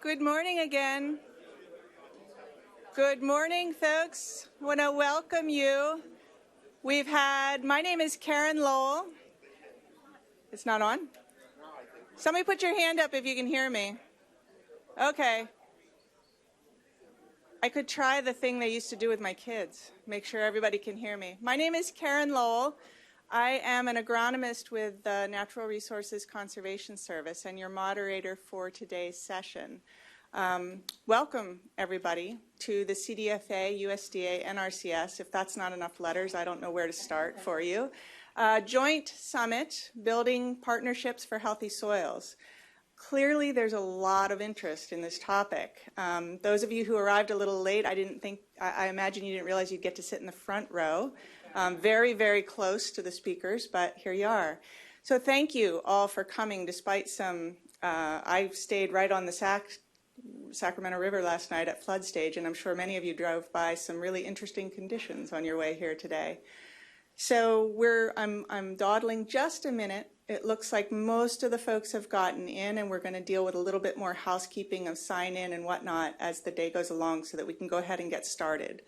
Good morning again. Good morning, folks. I want to welcome you. My name is Karen Lowell. It's not on? Somebody put your hand up if you can hear me. Okay. I could try the thing they used to do with my kids, make sure everybody can hear me. My name is Karen Lowell. I am an agronomist with the Natural Resources Conservation Service and your moderator for today's session. Welcome, everybody, to the CDFA, USDA NRCS. If that's not enough letters, I don't know where to start for you. Joint Summit, Building Partnerships for Healthy Soils. Clearly, there's a lot of interest in this topic. Those of you who arrived a little late, I imagine you didn't realize you'd get to sit in the front row. Very, very close to the speakers, but here you are. So thank you all for coming, despite I stayed right on the Sacramento River last night at flood stage, and I'm sure many of you drove by some really interesting conditions on your way here today. So I'm dawdling just a minute. It looks like most of the folks have gotten in, and we're going to deal with a little bit more housekeeping of sign in and whatnot as the day goes along so that we can go ahead and get started.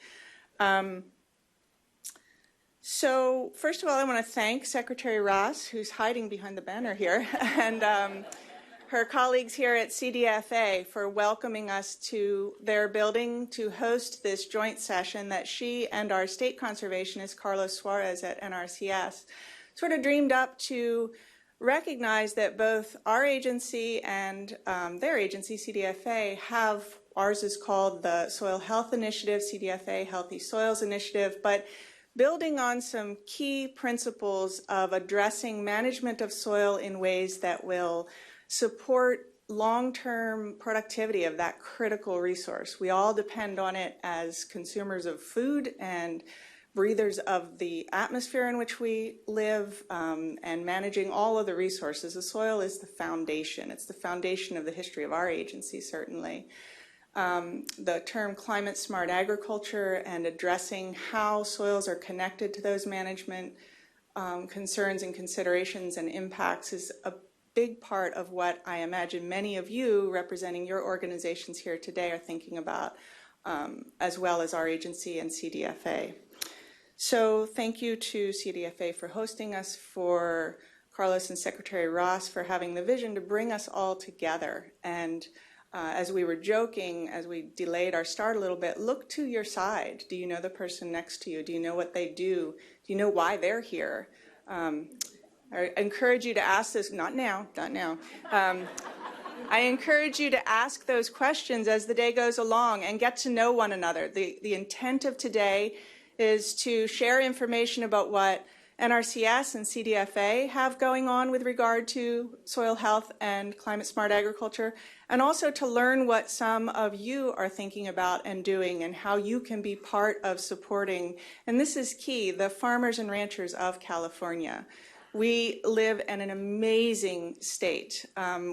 So first of all, I want to thank Secretary Ross, who's hiding behind the banner here, and her colleagues here at CDFA for welcoming us to their building to host this joint session that she and our state conservationist, Carlos Suarez at NRCS, sort of dreamed up to recognize that both our agency and their agency, CDFA, ours is called the Soil Health Initiative, CDFA Healthy Soils Initiative, but building on some key principles of addressing management of soil in ways that will support long-term productivity of that critical resource. We all depend on it as consumers of food and breathers of the atmosphere in which we live, and managing all of the resources. The soil is the foundation. It's the foundation of the history of our agency, certainly. The term climate smart agriculture and addressing how soils are connected to those management concerns and considerations and impacts is a big part of what I imagine many of you representing your organizations here today are thinking about, as well as our agency and CDFA. So thank you to CDFA for hosting us, for Carlos and Secretary Ross for having the vision to bring us all together. And as we were joking, as we delayed our start a little bit, look to your side. Do you know the person next to you? Do you know what they do? Do you know why they're here? I encourage you to ask this, not now. I encourage you to ask those questions as the day goes along and get to know one another. The intent of today is to share information about what NRCS and CDFA have going on with regard to soil health and climate smart agriculture, and also to learn what some of you are thinking about and doing and how you can be part of supporting, and this is key, the farmers and ranchers of California. We live in an amazing state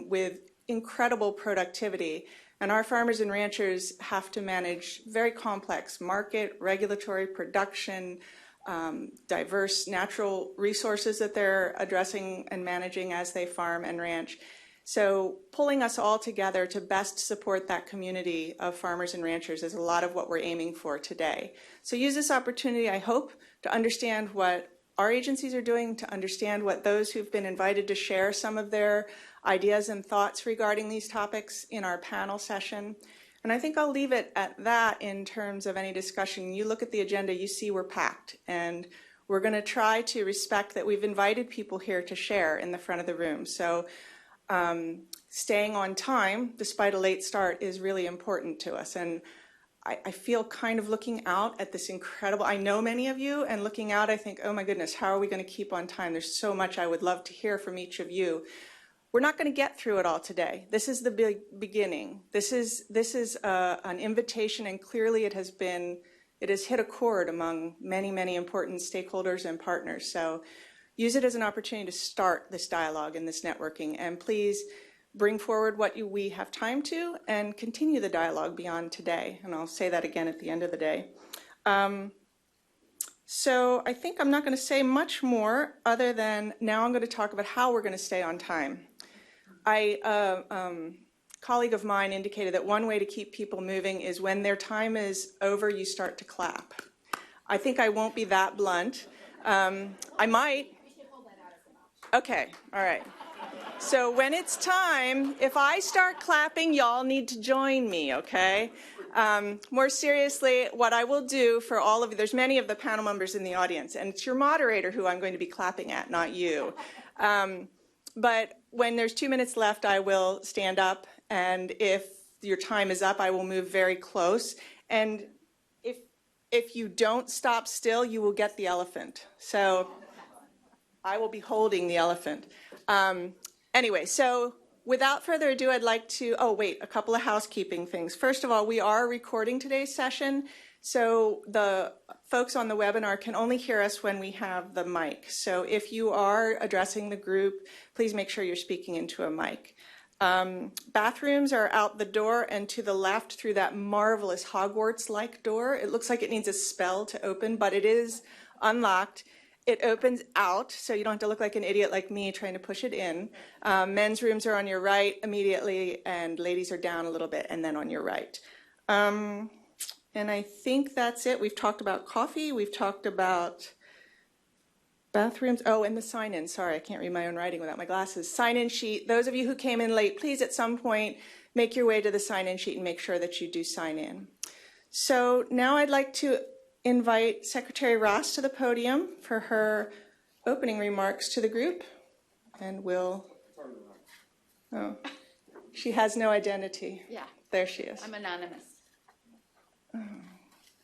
with incredible productivity, and our farmers and ranchers have to manage very complex market, regulatory, production, diverse natural resources that they're addressing and managing as they farm and ranch. So pulling us all together to best support that community of farmers and ranchers is a lot of what we're aiming for today. So use this opportunity, I hope, to understand what our agencies are doing, to understand what those who've been invited to share some of their ideas and thoughts regarding these topics in our panel session. And I think I'll leave it at that in terms of any discussion. You look at the agenda, you see we're packed, and we're going to try to respect that we've invited people here to share in the front of the room. So staying on time, despite a late start, is really important to us. And I feel kind of looking out at this incredible, I know many of you, and looking out, I think, oh my goodness, how are we going to keep on time? There's so much I would love to hear from each of you. We're not going to get through it all today. This is the beginning. This is an invitation, and clearly it has hit a chord among many, many important stakeholders and partners. So use it as an opportunity to start this dialogue and this networking, and please bring forward what we have time to and continue the dialogue beyond today. And I'll say that again at the end of the day. So I think I'm not going to say much more other than now I'm going to talk about how we're going to stay on time. colleague of mine indicated that one way to keep people moving is when their time is over, you start to clap. I think I won't be that blunt. I might. Okay, all right. So when it's time, if I start clapping, y'all need to join me, okay? More seriously, what I will do for all of you, there's many of the panel members in the audience, and it's your moderator who I'm going to be clapping at, not you. But when there's 2 minutes left, I will stand up, and if your time is up, I will move very close. And if you don't stop still, you will get the elephant. So I will be holding the elephant. Anyway, so without further ado, I'd like to, a couple of housekeeping things. First of all, we are recording today's session, so the folks on the webinar can only hear us when we have the mic. So if you are addressing the group, please make sure you're speaking into a mic. Bathrooms are out the door and to the left through that marvelous Hogwarts-like door. It looks like it needs a spell to open, but it is unlocked. It opens out, so you don't have to look like an idiot like me trying to push it in. Men's rooms are on your right immediately, and ladies are down a little bit, and then on your right. And I think that's it. We've talked about coffee. We've talked about bathrooms. Oh, and the sign-in. Sorry, I can't read my own writing without my glasses. Sign-in sheet. Those of you who came in late, please at some point make your way to the sign-in sheet and make sure that you do sign in. So now I'd like to invite Secretary Ross to the podium for her opening remarks to the group. And she has no identity. Yeah. There she is. I'm anonymous. Oh.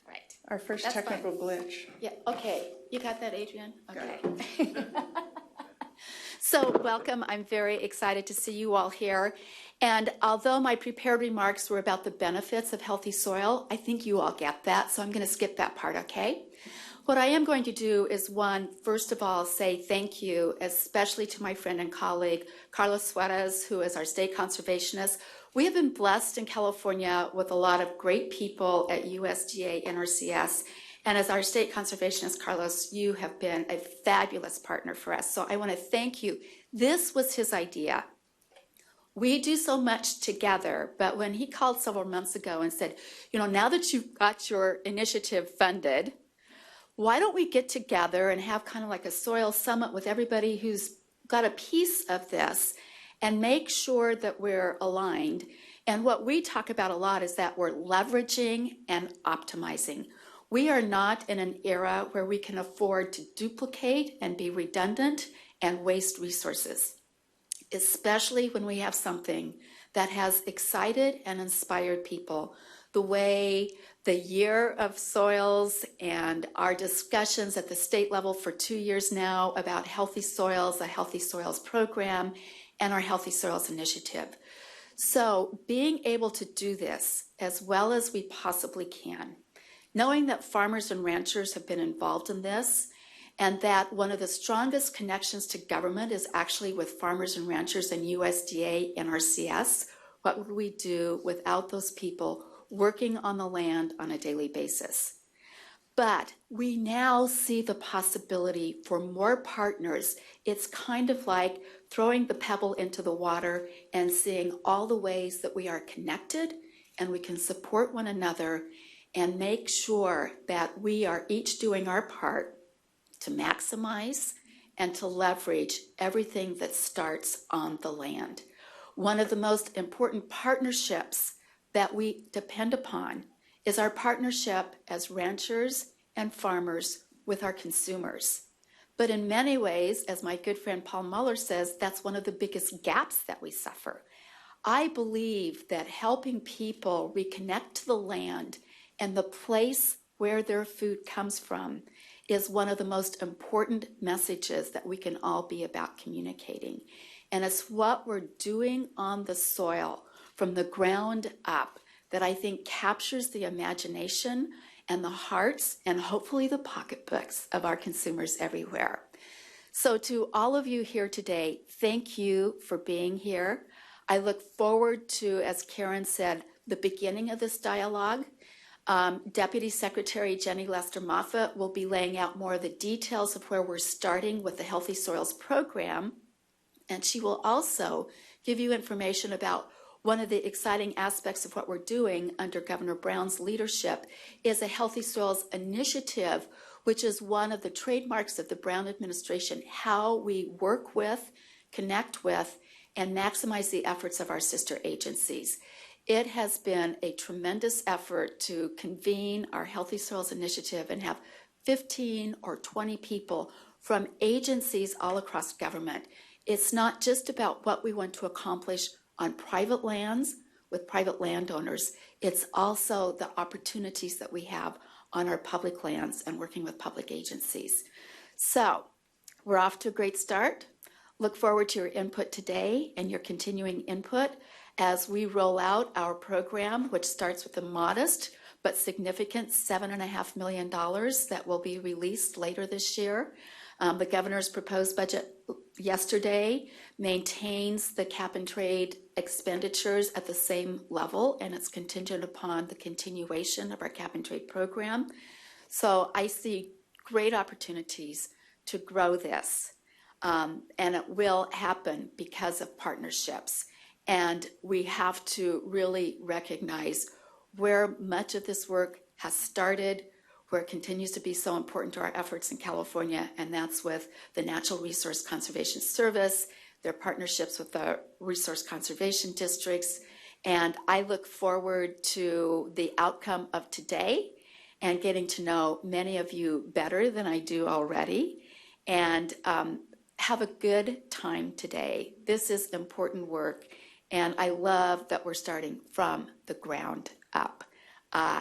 Right. Our first That's technical fine. glitch. Yeah, okay. You got that, Adrian? Okay. Got it. So welcome. I'm very excited to see you all here. And although my prepared remarks were about the benefits of healthy soil, I think you all get that, so I'm going to skip that part, okay? What I am going to do is, first of all, say thank you, especially to my friend and colleague, Carlos Suarez, who is our state conservationist. We have been blessed in California with a lot of great people at USDA NRCS. And as our state conservationist, Carlos, you have been a fabulous partner for us. So I want to thank you. This was his idea. We do so much together, but when he called several months ago and said, now that you've got your initiative funded, why don't we get together and have kind of like a soil summit with everybody who's got a piece of this and make sure that we're aligned. And what we talk about a lot is that we're leveraging and optimizing. We are not in an era where we can afford to duplicate and be redundant and waste resources, especially when we have something that has excited and inspired people. The way the Year of Soils and our discussions at the state level for 2 years now about healthy soils, a Healthy Soils program, and our Healthy Soils initiative. So being able to do this as well as we possibly can, knowing that farmers and ranchers have been involved in this, and that one of the strongest connections to government is actually with farmers and ranchers and USDA NRCS. What would we do without those people working on the land on a daily basis? But we now see the possibility for more partners. It's kind of like throwing the pebble into the water and seeing all the ways that we are connected and we can support one another and make sure that we are each doing our part to maximize and to leverage everything that starts on the land. One of the most important partnerships that we depend upon is our partnership as ranchers and farmers with our consumers. But in many ways, as my good friend Paul Muller says, that's one of the biggest gaps that we suffer. I believe that helping people reconnect to the land and the place where their food comes from is one of the most important messages that we can all be about communicating. And it's what we're doing on the soil from the ground up that I think captures the imagination and the hearts and hopefully the pocketbooks of our consumers everywhere. So to all of you here today, thank you for being here. I look forward to, as Karen said, the beginning of this dialogue. Deputy Secretary Jenny Lester-Moffat will be laying out more of the details of where we're starting with the Healthy Soils program, and she will also give you information about one of the exciting aspects of what we're doing under Governor Brown's leadership is a Healthy Soils Initiative, which is one of the trademarks of the Brown administration, how we work with, connect with, and maximize the efforts of our sister agencies. It has been a tremendous effort to convene our Healthy Soils Initiative and have 15 or 20 people from agencies all across government. It's not just about what we want to accomplish on private lands with private landowners. It's also the opportunities that we have on our public lands and working with public agencies. So we're off to a great start. Look forward to your input today and your continuing input as we roll out our program, which starts with a modest but significant $7.5 million that will be released later this year. The governor's proposed budget yesterday maintains the cap and trade expenditures at the same level, and it's contingent upon the continuation of our cap and trade program. So I see great opportunities to grow this, and it will happen because of partnerships. And we have to really recognize where much of this work has started, where it continues to be so important to our efforts in California, and that's with the Natural Resource Conservation Service, their partnerships with the resource conservation districts. And I look forward to the outcome of today and getting to know many of you better than I do already. And have a good time today. This is important work, and I love that we're starting from the ground up.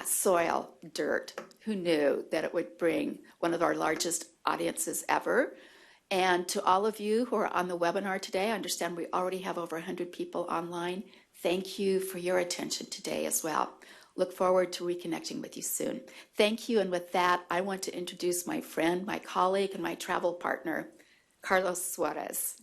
Soil, dirt. Who knew that it would bring one of our largest audiences ever? And to all of you who are on the webinar today, I understand we already have over 100 people online. Thank you for your attention today as well. Look forward to reconnecting with you soon. Thank you. And with that, I want to introduce my friend, my colleague, and my travel partner, Carlos Suarez.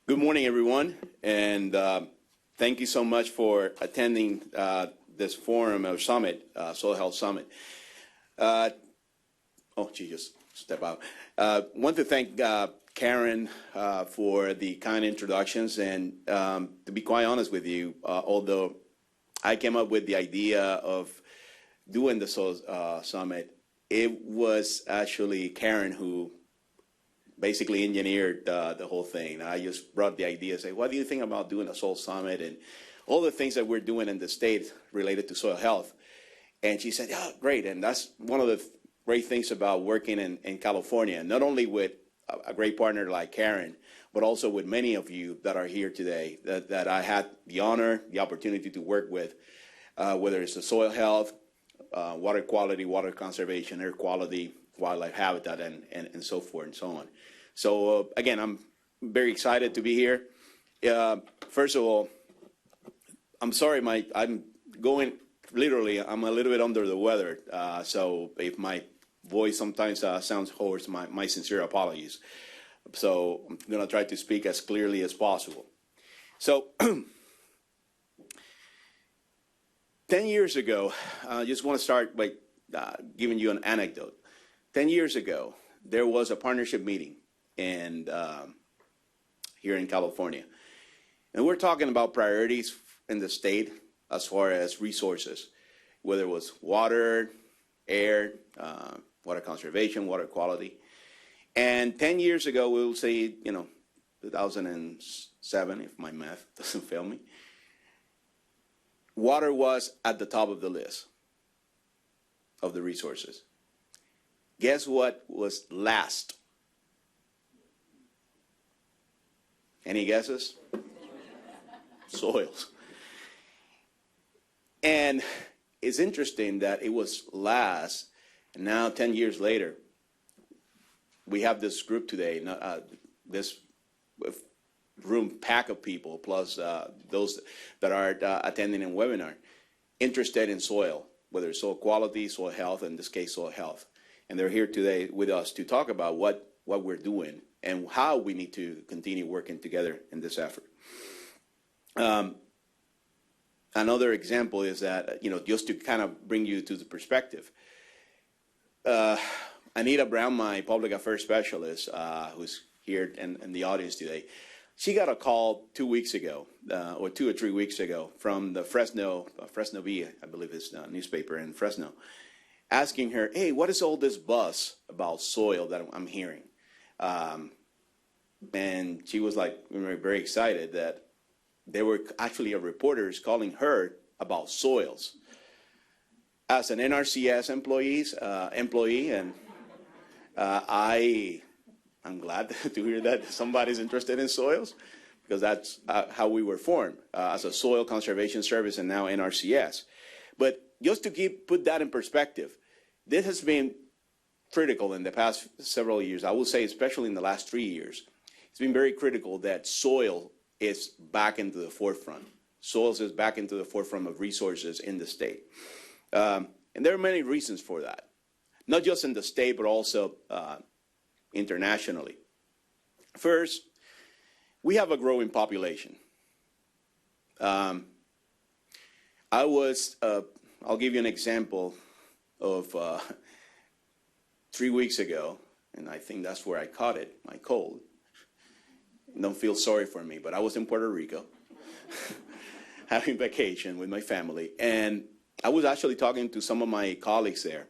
Good morning, everyone, and thank you so much for attending this forum or summit, Soil Health Summit. Just step out. Want to thank Karen for the kind introductions, and to be quite honest with you, although I came up with the idea of doing the Soil Summit, it was actually Karen who basically engineered the whole thing. I just brought the idea, say, what do you think about doing a Soil Summit and all the things that we're doing in the state related to soil health? And she said, yeah, great. And that's one of the great things about working in California, not only with a great partner like Karen, but also with many of you that are here today that I had the honor, the opportunity to work with, whether it's the soil health, water quality, water conservation, air quality, wildlife habitat, and so forth and so on. So again, I'm very excited to be here. First of all, I'm sorry, I'm going, literally, I'm a little bit under the weather. So if my voice sometimes sounds hoarse, my sincere apologies. So I'm gonna try to speak as clearly as possible. So 10 years ago, I just wanna start by giving you an anecdote. 10 years ago, there was a partnership meeting here in California. And we're talking about priorities in the state as far as resources, whether it was water, air, water conservation, water quality. And 10 years ago, we'll say, 2007, if my math doesn't fail me, water was at the top of the list of the resources. Guess what was last? Any guesses? Soils. And it's interesting that it was last, and now 10 years later, we have this group today, this room pack of people, plus those that are attending a webinar, interested in soil, whether it's soil quality, soil health, in this case, soil health. And they're here today with us to talk about what we're doing and how we need to continue working together in this effort. Another example is that, just to kind of bring you to the perspective, Anita Brown, my public affairs specialist, who's here in the audience today, she got a call 2 weeks ago, or 2 or 3 weeks ago, from the Fresno Bee, I believe it's a newspaper in Fresno, asking her, hey, what is all this buzz about soil that I'm hearing? And she was like, very excited that there were actually reporters calling her about soils. As an NRCS employee, and I'm glad to hear that somebody's interested in soils, because that's how we were formed, as a soil conservation service and now NRCS. But just to put that in perspective, this has been critical in the past several years. I will say, especially in the last 3 years, it's been very critical that soil is back into the forefront. Soils is back into the forefront of resources in the state. And there are many reasons for that, not just in the state, but also internationally. First, we have a growing population. I'll give you an example of 3 weeks ago, and I think that's where I caught it, my cold. Don't feel sorry for me, but I was in Puerto Rico having vacation with my family, and I was actually talking to some of my colleagues there,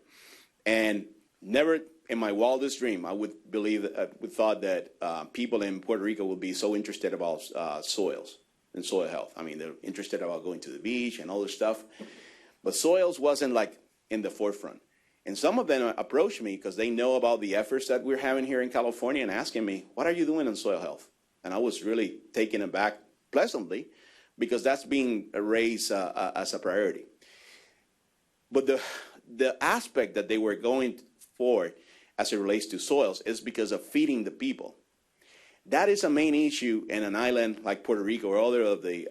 and never in my wildest dream I would thought that people in Puerto Rico would be so interested about soils and soil health. I mean, they're interested about going to the beach and all this stuff, but soils wasn't like in the forefront. And some of them approached me because they know about the efforts that we're having here in California and asking me, what are you doing on soil health? And I was really taken aback pleasantly, because that's being raised as a priority. But the aspect that they were going for as it relates to soils is because of feeding the people. That is a main issue in an island like Puerto Rico or other of the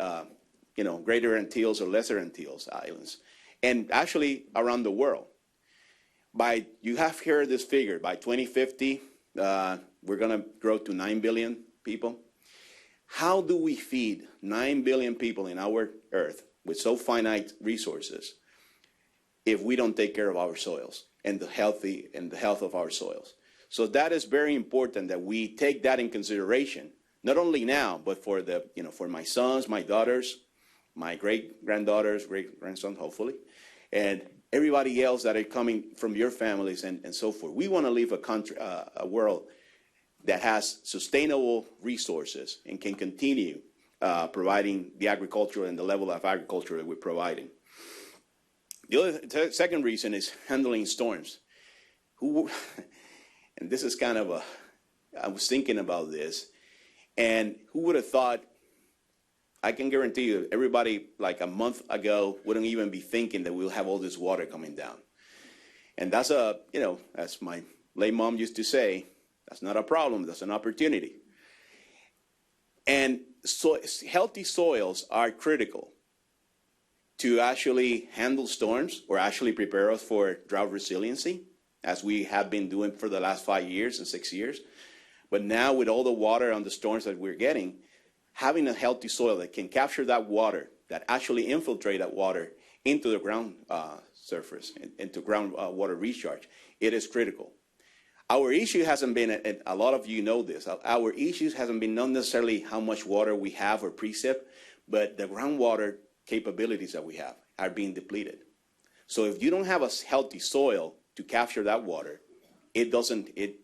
Greater Antilles or Lesser Antilles islands, and actually around the world. You have heard this figure, by 2050, we're going to grow to 9 billion people. How do we feed 9 billion people in our earth with so finite resources if we don't take care of our soils and the health of our soils? So that is very important that we take that in consideration, not only now, but for for my sons, my daughters, my great-granddaughters, great-grandson, hopefully, and everybody else that are coming from your families and so forth. We want to leave a world that has sustainable resources and can continue providing the agriculture and the level of agriculture that we're providing. The second reason is handling storms. And this is kind of I was thinking about this, and who would have thought, I can guarantee you, everybody like a month ago wouldn't even be thinking that we'll have all this water coming down. And that's as my late mom used to say, that's not a problem, that's an opportunity. And so healthy soils are critical to actually handle storms or actually prepare us for drought resiliency, as we have been doing for the last 5 years and 6 years. But now with all the water on the storms that we're getting, having a healthy soil that can capture that water, that actually infiltrate that water into the ground surface, into groundwater recharge, it is critical. Our issue hasn't been, and a lot of you know this, our issues hasn't been not necessarily how much water we have or precip, but the groundwater capabilities that we have are being depleted. So if you don't have a healthy soil to capture that water, it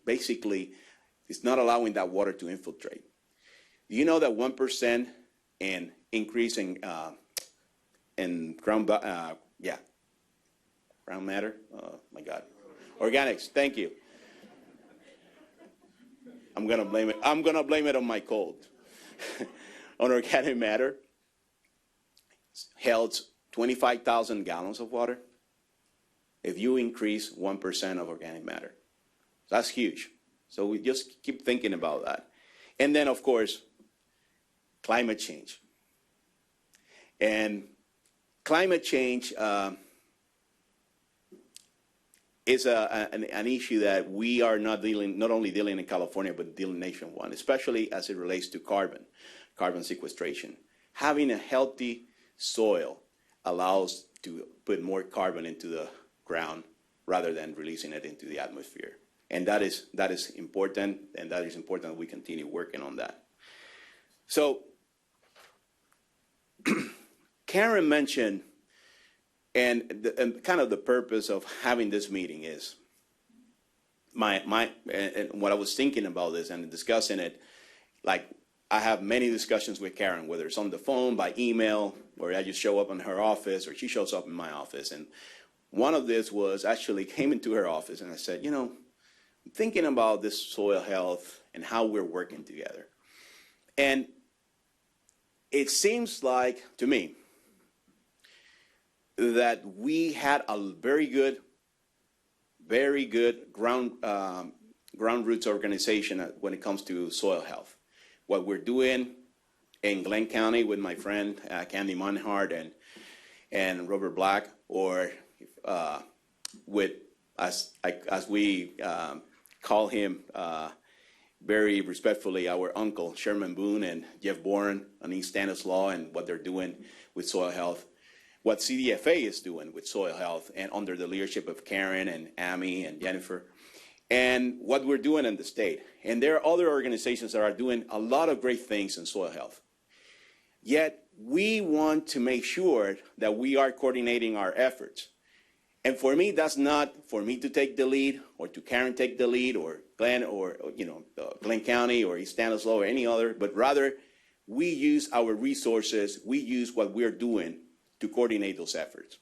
basically is not allowing that water to infiltrate. Do you know that 1% in increase in ground matter? Oh my God, organics. Thank you. I'm gonna blame it on my cold. On organic matter, held 25,000 gallons of water. If you increase 1% of organic matter, that's huge. So we just keep thinking about that. And then, of course, climate change. And climate change, is an issue that we are not only dealing in California, but dealing nationwide, especially as it relates to carbon sequestration. Having a healthy soil allows to put more carbon into the ground rather than releasing it into the atmosphere. And that is important, and that is important that we continue working on that. So Karen mentioned, and kind of the purpose of having this meeting is and what I was thinking about this and discussing it, like I have many discussions with Karen, whether it's on the phone, by email, or I just show up in her office, or she shows up in my office. And one of this was actually came into her office, and I said, you know, I'm thinking about this soil health and how we're working together. And it seems like, to me, that we had a very good ground roots organization when it comes to soil health. What we're doing in Glenn County with my friend Candy Monhart and Robert Black, or with as we call him very respectfully, our uncle Sherman Boone and Jeff Boren on East Stanislaus, and what they're doing with soil health. What CDFA is doing with soil health, and under the leadership of Karen and Amy and Jennifer, and what we're doing in the state. And there are other organizations that are doing a lot of great things in soil health. Yet we want to make sure that we are coordinating our efforts. And for me, that's not for me to take the lead, or to Karen take the lead, or Glenn, or Glenn County, or East Stanislaus, or any other, but rather we use our resources, we use what we're doing to coordinate those efforts.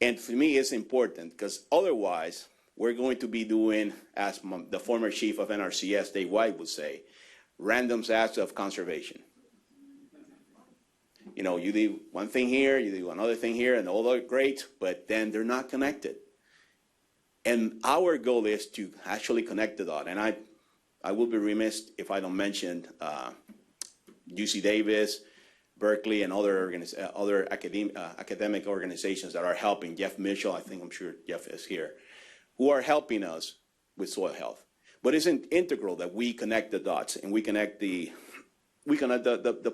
And for me, it's important, because otherwise, we're going to be doing, as the former chief of NRCS, Dave White, would say, random acts of conservation. You know, you do one thing here, you do another thing here, and all are great, but then they're not connected. And our goal is to actually connect the dot. And I will be remiss if I don't mention UC Davis, Berkeley, and other academic organizations that are helping. Jeff Mitchell, I'm sure Jeff is here, who are helping us with soil health. But it's integral that we connect the dots and we connect the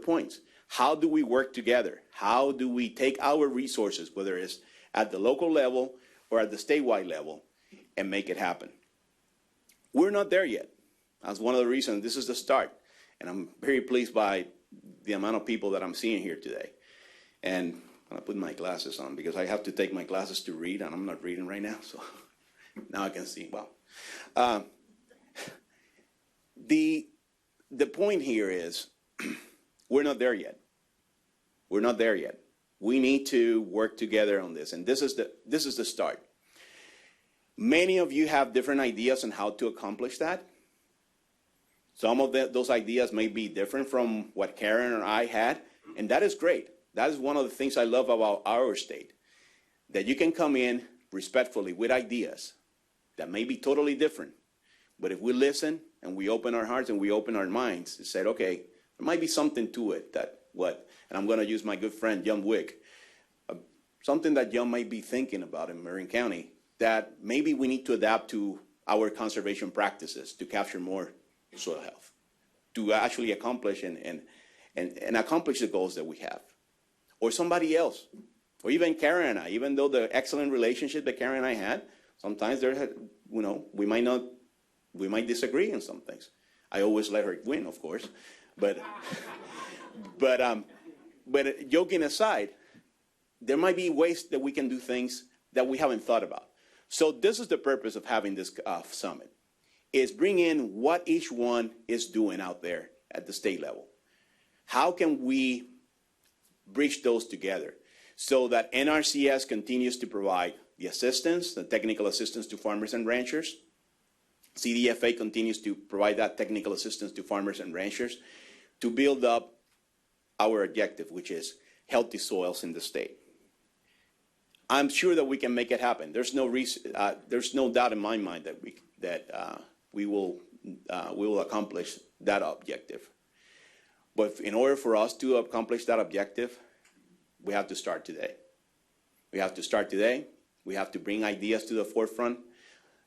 points. How do we work together? How do we take our resources, whether it's at the local level or at the statewide level, and make it happen? We're not there yet. That's one of the reasons. This is the start. And I'm very pleased by the amount of people that I'm seeing here today. And I'm gonna put my glasses on, because I have to take my glasses to read, and I'm not reading right now, so now I can see well. The point here is we're not there yet. We're not there yet. We need to work together on this, and this is the start. Many of you have different ideas on how to accomplish that. Some of those ideas may be different from what Karen and I had, and that is great. That is one of the things I love about our state, that you can come in respectfully with ideas that may be totally different. But if we listen and we open our hearts and we open our minds and said, okay, there might be something to it and I'm going to use my good friend John Wick, something that John might be thinking about in Marin County, that maybe we need to adapt to our conservation practices to capture more soil health, to actually accomplish and accomplish the goals that we have. Or somebody else, or even Karen and I, even though the excellent relationship that Karen and I had, sometimes we might disagree in some things. I always let her win, of course, but joking aside, there might be ways that we can do things that we haven't thought about. So this is the purpose of having this summit, is bring in what each one is doing out there at the state level. How can we bridge those together so that NRCS continues to provide the assistance, the technical assistance to farmers and ranchers. CDFA continues to provide that technical assistance to farmers and ranchers to build up our objective, which is healthy soils in the state. I'm sure that we can make it happen. There's no doubt in my mind that we will accomplish that objective. But in order for us to accomplish that objective, we have to start today. We have to start today, We have to bring ideas to the forefront.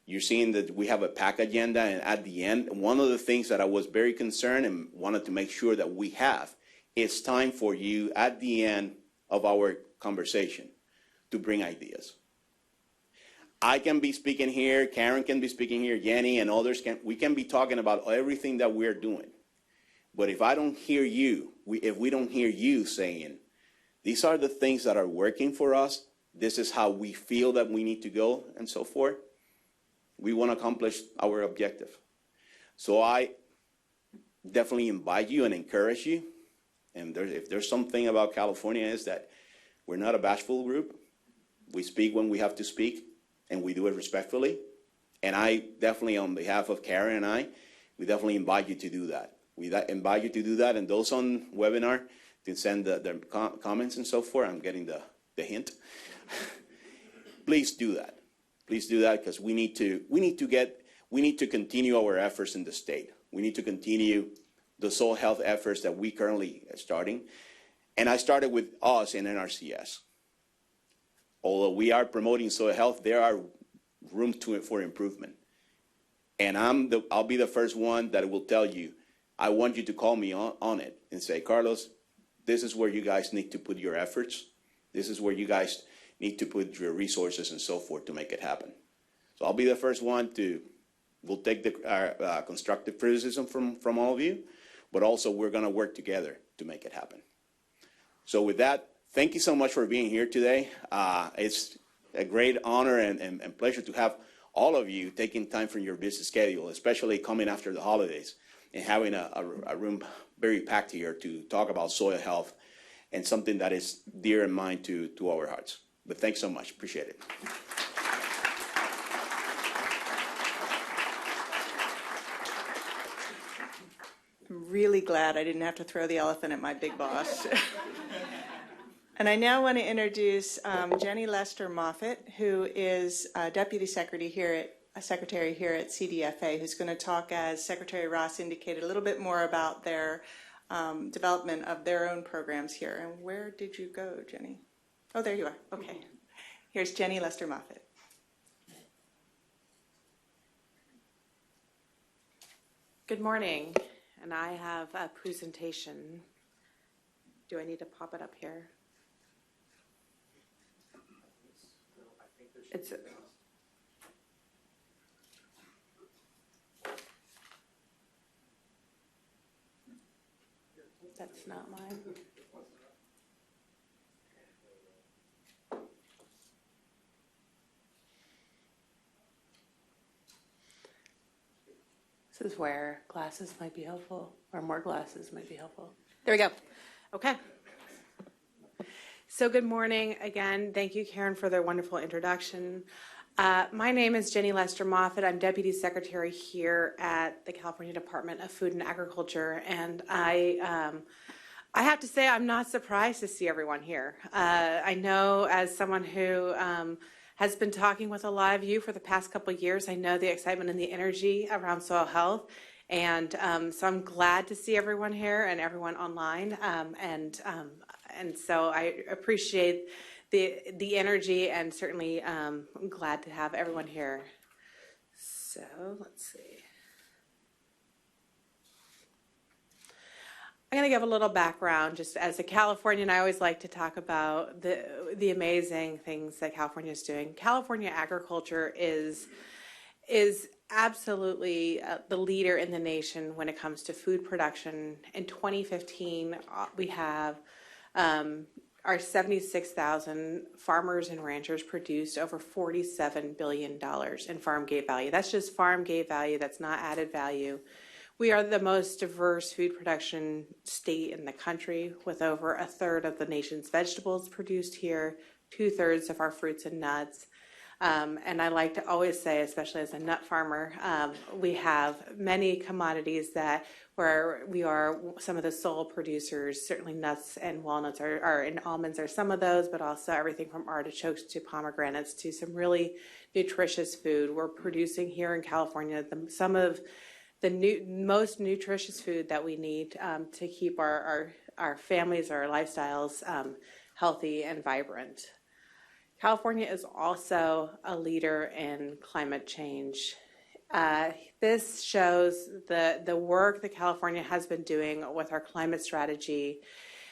You're seeing that we have a PAC agenda, and at the end, one of the things that I was very concerned and wanted to make sure that we have is time for you at the end of our conversation to bring ideas. I can be speaking here, Karen can be speaking here, Jenny and others we can be talking about everything that we're doing. But if I don't hear you, if we don't hear you saying, these are the things that are working for us, this is how we feel that we need to go, and so forth, we won't accomplish our objective. So I definitely invite you and encourage you. And if there's something about California is that we're not a bashful group. We speak when we have to speak, and we do it respectfully. And I definitely, on behalf of Karen and I, we definitely invite you to do that. We invite you to do that, and those on webinar to send their comments and so forth. I'm getting the hint. Please do that. Please do that, because we need to continue our efforts in the state. We need to continue the soil health efforts that we currently are starting. And I started with us in NRCS. Although we are promoting soil health, there are room for improvement. And I'll be the first one that will tell you, I want you to call me on it and say, Carlos, this is where you guys need to put your efforts. This is where you guys need to put your resources and so forth to make it happen. So I'll be the first one we'll take the constructive criticism from all of you, but also we're going to work together to make it happen. So with that, thank you so much for being here today. It's a great honor and pleasure to have all of you taking time from your busy schedule, especially coming after the holidays and having a room very packed here to talk about soil health and something that is dear in mind to our hearts. But thanks so much. Appreciate it. I'm really glad I didn't have to throw the elephant at my big boss. And I now want to introduce Jenny Lester Moffitt, who is Deputy Secretary here at CDFA, who's going to talk, as Secretary Ross indicated, a little bit more about their development of their own programs here. And where did you go, Jenny? Oh, there you are. Okay. Here's Jenny Lester Moffitt. Good morning, and I have a presentation. Do I need to pop it up here? It's that's not mine. This is where glasses might be helpful, or more glasses might be helpful. There we go. Okay. So good morning again. Thank you, Karen, for the wonderful introduction. My name is Jenny Lester Moffitt. I'm Deputy Secretary here at the California Department of Food and Agriculture, and I have to say I'm not surprised to see everyone here. I know, as someone who has been talking with a lot of you for the past couple of years, I know the excitement and the energy around soil health, and so I'm glad to see everyone here and everyone online, and so I appreciate the energy, and certainly I'm glad to have everyone here. So let's see. I'm going to give a little background. Just as a Californian, I always like to talk about the amazing things that California is doing. California agriculture is absolutely the leader in the nation when it comes to food production. In 2015, we have our 76,000 farmers and ranchers produced over $47 billion in farm gate value. That's just farm gate value. That's not added value. We are the most diverse food production state in the country, with over a third of the nation's vegetables produced here, 2/3 of our fruits and nuts. And I like to always say, especially as a nut farmer, we have many commodities where we are some of the sole producers. Certainly nuts and walnuts and almonds are some of those, but also everything from artichokes to pomegranates to some really nutritious food. We're producing here in California some of the most nutritious food that we need to keep our families, our lifestyles healthy and vibrant. California is also a leader in climate change. This shows the work that California has been doing with our climate strategy.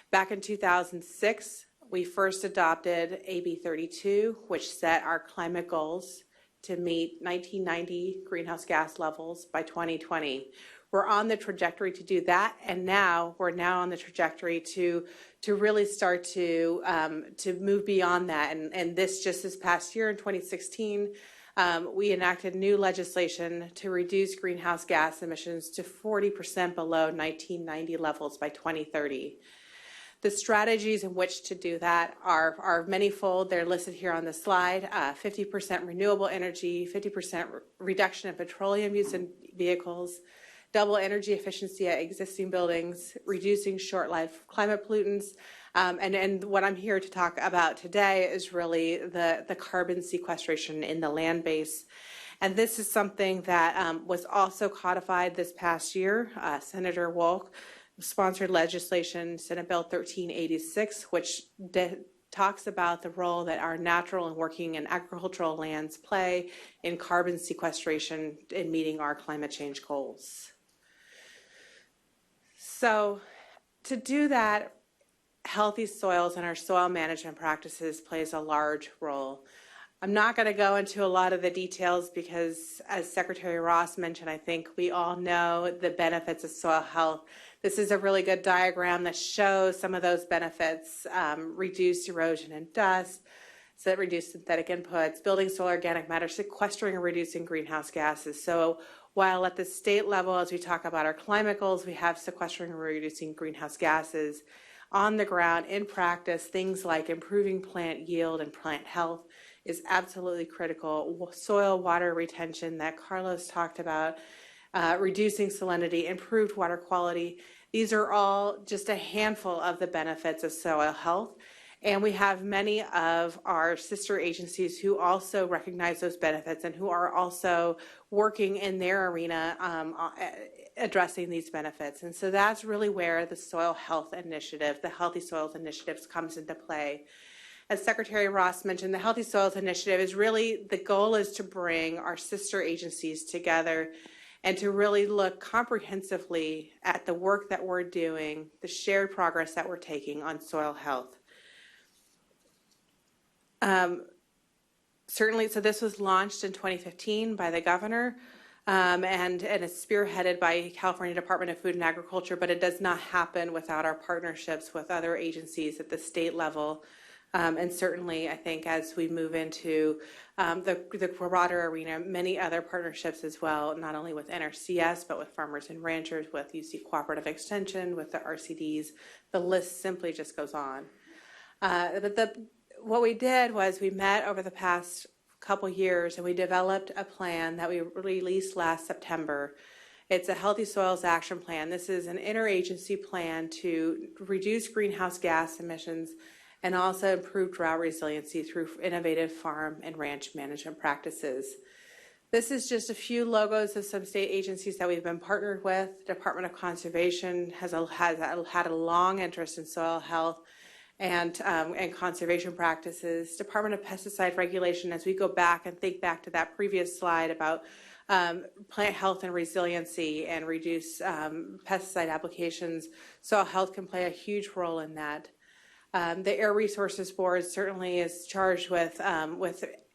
Back in 2006, we first adopted AB 32, which set our climate goals to meet 1990 greenhouse gas levels by 2020. We're on the trajectory to do that, and we're now on the trajectory to really start to move beyond that. And this past year in 2016, we enacted new legislation to reduce greenhouse gas emissions to 40% below 1990 levels by 2030. The strategies in which to do that are manyfold. They're listed here on the slide. 50% renewable energy, 50% reduction in petroleum use in vehicles, double energy efficiency at existing buildings, reducing short-life climate pollutants, and what I'm here to talk about today is really the carbon sequestration in the land base. And this is something that was also codified this past year. Senator Wolk sponsored legislation, Senate Bill 1386, which talks about the role that our natural and working and agricultural lands play in carbon sequestration in meeting our climate change goals. So to do that, healthy soils and our soil management practices plays a large role. I'm not going to go into a lot of the details because, as Secretary Ross mentioned, I think we all know the benefits of soil health. This is a really good diagram that shows some of those benefits: reduced erosion and dust, so that reduced synthetic inputs, building soil organic matter, sequestering and reducing greenhouse gases. So while at the state level, as we talk about our climate goals, we have sequestering and reducing greenhouse gases, on the ground, in practice, things like improving plant yield and plant health is absolutely critical. Soil water retention that Carlos talked about, reducing salinity, improved water quality. These are all just a handful of the benefits of soil health. And we have many of our sister agencies who also recognize those benefits and who are also working in their arena addressing these benefits. And so that's really where the Soil Health Initiative, the Healthy Soils Initiatives, comes into play. As Secretary Ross mentioned, the Healthy Soils Initiative is really, the goal is to bring our sister agencies together and to really look comprehensively at the work that we're doing, the shared progress that we're taking on soil health. Certainly, so this was launched in 2015 by the governor, and it's spearheaded by California Department of Food and Agriculture, but it does not happen without our partnerships with other agencies at the state level. And certainly, I think as we move into the broader arena, many other partnerships as well, not only with NRCS, but with farmers and ranchers, with UC Cooperative Extension, with the RCDs. The list simply just goes on. What we did was we met over the past couple years and we developed a plan that we released last September. It's a Healthy Soils Action Plan. This is an interagency plan to reduce greenhouse gas emissions and also improve drought resiliency through innovative farm and ranch management practices. This is just a few logos of some state agencies that we've been partnered with. Department of Conservation has had a long interest in soil health and conservation practices. Department of Pesticide Regulation, as we go back and think back to that previous slide about plant health and resiliency and reduce pesticide applications, soil health can play a huge role in that. The Air Resources Board certainly is charged with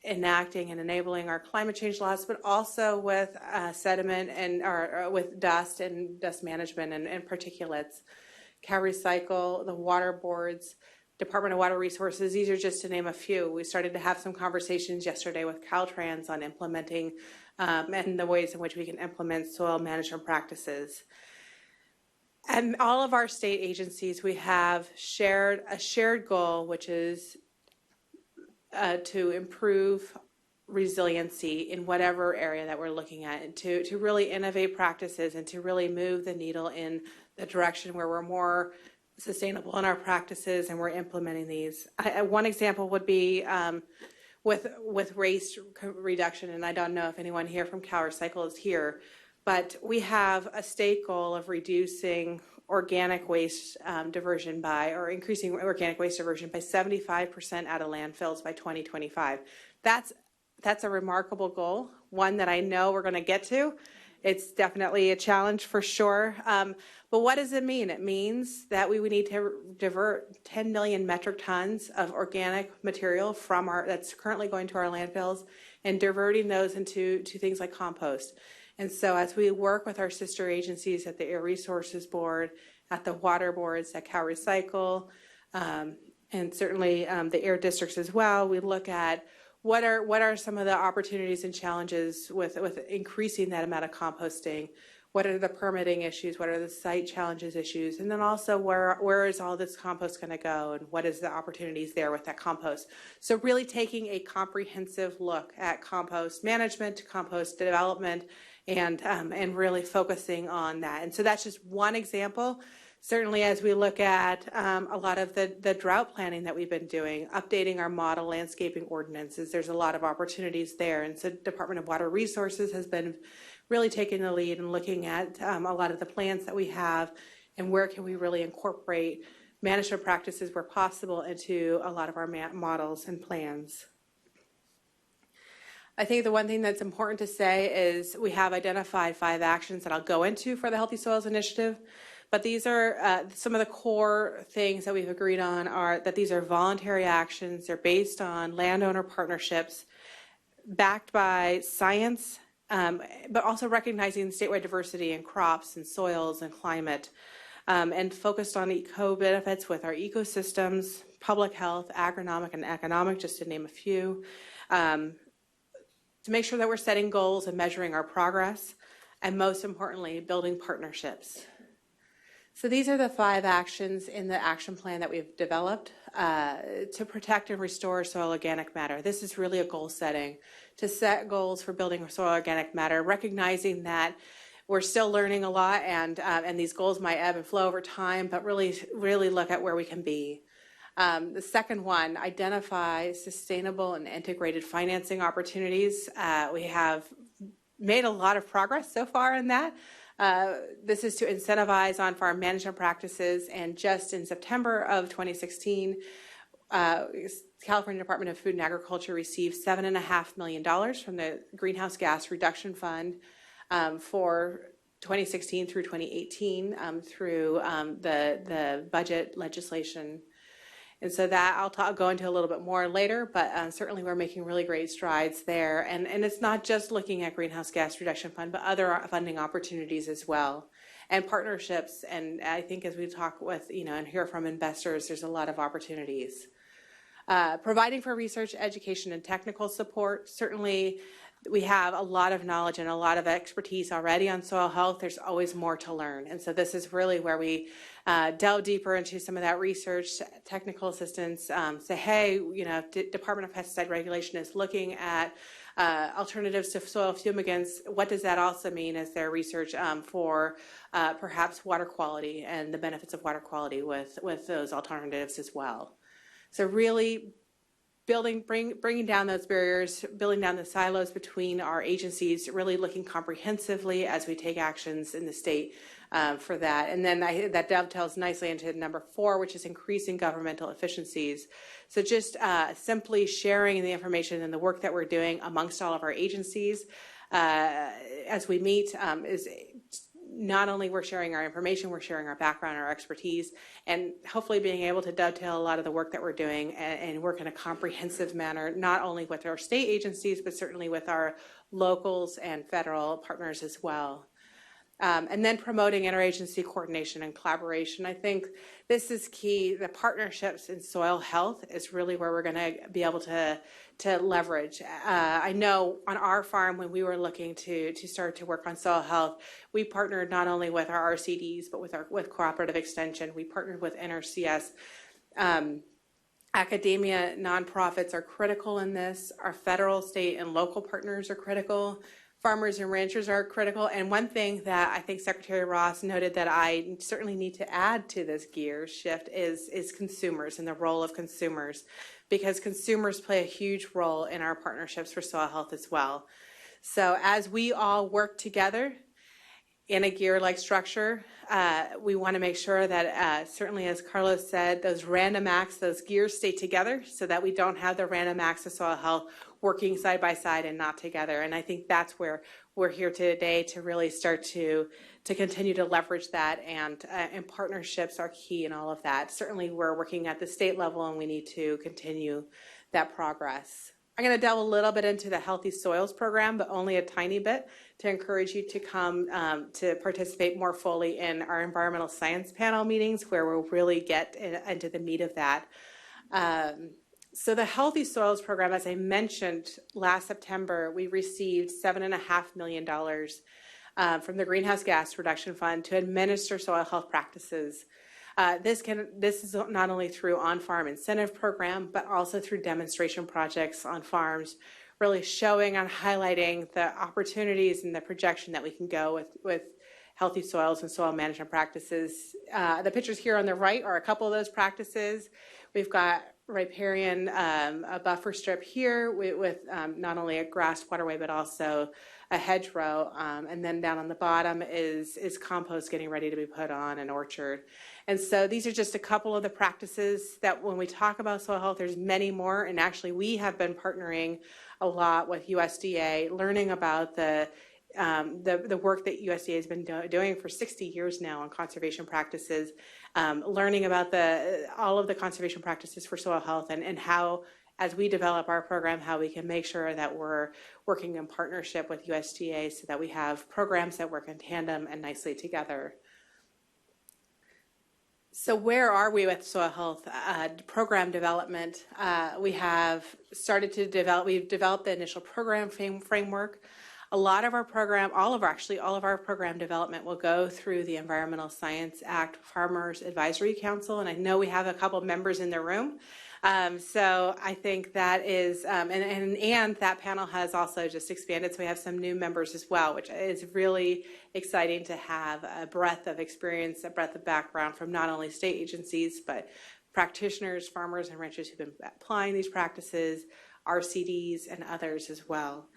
enacting and enabling our climate change laws, but also with sediment and with dust and dust management and particulates. CalRecycle, the water boards, Department of Water Resources, these are just to name a few. We started to have some conversations yesterday with Caltrans on implementing and the ways in which we can implement soil management practices. And all of our state agencies, we have a shared goal, which is to improve resiliency in whatever area that we're looking at, and to really innovate practices and to really move the needle in the direction where we're more sustainable in our practices and we're implementing these. One example would be with waste reduction, and I don't know if anyone here from CalRecycle is here, but we have a state goal of reducing organic waste diversion or increasing organic waste diversion by 75% out of landfills by 2025. That's a remarkable goal, one that I know we're going to get to. It's definitely a challenge for sure. But what does it mean? It means that we would need to divert 10 million metric tons of organic material that's currently going to our landfills and diverting those into things like compost. And so as we work with our sister agencies at the Air Resources Board, at the water boards, at Cal Recycle, and certainly the air districts as well, we look at what are some of the opportunities and challenges with increasing that amount of composting? What are the permitting issues? What are the site challenges issues? And then also where is all this compost going to go, and what is the opportunities there with that compost? So really taking a comprehensive look at compost management, compost development, and really focusing on that. And so that's just one example. Certainly, as we look at a lot of the drought planning that we've been doing, updating our model landscaping ordinances, there's a lot of opportunities there. And so Department of Water Resources has been really taking the lead and looking at a lot of the plans that we have and where can we really incorporate management practices where possible into a lot of our models and plans. I think the one thing that's important to say is we have identified 5 actions that I'll go into for the Healthy Soils Initiative. But these are some of the core things that we've agreed on are that these are voluntary actions. They're based on landowner partnerships, backed by science, but also recognizing statewide diversity in crops and soils and climate, and focused on eco-benefits with our ecosystems, public health, agronomic, and economic, just to name a few, to make sure that we're setting goals and measuring our progress, and most importantly, building partnerships. So these are the 5 actions in the action plan that we've developed to protect and restore soil organic matter. This is really a goal setting, to set goals for building soil organic matter, recognizing that we're still learning a lot and these goals might ebb and flow over time, but really look at where we can be. The second one, identify sustainable and integrated financing opportunities. We have made a lot of progress so far in that. This is to incentivize on-farm management practices, and just in September of 2016, California Department of Food and Agriculture received $7.5 million from the Greenhouse Gas Reduction Fund for 2016 through 2018 through the budget legislation. And so that I'll go into a little bit more later, but certainly we're making really great strides there. And it's not just looking at Greenhouse Gas Reduction Fund, but other funding opportunities as well, and partnerships. And I think as we talk with, and hear from investors, there's a lot of opportunities. Providing for research, education, and technical support. Certainly we have a lot of knowledge and a lot of expertise already on soil health. There's always more to learn. And so this is really where we delve deeper into some of that research, technical assistance, say, hey, Department of Pesticide Regulation is looking at alternatives to soil fumigants. What does that also mean as their research for perhaps water quality and the benefits of water quality with those alternatives as well? So really bringing down those barriers, building down the silos between our agencies, really looking comprehensively as we take actions in the state for that. And then that dovetails nicely into number 4, which is increasing governmental efficiencies. So just simply sharing the information and the work that we're doing amongst all of our agencies as we meet is not only we're sharing our information, we're sharing our background, our expertise, and hopefully being able to dovetail a lot of the work that we're doing and work in a comprehensive manner, not only with our state agencies, but certainly with our locals and federal partners as well. And then promoting interagency coordination and collaboration. I think this is key. The partnerships in soil health is really where we're going to be able to leverage. I know on our farm, when we were looking to start to work on soil health, we partnered not only with our RCDs, but with cooperative extension. We partnered with NRCS. Academia, nonprofits are critical in this. Our federal, state, and local partners are critical. Farmers and ranchers are critical. And one thing that I think Secretary Ross noted that I certainly need to add to this gear shift is consumers and the role of consumers, because consumers play a huge role in our partnerships for soil health as well. So as we all work together, in a gear-like structure. We want to make sure that, certainly as Carlos said, those random acts, those gears stay together so that we don't have the random acts of soil health working side by side and not together. And I think that's where we're here today to really start to continue to leverage that, and partnerships are key in all of that. Certainly we're working at the state level and we need to continue that progress. I'm going to delve a little bit into the Healthy Soils program, but only a tiny bit, to encourage you to come to participate more fully in our environmental science panel meetings, where we'll really get into the meat of that. So the Healthy Soils program, as I mentioned, last September, we received $7.5 million from the Greenhouse Gas Reduction Fund to administer soil health practices. This is not only through on-farm incentive program, but also through demonstration projects on farms, really showing and highlighting the opportunities and the projection that we can go with healthy soils and soil management practices. The pictures here on the right are a couple of those practices. We've got riparian, a buffer strip here with not only a grass waterway, but also a hedgerow. And then down on the bottom is compost getting ready to be put on an orchard. And so these are just a couple of the practices that when we talk about soil health, there's many more. And actually we have been partnering a lot with USDA, learning about the work that USDA has been doing for 60 years now on conservation practices, learning about all of the conservation practices for soil health, and how, as we develop our program, how we can make sure that we're working in partnership with USDA so that we have programs that work in tandem and nicely together. So where are we with soil health program development? We have started to we've developed the initial program framework. A lot of our program, all of our program development will go through the Environmental Science Act Farmers Advisory Council, and I know we have a couple members in the room. So I think that is, and that panel has also just expanded, so we have some new members as well, which is really exciting to have a breadth of experience, a breadth of background from not only state agencies, but practitioners, farmers, and ranchers who've been applying these practices, RCDs, and others as well.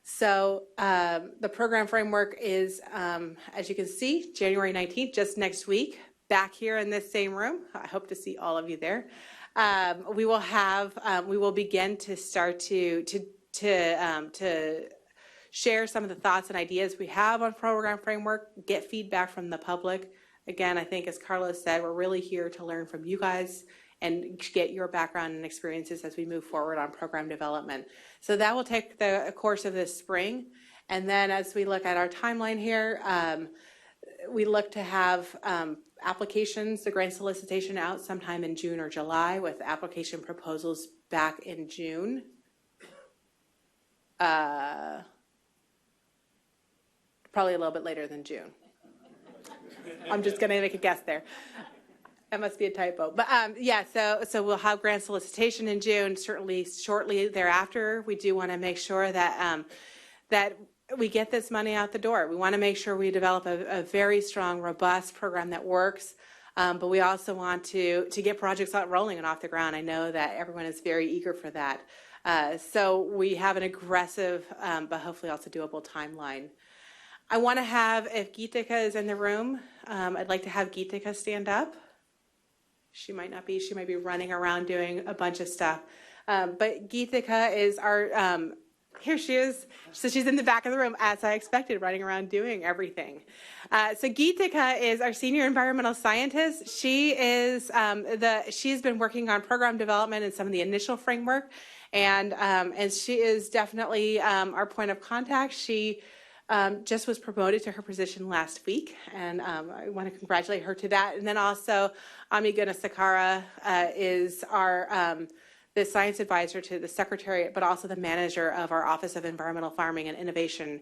So the program framework is, as you can see, January 19th, just next week, back here in this same room. I hope to see all of you there. We will begin to start to share some of the thoughts and ideas we have on program framework, get feedback from the public. Again, I think, as Carlos said, we're really here to learn from you guys and get your background and experiences as we move forward on program development. So that will take the course of this spring. And then as we look at our timeline here, we look to have applications, the grant solicitation out sometime in June or July, with application proposals back in June. Probably a little bit later than June. I'm just going to make a guess there. That must be a typo. But yeah, so we'll have grant solicitation in June. Certainly shortly thereafter, we do want to make sure that that we get this money out the door. We want to make sure we develop a very strong, robust program that works. But we also want to get projects out rolling and off the ground. I know that everyone is very eager for that. So we have an aggressive, but hopefully also doable timeline. I want to have, if Geetika is in the room, I'd like to have Geetika stand up. She might not be. She might be running around doing a bunch of stuff. But Geetika is our, here she is. So she's in the back of the room, as I expected, running around doing everything. So Geetika is our senior environmental scientist. She is she's been working on program development and some of the initial framework, and she is definitely our point of contact. She just was promoted to her position last week, and I want to congratulate her to that. And then also, Ami Gunasekara is our the science advisor to the secretariat, but also the manager of our Office of Environmental Farming and Innovation.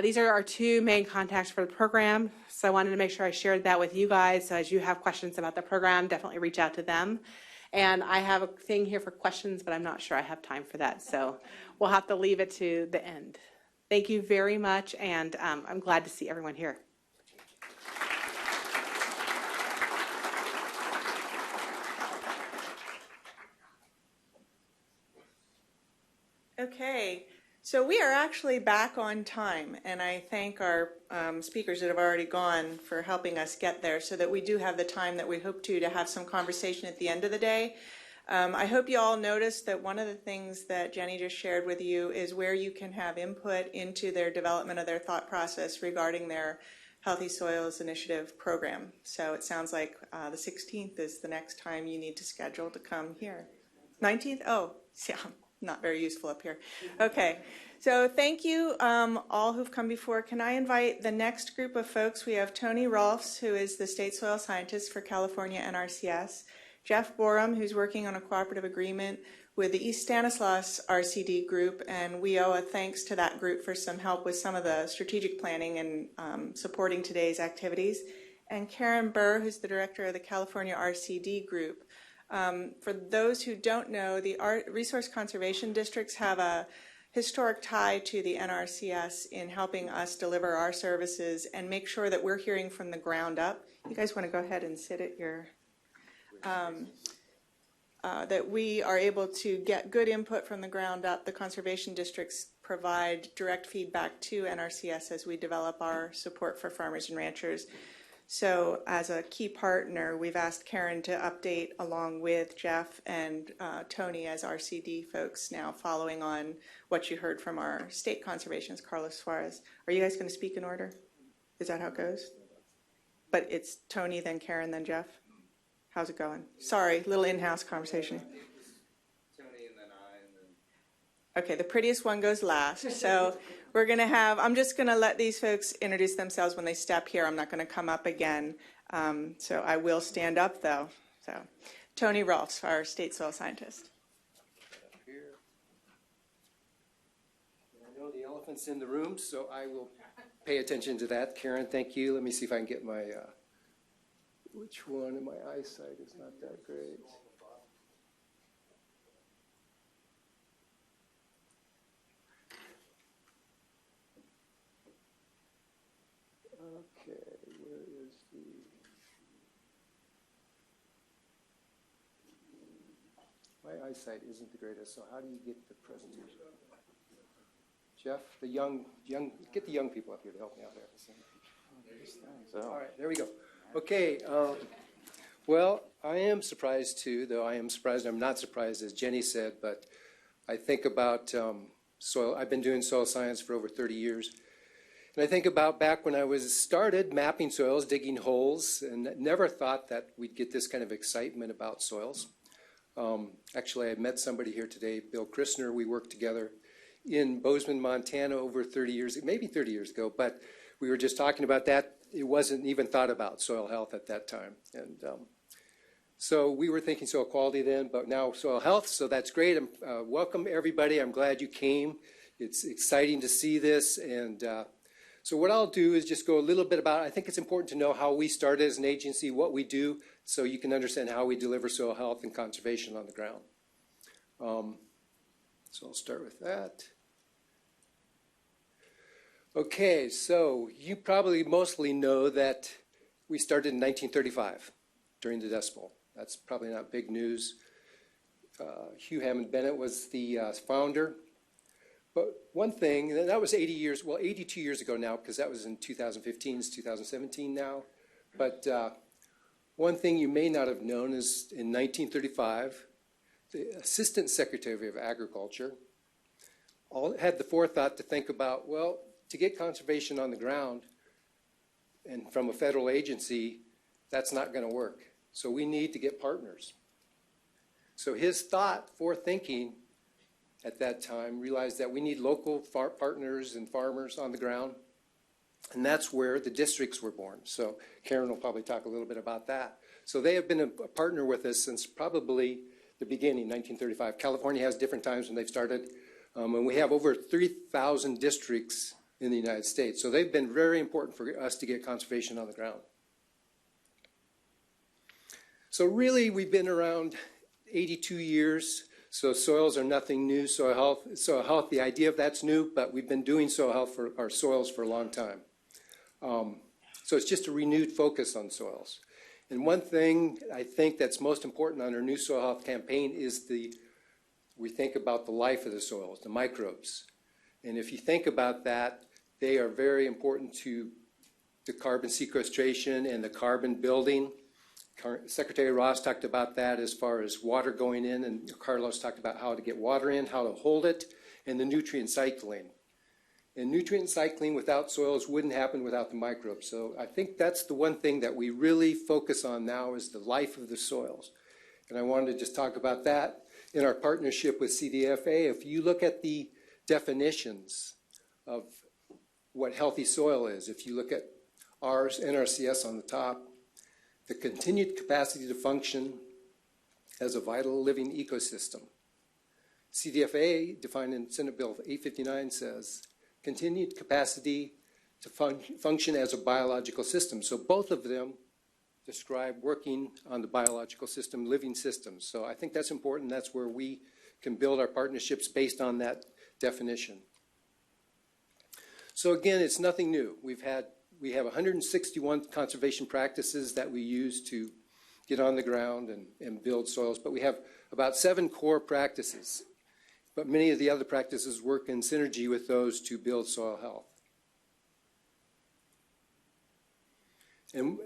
These are our two main contacts for the program, so I wanted to make sure I shared that with you guys. So as you have questions about the program, definitely reach out to them. And I have a thing here for questions, but I'm not sure I have time for that, so we'll have to leave it to the end. Thank you very much, and I'm glad to see everyone here. Okay, So we are actually back on time, and I thank our speakers that have already gone for helping us get there so that we do have the time that we hope to have some conversation at the end of the day. I hope you all noticed that one of the things that Jenny just shared with you is where you can have input into their development of their thought process regarding their Healthy Soils Initiative program. So it sounds like the 16th is the next time you need to schedule to come here. 19th? Oh, yeah, not very useful up here. Okay, so thank you all who've come before. Can I invite the next group of folks? We have Tony Rolfs, who is the State Soil Scientist for California NRCS, Jeff Borum, who's working on a cooperative agreement with the East Stanislaus RCD group, and we owe a thanks to that group for some help with some of the strategic planning and supporting today's activities. And Karen Burr, who's the director of the California RCD group. For those who don't know, the resource conservation districts have a historic tie to the NRCS in helping us deliver our services and make sure that we're hearing from the ground up. You guys want to go ahead and sit at your... that we are able to get good input from the ground up. The conservation districts provide direct feedback to NRCS as we develop our support for farmers and ranchers. So as a key partner, we've asked Karen to update along with Jeff and Tony as RCD folks now, following on what you heard from our state conservationist, Carlos Suarez. Are you guys going to speak in order? Is that how it goes? But it's Tony, then Karen, then Jeff? How's it going? Sorry, little in-house conversation. Tony and then I, and then... Okay, the prettiest one goes last. So we're going to have, I'm just going to let these folks introduce themselves when they step here. I'm not going to come up again. So I will stand up, though. So Tony Rolfs, our state soil scientist. Here. I know the elephant's in the room, so I will pay attention to that. Karen, thank you. Let me see if I can get my... which one in my eyesight is not that great? Okay, where is the... My eyesight isn't the greatest, so how do you get the presentation? Jeff, get the young people up here to help me out there. All right, there we go. Okay, well, I am surprised too, though I am surprised, I'm not surprised as Jenny said, but I think about soil, I've been doing soil science for over 30 years, and I think about back when I started mapping soils, digging holes, and never thought that we'd get this kind of excitement about soils. Actually, I met somebody here today, Bill Christner, we worked together in Bozeman, Montana over 30 years, maybe 30 years ago, but we were just talking about that. It wasn't even thought about soil health at that time. And so we were thinking soil quality then, but now soil health, so that's great. Welcome everybody, I'm glad you came. It's exciting to see this. And so what I'll do is just go a little bit about, I think it's important to know how we started as an agency, what we do, so you can understand how we deliver soil health and conservation on the ground. So I'll start with that. Okay, so you probably mostly know that we started in 1935 during the Dust Bowl. That's probably not big news. Hugh Hammond Bennett was the founder. But one thing, and that was 82 years ago now, because that was in 2015, it's 2017 now. But one thing you may not have known is in 1935, the Assistant Secretary of Agriculture had the forethought to think about, well, to get conservation on the ground and from a federal agency, that's not going to work. So we need to get partners. So his thinking at that time realized that we need local partners and farmers on the ground. And that's where the districts were born. So Karen will probably talk a little bit about that. So they have been a partner with us since probably the beginning, 1935. California has different times when they've started. And we have over 3,000 districts in the United States. So they've been very important for us to get conservation on the ground. So really, we've been around 82 years. So soils are nothing new. Soil health, the idea of that's new, but we've been doing soil health for our soils for a long time. So it's just a renewed focus on soils. And one thing I think that's most important on our new soil health campaign is we think about the life of the soils, the microbes. And if you think about that, they are very important to the carbon sequestration and the carbon building. Secretary Ross talked about that as far as water going in, and Carlos talked about how to get water in, how to hold it, and the nutrient cycling. And nutrient cycling without soils wouldn't happen without the microbes. So I think that's the one thing that we really focus on now is the life of the soils. And I wanted to just talk about that in our partnership with CDFA. If you look at the definitions of what healthy soil is, if you look at ours, NRCS on the top, the continued capacity to function as a vital living ecosystem. CDFA, defined in Senate Bill 859, says continued capacity to function as a biological system. So both of them describe working on the biological system, living systems. So I think that's important. That's where we can build our partnerships based on that definition. So again, it's nothing new. We have 161 conservation practices that we use to get on the ground and build soils, but we have about 7 core practices. But many of the other practices work in synergy with those to build soil health. And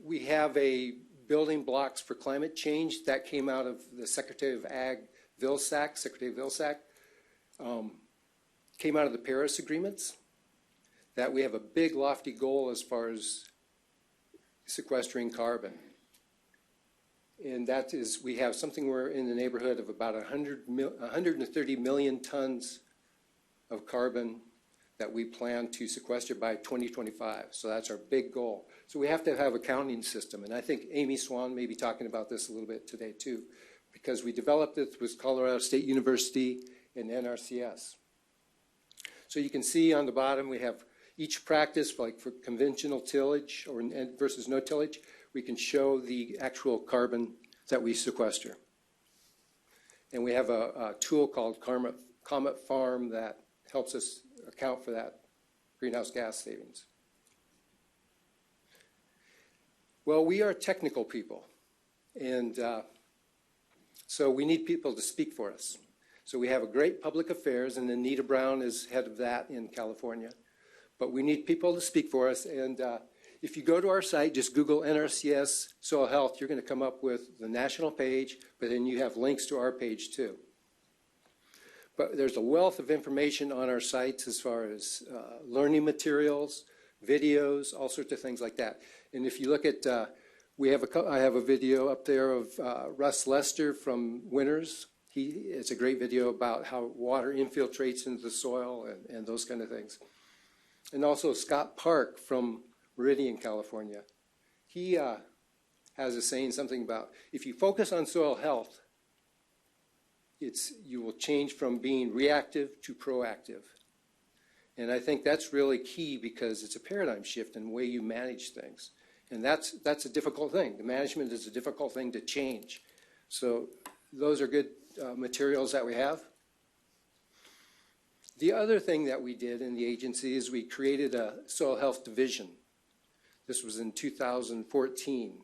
we have a building blocks for climate change that came out of the Secretary of Ag, Secretary Vilsack, came out of the Paris agreements, that we have a big lofty goal as far as sequestering carbon. And that is, we have something we're in the neighborhood of about 130 million tons of carbon that we plan to sequester by 2025. So that's our big goal. So we have to have a counting system. And I think Amy Swan may be talking about this a little bit today too, because we developed it with Colorado State University and NRCS. So you can see on the bottom, we have each practice, like for conventional tillage or versus no tillage, we can show the actual carbon that we sequester. And we have a tool called Comet Farm that helps us account for that greenhouse gas savings. Well, we are technical people, and so we need people to speak for us. So we have a great public affairs, and Anita Brown is head of that in California. But we need people to speak for us, and if you go to our site, just Google NRCS Soil Health, you're going to come up with the national page, but then you have links to our page too. But there's a wealth of information on our sites as far as learning materials, videos, all sorts of things like that. And if you look at, I have a video up there of Russ Lester from Winters. It's a great video about how water infiltrates into the soil and those kind of things. And also Scott Park from Meridian, California. He has a saying something about, if you focus on soil health, you will change from being reactive to proactive. And I think that's really key because it's a paradigm shift in the way you manage things. And that's a difficult thing. The management is a difficult thing to change. So those are good materials that we have. The other thing that we did in the agency is we created a soil health division. This was in 2014.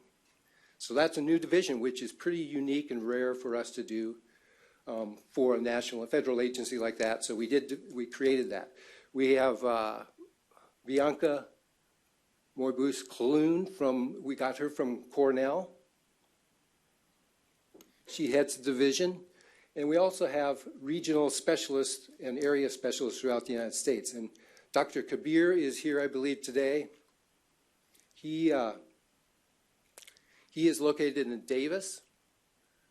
So that's a new division, which is pretty unique and rare for us to do for a national and federal agency like that. So we created that. We have Bianca Morbus-Kloon we got her from Cornell. She heads the division. And we also have regional specialists and area specialists throughout the United States. And Dr. Kabir is here, I believe, today. He is located in Davis.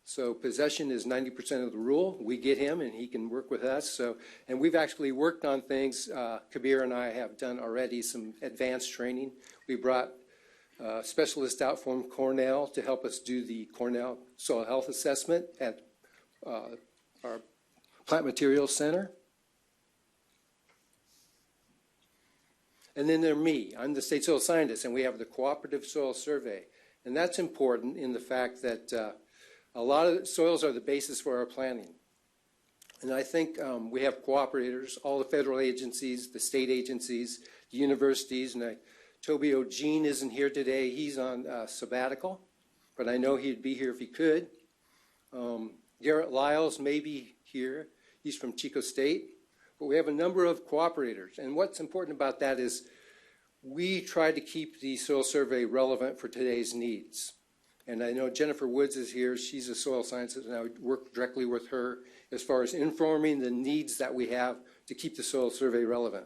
So possession is 90% of the rule. We get him and he can work with us. And we've actually worked on things. Kabir and I have done already some advanced training. We brought a specialist out from Cornell to help us do the Cornell Soil Health Assessment at our Plant Materials Center. And then there's me. I'm the state soil scientist, and we have the Cooperative Soil Survey. And that's important in the fact that a lot of soils are the basis for our planning. And I think we have cooperators, all the federal agencies, the state agencies, the universities, and Toby O'Gene isn't here today. He's on sabbatical, but I know he'd be here if he could. Garrett Lyles may be here. He's from Chico State. but we have a number of cooperators. And what's important about that is we try to keep the soil survey relevant for today's needs. And I know Jennifer Woods is here. She's a soil scientist, and I work directly with her as far as informing the needs that we have to keep the soil survey relevant.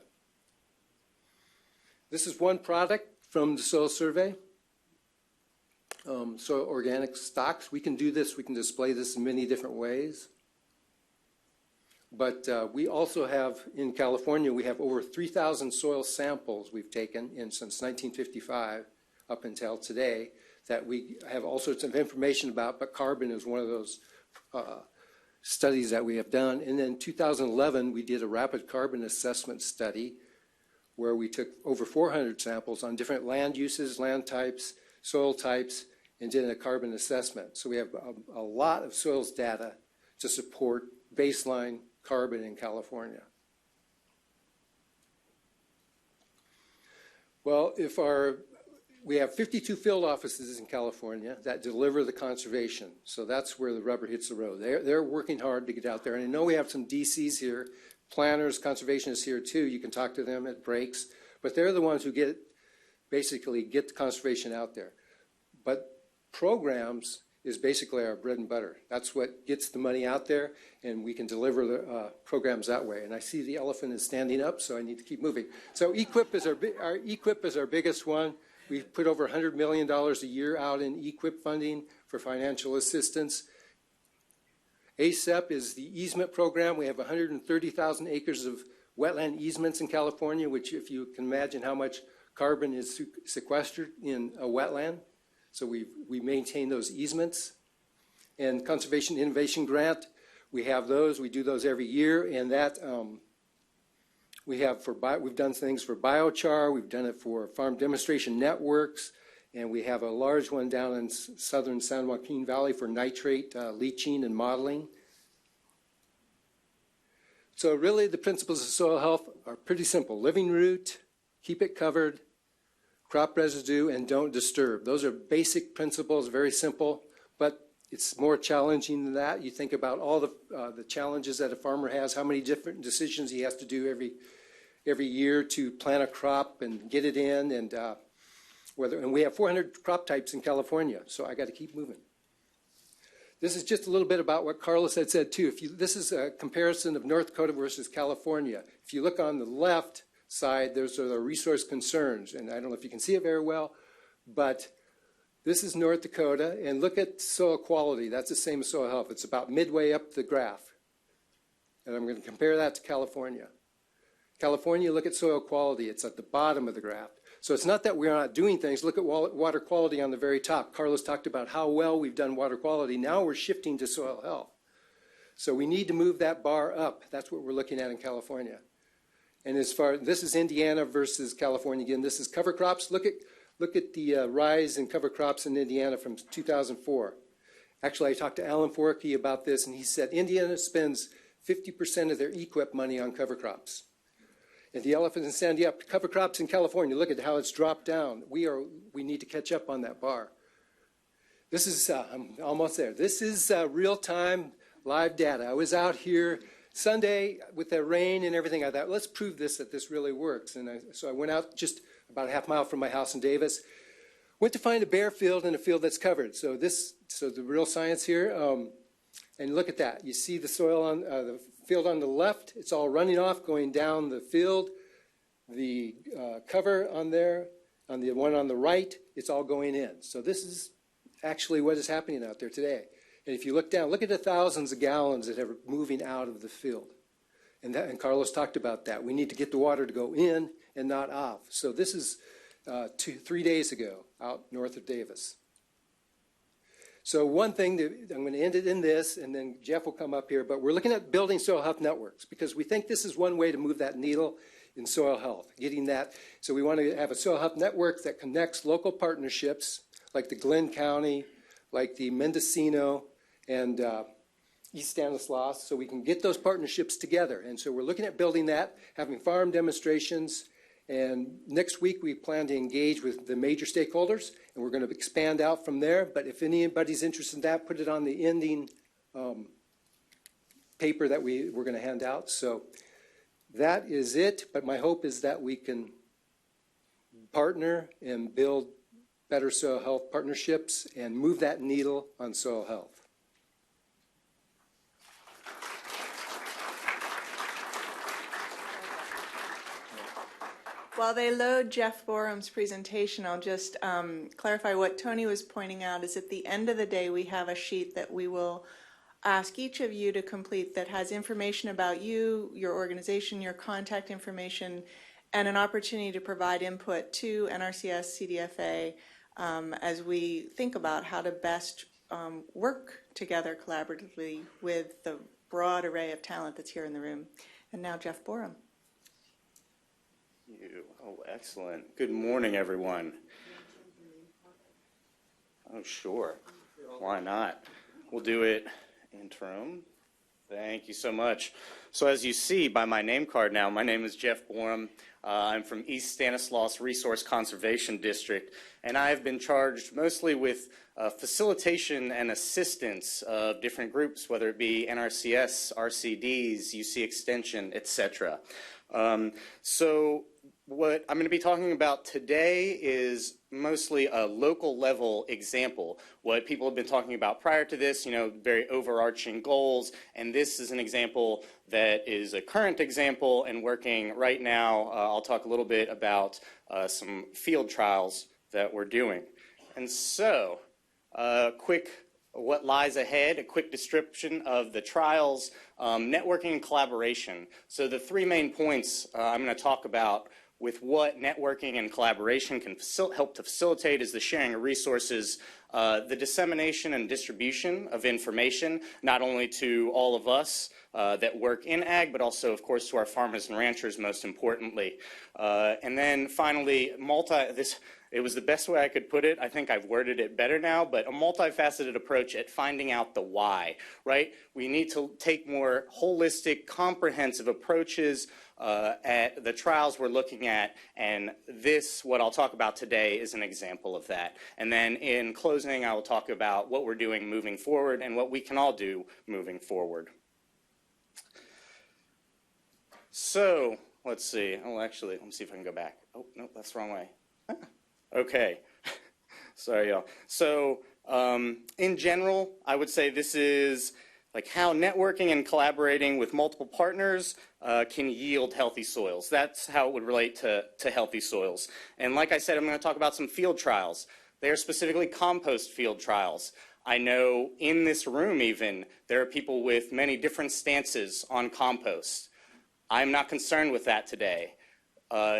This is one product from the soil survey. Soil organic stocks. We can do this. We can display this in many different ways. But we also have, in California, we have over 3,000 soil samples we've taken in since 1955 up until today that we have all sorts of information about, but carbon is one of those studies that we have done. And then in 2011, we did a rapid carbon assessment study where we took over 400 samples on different land uses, land types, soil types, and did a carbon assessment. So we have a lot of soils data to support baseline carbon in California. Well, we have 52 field offices in California that deliver the conservation. So that's where the rubber hits the road. They're working hard to get out there. And I know we have some DCs here, planners, conservationists here too. You can talk to them at breaks. But they're the ones who basically get the conservation out there. But programs is basically our bread and butter. That's what gets the money out there, and we can deliver the programs that way. And I see the elephant is standing up, so I need to keep moving. So EQIP is our biggest one. We put over $100 million a year out in EQIP funding for financial assistance. ASEP is the easement program. We have 130,000 acres of wetland easements in California, which, if you can imagine how much carbon is sequestered in a wetland. So we maintain those easements. And Conservation Innovation Grant, we have those. We do those every year. And that we've done things for biochar. We've done it for farm demonstration networks. And we have a large one down in southern San Joaquin Valley for nitrate leaching and modeling. So really the principles of soil health are pretty simple. Living root, keep it covered, crop residue, and don't disturb. Those are basic principles, very simple, but it's more challenging than that. You think about all the challenges that a farmer has, how many different decisions he has to do every year to plant a crop and get it in, and we have 400 crop types in California, so I got to keep moving. This is just a little bit about what Carlos had said too. This is a comparison of North Dakota versus California. If you look on the left side, those are the resource concerns, and I don't know if you can see it very well, but this is North Dakota, and look at soil quality. That's the same as soil health. It's about midway up the graph, and I'm going to compare that to California. California, look at soil quality. It's at the bottom of the graph. So it's not that we're not doing things. Look at water quality on the very top. Carlos talked about how well we've done water quality. Now we're shifting to soil health. So we need to move that bar up. That's what we're looking at in California. And this is Indiana versus California. Again, this is cover crops. Look at the rise in cover crops in Indiana from 2004. Actually, I talked to Alan Forkey about this, and he said Indiana spends 50% of their EQIP money on cover crops. And the elephant in Sandy up, cover crops in California, look at how it's dropped down. We need to catch up on that bar. This is, I'm almost there. This is real-time live data. I was out here Sunday with the rain and everything. I thought, let's prove that this really works. And so I went out just about a half mile from my house in Davis, went to find a bare field and a field that's covered. So the real science here, and look at that. You see the soil on the field on the left, it's all running off, going down the field. The cover on there, on the one on the right, it's all going in. So this is actually what is happening out there today. And if you look down, look at the thousands of gallons that are moving out of the field. And Carlos talked about that. We need to get the water to go in and not off. So this is 3 days ago out north of Davis. So one thing, I'm going to end it in this, and then Jeff will come up here, but we're looking at building soil health networks because we think this is one way to move that needle in soil health, getting that. So we want to have a soil health network that connects local partnerships like the Glenn County, like the Mendocino, and East Stanislaus, so we can get those partnerships together. And so we're looking at building that, having farm demonstrations, and next week we plan to engage with the major stakeholders, and we're going to expand out from there. But if anybody's interested in that, put it on the ending paper that we're going to hand out. So That is it, but my hope is that we can partner and build better soil health partnerships and move that needle on soil health. While they load Jeff Borum's presentation, I'll just clarify what Tony was pointing out is at the end of the day, we have a sheet that we will ask each of you to complete that has information about you, your organization, your contact information, and an opportunity to provide input to NRCS CDFA as we think about how to best work together collaboratively with the broad array of talent that's here in the room. And now Jeff Borum. Oh, excellent. Good morning, everyone. Oh, sure. Why not? We'll do it interim. Thank you so much. So as you see by my name card now, my name is Jeff Borum. I'm from East Stanislaus Resource Conservation District, and I've been charged mostly with facilitation and assistance of different groups, whether it be NRCS, RCDs, UC Extension, etc. So what I'm going to be talking about today is mostly a local level example. What people have been talking about prior to this, very overarching goals, and this is an example that is a current example and working right now. I'll talk a little bit about some field trials that we're doing. And so, quick what lies ahead, a quick description of the trials, networking and collaboration. So the three main points I'm going to talk about with what networking and collaboration can help to facilitate is the sharing of resources, the dissemination and distribution of information, not only to all of us that work in ag, but also, of course, to our farmers and ranchers, most importantly. And then finally, it was the best way I could put it. I think I've worded it better now, but a multifaceted approach at finding out the why, right? We need to take more holistic, comprehensive approaches at the trials we're looking at, and this, what I'll talk about today, is an example of that. And then in closing, I will talk about what we're doing moving forward and what we can all do moving forward. So, let's see. Oh, actually, let me see if I can go back. Oh, no, that's the wrong way. Okay. Sorry, y'all. So, in general, I would say this is like how networking and collaborating with multiple partners can yield healthy soils. That's how it would relate to healthy soils. And like I said, I'm going to talk about some field trials. They are specifically compost field trials. I know in this room even, there are people with many different stances on compost. I'm not concerned with that today.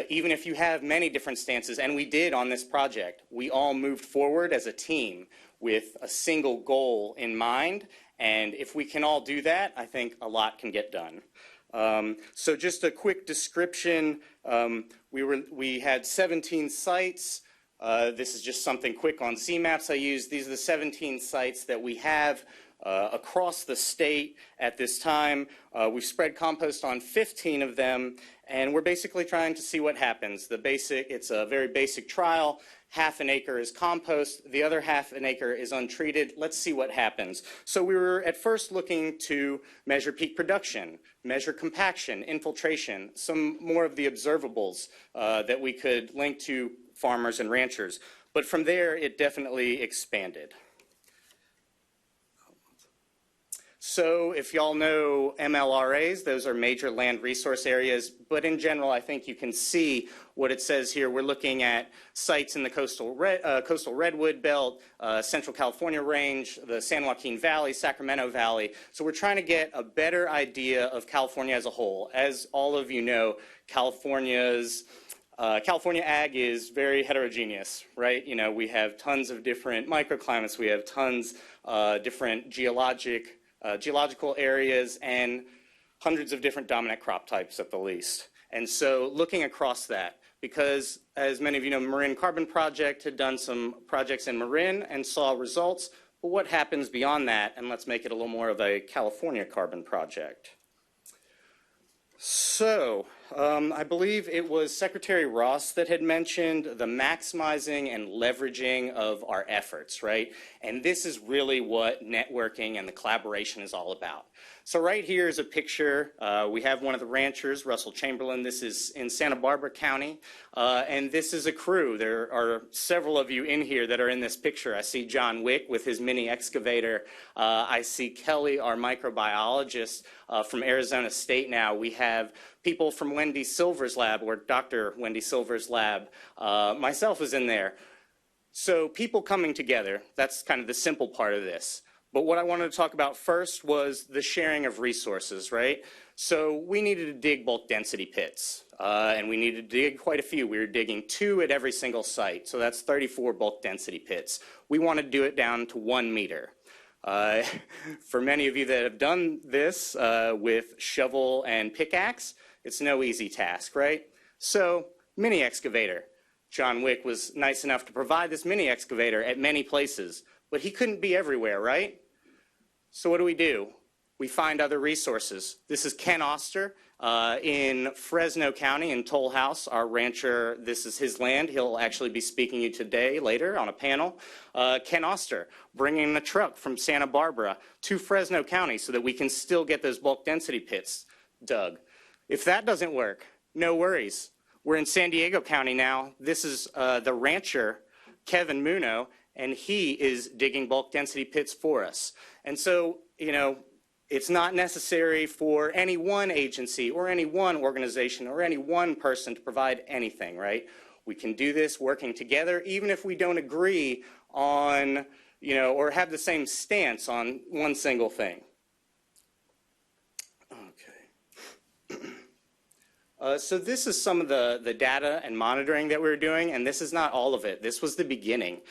Even if you have many different stances, and we did on this project, we all moved forward as a team with a single goal in mind, and if we can all do that, I think a lot can get done. So just a quick description, we had 17 sites. This is just something quick on Z-Maps I used. These are the 17 sites that we have across the state at this time. We've spread compost on 15 of them, and we're basically trying to see what happens. It's a very basic trial. Half an acre is compost, the other half an acre is untreated. Let's see what happens. So we were at first looking to measure peak production, measure compaction, infiltration, some more of the observables that we could link to farmers and ranchers. But from there, it definitely expanded. So if y'all know MLRAs, those are major land resource areas, but in general, I think you can see what it says here. We're looking at sites in the coastal redwood belt, Central California range, the San Joaquin Valley, Sacramento Valley. So we're trying to get a better idea of California as a whole. As all of you know, California ag is very heterogeneous, right? We have tons of different microclimates. We have tons different geological areas and hundreds of different dominant crop types at the least. And so looking across that, because as many of you know, Marin Carbon Project had done some projects in Marin and saw results, but what happens beyond that? And let's make it a little more of a California Carbon Project. So I believe it was Secretary Ross that had mentioned the maximizing and leveraging of our efforts, right? And this is really what networking and the collaboration is all about. So right here is a picture. We have one of the ranchers, Russell Chamberlain. This is in Santa Barbara County, and this is a crew. There are several of you in here that are in this picture. I see John Wick with his mini excavator. I see Kelly, our microbiologist from Arizona State now. We have people from Wendy Silver's lab, or Dr. Wendy Silver's lab. Myself is in there. So people coming together, that's kind of the simple part of this. But what I wanted to talk about first was the sharing of resources, right? So we needed to dig bulk density pits, and we needed to dig quite a few. We were digging 2 at every single site, so that's 34 bulk density pits. We wanted to do it down to 1 meter. For many of you that have done this with shovel and pickaxe, it's no easy task, right? So, mini excavator. John Wick was nice enough to provide this mini excavator at many places, but he couldn't be everywhere, right? So what do? We find other resources. This is Ken Oster in Fresno County in Toll House, our rancher. This is his land. He'll actually be speaking to you today, later, on a panel. Ken Oster bringing the truck from Santa Barbara to Fresno County so that we can still get those bulk density pits dug. If that doesn't work, no worries. We're in San Diego County now. This is the rancher, Kevin Muno, and he is digging bulk density pits for us. And so, you know, it's not necessary for any one agency or any one organization or any one person to provide anything, right? We can do this working together, even if we don't agree on, you know, or have the same stance on one single thing. So this is some of the data and monitoring that we were doing, and this is not all of it. This was the beginning.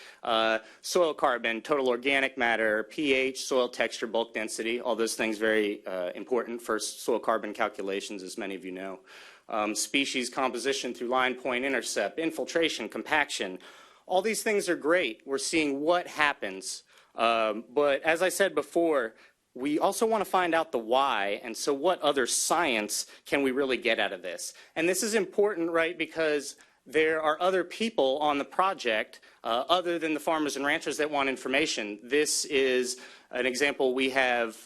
Soil carbon, total organic matter, pH, soil texture, bulk density, all those things very important for soil carbon calculations, as many of you know. Species composition through line point intercept, infiltration, compaction. All these things are great. We're seeing what happens. But as I said before, we also want to find out the why, and so what other science can we really get out of this? And this is important, right, because there are other people on the project other than the farmers and ranchers that want information. This is an example. We have,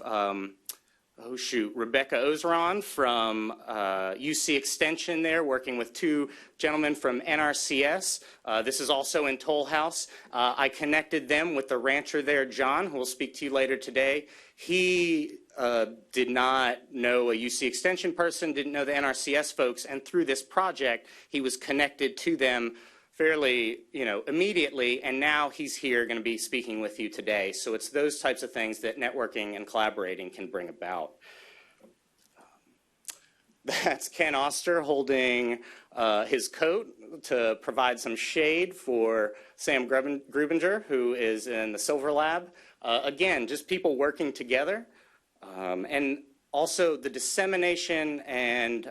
Rebecca Ozeron from UC Extension there, working with 2 gentlemen from NRCS. This is also in Toll House. I connected them with the rancher there, John, who will speak to you later today. He did not know a UC Extension person, didn't know the NRCS folks, and through this project, he was connected to them fairly, you know, immediately, and now he's here going to be speaking with you today. So it's those types of things that networking and collaborating can bring about. That's Ken Oster holding his coat to provide some shade for Sam Grubinger, who is in the Silver Lab. Again, just people working together, and also the dissemination and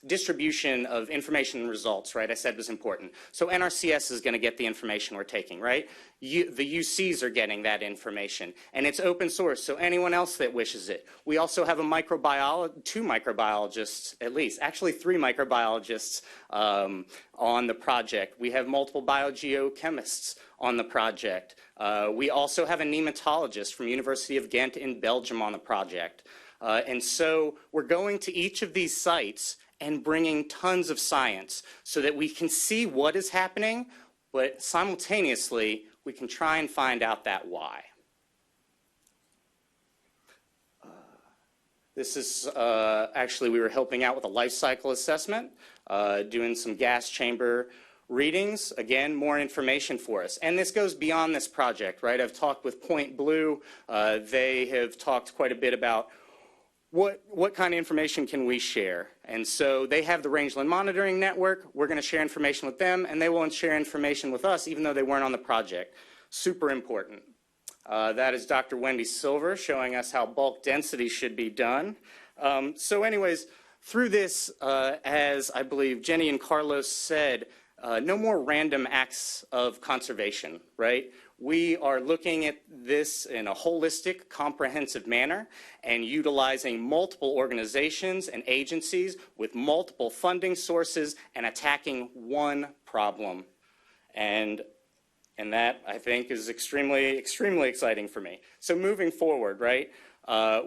distribution of information and results, right, I said was important. So NRCS is going to get the information we're taking, right? The UCs are getting that information, and it's open source, so anyone else that wishes it. We also have 2 microbiologists, at least, actually 3 microbiologists on the project. We have multiple biogeochemists on the project. We also have a nematologist from University of Ghent in Belgium on the project. And so we're going to each of these sites and bringing tons of science so that we can see what is happening, but simultaneously we can try and find out that why. This is actually, we were helping out with a life cycle assessment, doing some gas chamber readings. Again, more information for us. And this goes beyond this project, right? I've talked with Point Blue. They have talked quite a bit about what kind of information can we share? And so they have the Rangeland Monitoring Network. We're going to share information with them, and they will share information with us, even though they weren't on the project. Super important. That is Dr. Wendy Silver showing us how bulk density should be done. So anyways, through this, as I believe Jenny and Carlos said, no more random acts of conservation, right? We are looking at this in a holistic, comprehensive manner and utilizing multiple organizations and agencies with multiple funding sources and attacking one problem. And that, I think, is extremely, extremely exciting for me. So moving forward, right,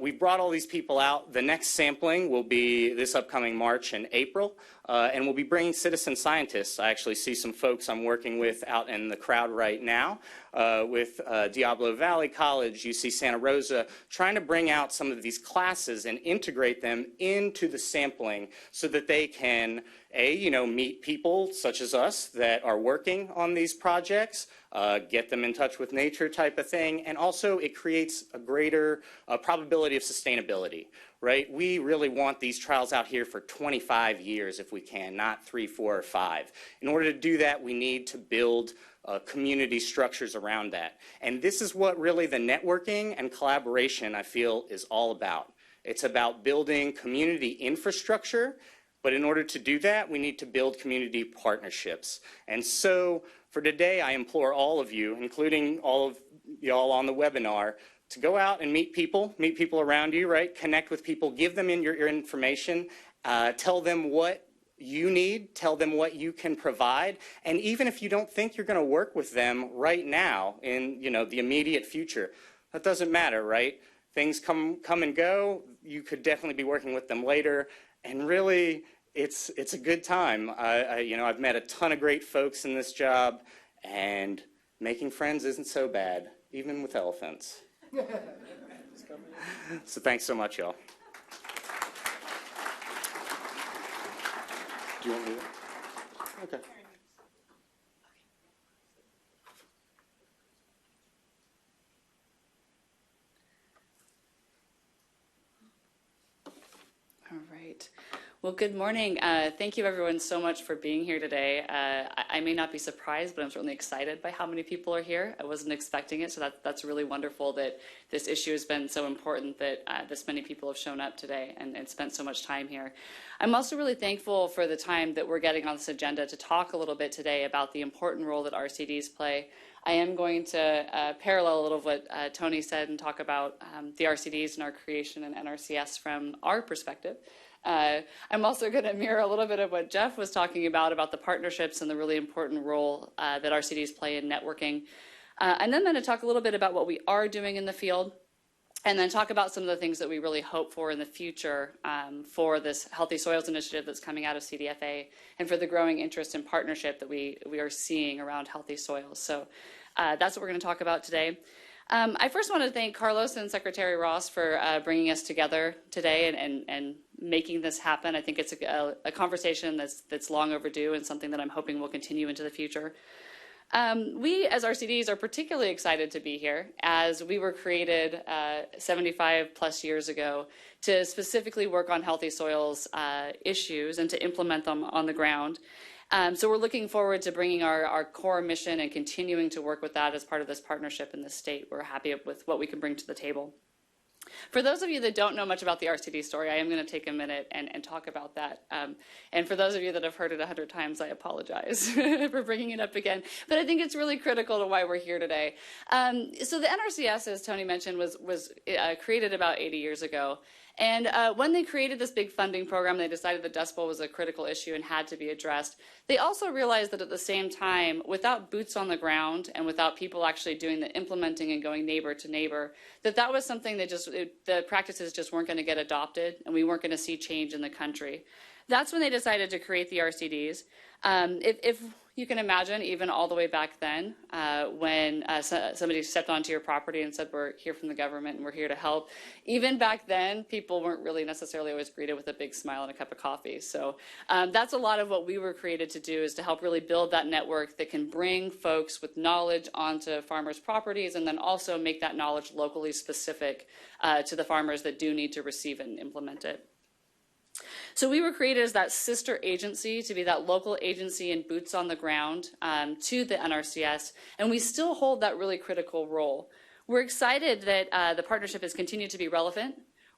we brought all these people out. The next sampling will be this upcoming March and April, and we'll be bringing citizen scientists. I actually see some folks I'm working with out in the crowd right now with Diablo Valley College, UC Santa Rosa, trying to bring out some of these classes and integrate them into the sampling so that they can, meet people such as us that are working on these projects, get them in touch with nature type of thing, and also it creates a greater probability of sustainability, right? We really want these trials out here for 25 years if we can, not 3, 4, or 5. In order to do that, we need to build community structures around that. And this is what really the networking and collaboration, I feel, is all about. It's about building community infrastructure. But in order to do that, we need to build community partnerships. And so for today, I implore all of you, including all of y'all on the webinar, to go out and meet people around you, right? Connect with people, give them your information, tell them what you need, tell them what you can provide. And even if you don't think you're going to work with them right now in the immediate future, that doesn't matter, right? Things come and go. You could definitely be working with them later. And really, it's a good time. I've met a ton of great folks in this job, and making friends isn't so bad, even with elephants. So thanks so much, y'all. Do you want me to? Okay. All right. Well, good morning. Thank you, everyone, so much for being here today. I may not be surprised, but I'm certainly excited by how many people are here. I wasn't expecting it, so that's really wonderful that this issue has been so important that this many people have shown up today and spent so much time here. I'm also really thankful for the time that we're getting on this agenda to talk a little bit today about the important role that RCDs play. I am going to parallel a little of what Tony said and talk about the RCDs and our creation and NRCS from our perspective. I'm also going to mirror a little bit of what Jeff was talking about the partnerships and the really important role that RCDs play in networking. And then I'm going to talk a little bit about what we are doing in the field, and then talk about some of the things that we really hope for in the future for this Healthy Soils initiative that's coming out of CDFA, and for the growing interest and partnership that we are seeing around healthy soils. So that's what we're going to talk about today. I first want to thank Carlos and Secretary Ross for bringing us together today and making this happen. I think it's a conversation that's long overdue and something that I'm hoping will continue into the future. We, as RCDs, are particularly excited to be here, as we were created 75 plus years ago to specifically work on healthy soils issues and to implement them on the ground. So we're looking forward to bringing our core mission and continuing to work with that as part of this partnership in the state. We're happy with what we can bring to the table. For those of you that don't know much about the RCD story, I am going to take a minute and talk about that. And for those of you that have heard it 100 times, I apologize for bringing it up again. But I think it's really critical to why we're here today. So the NRCS, as Tony mentioned, was created about 80 years ago. And when they created this big funding program, they decided that Dust Bowl was a critical issue and had to be addressed. They also realized that at the same time, without boots on the ground and without people actually doing the implementing and going neighbor to neighbor, that was something that the practices just weren't going to get adopted, and we weren't going to see change in the country. That's when they decided to create the RCDs. If you can imagine, even all the way back then, when somebody stepped onto your property and said, we're here from the government and we're here to help, even back then, people weren't really necessarily always greeted with a big smile and a cup of coffee. So that's a lot of what we were created to do, is to help really build that network that can bring folks with knowledge onto farmers' properties, and then also make that knowledge locally specific to the farmers that do need to receive it and implement it. So we were created as that sister agency, to be that local agency and boots on the ground to the NRCS, and we still hold that really critical role. We're excited that the partnership has continued to be relevant.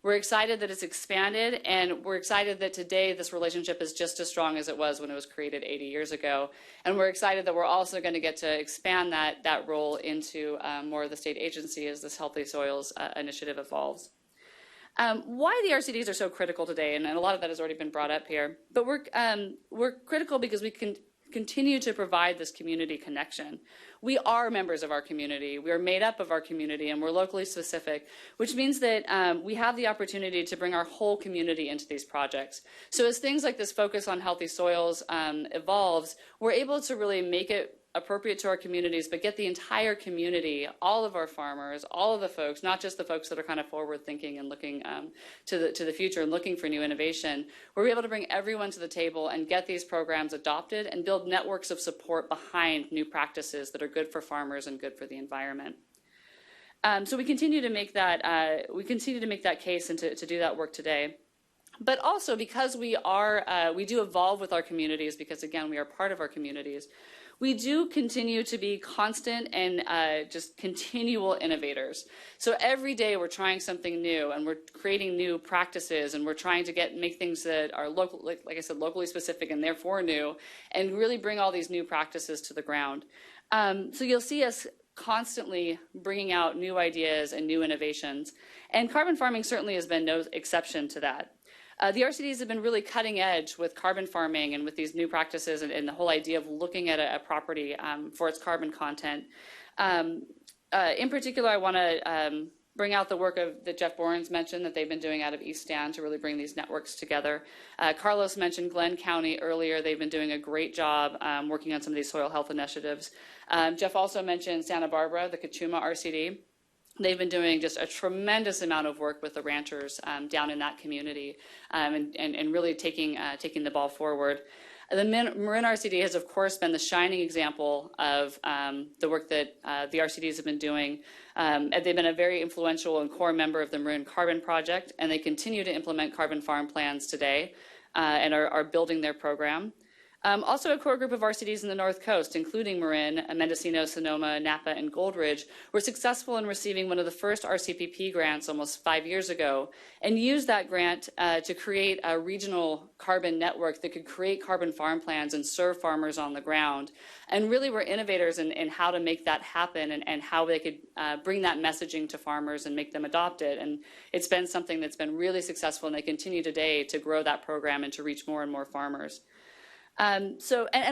We're excited that it's expanded, and we're excited that today this relationship is just as strong as it was when it was created 80 years ago. And we're excited that we're also going to get to expand that role into more of the state agency as this Healthy Soils initiative evolves. Why the RCDs are so critical today, and a lot of that has already been brought up here, but we're critical because we can continue to provide this community connection. We are members of our community. We are made up of our community, and we're locally specific, which means that we have the opportunity to bring our whole community into these projects. So as things like this focus on healthy soils evolves, we're able to really make it appropriate to our communities, but get the entire community, all of our farmers, all of the folks, not just the folks that are kind of forward thinking and looking to the future and looking for new innovation. We're able to bring everyone to the table and get these programs adopted and build networks of support behind new practices that are good for farmers and good for the environment. So we continue to make that case and to do that work today. But also because we do evolve with our communities, because again, we are part of our communities, we do continue to be constant and just continual innovators. So every day we're trying something new, and we're creating new practices, and we're trying to make things that are local, like I said, locally specific and therefore new, and really bring all these new practices to the ground. So you'll see us constantly bringing out new ideas and new innovations, and carbon farming certainly has been no exception to that. The RCDs have been really cutting edge with carbon farming and with these new practices and the whole idea of looking at a property for its carbon content. In particular, I want to bring out the work that Jeff Boren's mentioned that they've been doing out of East Stand to really bring these networks together. Carlos mentioned Glenn County earlier. They've been doing a great job working on some of these soil health initiatives. Jeff also mentioned Santa Barbara, the Kachuma RCD. They've been doing just a tremendous amount of work with the ranchers down in that community and really taking the ball forward. The Marin RCD has, of course, been the shining example of the work that the RCDs have been doing. They've been a very influential and core member of the Marin Carbon Project, and they continue to implement carbon farm plans today and are building their program. Also a core group of RCDs in the North Coast, including Marin, Mendocino, Sonoma, Napa, and Goldridge, were successful in receiving one of the first RCPP grants almost 5 years ago, and used that grant to create a regional carbon network that could create carbon farm plans and serve farmers on the ground, and really were innovators in how to make that happen and how they could bring that messaging to farmers and make them adopt it. And it's been something that's been really successful, and they continue today to grow that program and to reach more and more farmers. And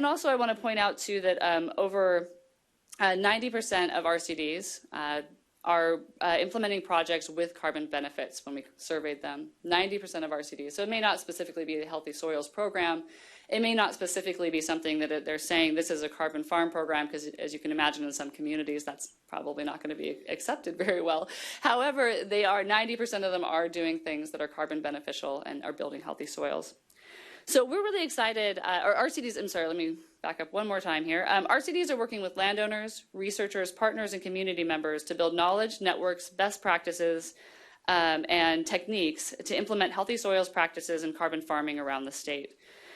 also I want to point out too that over 90% of RCDs are implementing projects with carbon benefits when we surveyed them. 90% of RCDs. So it may not specifically be a Healthy Soils program. It may not specifically be something that they're saying this is a carbon farm program, because as you can imagine in some communities that's probably not going to be accepted very well. However, 90% of them are doing things that are carbon beneficial and are building healthy soils. So we're really excited, let me back up one more time here. RCDs are working with landowners, researchers, partners, and community members to build knowledge, networks, best practices, and techniques to implement healthy soils practices and carbon farming around the state.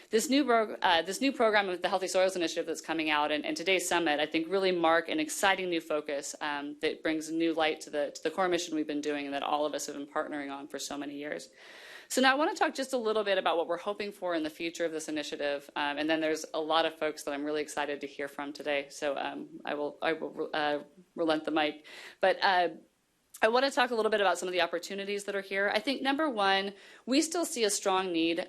This new program with the Healthy Soils Initiative that's coming out and today's summit, I think, really mark an exciting new focus that brings new light to the core mission we've been doing and that all of us have been partnering on for so many years. So now I want to talk just a little bit about what we're hoping for in the future of this initiative, and then there's a lot of folks that I'm really excited to hear from today. So I will relent the mic, but I want to talk a little bit about some of the opportunities that are here. I think number one, we still see a strong need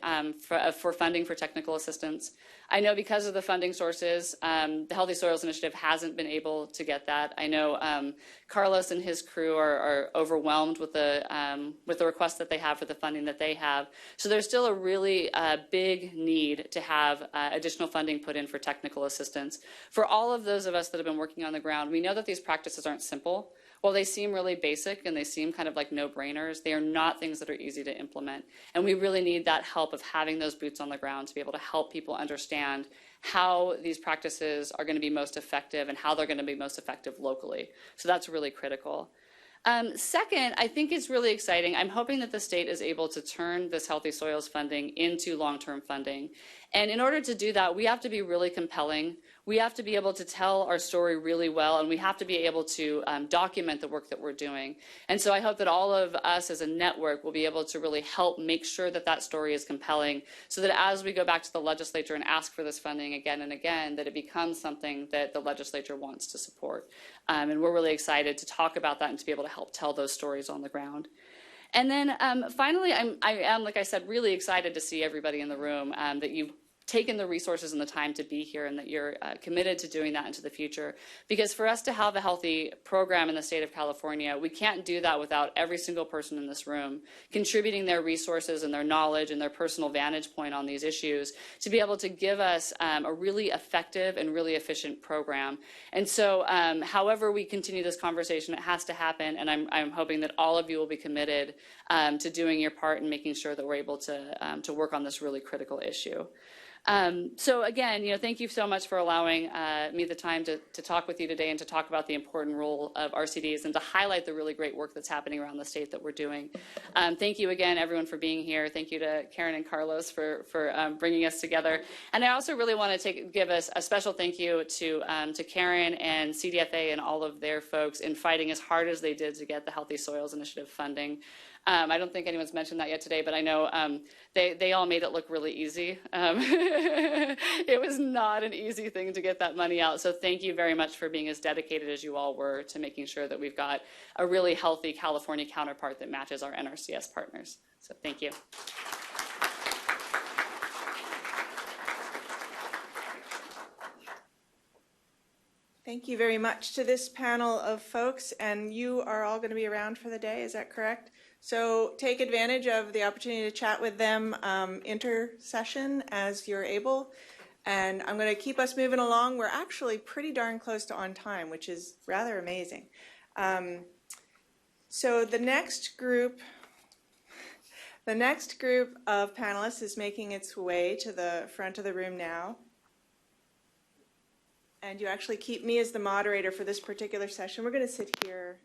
for funding for technical assistance. I know because of the funding sources, the Healthy Soils Initiative hasn't been able to get that. I know Carlos and his crew are overwhelmed with the requests that they have for the funding that they have. So there's still a really big need to have additional funding put in for technical assistance. For all of those of us that have been working on the ground, we know that these practices aren't simple. While they seem really basic and they seem kind of like no-brainers, they are not things that are easy to implement. And we really need that help of having those boots on the ground to be able to help people understand how these practices are going to be most effective and how they're going to be most effective locally. So that's really critical. Second, I think it's really exciting. I'm hoping that the state is able to turn this Healthy Soils funding into long-term funding And in order to do that, we have to be really compelling. We have to be able to tell our story really well, and we have to be able to document the work that we're doing. And so I hope that all of us as a network will be able to really help make sure that that story is compelling, so that as we go back to the legislature and ask for this funding again and again, that it becomes something that the legislature wants to support. And we're really excited to talk about that and to be able to help tell those stories on the ground. And then finally, I am, like I said, really excited to see everybody in the room, that you've taken the resources and the time to be here, and that you're committed to doing that into the future. Because for us to have a healthy program in the state of California, we can't do that without every single person in this room contributing their resources and their knowledge and their personal vantage point on these issues to be able to give us a really effective and really efficient program. And so however we continue this conversation, it has to happen, and I'm hoping that all of you will be committed to doing your part and making sure that we're able to work on this really critical issue. So again, thank you so much for allowing me the time to talk with you today and to talk about the important role of RCDs and to highlight the really great work that's happening around the state that we're doing. Thank you again, everyone, for being here. Thank you to Karen and Carlos for bringing us together. And I also really want to give a special thank you to Karen and CDFA and all of their folks in fighting as hard as they did to get the Healthy Soils Initiative funding. I don't think anyone's mentioned that yet today, but I know they all made it look really easy. It was not an easy thing to get that money out. So thank you very much for being as dedicated as you all were to making sure that we've got a really healthy California counterpart that matches our NRCS partners. So thank you. Thank you very much to this panel of folks, and you are all going to be around for the day, is that correct? So take advantage of the opportunity to chat with them inter-session as you're able, and I'm going to keep us moving along. We're actually pretty darn close to on time, which is rather amazing. So the next group of panelists is making its way to the front of the room now. And you actually keep me as the moderator for this particular session. We're going to sit here.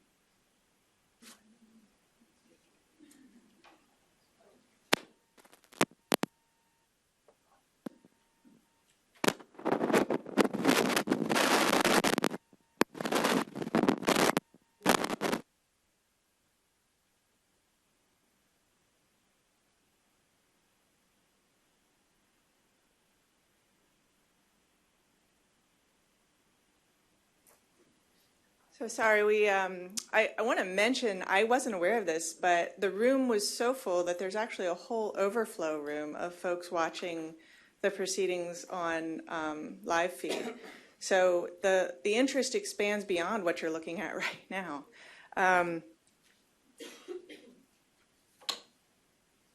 So sorry, I want to mention, I wasn't aware of this, but the room was so full that there's actually a whole overflow room of folks watching the proceedings on live feed. So the interest expands beyond what you're looking at right now. I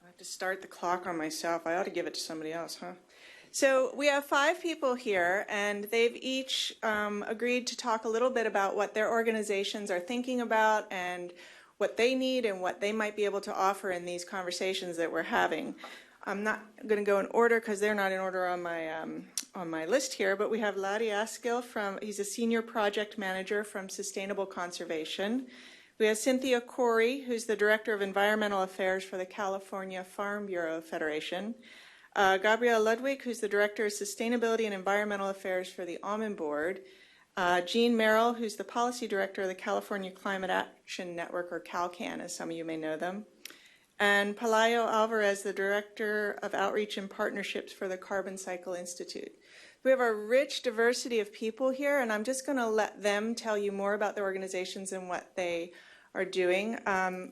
have to start the clock on myself. I ought to give it to somebody else, huh? So we have 5 people here, and they've each agreed to talk a little bit about what their organizations are thinking about and what they need and what they might be able to offer in these conversations that we're having. I'm not going to go in order because they're not in order on my list here, but we have Ladi Askill he's a senior project manager from Sustainable Conservation. We have Cynthia Corey, who's the director of environmental affairs for the California Farm Bureau Federation. Gabrielle Ludwig, who's the Director of Sustainability and Environmental Affairs for the Almond Board. Jean Merrill, who's the Policy Director of the California Climate Action Network, or CalCAN, as some of you may know them. And Pelayo Alvarez, the Director of Outreach and Partnerships for the Carbon Cycle Institute. We have a rich diversity of people here, and I'm just going to let them tell you more about their organizations and what they are doing.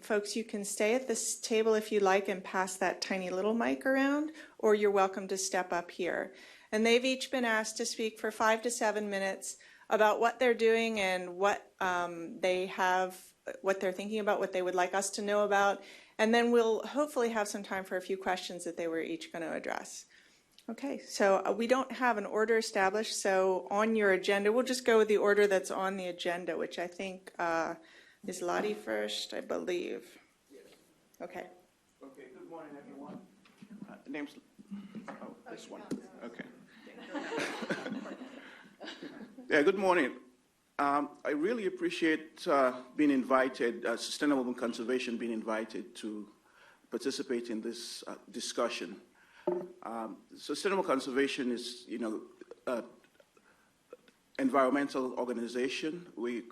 Folks, you can stay at this table if you like and pass that tiny little mic around, or you're welcome to step up here. And they've each been asked to speak for 5 to 7 minutes about what they're doing and what what they're thinking about, what they would like us to know about. And then we'll hopefully have some time for a few questions that they were each going to address. Okay, so we don't have an order established, so on your agenda, we'll just go with the order that's on the agenda, which I think is Lottie first, I believe. Okay. Okay, good morning, everyone. The name's, this one, okay. Yeah, good morning. I really appreciate being invited, Sustainable Conservation being invited to participate in this discussion. Sustainable conservation is, environmental organization. We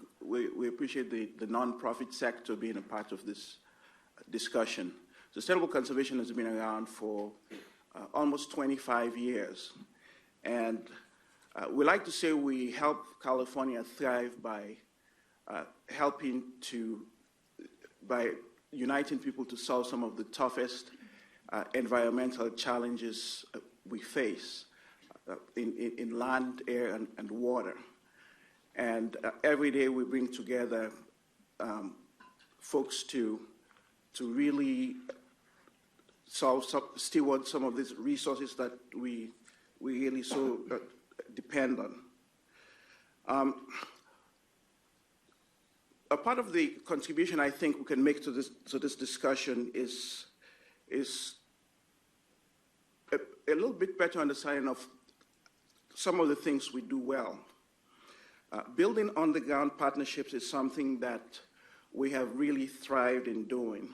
appreciate the nonprofit sector being a part of this discussion. Sustainable conservation has been around for almost 25 years. And we like to say we help California thrive by by uniting people to solve some of the toughest environmental challenges we face in land, air, and water. And every day we bring together folks to really steward some of these resources that we really so depend on. A part of the contribution I think we can make to this discussion is a little bit better understanding of some of the things we do well. Building on-the-ground partnerships is something that we have really thrived in doing,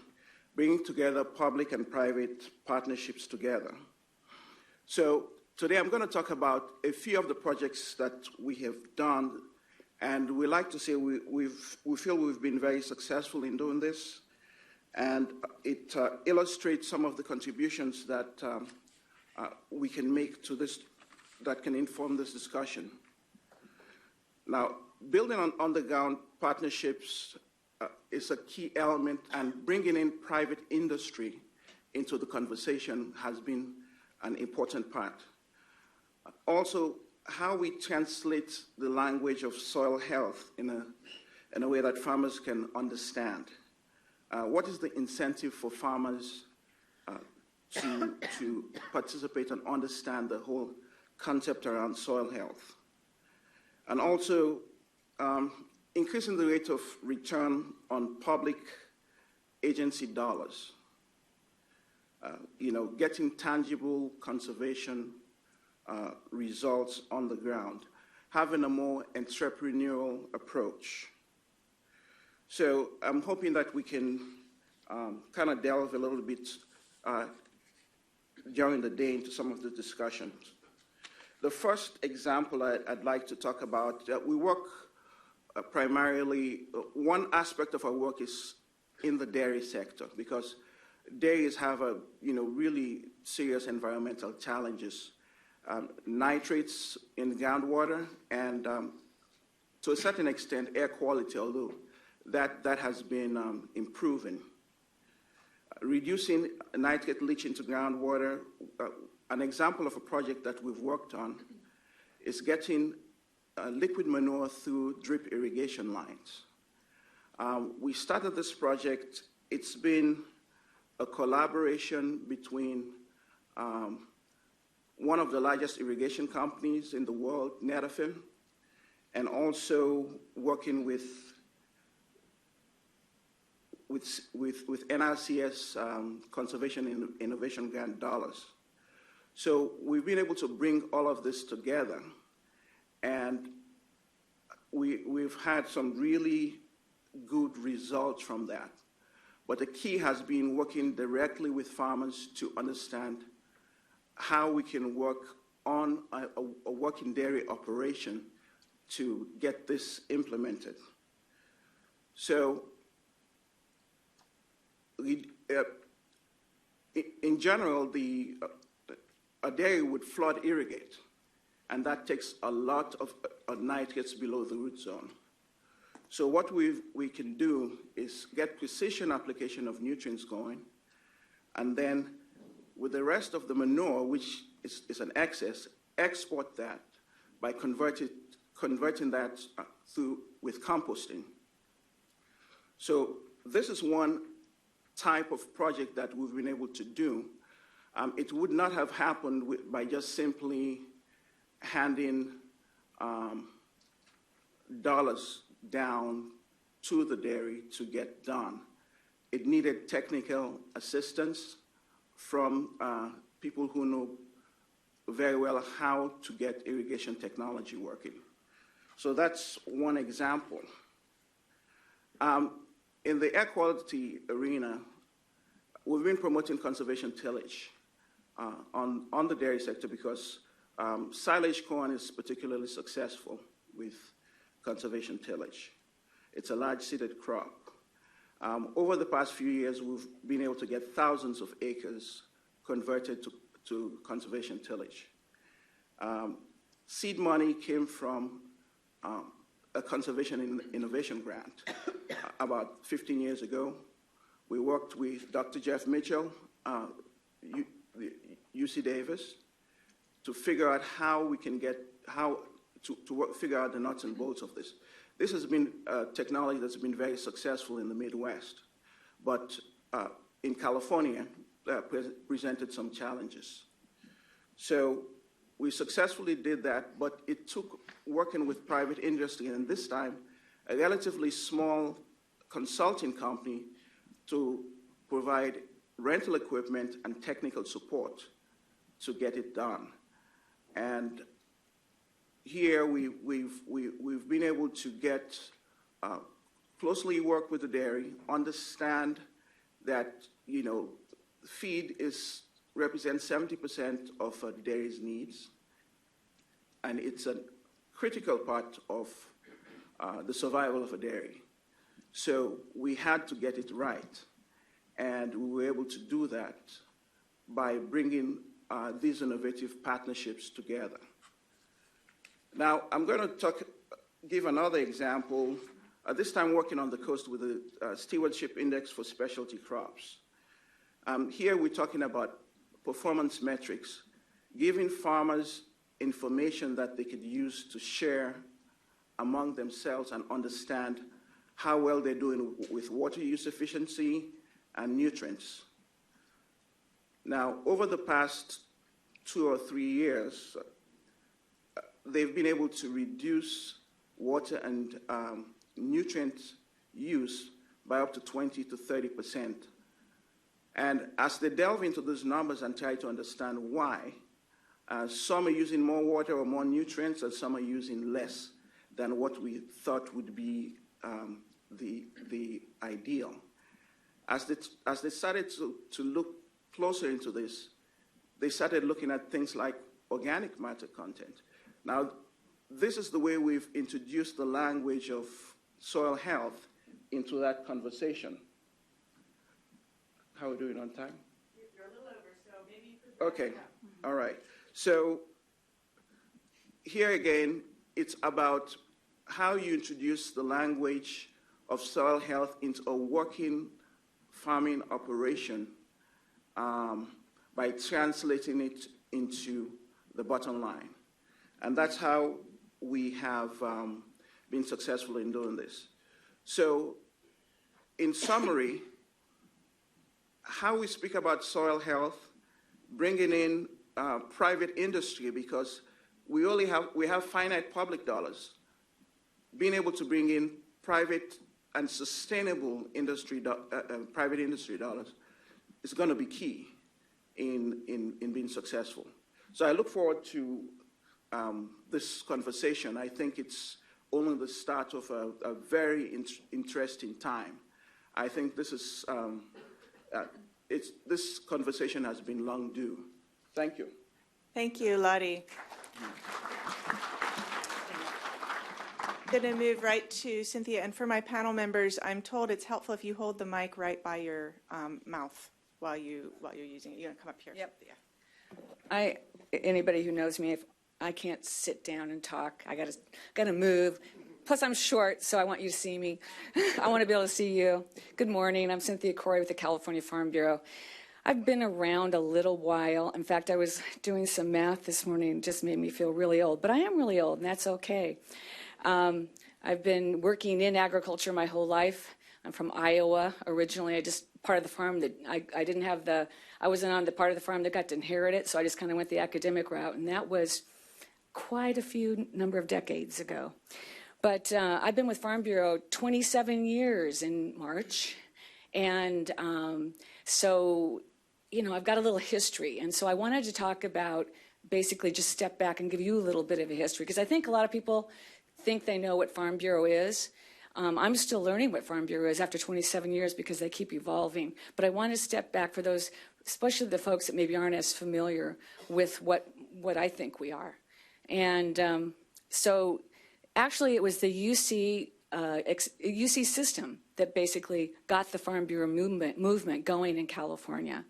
bringing together public and private partnerships together. So today I'm going to talk about a few of the projects that we have done, and we like to say we feel we've been very successful in doing this, and it illustrates some of the contributions that we can make to this, that can inform this discussion. Now, building on the ground partnerships is a key element, and bringing in private industry into the conversation has been an important part. Also, how we translate the language of soil health in a way that farmers can understand. What is the incentive for farmers to participate and understand the whole concept around soil health? And also, increasing the rate of return on public agency dollars. Getting tangible conservation results on the ground, having a more entrepreneurial approach. So I'm hoping that we can kind of delve a little bit during the day into some of the discussions. The first example I'd like to talk about, we work primarily, one aspect of our work is in the dairy sector, because dairies have really serious environmental challenges. Nitrates in groundwater, and to a certain extent air quality, although that has been improving. Reducing nitrate leach into groundwater, an example of a project that we've worked on is getting liquid manure through drip irrigation lines. We started this project. It's been a collaboration between one of the largest irrigation companies in the world, Netafim, and also working with NRCS Conservation Innovation Grant dollars. So we've been able to bring all of this together, and we've had some really good results from that. But the key has been working directly with farmers to understand how we can work on a working dairy operation to get this implemented. So in general, a dairy would flood irrigate, and that takes a lot of nitrates below the root zone. So what we can do is get precision application of nutrients going, and then with the rest of the manure, which is an excess, export that by converting that through with composting. So this is one type of project that we've been able to do. It would not have happened by just simply handing dollars down to the dairy to get done. It needed technical assistance from people who know very well how to get irrigation technology working. So that's one example. In the air quality arena, we've been promoting conservation tillage. on the dairy sector because silage corn is particularly successful with conservation tillage. It's a large seeded crop. Over the past few years, we've been able to get thousands of acres converted to conservation tillage. Seed money came from a conservation innovation grant about 15 years ago. We worked with Dr. Jeff Mitchell, UC Davis, to figure out how we can figure out the nuts and bolts of this. This has been technology that's been very successful in the Midwest, but in California, presented some challenges. So we successfully did that, but it took working with private industry, and this time, a relatively small consulting company to provide rental equipment and technical support to get it done. And here we've been able to get closely work with the dairy, understand that feed represents 70% of the dairy's needs, and it's a critical part of the survival of a dairy. So we had to get it right, and we were able to do that by bringing these innovative partnerships together. Now, I'm going to give another example, this time working on the coast with the Stewardship Index for Specialty Crops. Here we're talking about performance metrics, giving farmers information that they could use to share among themselves and understand how well they're doing with water use efficiency and nutrients. Now, over the past 2 or 3 years, they've been able to reduce water and nutrient use by up to 20 to 30%. And as they delve into those numbers and try to understand why, some are using more water or more nutrients, and some are using less than what we thought would be the ideal. As they started to look closer into this, they started looking at things like organic matter content. Now, this is the way we've introduced the language of soil health into that conversation. How are we doing on time? You're a little over, so maybe you could... Okay, all right. So here again, it's about how you introduce the language of soil health into a working farming operation by translating it into the bottom line. And that's how we have been successful in doing this. So in summary, how we speak about soil health, bringing in private industry, because we have finite public dollars. Being able to bring in private and sustainable private industry dollars is going to be key in being successful. So I look forward to this conversation. I think it's only the start of a very interesting time. I think this is this conversation has been long due. Thank you. Thank you, Lottie. I'm going to move right to Cynthia. And for my panel members, I'm told it's helpful if you hold the mic right by your mouth while you're using it. You're going to come up here, Yep. Cynthia. Anybody who knows me, if I can't sit down and talk, I gotta move. Plus, I'm short, so I want you to see me. I want to be able to see you. Good morning. I'm Cynthia Corey with the California Farm Bureau. I've been around a little while. In fact, I was doing some math this morning. It just made me feel really old, but I am really old, and that's okay. I've been working in agriculture my whole life. I'm from Iowa originally. I just part of the farm that I wasn't on the part of the farm that got to inherit it, so I just kind of went the academic route, and that was quite a number of decades ago. But I've been with Farm Bureau 27 years in March, and so, I've got a little history, and so I wanted to talk about basically just step back and give you a little bit of a history, because I think a lot of people think they know what Farm Bureau is. I'm still learning what Farm Bureau is after 27 years because they keep evolving. But I want to step back for those especially the folks that maybe aren't as familiar with what I think we are. And so actually it was the UC system that basically got the Farm Bureau movement going in California.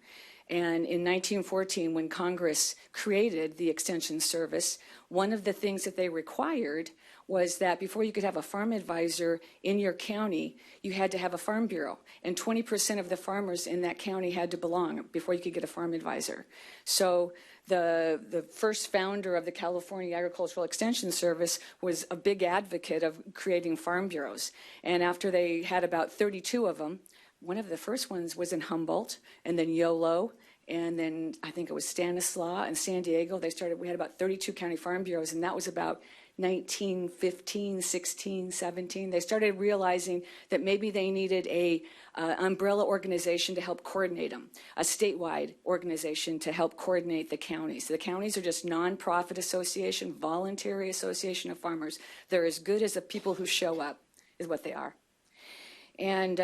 And in 1914, when Congress created the Extension Service, one of the things that they required was that before you could have a farm advisor in your county, you had to have a farm bureau. And 20% of the farmers in that county had to belong before you could get a farm advisor. So the first founder of the California Agricultural Extension Service was a big advocate of creating farm bureaus. And after they had about 32 of them, one of the first ones was in Humboldt, and then Yolo, and then I think it was Stanislaus and San Diego. We had about 32 county farm bureaus, and that was about 1915, 16, 17. They started realizing that maybe they needed a umbrella organization to help coordinate them, a statewide organization to help coordinate the counties. The counties are just nonprofit association, voluntary association of farmers. They're as good as the people who show up, is what they are. And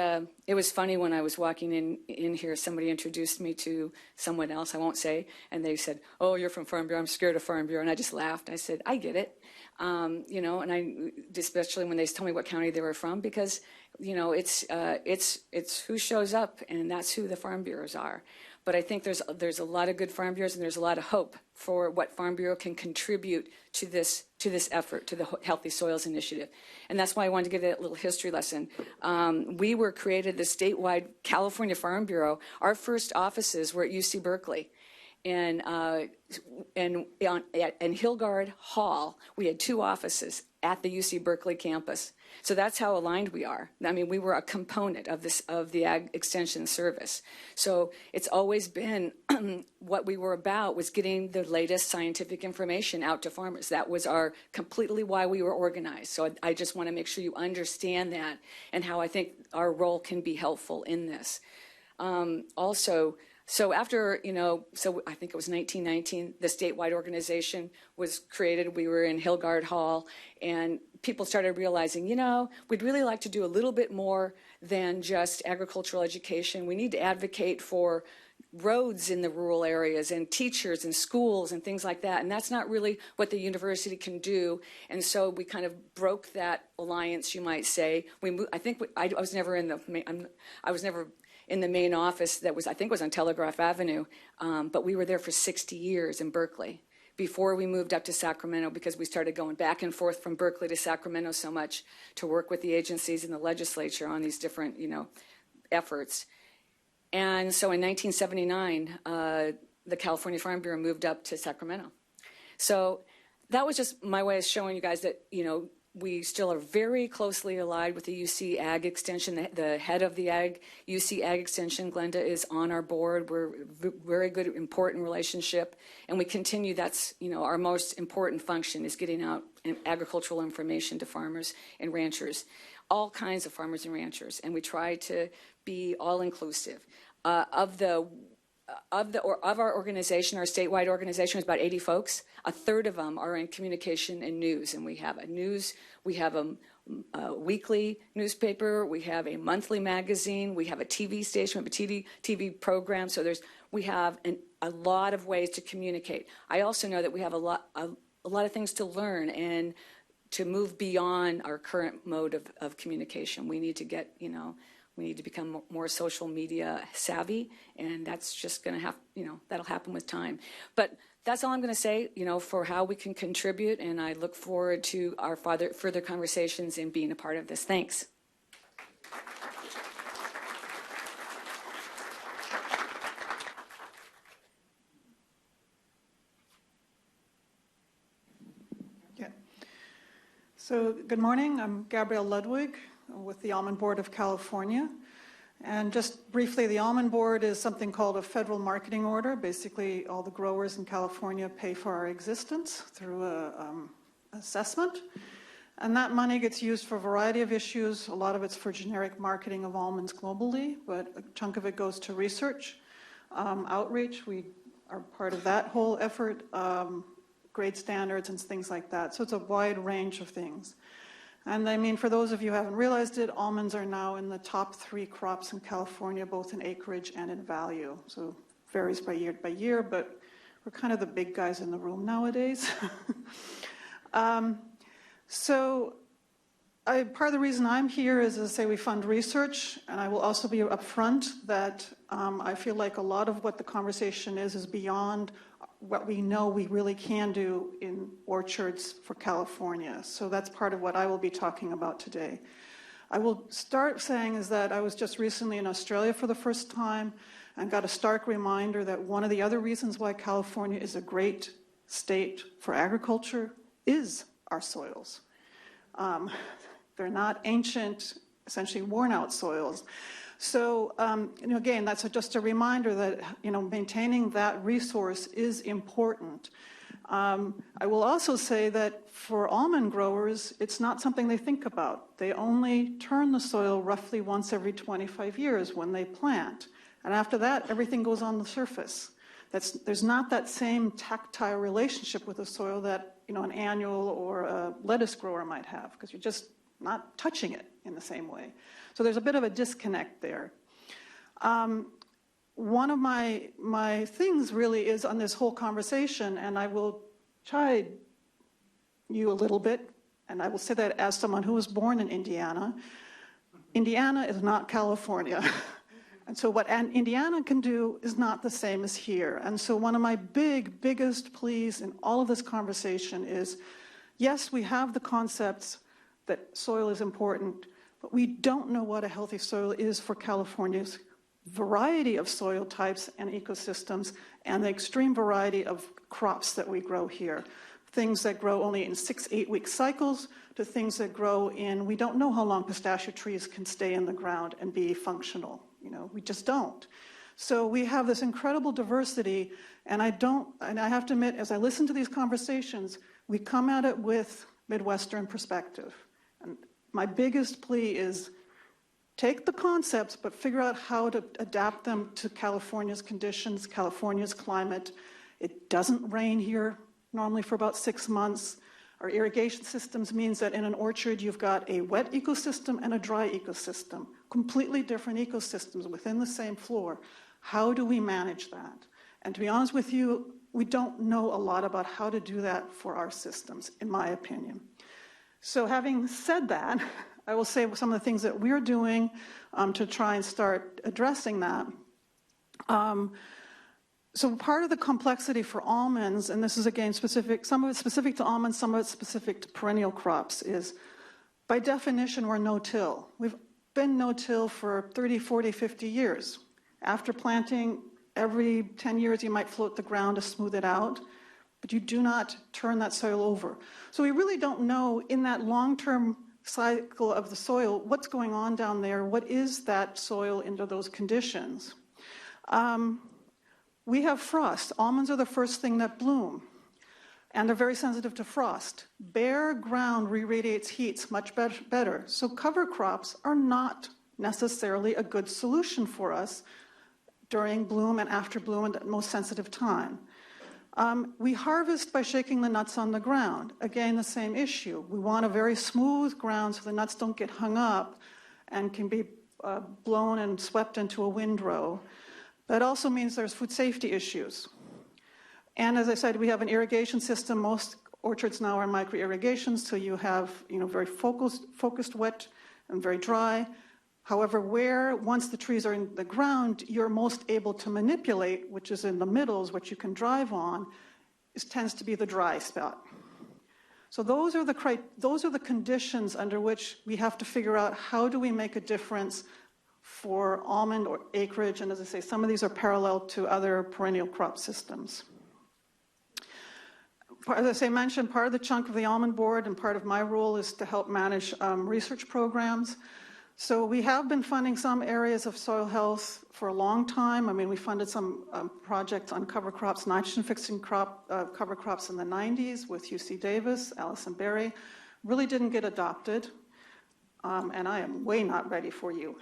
it was funny when I was walking in here, somebody introduced me to someone else, I won't say, and they said, "Oh, you're from Farm Bureau, I'm scared of Farm Bureau." And I just laughed. I said, "I get it." You know, and especially when they told me what county they were from, because, you know, it's who shows up, and that's who the Farm Bureaus are. But I think there's a lot of good Farm Bureaus, and there's a lot of hope for what Farm Bureau can contribute to this effort, to the Healthy Soils Initiative. And that's why I wanted to give that little history lesson. We were created, the statewide California Farm Bureau. Our first offices were at UC Berkeley. And in Hillgard Hall, we had 2 offices at the UC Berkeley campus. So that's how aligned we are. I mean, we were a component of the Ag Extension Service. So it's always been what we were about was getting the latest scientific information out to farmers. That was completely why we were organized. So I just want to make sure you understand that and how I think our role can be helpful in this. So after, so I think it was 1919, the statewide organization was created. We were in Hillgard Hall, and people started realizing, we'd really like to do a little bit more than just agricultural education. We need to advocate for roads in the rural areas and teachers and schools and things like that. And that's not really what the university can do. And so we kind of broke that alliance, you might say. I was never in the main office that was on Telegraph Avenue, but we were there for 60 years in Berkeley before we moved up to Sacramento, because we started going back and forth from Berkeley to Sacramento so much to work with the agencies and the legislature on these different, efforts. And so in 1979, the California Farm Bureau moved up to Sacramento. So that was just my way of showing you guys that, we still are very closely allied with the UC Ag Extension. The head of the UC Ag Extension, Glenda, is on our board. We're very good, important relationship, and we continue. That's our most important function is getting out agricultural information to farmers and ranchers, all kinds of farmers and ranchers, and we try to be all inclusive. Of our organization, our statewide organization is about 80 folks. A third of them are in communication and news, and we have a weekly newspaper, we have a monthly magazine, we have a TV station, we have a TV program. So we have a lot of ways to communicate. I also know that we have a lot of things to learn and to move beyond our current mode of communication. We need to get, we need to become more social media savvy, and that's just going to have, that'll happen with time. But that's all I'm going to say, for how we can contribute, and I look forward to our further conversations and being a part of this. Thanks. Yeah. So good morning. I'm Gabrielle Ludwig with the Almond Board of California. And just briefly, the Almond Board is something called a federal marketing order. Basically, all the growers in California pay for our existence through an assessment. And that money gets used for a variety of issues. A lot of it's for generic marketing of almonds globally, but a chunk of it goes to research, outreach. We are part of that whole effort, grade standards and things like that. So it's a wide range of things. And I mean, for those of you who haven't realized it, almonds are now in the top 3 crops in California, both in acreage and in value. So varies by year, but we're kind of the big guys in the room nowadays. Part of the reason I'm here is, as I say, we fund research, and I will also be upfront that I feel like a lot of what the conversation is beyond what we know we really can do in orchards for California. So that's part of what I will be talking about today. I will start saying is that I was just recently in Australia for the first time and got a stark reminder that one of the other reasons why California is a great state for agriculture is our soils. They're not ancient, essentially worn out soils. So, again, that's just a reminder that, maintaining that resource is important. I will also say that for almond growers, it's not something they think about. They only turn the soil roughly once every 25 years when they plant. And after that, everything goes on the surface. There's not that same tactile relationship with the soil that, an annual or a lettuce grower might have, because you're just not touching it in the same way. So there's a bit of a disconnect there. One of my things really is on this whole conversation, and I will chide you a little bit, and I will say that as someone who was born in Indiana. Indiana is not California. And so what Indiana can do is not the same as here. And so one of my biggest pleas in all of this conversation is, yes, we have the concepts that soil is important, but we don't know what a healthy soil is for California's variety of soil types and ecosystems and the extreme variety of crops that we grow here. Things that grow only in 6-8 week cycles to things that grow in, we don't know how long pistachio trees can stay in the ground and be functional. We just don't. So we have this incredible diversity, and I have to admit, as I listen to these conversations, we come at it with Midwestern perspective. And my biggest plea is take the concepts, but figure out how to adapt them to California's conditions, California's climate. It doesn't rain here normally for about 6 months. Our irrigation systems means that in an orchard, you've got a wet ecosystem and a dry ecosystem, completely different ecosystems within the same floor. How do we manage that? And to be honest with you, we don't know a lot about how to do that for our systems, in my opinion. So having said that, I will say some of the things that we're doing to try and start addressing that. So part of the complexity for almonds, and this is again specific, some of it's specific to almonds, some of it's specific to perennial crops, is by definition we're no-till. We've been no-till for 30, 40, 50 years. After planting, every 10 years you might float the ground to smooth it out, but you do not turn that soil over. So we really don't know in that long-term cycle of the soil what's going on down there, what is that soil under those conditions. We have frost. Almonds are the first thing that bloom, and they're very sensitive to frost. Bare ground re-radiates heats much better, so cover crops are not necessarily a good solution for us during bloom and after bloom at the most sensitive time. We harvest by shaking the nuts on the ground. Again, the same issue. We want a very smooth ground so the nuts don't get hung up and can be blown and swept into a windrow. That also means there's food safety issues. And as I said, we have an irrigation system. Most orchards now are micro-irrigations, so you have very focused wet and very dry. However, once the trees are in the ground, you're most able to manipulate, which is in the middles, what you can drive on, tends to be the dry spot. So those are the conditions under which we have to figure out how do we make a difference for almond or acreage, and as I say, some of these are parallel to other perennial crop systems. As I mentioned, part of the chunk of the almond board and part of my role is to help manage research programs. So we have been funding some areas of soil health for a long time. I mean, we funded some projects on cover crops, nitrogen-fixing cover crops in the 90s with UC Davis, Allison Berry. Really didn't get adopted. And I am way not ready for you.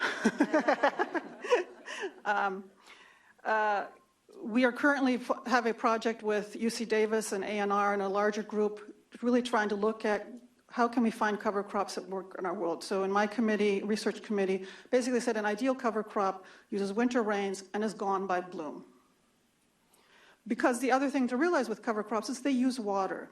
We are currently have a project with UC Davis and ANR and a larger group really trying to look at how can we find cover crops that work in our world. So in my committee, research committee, basically said an ideal cover crop uses winter rains and is gone by bloom. Because the other thing to realize with cover crops is they use water.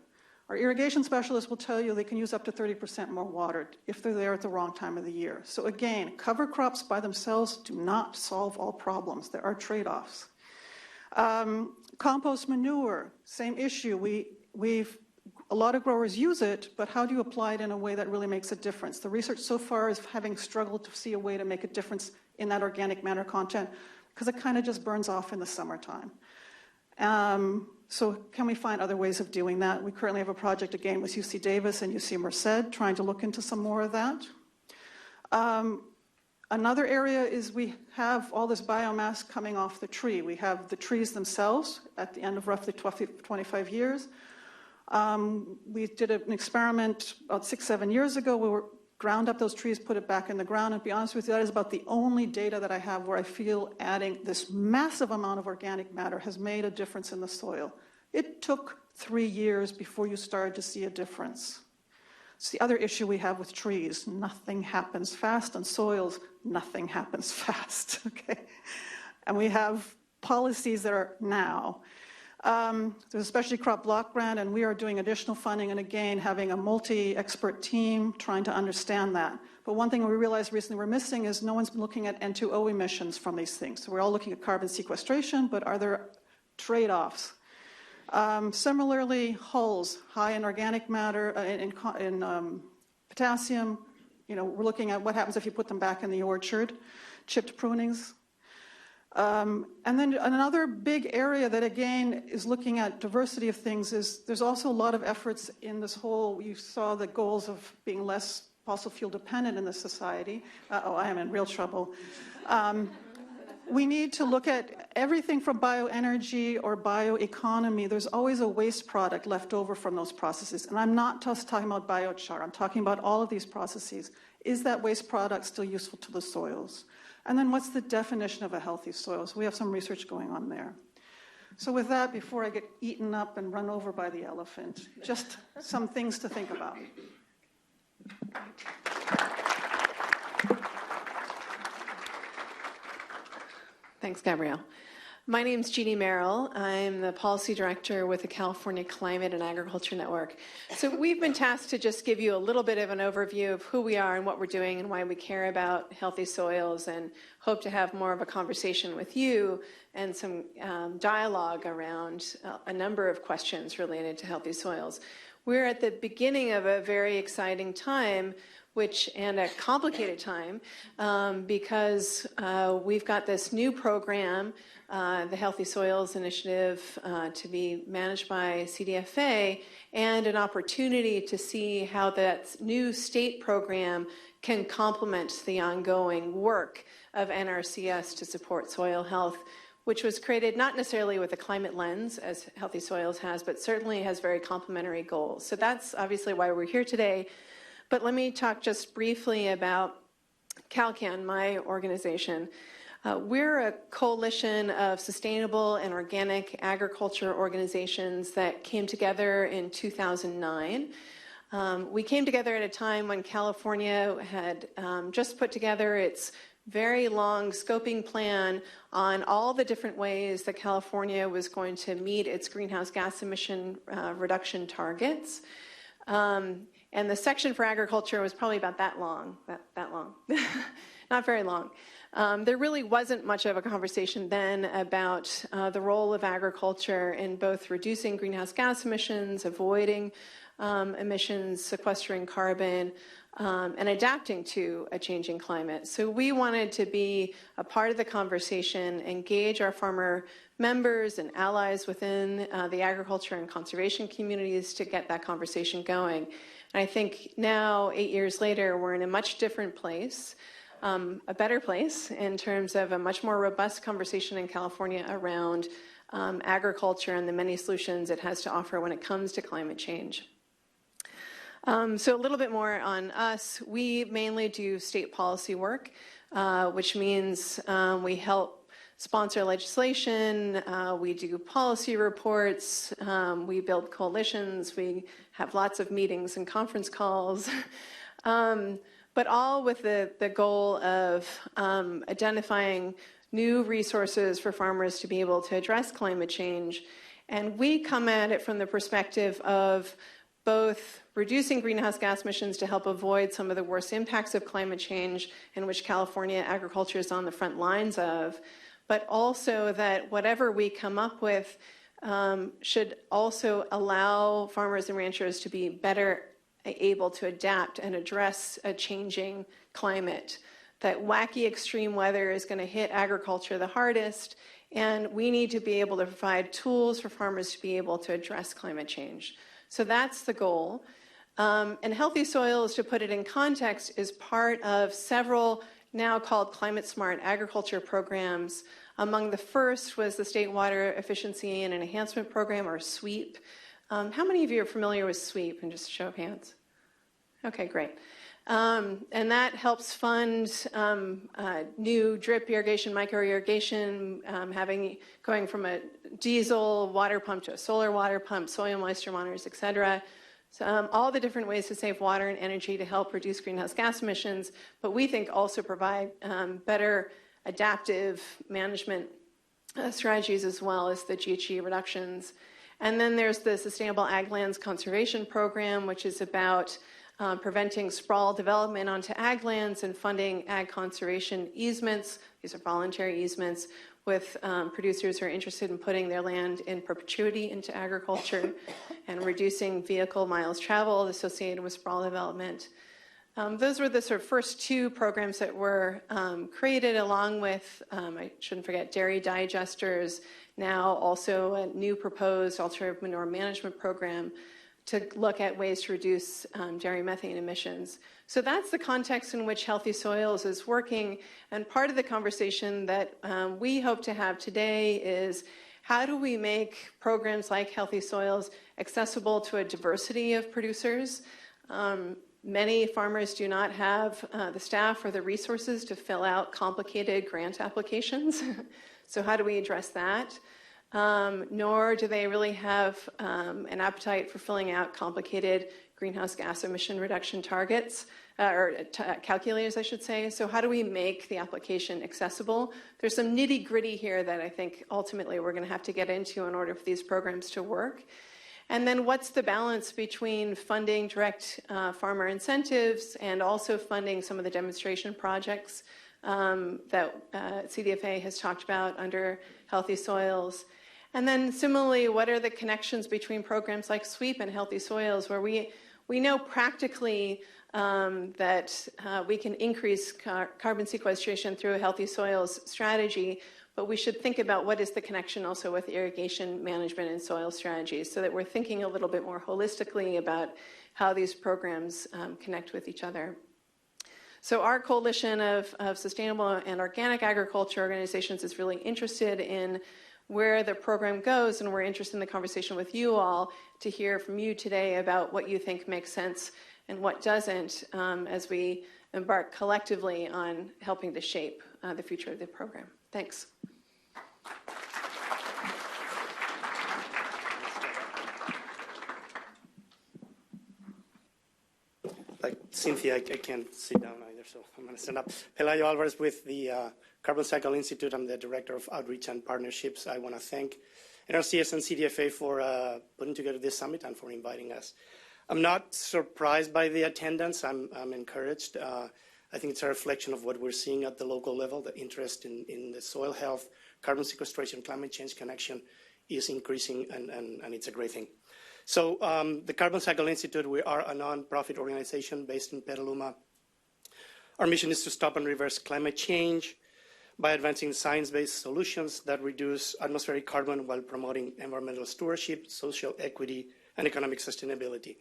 Our irrigation specialists will tell you they can use up to 30% more water if they're there at the wrong time of the year. So again, cover crops by themselves do not solve all problems. There are trade-offs. Compost manure, same issue. A lot of growers use it, but how do you apply it in a way that really makes a difference? The research so far is having struggled to see a way to make a difference in that organic matter content because it kind of just burns off in the summertime. So can we find other ways of doing that? We currently have a project again with UC Davis and UC Merced trying to look into some more of that. Another area is we have all this biomass coming off the tree. We have the trees themselves at the end of roughly 25 years. We did an experiment about 6-7 years ago. We ground up those trees, put it back in the ground, and to be honest with you, that is about the only data that I have where I feel adding this massive amount of organic matter has made a difference in the soil. It took 3 years before you started to see a difference. It's the other issue we have with trees. Nothing happens fast, and soils, nothing happens fast, okay? And we have policies that are now. There's a specialty crop block grant, and we are doing additional funding, and again, having a multi-expert team trying to understand that. But one thing we realized recently we're missing is no one's been looking at N2O emissions from these things. So we're all looking at carbon sequestration, but are there trade-offs? Similarly, hulls, high in organic matter, in potassium. You know, we're looking at what happens if you put them back in the orchard, chipped prunings. And then another big area that, again, is looking at diversity of things is there's also a lot of efforts in this whole, you saw the goals of being less fossil fuel dependent in this society. Uh-oh, I am in real trouble. We need to look at everything from bioenergy or bioeconomy. There's always a waste product left over from those processes. And I'm not just talking about biochar. I'm talking about all of these processes. Is that waste product still useful to the soils? And then what's the definition of a healthy soil? So we have some research going on there. So with that, before I get eaten up and run over by the elephant, just some things to think about. Thanks, Gabrielle. My name is Jeannie Merrill. I'm the Policy Director with the California Climate and Agriculture Network. So we've been tasked to just give you a little bit of an overview of who we are and what we're doing and why we care about healthy soils, and hope to have more of a conversation with you and some dialogue around a number of questions related to healthy soils. We're at the beginning of a very exciting time, and a complicated time, because we've got this new program, the Healthy Soils Initiative, to be managed by CDFA, and an opportunity to see how that new state program can complement the ongoing work of NRCS to support soil health, which was created not necessarily with a climate lens, as Healthy Soils has, but certainly has very complementary goals. So that's obviously why we're here today. But let me talk just briefly about CalCan, my organization. We're a coalition of sustainable and organic agriculture organizations that came together in 2009. We came together at a time when California had just put together its very long scoping plan on all the different ways that California was going to meet its greenhouse gas emission reduction targets. And the section for agriculture was probably about that long, not very long. There really wasn't much of a conversation then about the role of agriculture in both reducing greenhouse gas emissions, avoiding emissions, sequestering carbon, and adapting to a changing climate. So we wanted to be a part of the conversation, engage our farmer members and allies within the agriculture and conservation communities to get that conversation going. And I think now, 8 years later, we're in a much different place, a better place in terms of a much more robust conversation in California around agriculture and the many solutions it has to offer when it comes to climate change. So a little bit more on us. We mainly do state policy work, which means we help sponsor legislation, we do policy reports, we build coalitions, we have lots of meetings and conference calls, but all with the goal of identifying new resources for farmers to be able to address climate change. And we come at it from the perspective of both reducing greenhouse gas emissions to help avoid some of the worst impacts of climate change, in which California agriculture is on the front lines of, but also that whatever we come up with should also allow farmers and ranchers to be better able to adapt and address a changing climate. That wacky extreme weather is going to hit agriculture the hardest, and we need to be able to provide tools for farmers to be able to address climate change. So that's the goal. And Healthy Soils, to put it in context, is part of several now called climate smart agriculture programs. Among the first was the State Water Efficiency and Enhancement Program, or SWEEP. How many of you are familiar with SWEEP? And just show of hands. Okay, great. And that helps fund new drip irrigation, micro irrigation, going from a diesel water pump to a solar water pump, soil moisture monitors, et cetera. So, all the different ways to save water and energy to help reduce greenhouse gas emissions, but we think also provide better adaptive management strategies as well as the GHG reductions. And then there's the Sustainable Ag Lands Conservation Program, which is about preventing sprawl development onto ag lands and funding ag conservation easements. These are voluntary easements with producers who are interested in putting their land in perpetuity into agriculture and reducing vehicle miles traveled associated with sprawl development. Those were the sort of first two programs that were created, along with, I shouldn't forget, dairy digesters, now also a new proposed alternative manure management program to look at ways to reduce dairy methane emissions. So that's the context in which Healthy Soils is working. And part of the conversation that we hope to have today is, how do we make programs like Healthy Soils accessible to a diversity of producers? Many farmers do not have the staff or the resources to fill out complicated grant applications. So how do we address that? Nor do they really have an appetite for filling out complicated greenhouse gas emission reduction targets, calculators, I should say. So how do we make the application accessible? There's some nitty-gritty here that I think ultimately we're going to have to get into in order for these programs to work. And then what's the balance between funding direct farmer incentives and also funding some of the demonstration projects that CDFA has talked about under Healthy Soils? And then similarly, what are the connections between programs like SWEEP and Healthy Soils, where we know practically that we can increase carbon sequestration through a Healthy Soils strategy, but we should think about what is the connection also with irrigation management and soil strategies, so that we're thinking a little bit more holistically about how these programs connect with each other. So our coalition of sustainable and organic agriculture organizations is really interested in where the program goes, and we're interested in the conversation with you all to hear from you today about what you think makes sense and what doesn't, as we embark collectively on helping to shape the future of the program. Thanks. Like Cynthia, I can't sit down either, so I'm going to stand up. Pelayo Alvarez with the Carbon Cycle Institute. I'm the Director of Outreach and Partnerships. I want to thank NRCS and CDFA for putting together this summit and for inviting us. I'm not surprised by the attendance. I'm encouraged. I think it's a reflection of what we're seeing at the local level. The interest in the soil health, carbon sequestration, climate change connection is increasing, and it's a great thing. So the Carbon Cycle Institute, we are a non-profit organization based in Petaluma. Our mission is to stop and reverse climate change by advancing science-based solutions that reduce atmospheric carbon while promoting environmental stewardship, social equity, and economic sustainability.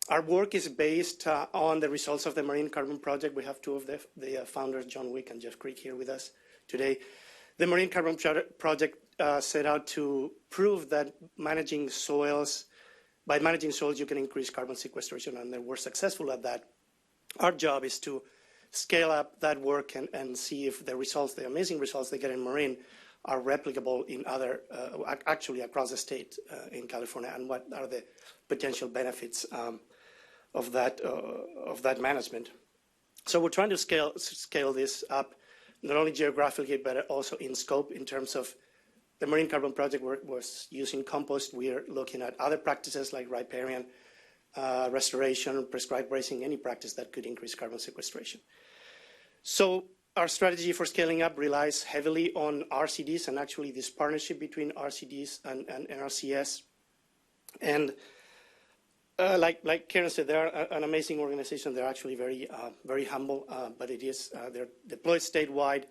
Our work is based on the results of the Marine Carbon Project. We have two of the founders, John Wick and Jeff Creek, here with us today. The Marine Carbon Project set out to prove that by managing soils, you can increase carbon sequestration, and they were successful at that. Our job is to scale up that work and see if the results, the amazing results they get in marine, are replicable in other, actually across the state in California, and what are the potential benefits of that management. So we're trying to scale this up not only geographically, but also in scope in terms of the marine carbon project was using compost. We are looking at other practices like riparian restoration, prescribed bracing, any practice that could increase carbon sequestration. So our strategy for scaling up relies heavily on RCDs, and actually this partnership between RCDs and NRCS. And like Karen said, they're an amazing organization. They're actually very humble, but they're deployed statewide.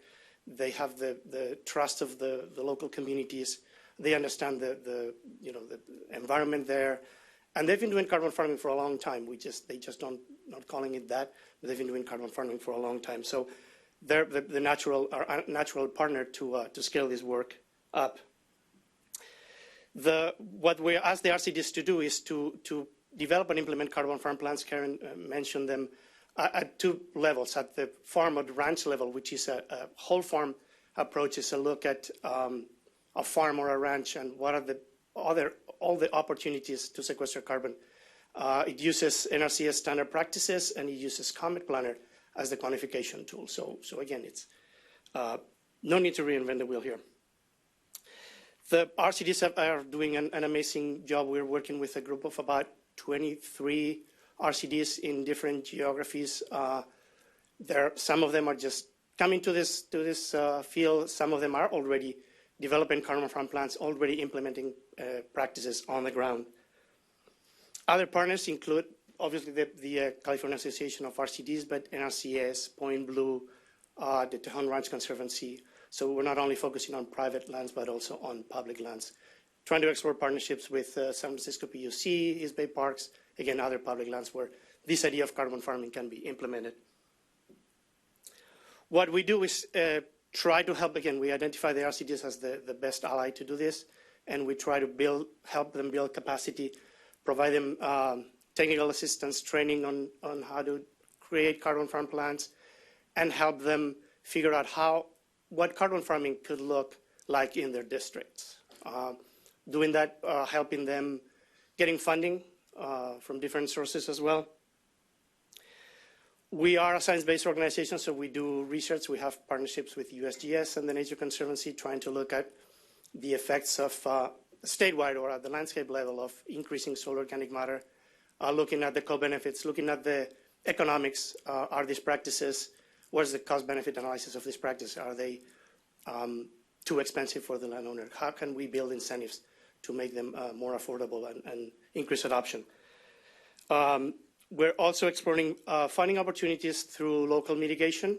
They have the trust of the local communities. They understand the environment there, and they've been doing carbon farming for a long time. They just not calling it that. But they've been doing carbon farming for a long time. So they're the natural partner to scale this work up. What we ask the RCDs to do is to develop and implement carbon farm plans. Karen mentioned them at two levels: at the farm or the ranch level, which is a whole farm approach, is a look at a farm or a ranch and what are all the opportunities to sequester carbon. It uses NRCS standard practices, and it uses Comet Planner as the quantification tool. So again, it's no need to reinvent the wheel here. The RCDs are doing an amazing job. We're working with a group of about 23 RCDs in different geographies. Some of them are just coming to this field. Some of them are already developing carbon farm plants, already implementing practices on the ground. Other partners include, obviously, the California Association of RCDs, but NRCS, Point Blue, the Tejon Ranch Conservancy. So we're not only focusing on private lands, but also on public lands. Trying to explore partnerships with San Francisco PUC, East Bay Parks, again, other public lands where this idea of carbon farming can be implemented. What we do is try to help, again, we identify the RCDs as the best ally to do this, and we try to help them build capacity, provide them technical assistance, training on how to create carbon farm plants, and help them figure out what carbon farming could look like in their districts. Doing that, helping them getting funding from different sources as well. We are a science-based organization, so we do research. We have partnerships with USDS and the Nature Conservancy, trying to look at the effects of statewide or at the landscape level of increasing soil organic matter, looking at the co-benefits, looking at the economics. Are these practices, what is the cost-benefit analysis of this practice? Are they too expensive for the landowner? How can we build incentives to make them more affordable and increase adoption? We're also exploring funding opportunities through local mitigation,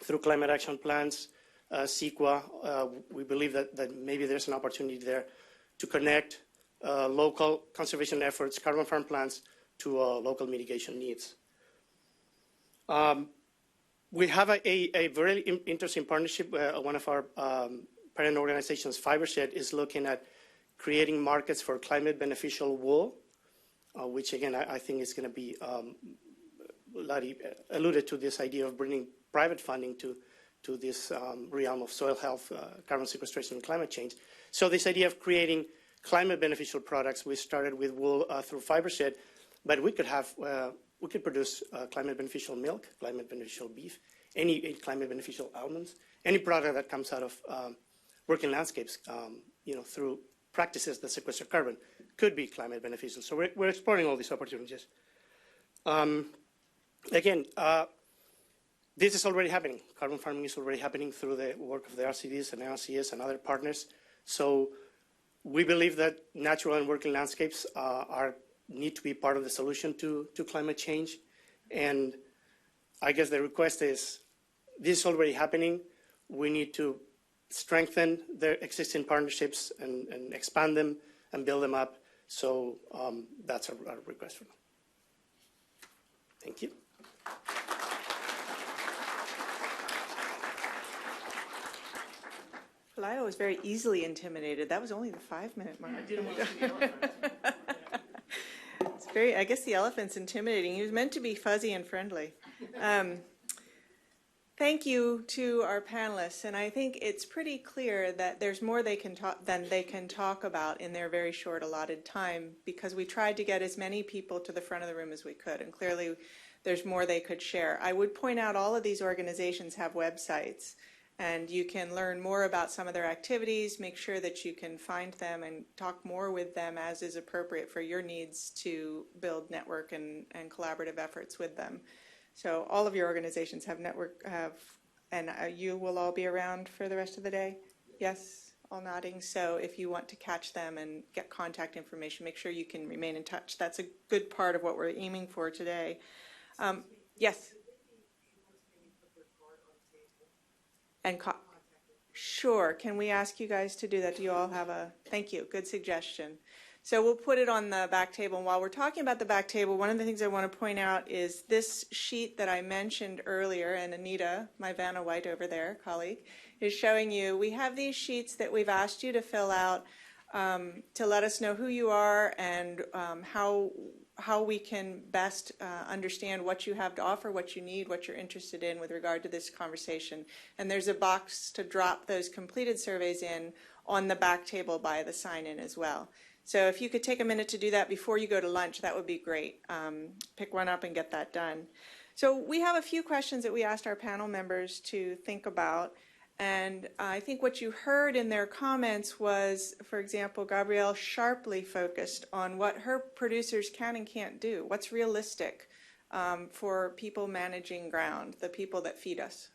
through climate action plans, CEQA. We believe that maybe there's an opportunity there to connect local conservation efforts, carbon farm plans, to local mitigation needs. We have a very interesting partnership. One of our parent organizations, Fibershed, is looking at creating markets for climate beneficial wool, which again, I think is going to be, Lottie alluded to this idea of bringing private funding to this realm of soil health, carbon sequestration, and climate change. So this idea of creating climate beneficial products, we started with wool through Fibershed, but we could produce climate beneficial milk, climate beneficial beef, any climate beneficial almonds, any product that comes out of working landscapes, through practices that sequester carbon could be climate beneficial. So we're exploring all these opportunities. Again, this is already happening. Carbon farming is already happening through the work of the RCDs and NRCS and other partners. So we believe that natural and working landscapes need to be part of the solution to climate change. And I guess the request is, this is already happening. We need to strengthen the existing partnerships and expand them and build them up. So that's our request for now. Thank you. Well, I was very easily intimidated. That was only the 5-minute mark. I didn't want to see the elephant. It's I guess the elephant's intimidating. He was meant to be fuzzy and friendly. Thank you to our panelists, and I think it's pretty clear that there's more than they can talk about in their very short allotted time, because we tried to get as many people to the front of the room as we could, and clearly there's more they could share. I would point out all of these organizations have websites, and you can learn more about some of their activities, make sure that you can find them and talk more with them as is appropriate for your needs to build network and collaborative efforts with them. So all of your organizations have and you will all be around for the rest of the day? Yes, all nodding. So if you want to catch them and get contact information, make sure you can remain in touch. That's a good part of what we're aiming for today. Yes? And sure. Can we ask you guys to do that? Do you all have thank you. Good suggestion. So we'll put it on the back table. And while we're talking about the back table, one of the things I want to point out is this sheet that I mentioned earlier, and Anita, my Vanna White over there, colleague, is showing you. We have these sheets that we've asked you to fill out to let us know who you are and how we can best understand what you have to offer, what you need, what you're interested in with regard to this conversation. And there's a box to drop those completed surveys in on the back table by the sign-in as well. So if you could take a minute to do that before you go to lunch, that would be great. Pick one up and get that done. So we have a few questions that we asked our panel members to think about. And I think what you heard in their comments was, for example, Gabrielle sharply focused on what her producers can and can't do, what's realistic for people managing ground, the people that feed us,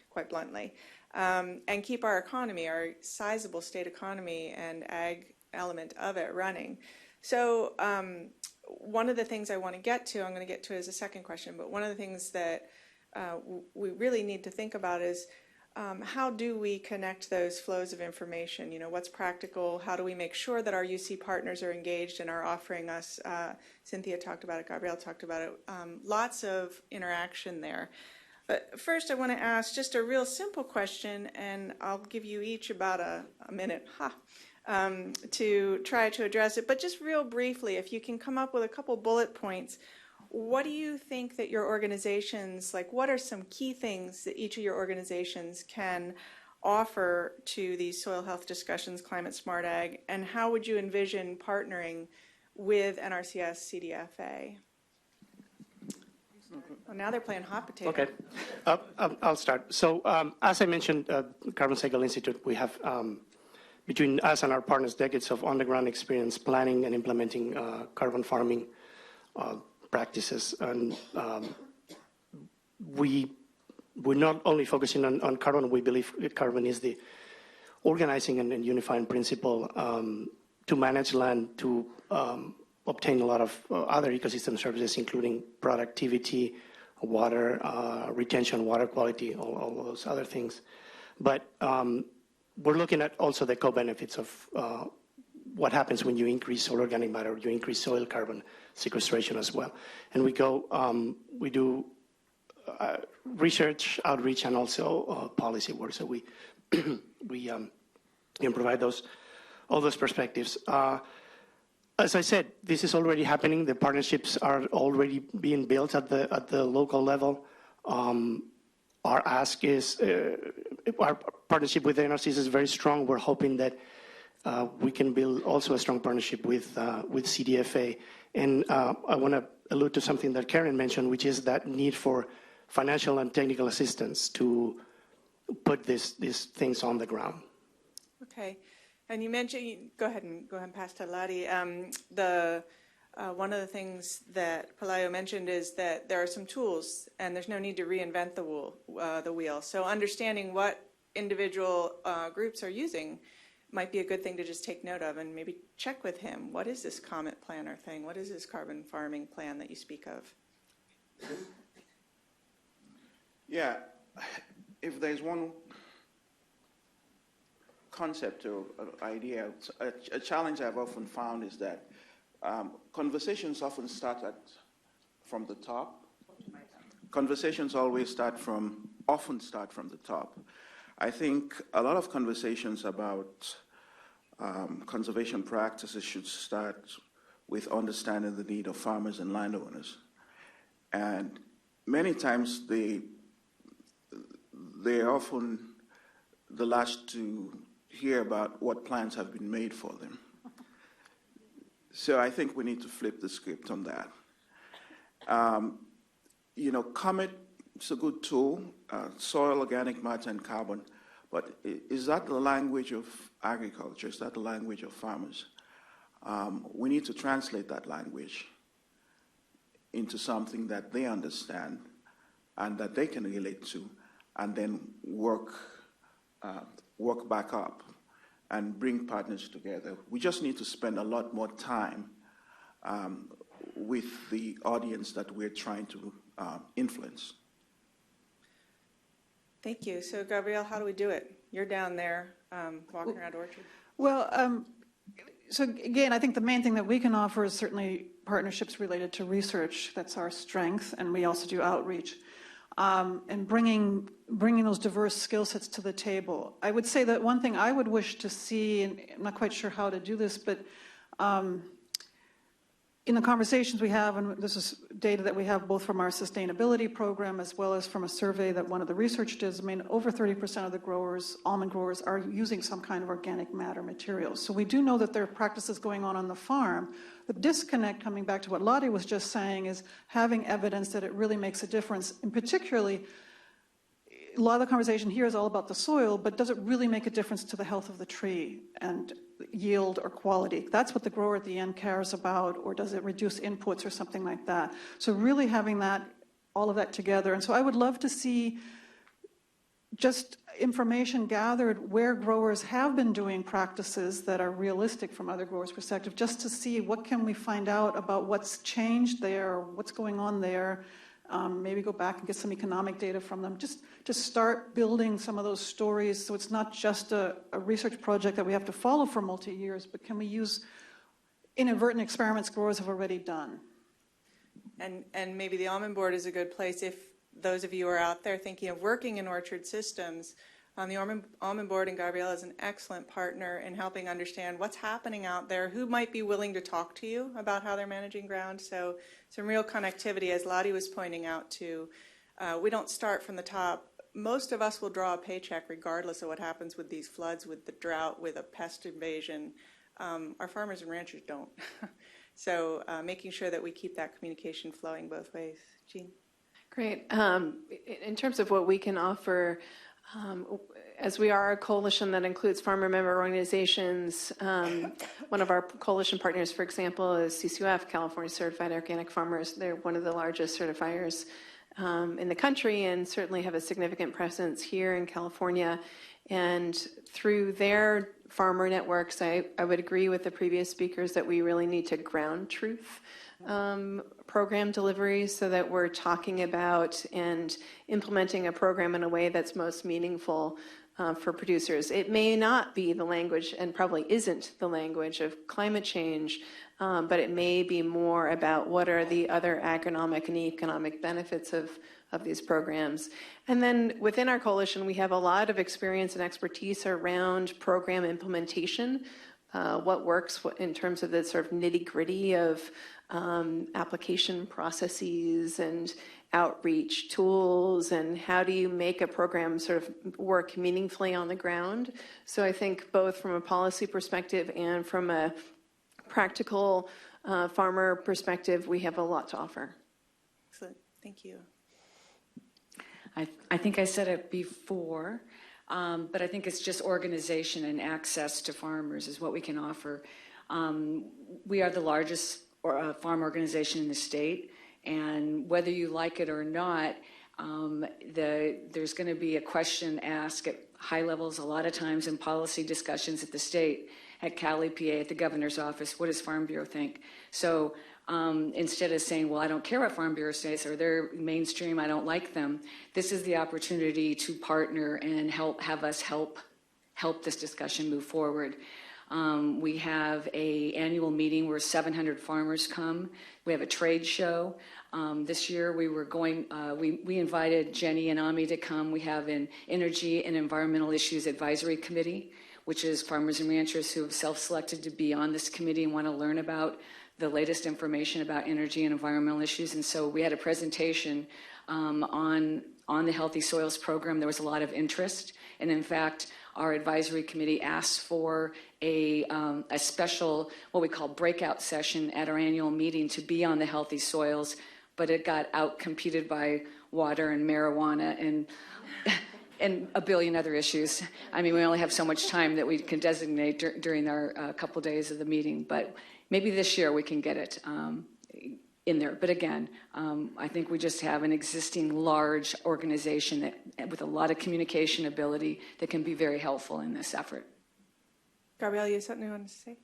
quite bluntly, and keep our economy, our sizable state economy and ag element of it running. So one of the things I want to get to, I'm going to get to as a second question, but one of the things that we really need to think about is how do we connect those flows of information? You know, what's practical? How do we make sure that our UC partners are engaged and are offering us, Cynthia talked about it, Gabrielle talked about it, lots of interaction there. But first I want to ask just a real simple question, and I'll give you each about a minute to try to address it. But just real briefly, if you can come up with a couple bullet points, what do you think that your organizations, like what are some key things that each of your organizations can offer to these soil health discussions, climate smart ag, and how would you envision partnering with NRCS CDFA? Well, now they're playing hot potato. Okay, I'll start. So as I mentioned, Carbon Cycle Institute, we have between us and our partners decades of on-the-ground experience planning and implementing carbon farming practices, and we're not only focusing on carbon. We believe carbon is the organizing and unifying principle to manage land, to obtain a lot of other ecosystem services, including productivity, water retention, water quality, all those other things. But we're looking at also the co-benefits of what happens when you increase soil organic matter, you increase soil carbon sequestration as well. And we do research, outreach, and also policy work. So we can provide all those perspectives. As I said, this is already happening. The partnerships are already being built at the local level. Our ask is, our partnership with the NRCS is very strong. We're hoping that we can build also a strong partnership with CDFA. And I want to allude to something that Karen mentioned, which is that need for financial and technical assistance to put these things on the ground. Okay. And you mentioned, go ahead and pass to Ladi. One of the things that Pelayo mentioned is that there are some tools and there's no need to reinvent the wheel. So understanding what individual groups are using might be a good thing to just take note of and maybe check with him. What is this Comet Planner thing? What is this carbon farming plan that you speak of? Yeah, if there's one concept or idea, a challenge I've often found is that conversations often start from the top. Conversations often start from the top. I think a lot of conversations about conservation practices should start with understanding the need of farmers and landowners. And many times they're often the last to hear about what plans have been made for them. So I think we need to flip the script on that. COMET is a good tool, soil, organic matter, and carbon, but is that the language of agriculture? Is that the language of farmers? We need to translate that language into something that they understand and that they can relate to, and then work back up and bring partners together. We just need to spend a lot more time with the audience that we're trying to influence. Thank you. So, Gabrielle, how do we do it? You're down there walking around Orchard. Well, so again, I think the main thing that we can offer is certainly partnerships related to research. That's our strength, and we also do outreach. And bringing those diverse skill sets to the table. I would say that one thing I would wish to see, and I'm not quite sure how to do this, but in the conversations we have, and this is data that we have both from our sustainability program as well as from a survey that one of the researchers did, over 30% of the growers, almond growers, are using some kind of organic matter materials. So we do know that there are practices going on the farm. The disconnect, coming back to what Lottie was just saying, is having evidence that it really makes a difference. And particularly, a lot of the conversation here is all about the soil, but does it really make a difference to the health of the tree and yield or quality? That's what the grower at the end cares about, or does it reduce inputs or something like that? So really having that, all of that together. And so I would love to see just information gathered where growers have been doing practices that are realistic from other growers' perspective, just to see what can we find out about what's changed there, what's going on there. Maybe go back and get some economic data from them. Just start building some of those stories so it's not just a research project that we have to follow for multi-years, but can we use inadvertent experiments growers have already done? And maybe the Almond Board is a good place if those of you are out there thinking of working in orchard systems. The Almond Board and Gabrielle is an excellent partner in helping understand what's happening out there, who might be willing to talk to you about how they're managing ground. So some real connectivity, as Lottie was pointing out too. We don't start from the top. Most of us will draw a paycheck regardless of what happens with these floods, with the drought, with a pest invasion. Our farmers and ranchers don't. So making sure that we keep that communication flowing both ways. Jean? Great. In terms of what we can offer, as we are a coalition that includes farmer member organizations, one of our coalition partners, for example, is CCUF, California Certified Organic Farmers. They're one of the largest certifiers in the country and certainly have a significant presence here in California. And through their farmer networks, I would agree with the previous speakers that we really need to ground truth program delivery so that we're talking about and implementing a program in a way that's most meaningful for producers. It may not be the language, and probably isn't the language, of climate change, but it may be more about what are the other agronomic and economic benefits of these programs. And then within our coalition, we have a lot of experience and expertise around program implementation, what works in terms of the sort of nitty-gritty of application processes and outreach tools, and how do you make a program sort of work meaningfully on the ground. So I think both from a policy perspective and from a practical farmer perspective, we have a lot to offer. Excellent. Thank you. I think I said it before, but I think it's just organization and access to farmers is what we can offer. We are the largest farm organization in the state, and whether you like it or not, there's going to be a question asked at high levels a lot of times in policy discussions at the state, at Cali, PA, at the governor's office. What does Farm Bureau think? So instead of saying, well, I don't care what Farm Bureau says, or they're mainstream, I don't like them, this is the opportunity to partner and have us help this discussion move forward. We have an annual meeting where 700 farmers come. We have a trade show. This year we invited Jenny and Ami to come. We have an Energy and Environmental Issues Advisory Committee, which is farmers and ranchers who have self-selected to be on this committee and want to learn about the latest information about energy and environmental issues. And so we had a presentation on the Healthy Soils program. There was a lot of interest. And in fact, our advisory committee asked for a special, what we call breakout session at our annual meeting to be on the Healthy Soils but it got out-competed by water and marijuana and a billion other issues. I mean, we only have so much time that we can designate during our couple days of the meeting, but maybe this year we can get it in there. But again, I think we just have an existing large organization with a lot of communication ability that can be very helpful in this effort. Gabrielle, you have something you want to say?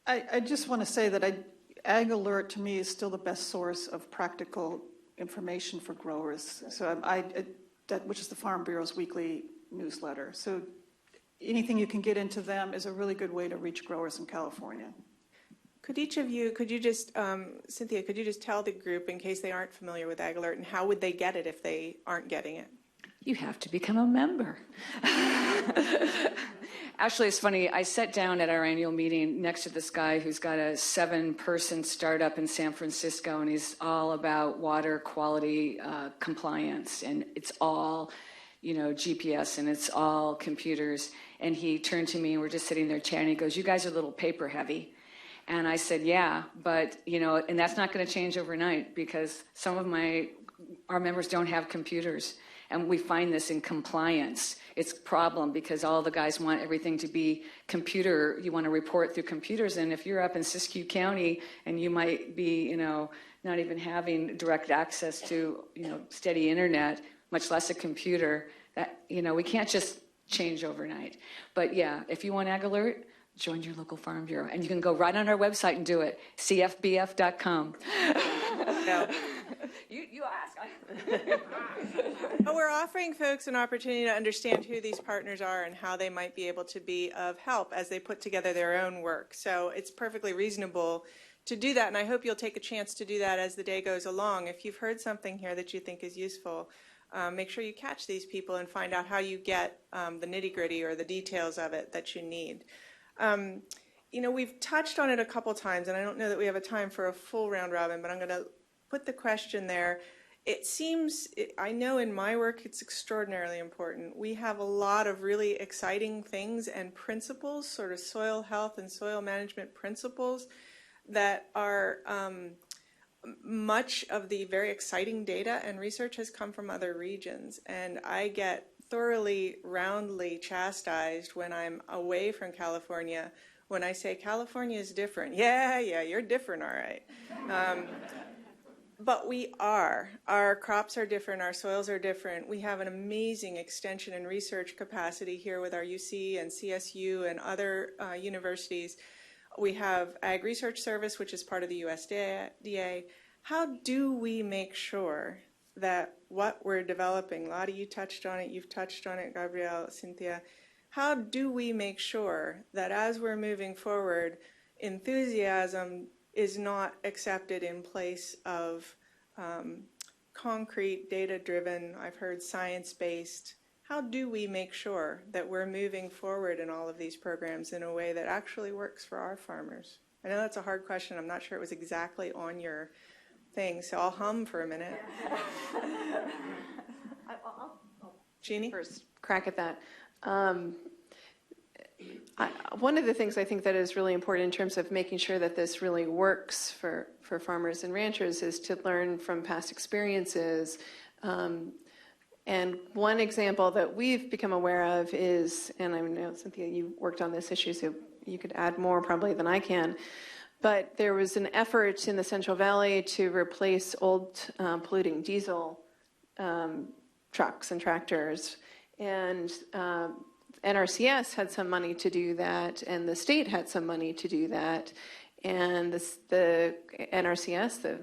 I just want to say that Ag Alert to me is still the best source of practical information for growers. So which is the Farm Bureau's weekly newsletter. So anything you can get into them is a really good way to reach growers in California. Could you just, Cynthia, could you just tell the group, in case they aren't familiar with Ag Alert, and how would they get it if they aren't getting it? You have to become a member. Actually, it's funny. I sat down at our annual meeting next to this guy who's got a 7-person startup in San Francisco, and he's all about water quality compliance, and it's all, GPS, and it's all computers. And he turned to me, and we're just sitting there chatting. He goes, "You guys are a little paper heavy." And I said, "Yeah, but and that's not going to change overnight because some of our members don't have computers." And we find this in compliance. It's a problem because all the guys want everything to be computer. You want to report through computers. And if you're up in Siskiyou County and you might be, not even having direct access to, steady internet, much less a computer, that, we can't just change overnight. But yeah, if you want Ag Alert, join your local Farm Bureau. And you can go right on our website and do it, cfbf.com. No. You ask. But we're offering folks an opportunity to understand who these partners are and how they might be able to be of help as they put together their own work. So it's perfectly reasonable to do that, and I hope you'll take a chance to do that as the day goes along. If you've heard something here that you think is useful, make sure you catch these people and find out how you get the nitty-gritty or the details of it that you need. We've touched on it a couple times, and I don't know that we have a time for a full round robin, but I'm going to put the question there. I know in my work it's extraordinarily important. We have a lot of really exciting things and principles, sort of soil health and soil management principles that are much of the very exciting data and research has come from other regions. And I get thoroughly, roundly chastised when I'm away from California when I say California is different. Yeah, you're different, all right. But we are. Our crops are different. Our soils are different. We have an amazing extension and research capacity here with our UC and CSU and other universities. We have Ag Research Service, which is part of the USDA. How do we make sure that what we're developing, Lottie, you touched on it, you've touched on it, Gabrielle, Cynthia, how do we make sure that as we're moving forward, enthusiasm is not accepted in place of concrete, data-driven, I've heard science-based? How do we make sure that we're moving forward in all of these programs in a way that actually works for our farmers? I know that's a hard question. I'm not sure it was exactly on your thing, so I'll hum for a minute. Jeannie? First crack at that. One of the things I think that is really important in terms of making sure that this really works for farmers and ranchers is to learn from past experiences. And one example that we've become aware of is, and I know, Cynthia, you worked on this issue, so you could add more probably than I can, but there was an effort in the Central Valley to replace old polluting diesel trucks and tractors. And NRCS had some money to do that, and the state had some money to do that. And the NRCS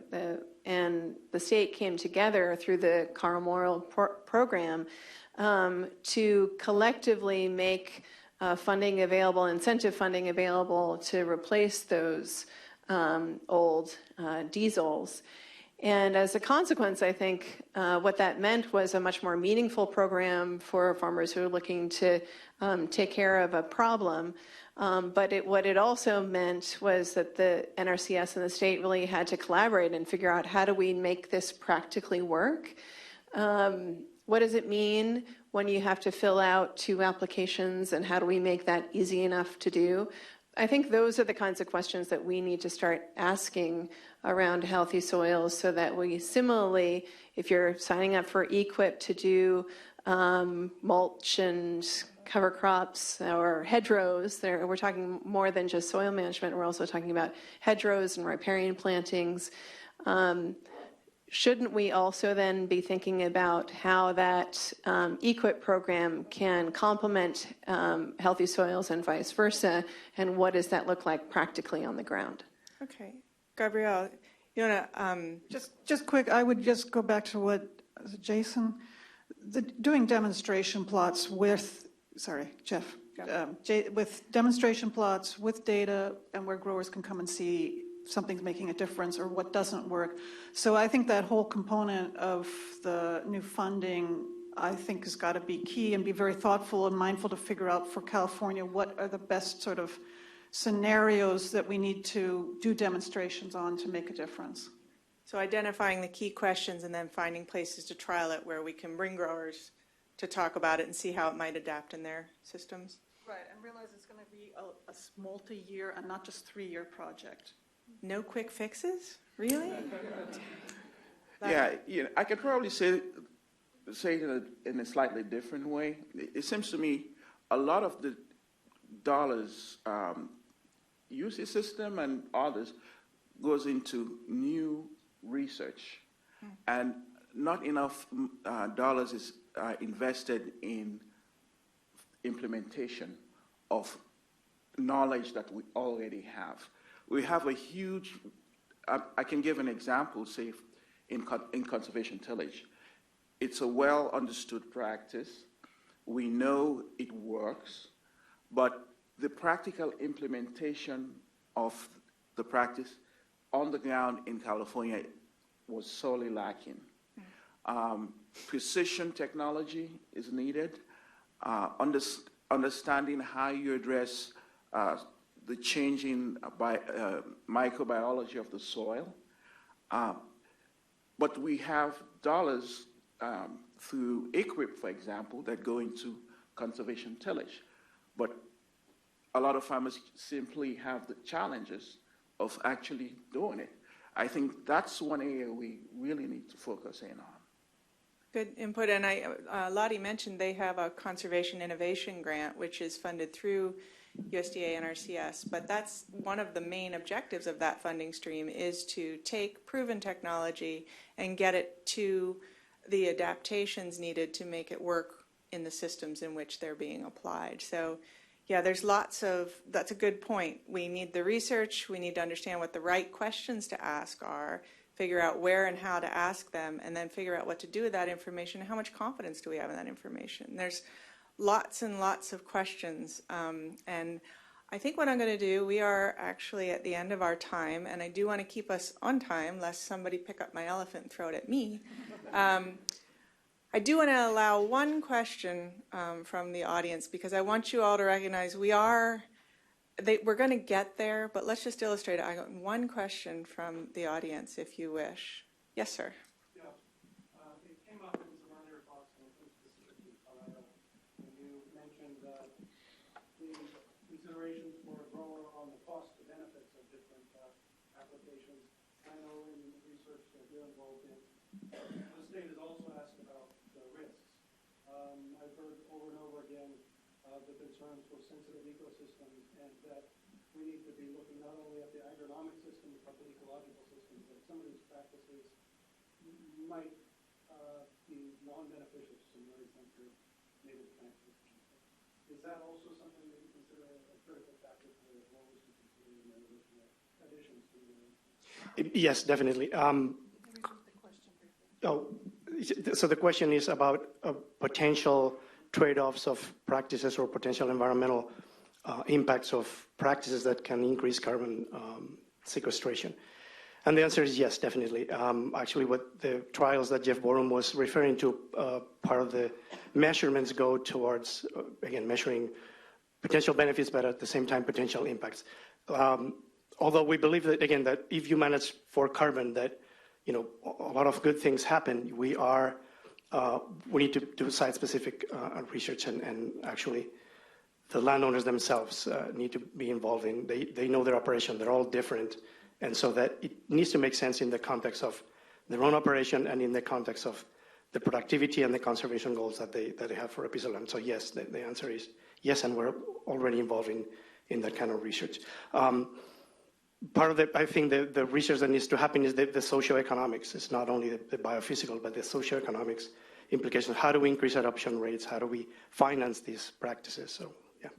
and the state came together through the Carl Morrill program to collectively make funding available, incentive funding available to replace those old diesels. And as a consequence, I think what that meant was a much more meaningful program for farmers who are looking to take care of a problem. But what it also meant was that the NRCS and the state really had to collaborate and figure out, how do we make this practically work? What does it mean when you have to fill out 2 applications, and how do we make that easy enough to do? I think those are the kinds of questions that we need to start asking around healthy soils, so that we similarly, if you're signing up for EQIP to do mulch and cover crops or hedgerows, we're talking more than just soil management. We're also talking about hedgerows and riparian plantings. Shouldn't we also then be thinking about how that EQIP program can complement healthy soils and vice versa, and what does that look like practically on the ground? Okay. Gabrielle, you want to... Just quick, I would just go back to what Jason, doing demonstration plots with, Jeff, with demonstration plots, with data, and where growers can come and see something's making a difference or what doesn't work. So I think that whole component of the new funding, I think, has got to be key, and be very thoughtful and mindful to figure out for California what are the best sort of scenarios that we need to do demonstrations on to make a difference. So identifying the key questions and then finding places to trial it where we can bring growers to talk about it and see how it might adapt in their systems. Right, and realize it's going to be a multi-year and not just 3-year project. No quick fixes? Really? Yeah, I could probably say it in a slightly different way. It seems to me a lot of the dollars, UC system and others, goes into new research, and not enough dollars is invested in implementation of knowledge that we already have. We have a huge, I can give an example, say, in conservation tillage. It's a well understood practice. We know it works, but the practical implementation of the practice on the ground in California was sorely lacking. Precision technology is needed, understanding how you address the changing microbiology of the soil. But we have dollars through EQIP, for example, that go into conservation tillage. But a lot of farmers simply have the challenges of actually doing it. I think that's one area we really need to focus in on. Good input. And Lottie mentioned they have a conservation innovation grant, which is funded through USDA NRCS, but that's one of the main objectives of that funding stream, is to take proven technology and get it to the adaptations needed to make it work in the systems in which they're being applied. So yeah, there's lots of, that's a good point. We need the research, we need to understand what the right questions to ask are, figure out where and how to ask them, and then figure out what to do with that information, and how much confidence do we have in that information. There's lots and lots of questions, and I think what I'm going to do, we are actually at the end of our time, and I do want to keep us on time, lest somebody pick up my elephant and throw it at me. I do want to allow one question from the audience, because I want you all to recognize we're going to get there, but let's just illustrate it. I got one question from the audience, if you wish. Yes, sir. Yeah, it came up in some earlier talks, and I think specifically Colorado, when you mentioned the considerations for a grower on the cost and benefits of different applications. I know in the research that you're involved in, the state has also asked about the risks. I've heard over and over again the concerns for sensitive ecosystems, and that we need to be looking not only at the agronomic systems but the ecological systems, that some of these practices might be non-beneficial to some very sensitive native plant systems. Is that also something that you consider a critical factor for the growers to consider in their additions to the... Yes, definitely. So the question is about potential trade-offs of practices or potential environmental impacts of practices that can increase carbon sequestration. And the answer is yes, definitely. Actually, what the trials that Jeff Borum was referring to, part of the measurements go towards, again, measuring potential benefits, but at the same time, potential impacts. Although we believe that, again, that if you manage for carbon, that, you know, a lot of good things happen. We need to do site-specific research and actually the landowners themselves need to be involved in. They know their operation. They're all different. And so that it needs to make sense in the context of their own operation and in the context of the productivity and the conservation goals that they have for a piece of land. So yes, the answer is yes, and we're already involved in that kind of research. Part of I think the research that needs to happen is the socioeconomics. It's not only the biophysical, but the socioeconomics implications. How do we increase adoption rates? How do we finance these practices? So, yeah.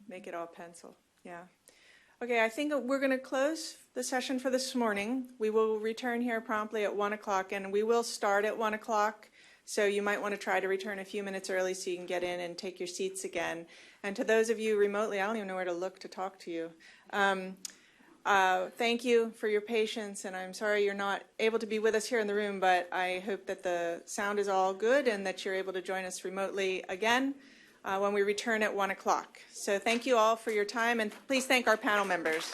Make it all pencil, yeah. Okay, I think we're going to close the session for this morning. We will return here promptly at 1 o'clock, and we will start at 1 o'clock. So you might want to try to return a few minutes early so you can get in and take your seats again. And to those of you remotely, I don't even know where to look to talk to you. Thank you for your patience, and I'm sorry you're not able to be with us here in the room, but I hope that the sound is all good and that you're able to join us remotely again when we return at 1 o'clock. So thank you all for your time, and please thank our panel members.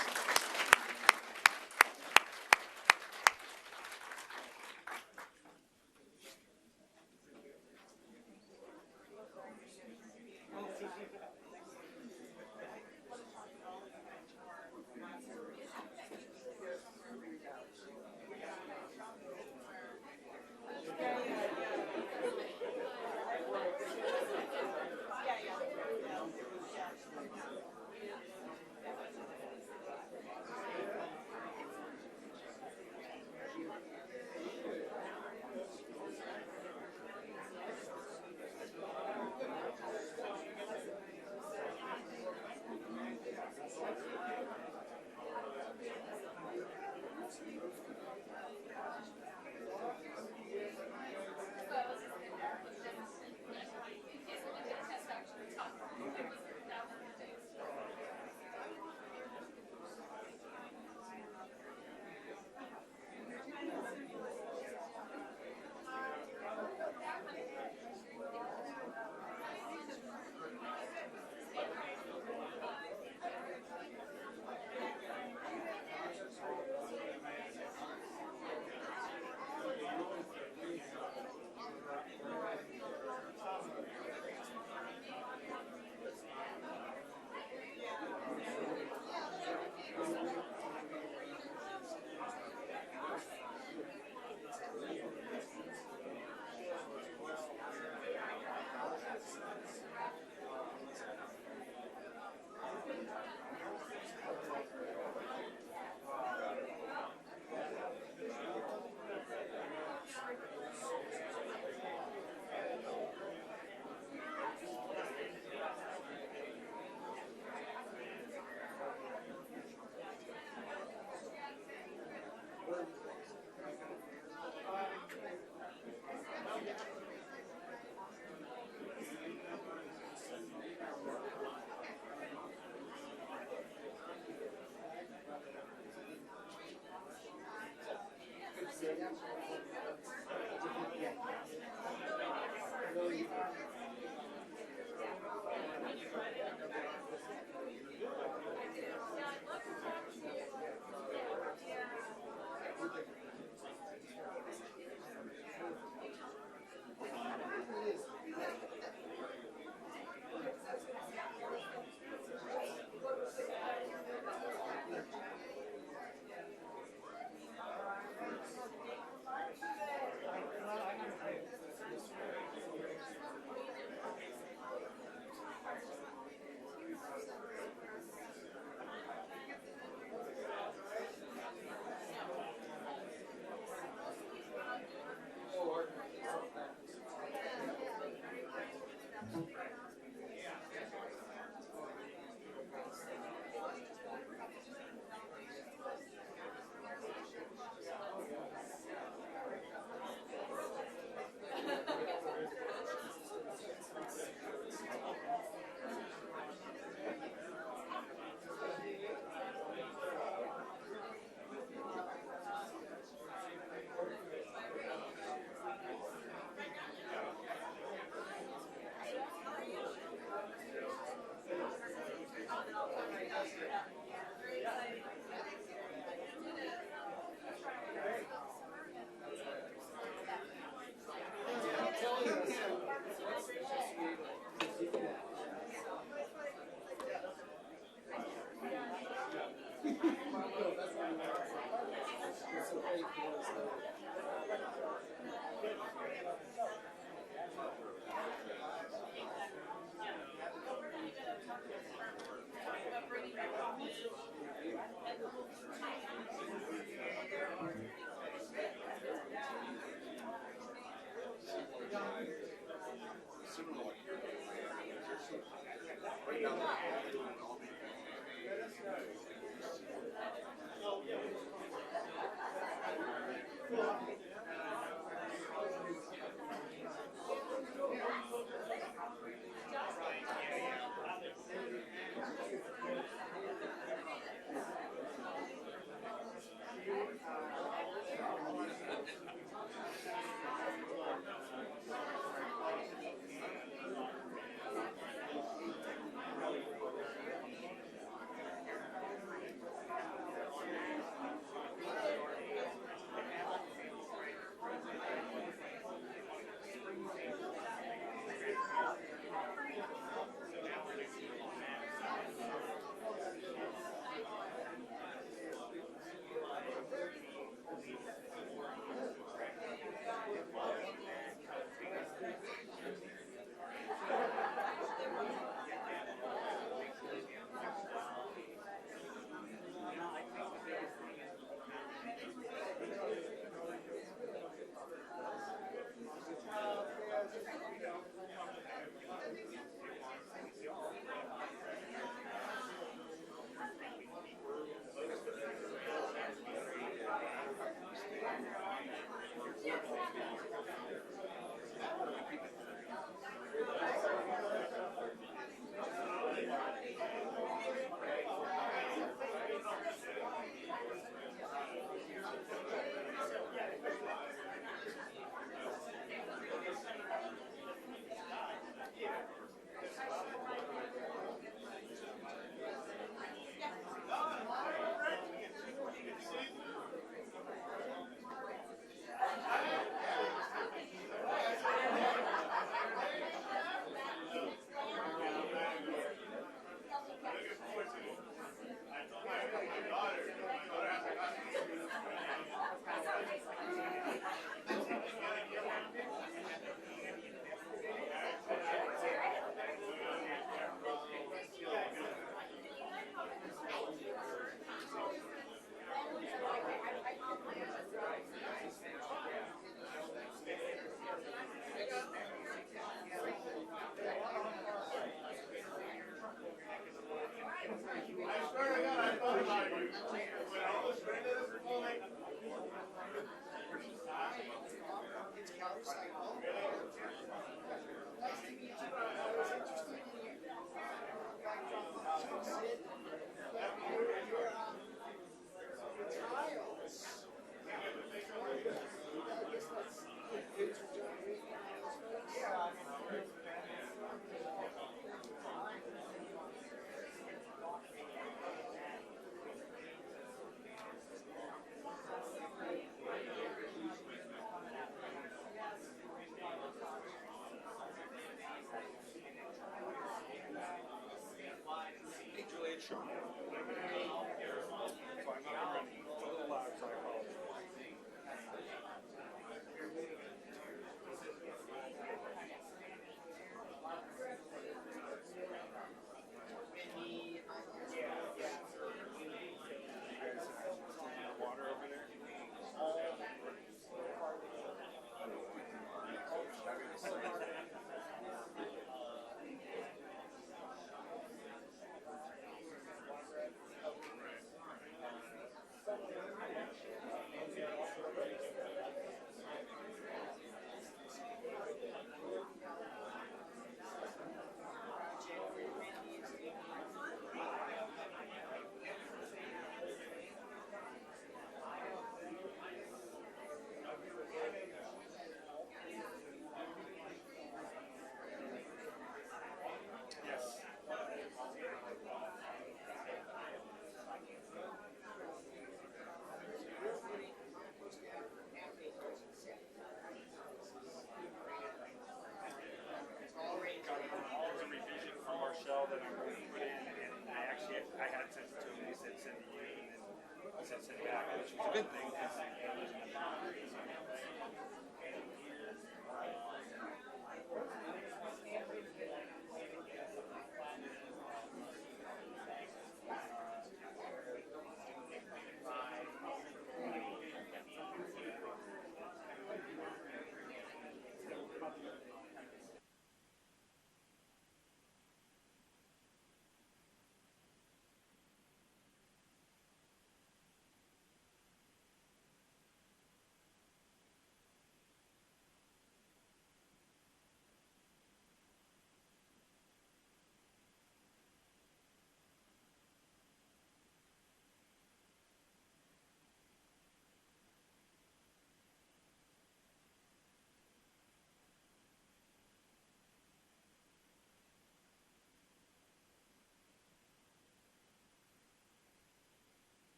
That I'm going to put in, and I had sent it to him, he said send it to you, and then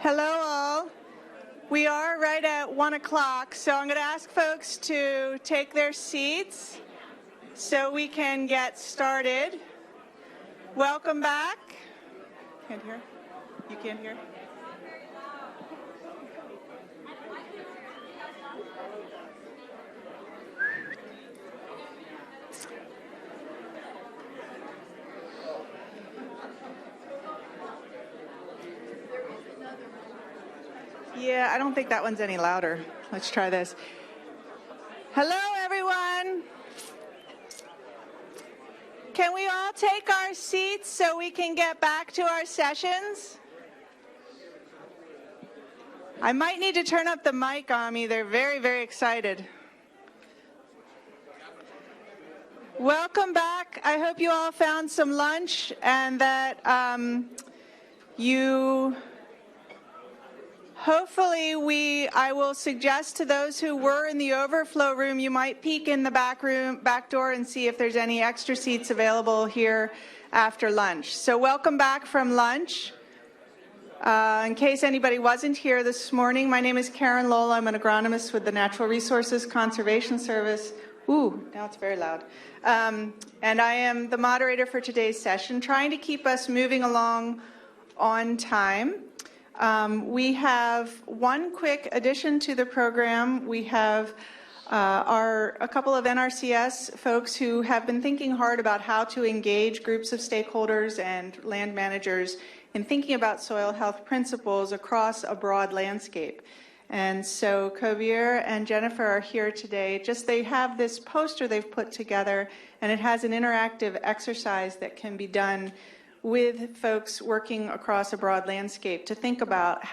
Hello all. We are right at 1 o'clock, so I'm going to ask folks to take their seats so we can get started. Welcome back. Can't hear? You can't hear? Yeah, I don't think that one's any louder. Let's try this. Hello, everyone. Can we all take our seats so we can get back to our sessions? I might need to turn up the mic on me. They're very, very excited. Welcome back. I hope you all found some lunch and that hopefully I will suggest to those who were in the overflow room, you might peek in the back door and see if there's any extra seats available here after lunch. So welcome back from lunch. In case anybody wasn't here this morning, my name is Karen Lowell. I'm an agronomist with the Natural Resources Conservation Service. Ooh, now it's very loud. And I am the moderator for today's session, trying to keep us moving along on time. We have one quick addition to the program. We have a couple of NRCS folks who have been thinking hard about how to engage groups of stakeholders and land managers in thinking about soil health principles across a broad landscape. And so Kabir and Jennifer are here today. They have this poster they've put together, and it has an interactive exercise that can be done with folks working across a broad landscape to think about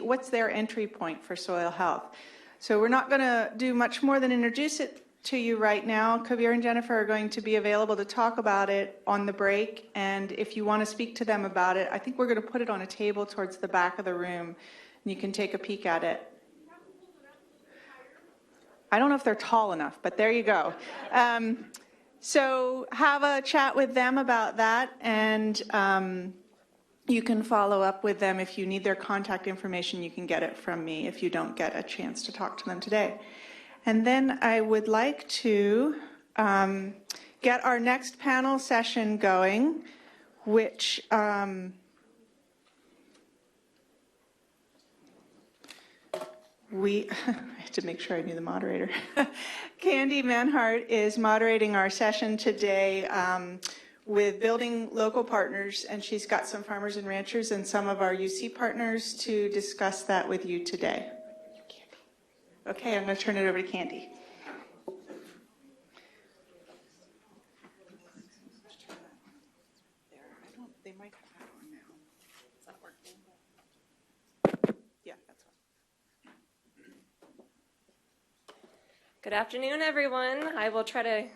what's their entry point for soil health. So we're not going to do much more than introduce it to you right now. Kabir and Jennifer are going to be available to talk about it on the break, and if you want to speak to them about it, I think we're going to put it on a table towards the back of the room. You can take a peek at it. I don't know if they're tall enough, but there you go. So have a chat with them about that, and you can follow up with them. If you need their contact information, you can get it from me if you don't get a chance to talk to them today. And then I would like to get our next panel session going, which I had to make sure I knew the moderator. Candy Manhart is moderating our session today with Building Local Partners, and she's got some farmers and ranchers and some of our UC partners to discuss that with you today. Okay, I'm going to turn it over to Candy. They might have that on now. Is that working? Yeah, that's fine. Good afternoon, everyone. I will try to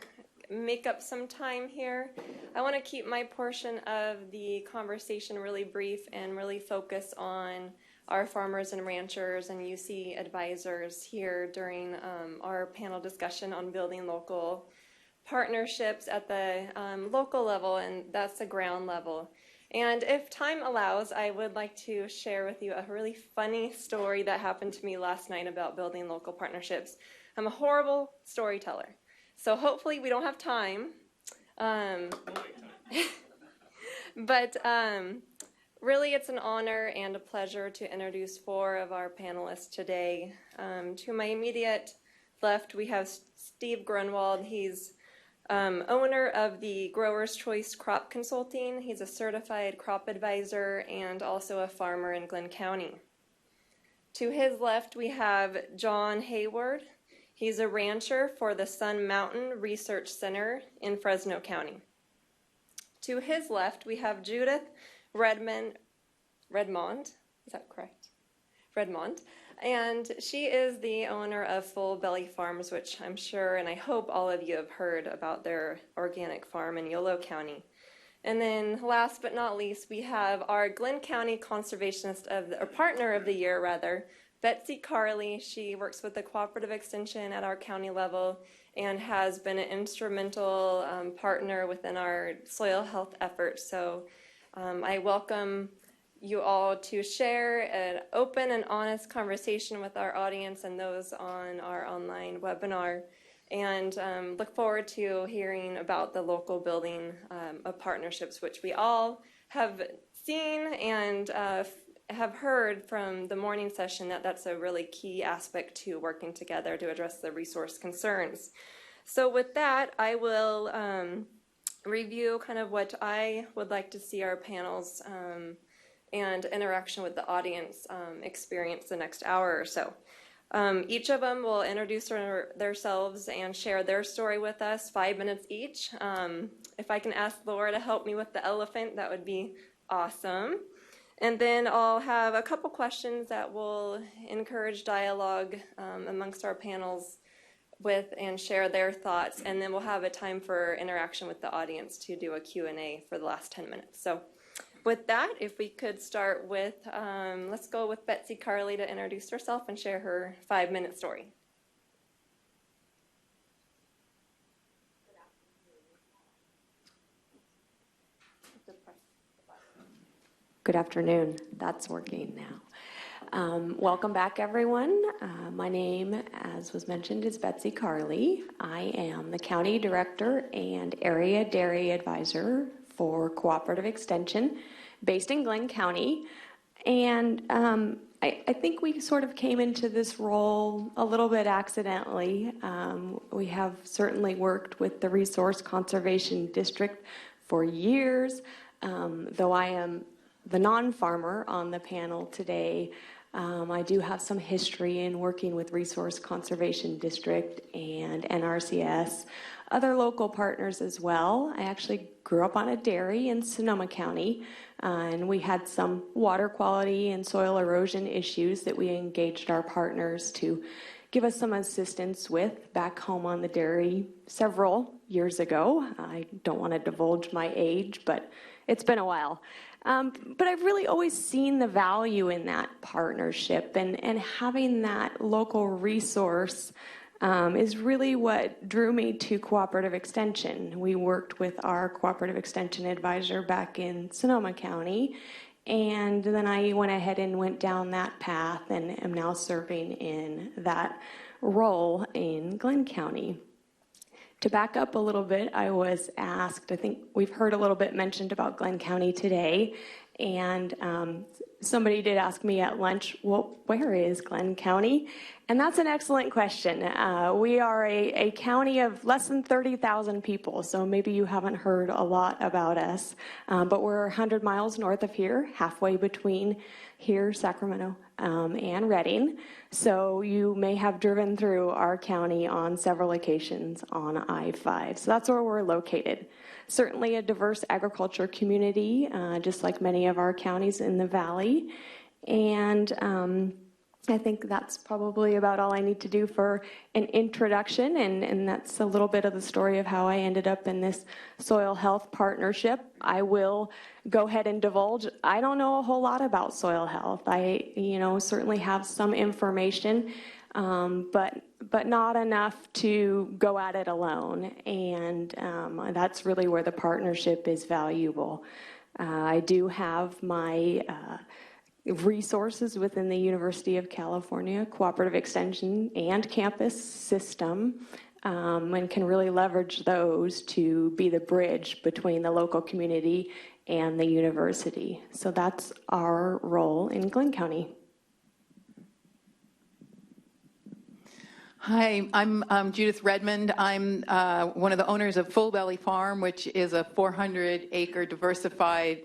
make up some time here. I want to keep my portion of the conversation really brief and really focus on our farmers and ranchers and UC advisors here during our panel discussion on building local partnerships at the local level, and that's the ground level. And if time allows, I would like to share with you a really funny story that happened to me last night about building local partnerships. I'm a horrible storyteller, so hopefully we don't have time. But really it's an honor and a pleasure to introduce 4 of our panelists today. To my immediate left, we have Steve Grunwald. He's owner of the Growers Choice Crop Consulting. He's a certified crop advisor and also a farmer in Glenn County. To his left, we have John Hayward. He's a rancher for the Sun Mountain Research Center in Fresno County. To his left, we have Judith Redmond, is that correct? Redmond. And she is the owner of Full Belly Farms, which I'm sure and I hope all of you have heard about their organic farm in Yolo County. And then last but not least, we have our Glenn County Conservationist or Partner of the Year, rather, Betsy Carley. She works with the Cooperative Extension at our county level and has been an instrumental partner within our soil health efforts. So I welcome you all to share an open and honest conversation with our audience and those on our online webinar. And look forward to hearing about the local building of partnerships, which we all have seen and have heard from the morning session that that's a really key aspect to working together to address the resource concerns. So with that, I will review kind of what I would like to see our panels and interaction with the audience experience the next hour or so. Each of them will introduce themselves and share their story with us, 5 minutes each. If I can ask Laura to help me with the elephant, that would be awesome. And then I'll have a couple questions that will encourage dialogue amongst our panels with and share their thoughts. And then we'll have a time for interaction with the audience to do a Q&A for the last 10 minutes. So with that, if we could start with, let's go with Betsy Carley to introduce herself and share her 5-minute story. Good afternoon. That's working now. Welcome back, everyone. My name, as was mentioned, is Betsy Carley. I am the County Director and Area Dairy Advisor for Cooperative Extension based in Glenn County. And I think we sort of came into this role a little bit accidentally. We have certainly worked with the Resource Conservation District for years, though I am the non-farmer on the panel today. I do have some history in working with Resource Conservation District and NRCS, other local partners as well. I actually grew up on a dairy in Sonoma County, and we had some water quality and soil erosion issues that we engaged our partners to give us some assistance with back home on the dairy several years ago. I don't want to divulge my age, but it's been a while. But I've really always seen the value in that partnership, and having that local resource is really what drew me to Cooperative Extension. We worked with our Cooperative Extension advisor back in Sonoma County, and then I went ahead and went down that path and am now serving in that role in Glenn County. To back up a little bit, I was asked, I think we've heard a little bit mentioned about Glenn County today, and somebody did ask me at lunch, well, where is Glenn County? And that's an excellent question. We are a county of less than 30,000 people, so maybe you haven't heard a lot about us, but we're 100 miles north of here, halfway between here, Sacramento, and Redding. So you may have driven through our county on several occasions on I-5. So that's where we're located. Certainly a diverse agriculture community, just like many of our counties in the valley. And I think that's probably about all I need to do for an introduction, and that's a little bit of the story of how I ended up in this soil health partnership. I will go ahead and divulge, I don't know a whole lot about soil health. I, certainly have some information, but not enough to go at it alone, and that's really where the partnership is valuable. I do have my resources within the University of California Cooperative Extension and campus system, and can really leverage those to be the bridge between the local community and the university. So that's our role in Glenn County. Hi, I'm Judith Redmond. I'm one of the owners of Full Belly Farm, which is a 400-acre diversified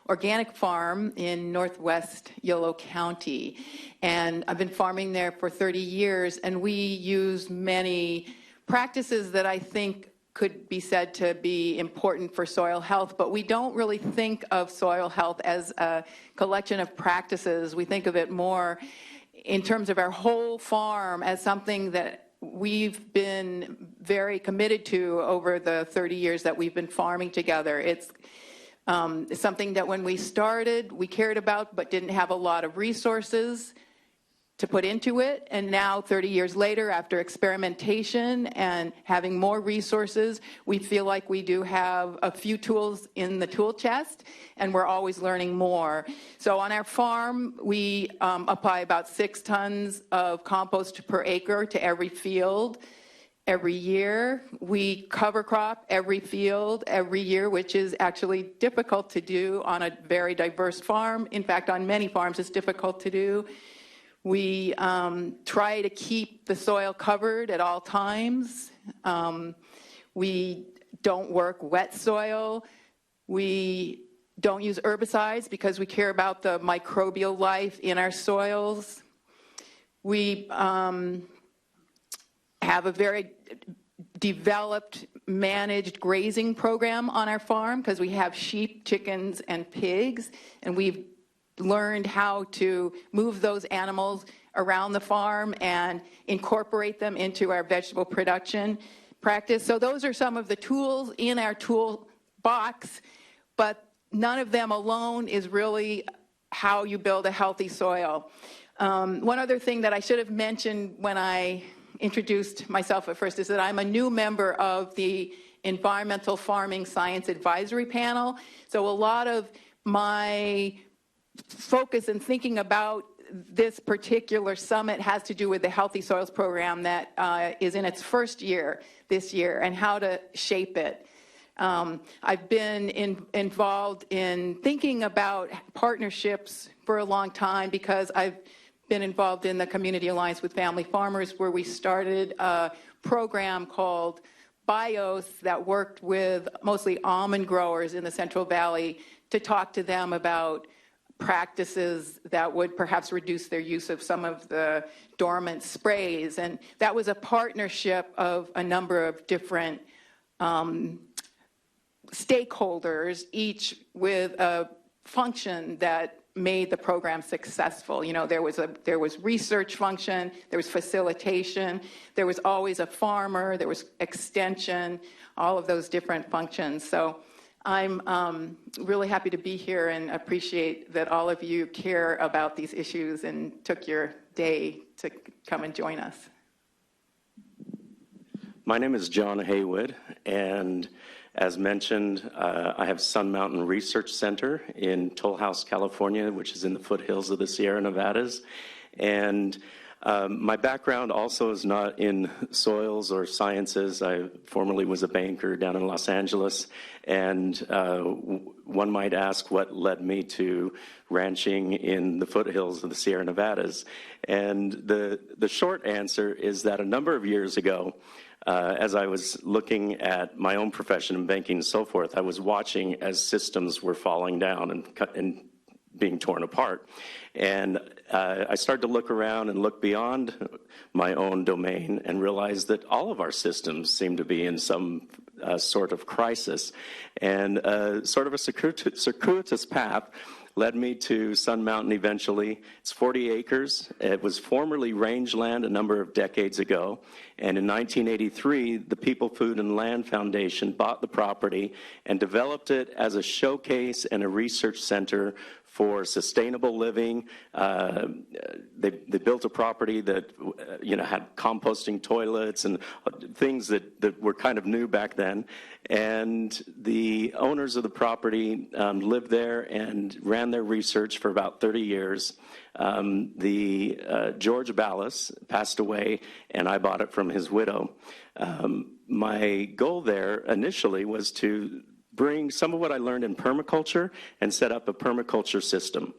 organic farm in northwest Yolo County. And I've been farming there for 30 years, and we use many practices that I think could be said to be important for soil health, but we don't really think of soil health as a collection of practices. We think of it more in terms of our whole farm as something that we've been very committed to over the 30 years that we've been farming together. It's something that when we started, we cared about but didn't have a lot of resources. to put into it. And now, 30 years later, after experimentation and having more resources, we feel like we do have a few tools in the tool chest, and we're always learning more. So on our farm, we apply about 6 tons of compost per acre to every field every year. We cover crop every field every year, which is actually difficult to do on a very diverse farm. In fact, on many farms, it's difficult to do. We try to keep the soil covered at all times. We don't work wet soil. We don't use herbicides because we care about the microbial life in our soils. We have a very developed, managed grazing program on our farm because we have sheep, chickens, and pigs, and we've learned how to move those animals around the farm and incorporate them into our vegetable production practice. So those are some of the tools in our toolbox, but none of them alone is really how you build a healthy soil. One other thing that I should have mentioned when I introduced myself at first is that I'm a new member of the Environmental Farming Science Advisory Panel. So a lot of my focus in thinking about this particular summit has to do with the Healthy Soils program that is in its first year this year and how to shape it. I've been involved in thinking about partnerships for a long time because I've been involved in the Community Alliance with Family Farmers, where we started a program called BIOS that worked with mostly almond growers in the Central Valley to talk to them about practices that would perhaps reduce their use of some of the dormant sprays. And that was a partnership of a number of different stakeholders, each with a function that made the program successful. You know, there was research function, there was facilitation, there was always a farmer, there was extension, all of those different functions. So I'm really happy to be here and appreciate that all of you care about these issues and took your day to come and join us. My name is John Haywood, and as mentioned, I have Sun Mountain Research Center in Toll House, California, which is in the foothills of the Sierra Nevadas. And my background also is not in soils or sciences. I formerly was a banker down in Los Angeles, and one might ask what led me to ranching in the foothills of the Sierra Nevadas. And the short answer is that a number of years ago, as I was looking at my own profession in banking and so forth, I was watching as systems were falling down and being torn apart. And I started to look around and look beyond my own domain and realize that all of our systems seem to be in some sort of crisis. And sort of a circuitous path led me to Sun Mountain eventually. It's 40 acres. It was formerly rangeland a number of decades ago. And in 1983, the People, Food, and Land Foundation bought the property and developed it as a showcase and a research center for sustainable living. They built a property that had composting toilets and things that were kind of new back then. And the owners of the property lived there and ran their research for about 30 years. George Ballas passed away, and I bought it from his widow. My goal there initially was to bring some of what I learned in permaculture and set up a permaculture system.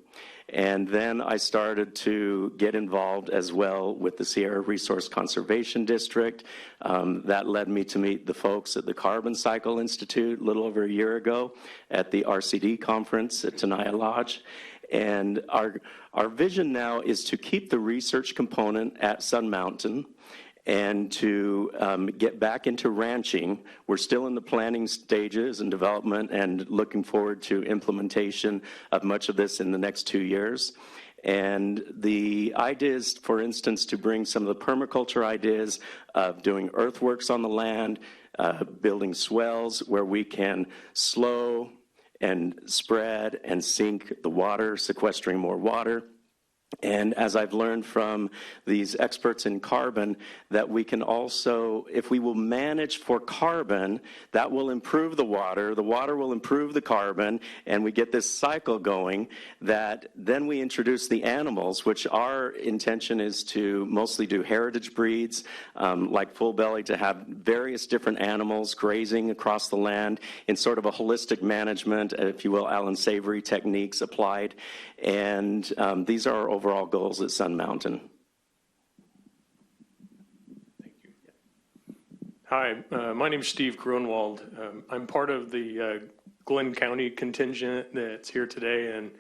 And then I started to get involved as well with the Sierra Resource Conservation District. That led me to meet the folks at the Carbon Cycle Institute a little over a year ago at the RCD conference at Tenaya Lodge. And our vision now is to keep the research component at Sun Mountain and to get back into ranching. We're still in the planning stages and development and looking forward to implementation of much of this in the next 2 years. And the idea is, for instance, to bring some of the permaculture ideas of doing earthworks on the land, building swells where we can slow and spread and sink the water, sequestering more water, And as I've learned from these experts in carbon, that we can also, if we will manage for carbon, that will improve the water will improve the carbon, and we get this cycle going, that then we introduce the animals, which our intention is to mostly do heritage breeds, like Full Belly, to have various different animals grazing across the land in sort of a holistic management, if you will, Alan Savory techniques applied. And these are our overall goals at Sun Mountain. Thank you. Hi, my name is Steve Grunwald. I'm part of the Glenn County contingent that's here today, and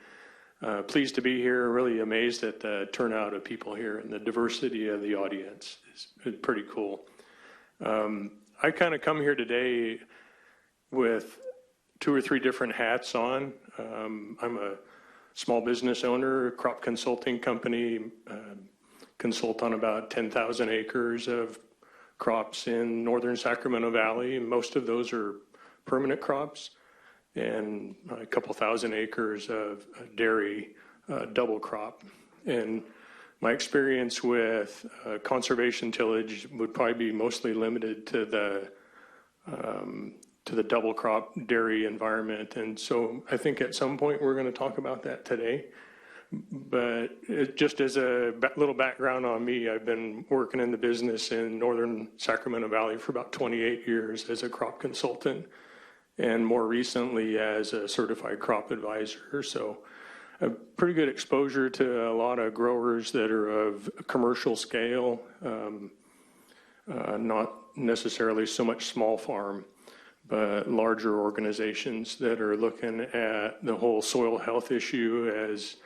pleased to be here. Really amazed at the turnout of people here and the diversity of the audience. It's pretty cool. I kind of come here today with 2 or 3 different hats on. I'm a small business owner, crop consulting company, consult on about 10,000 acres of crops in northern Sacramento Valley. Most of those are permanent crops, and a couple thousand acres of dairy double crop. And my experience with conservation tillage would probably be mostly limited to the double crop dairy environment. And so I think at some point we're going to talk about that today. But just as a little background on me, I've been working in the business in northern Sacramento Valley for about 28 years as a crop consultant, and more recently as a certified crop advisor. So a pretty good exposure to a lot of growers that are of commercial scale, not necessarily so much small farm, but larger organizations that are looking at the whole soil health issue as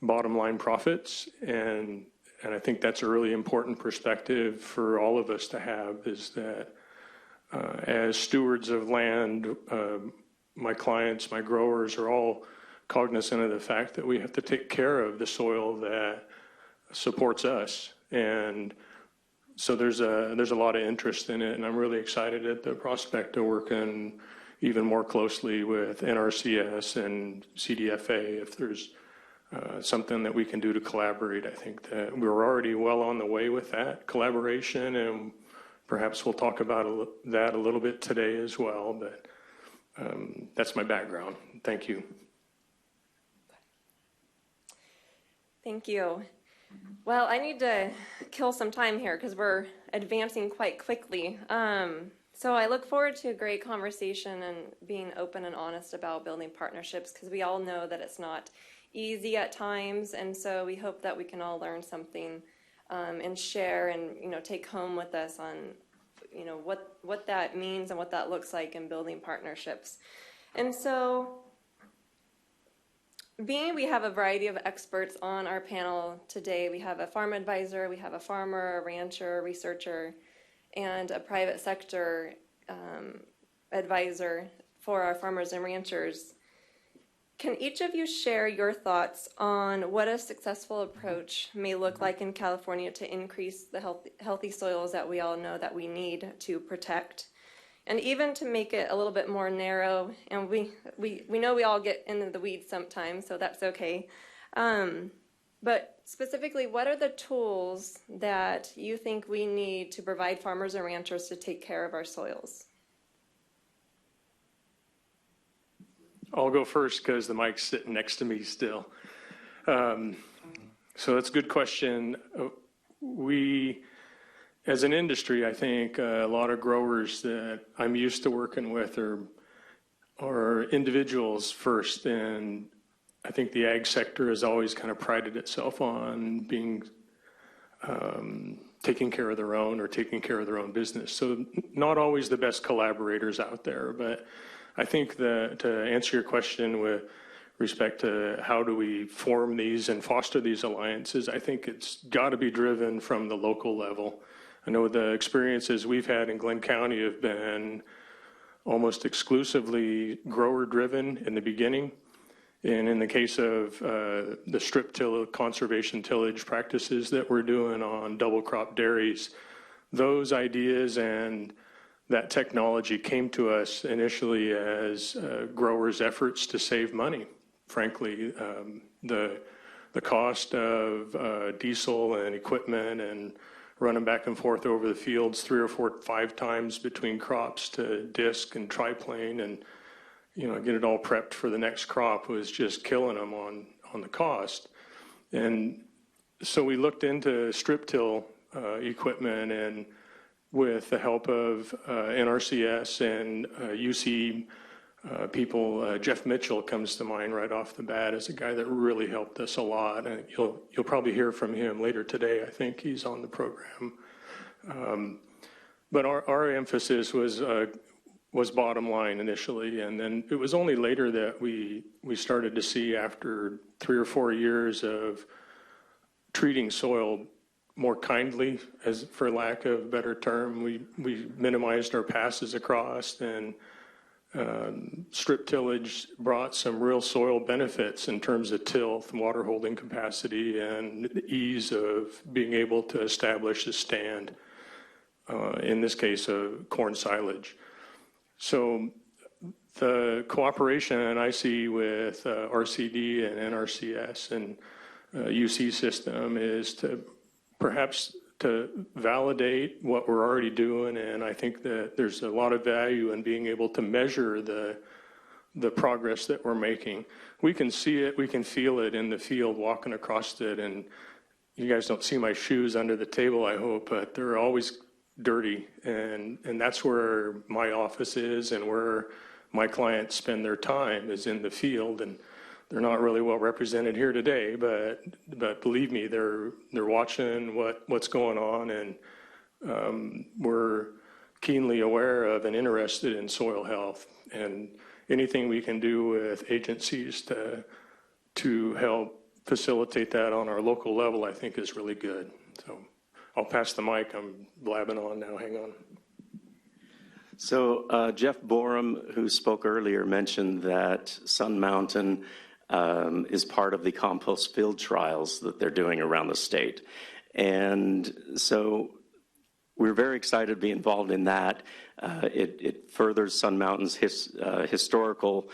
bottom line profits. And I think that's a really important perspective for all of us to have, is that as stewards of land, my clients, my growers are all cognizant of the fact that we have to take care of the soil that supports us. And so there's a lot of interest in it, and I'm really excited at the prospect of working even more closely with NRCS and CDFA. If there's something that we can do to collaborate, I think that we're already well on the way with that collaboration, and perhaps we'll talk about that a little bit today as well. But that's my background. Thank you. Thank you. Well, I need to kill some time here because we're advancing quite quickly. So I look forward to a great conversation and being open and honest about building partnerships, because we all know that it's not easy at times. And so we hope that we can all learn something and share and, take home with us on, what that means and what that looks like in building partnerships. And so we have a variety of experts on our panel today. We have a farm advisor, we have a farmer, a rancher, a researcher, and a private sector advisor for our farmers and ranchers. Can each of you share your thoughts on what a successful approach may look like in California to increase the healthy soils that we all know that we need to protect? And even to make it a little bit more narrow, and we know we all get into the weeds sometimes, so that's okay. But specifically, what are the tools that you think we need to provide farmers and ranchers to take care of our soils? I'll go first because the mic's sitting next to me still. So that's a good question. We, as an industry, I think a lot of growers that I'm used to working with are individuals first, and I think the ag sector has always kind of prided itself on being taking care of their own or taking care of their own business. So not always the best collaborators out there, but I think that to answer your question with respect to how do we form these and foster these alliances, I think it's got to be driven from the local level. I know the experiences we've had in Glenn County have been almost exclusively grower-driven in the beginning. And in the case of the strip till conservation tillage practices that we're doing on double crop dairies, those ideas and that technology came to us initially as growers' efforts to save money. Frankly, the the cost of diesel and equipment and running back and forth over the fields 3 or 4, 5 times between crops to disc and triplane and, get it all prepped for the next crop was just killing them on the cost. And so we looked into strip till equipment, and with the help of NRCS and UC people, Jeff Mitchell comes to mind right off the bat as a guy that really helped us a lot. And you'll probably hear from him later today. I think he's on the program. But our emphasis was bottom line initially, and then it was only later that we started to see, after 3 or 4 years of treating soil more kindly, as for lack of a better term, we minimized our passes across, and strip tillage brought some real soil benefits in terms of tilth, water holding capacity, and the ease of being able to establish a stand, in this case of corn silage. So the cooperation I see with RCD and NRCS and UC system is to perhaps to validate what we're already doing, and I think that there's a lot of value in being able to measure the progress that we're making. We can see it, we can feel it in the field walking across it, and you guys don't see my shoes under the table, I hope, but they're always dirty, and that's where my office is and where my clients spend their time, is in the field. And they're not really well represented here today, but believe me, they're watching what's going on, and we're keenly aware of and interested in soil health, and anything we can do with agencies to help facilitate that on our local level, I think is really good. So I'll pass the mic. I'm blabbing on now. Hang on. So Jeff Borum, who spoke earlier, mentioned that Sun Mountain is part of the compost field trials that they're doing around the state. And so we're very excited to be involved in that. It furthers Sun Mountain's historical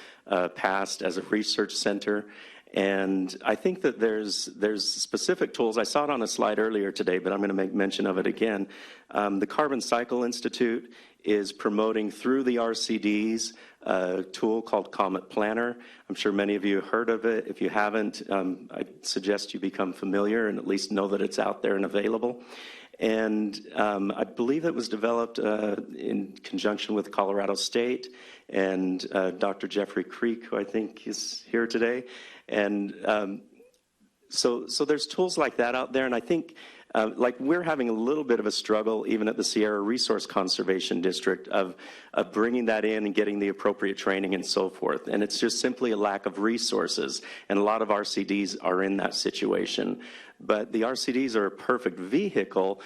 past as a research center. And I think that there's specific tools. I saw it on a slide earlier today, but I'm going to make mention of it again. The Carbon Cycle Institute is promoting through the RCDs a tool called Comet Planner. I'm sure many of you have heard of it. If you haven't, I suggest you become familiar and at least know that it's out there and available. And I believe it was developed in conjunction with Colorado State and Dr. Jeffrey Creek, who I think is here today. And so there's tools like that out there, and I think like we're having a little bit of a struggle even at the Sierra Resource Conservation District of bringing that in and getting the appropriate training and so forth. And it's just simply a lack of resources, and a lot of RCDs are in that situation. But the RCDs are a perfect vehicle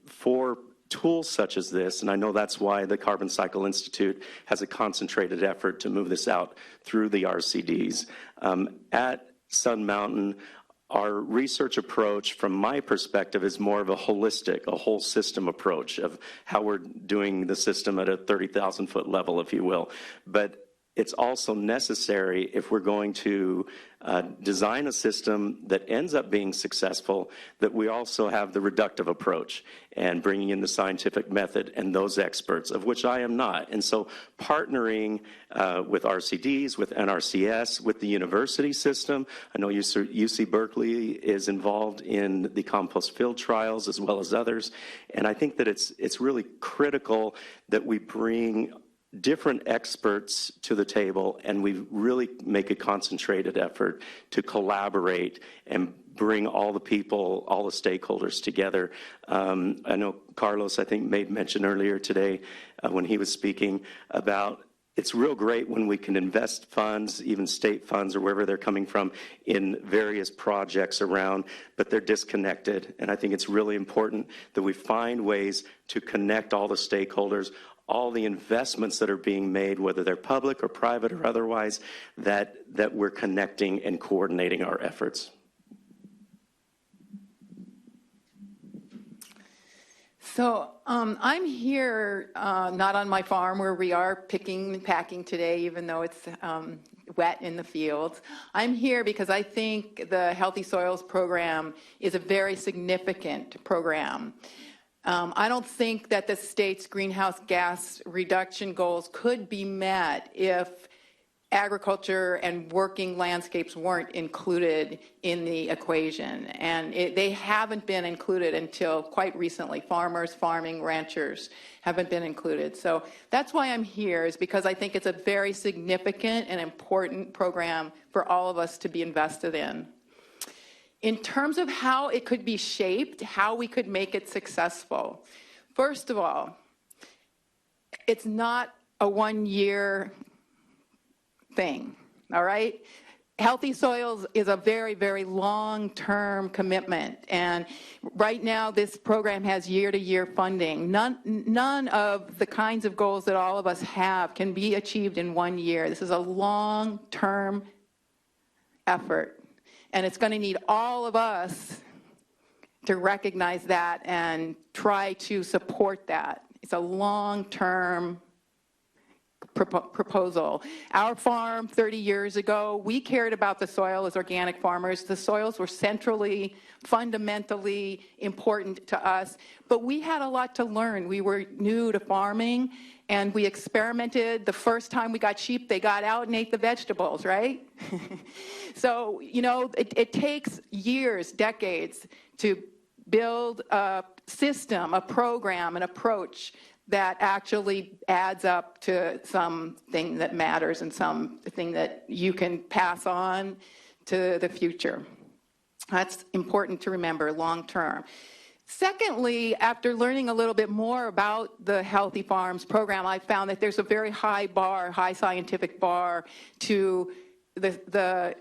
for tools such as this, and I know that's why the Carbon Cycle Institute has a concentrated effort to move this out through the RCDs. At Sun Mountain, our research approach, from my perspective, is more of a holistic, a whole system approach of how we're doing the system at a 30,000-foot level, if you will. But it's also necessary, if we're going to design a system that ends up being successful, that we also have the reductive approach and bringing in the scientific method and those experts, of which I am not. And so partnering with RCDs, with NRCS, with the university system. I know UC Berkeley is involved in the compost field trials as well as others. And I think that it's really critical that we bring different experts to the table, and we really make a concentrated effort to collaborate and bring all the people, all the stakeholders together. I know Carlos, I think, made mention earlier today when he was speaking about it's real great when we can invest funds, even state funds or wherever they're coming from, in various projects around, but they're disconnected. And I think it's really important that we find ways to connect all the stakeholders, all the investments that are being made, whether they're public or private or otherwise, that we're connecting and coordinating our efforts. So I'm here not on my farm where we are picking and packing today, even though it's wet in the fields. I'm here because I think the Healthy Soils program is a very significant program. I don't think that the state's greenhouse gas reduction goals could be met if agriculture and working landscapes weren't included in the equation. And they haven't been included until quite recently. Farmers, farming, ranchers haven't been included. So that's why I'm here, is because I think it's a very significant and important program for all of us to be invested in. In terms of how it could be shaped, how we could make it successful, first of all, it's not a one-year thing, all right? Healthy Soils is a very, very long-term commitment, and right now this program has year-to-year funding. None of the kinds of goals that all of us have can be achieved in 1 year. This is a long-term effort, and it's going to need all of us to recognize that and try to support that. It's a long-term proposal. Our farm 30 years ago, we cared about the soil as organic farmers. The soils were centrally, fundamentally important to us, but we had a lot to learn. We were new to farming, and we experimented. The first time we got sheep, they got out and ate the vegetables, right? So, you know, it takes years, decades to build a system, a program, an approach that actually adds up to something that matters and something that you can pass on to the future. That's important to remember long term. Secondly, after learning a little bit more about the Healthy Farms program, I found that there's a very high bar, high scientific bar to the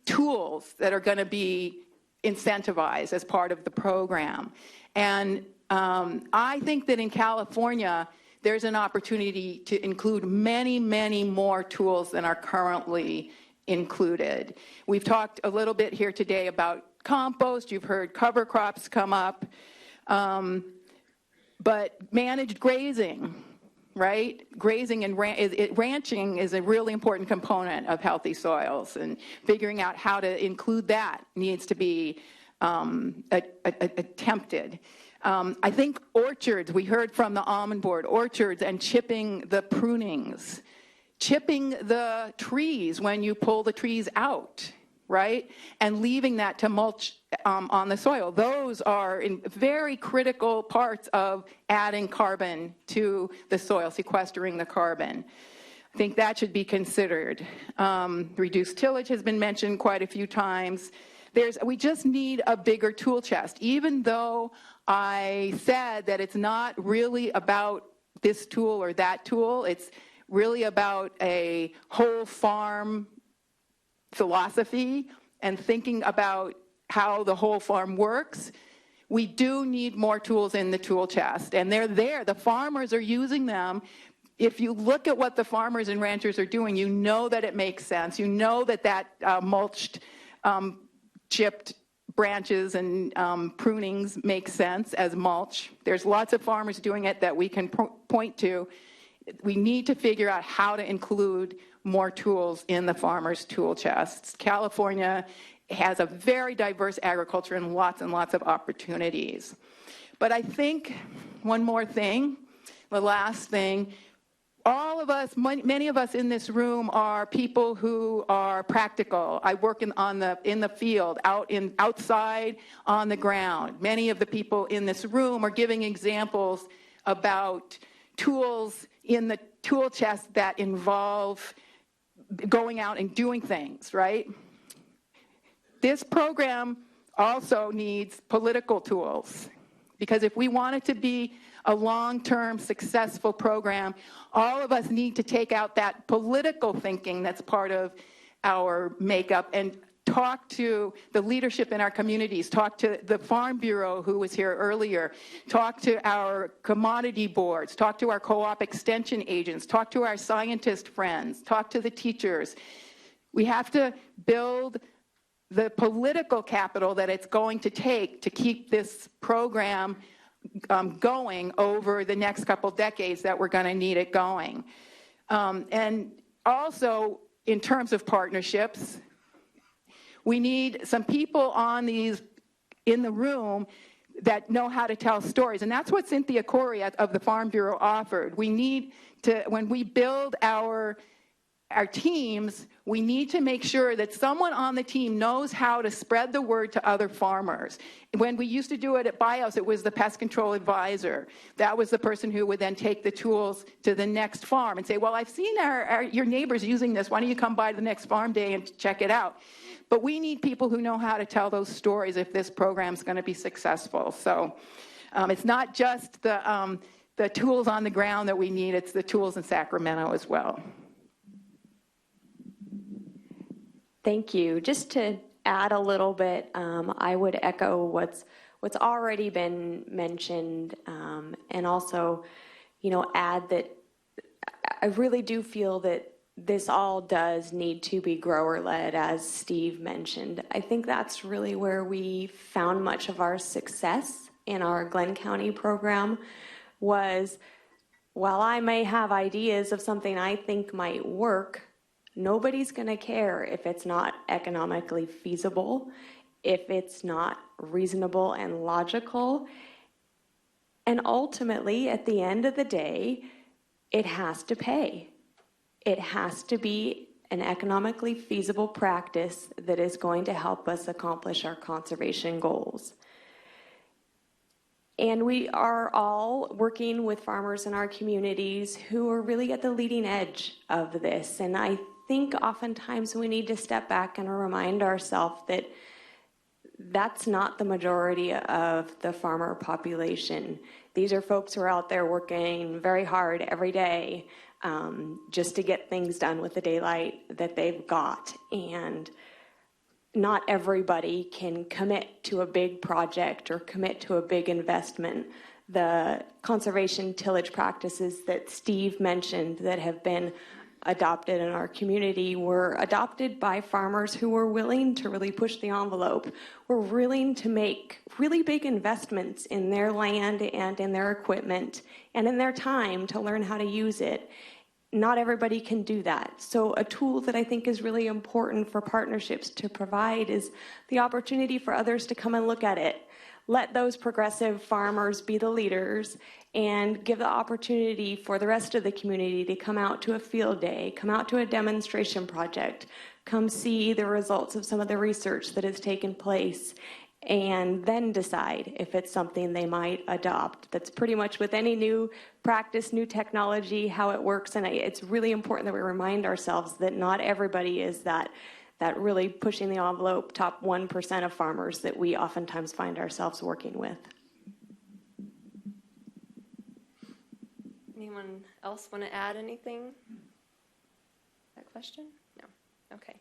tools that are going to be incentivized as part of the program. And I think that in California, there's an opportunity to include many, many more tools than are currently included. We've talked a little bit here today about compost. You've heard cover crops come up. But managed grazing, right? Grazing and ranching is a really important component of Healthy Soils, and figuring out how to include that needs to be attempted. I think orchards, we heard from the almond board, orchards and chipping the prunings, chipping the trees when you pull the trees out, right? And leaving that to mulch on the soil. Those are very critical parts of adding carbon to the soil, sequestering the carbon. I think that should be considered. Reduced tillage has been mentioned quite a few times. We just need a bigger tool chest. Even though I said that it's not really about this tool or that tool, it's really about a whole farm philosophy and thinking about how the whole farm works. We do need more tools in the tool chest, and they're there. The farmers are using them. If you look at what the farmers and ranchers are doing, you know that it makes sense. You know that mulched, chipped branches and prunings make sense as mulch. There's lots of farmers doing it that we can point to. We need to figure out how to include more tools in the farmers' tool chests. California has a very diverse agriculture and lots of opportunities. But I think one more thing, the last thing, all of us, many of us in this room are people who are practical. I work in the field, outside on the ground. Many of the people in this room are giving examples about tools in the tool chest that involve going out and doing things, right? This program also needs political tools, because if we want it to be a long-term successful program, all of us need to take out that political thinking that's part of our makeup and talk to the leadership in our communities, talk to the Farm Bureau who was here earlier, talk to our commodity boards, talk to our co-op extension agents, talk to our scientist friends, talk to the teachers. We have to build the political capital that it's going to take to keep this program going over the next couple decades that we're going to need it going. And also, in terms of partnerships, we need some people in the room that know how to tell stories. And that's what Cynthia Corey of the Farm Bureau offered. We need to, when we build our teams, we need to make sure that someone on the team knows how to spread the word to other farmers. When we used to do it at BIOS, it was the pest control advisor. That was the person who would then take the tools to the next farm and say, well, I've seen your neighbors using this. Why don't you come by the next farm day and check it out? But we need people who know how to tell those stories if this program's going to be successful. So it's not just the tools on the ground that we need, it's the tools in Sacramento as well. Thank you. Just to add a little bit, I would echo what's already been mentioned, and also, add that I really do feel that this all does need to be grower-led, as Steve mentioned. I think that's really where we found much of our success in our Glenn County program was, while I may have ideas of something I think might work, nobody's going to care if it's not economically feasible, if it's not reasonable and logical. And ultimately, at the end of the day, it has to pay. It has to be an economically feasible practice that is going to help us accomplish our conservation goals. And we are all working with farmers in our communities who are really at the leading edge of this. And I think oftentimes we need to step back and remind ourselves that that's not the majority of the farmer population. These are folks who are out there working very hard every day just to get things done with the daylight that they've got. And not everybody can commit to a big project or commit to a big investment. The conservation tillage practices that Steve mentioned that have been adopted in our community were adopted by farmers who were willing to really push the envelope, were willing to make really big investments in their land and in their equipment and in their time to learn how to use it. Not everybody can do that. So a tool that I think is really important for partnerships to provide is the opportunity for others to come and look at it. Let those progressive farmers be the leaders and give the opportunity for the rest of the community to come out to a field day, come out to a demonstration project, come see the results of some of the research that has taken place, and then decide if it's something they might adopt. That's pretty much with any new practice, new technology, how it works. And it's really important that we remind ourselves that not everybody is that really pushing the envelope top 1% of farmers that we oftentimes find ourselves working with. Anyone else want to add anything? That question? No. Okay.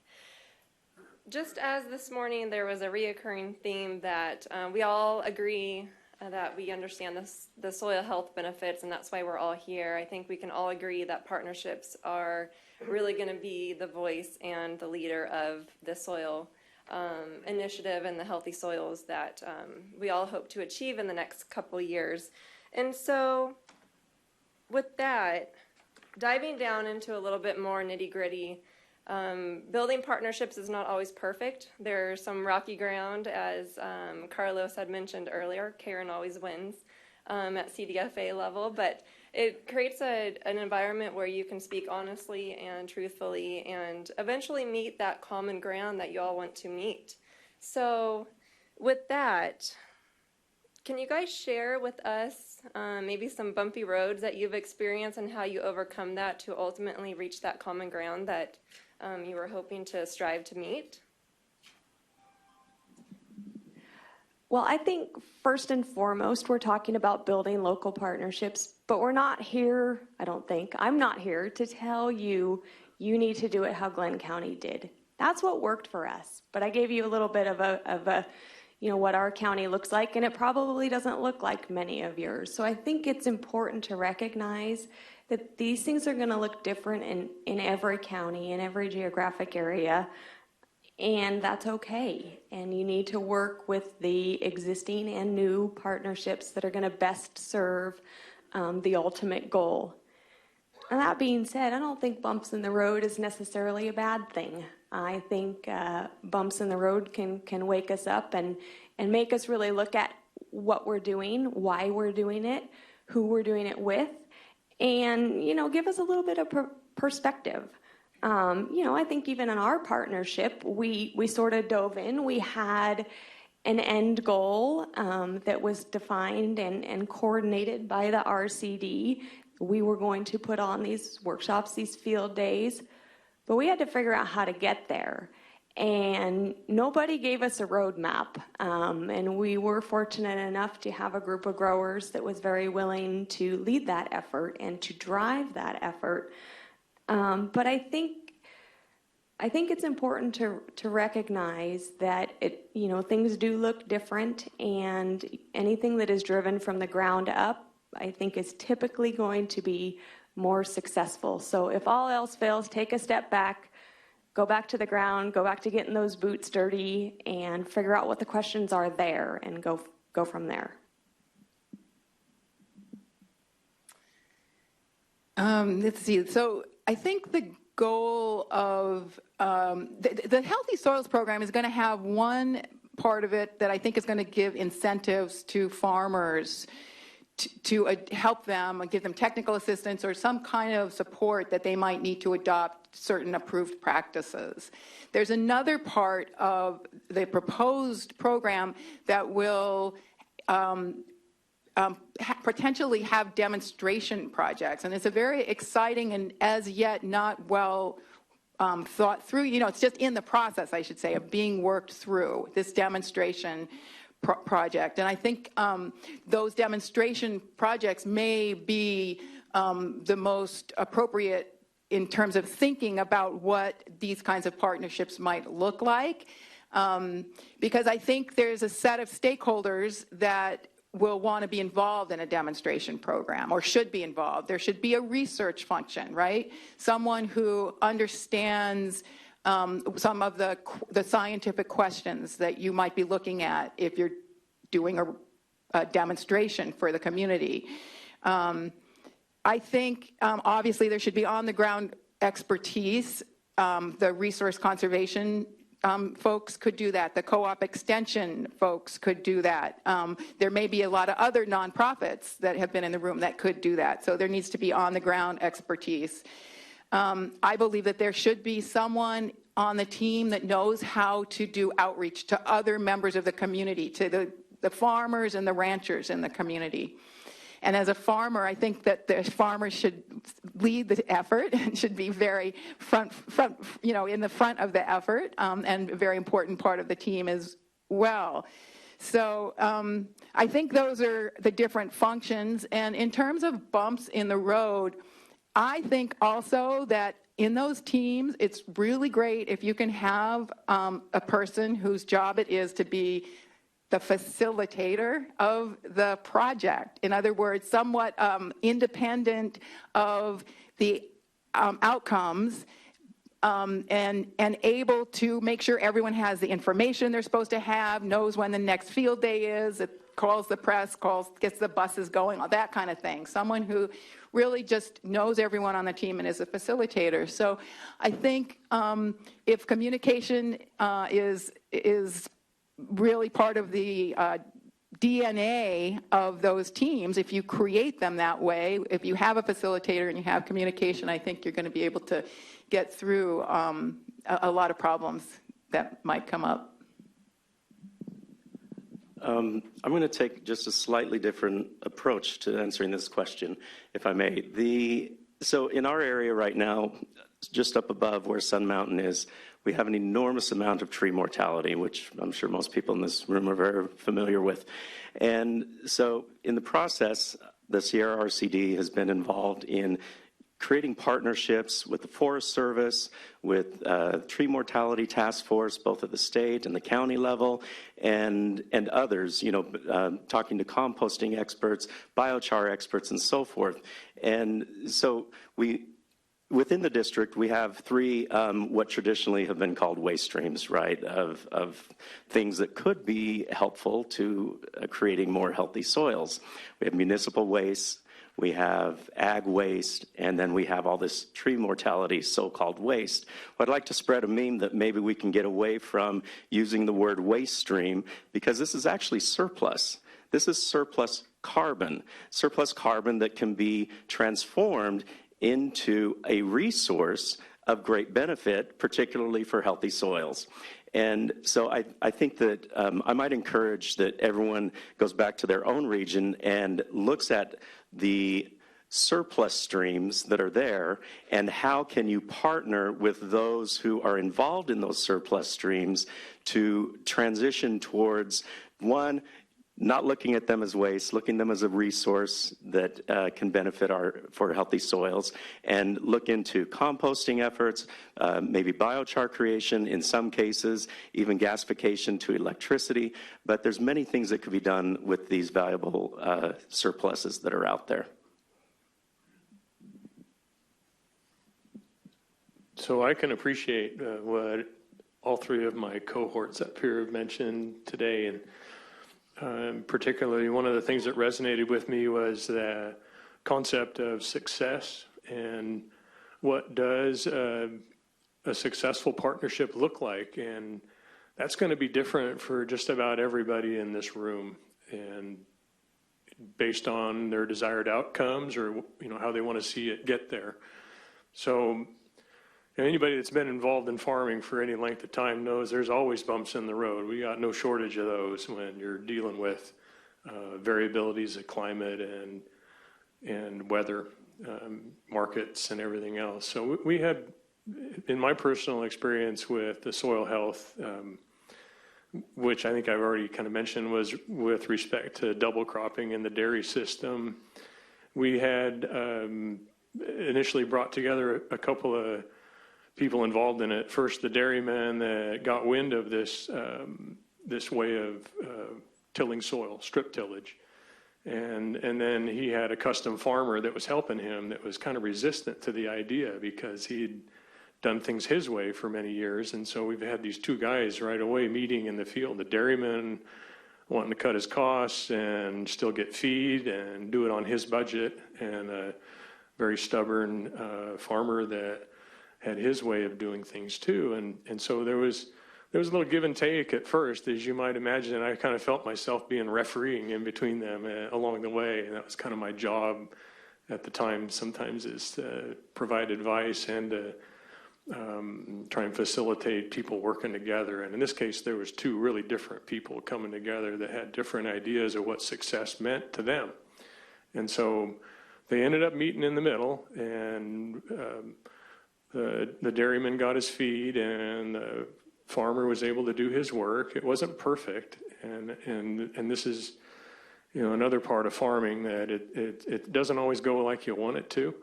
Just as this morning there was a reoccurring theme that we all agree that we understand the soil health benefits, and that's why we're all here. I think we can all agree that partnerships are really going to be the voice and the leader of the soil initiative and the healthy soils that we all hope to achieve in the next couple years. And so with that, diving down into a little bit more nitty-gritty, building partnerships is not always perfect. There's some rocky ground, as Carlos had mentioned earlier. Karen always wins at CDFA level, but it creates an environment where you can speak honestly and truthfully and eventually meet that common ground that you all want to meet. So with that, can you guys share with us maybe some bumpy roads that you've experienced and how you overcome that to ultimately reach that common ground that you were hoping to strive to meet? Well, I think first and foremost, we're talking about building local partnerships, but we're not here, I'm not here to tell you, you need to do it how Glenn County did. That's what worked for us. But I gave you a little bit of a what our county looks like, and it probably doesn't look like many of yours. So I think it's important to recognize that these things are going to look different in every county, in every geographic area, and that's okay. And you need to work with the existing and new partnerships that are going to best serve the ultimate goal. And that being said, I don't think bumps in the road is necessarily a bad thing. I think bumps in the road can wake us up and make us really look at what we're doing, why we're doing it, who we're doing it with, and, give us a little bit of perspective. I think even in our partnership, we sort of dove in. We had an end goal that was defined and coordinated by the RCD. We were going to put on these workshops, these field days, but we had to figure out how to get there. And nobody gave us a roadmap. And we were fortunate enough to have a group of growers that was very willing to lead that effort and to drive that effort. But I think it's important to recognize that things do look different, and anything that is driven from the ground up, I think, is typically going to be more successful. So if all else fails, take a step back, go back to the ground, go back to getting those boots dirty, and figure out what the questions are there, and go from there. Let's see. So I think the goal of the Healthy Soils program is going to have one part of it that I think is going to give incentives to farmers to help them and give them technical assistance or some kind of support that they might need to adopt certain approved practices. There's another part of the proposed program that will potentially have demonstration projects, and it's a very exciting and as yet not well thought through. It's just in the process, I should say, of being worked through, this demonstration project. And I think those demonstration projects may be the most appropriate in terms of thinking about what these kinds of partnerships might look like, because I think there's a set of stakeholders that will want to be involved in a demonstration program, or should be involved. There should be a research function, right? Someone who understands some of the scientific questions that you might be looking at if you're doing a demonstration for the community. I think, obviously, there should be on-the-ground expertise. The resource conservation folks could do that. The co-op extension folks could do that. There may be a lot of other nonprofits that have been in the room that could do that. So there needs to be on-the-ground expertise. I believe that there should be someone on the team that knows how to do outreach to other members of the community, to the farmers and the ranchers in the community. And as a farmer, I think that the farmers should lead the effort and should be very in the front of the effort, and a very important part of the team as well. So I think those are the different functions. And in terms of bumps in the road, I think also that in those teams, it's really great if you can have a person whose job it is to be the facilitator of the project. In other words, somewhat independent of the outcomes, and able to make sure everyone has the information they're supposed to have, knows when the next field day is, it calls the press, gets the buses going, all that kind of thing. Someone who really just knows everyone on the team and is a facilitator. So I think if communication is really part of the DNA of those teams, if you create them that way, if you have a facilitator and you have communication, I think you're going to be able to get through a lot of problems that might come up. I'm going to take just a slightly different approach to answering this question, if I may. So in our area right now, just up above where Sun Mountain is, we have an enormous amount of tree mortality, which I'm sure most people in this room are very familiar with. And so in the process, the Sierra RCD has been involved in creating partnerships with the Forest Service, with Tree Mortality Task Force, both at the state and the county level, and others, talking to composting experts, biochar experts, and so forth. And so within the district, we have three what traditionally have been called waste streams, right, of things that could be helpful to creating more healthy soils. We have municipal waste, we have ag waste, and then we have all this tree mortality, so-called waste. Well, I'd like to spread a meme that maybe we can get away from using the word waste stream, because this is actually surplus. This is surplus carbon that can be transformed into a resource of great benefit, particularly for healthy soils. And so I think that I might encourage that everyone goes back to their own region and looks at the surplus streams that are there, and how can you partner with those who are involved in those surplus streams to transition towards, one, not looking at them as waste, looking at them as a resource that can benefit for healthy soils, and look into composting efforts, maybe biochar creation in some cases, even gasification to electricity. But there's many things that could be done with these valuable surpluses that are out there. So I can appreciate what all three of my cohorts up here have mentioned today, and particularly one of the things that resonated with me was the concept of success and what does a successful partnership look like. And that's going to be different for just about everybody in this room, and based on their desired outcomes, or how they want to see it get there. So anybody that's been involved in farming for any length of time knows there's always bumps in the road. We got no shortage of those when you're dealing with variabilities of climate and weather, markets and everything else. So we had, in my personal experience with the soil health, which I think I've already kind of mentioned, was with respect to double cropping in the dairy system. We had initially brought together a couple of people involved in it. First, the dairyman that got wind of this this way of tilling soil, strip tillage, and then he had a custom farmer that was helping him that was kind of resistant to the idea because he'd done things his way for many years. And so we've had these two guys right away meeting in the field, the dairyman wanting to cut his costs and still get feed and do it on his budget, and a very stubborn farmer that had his way of doing things too. And so there was a little give and take at first, as you might imagine. I kind of felt myself being refereeing in between them along the way. And that was kind of my job at the time, sometimes, is to provide advice and to try and facilitate people working together. And in this case, there was two really different people coming together that had different ideas of what success meant to them. And so they ended up meeting in the middle, and the dairyman got his feed, and the farmer was able to do his work. It wasn't perfect, and this is, another part of farming, that it doesn't always go like you want it to,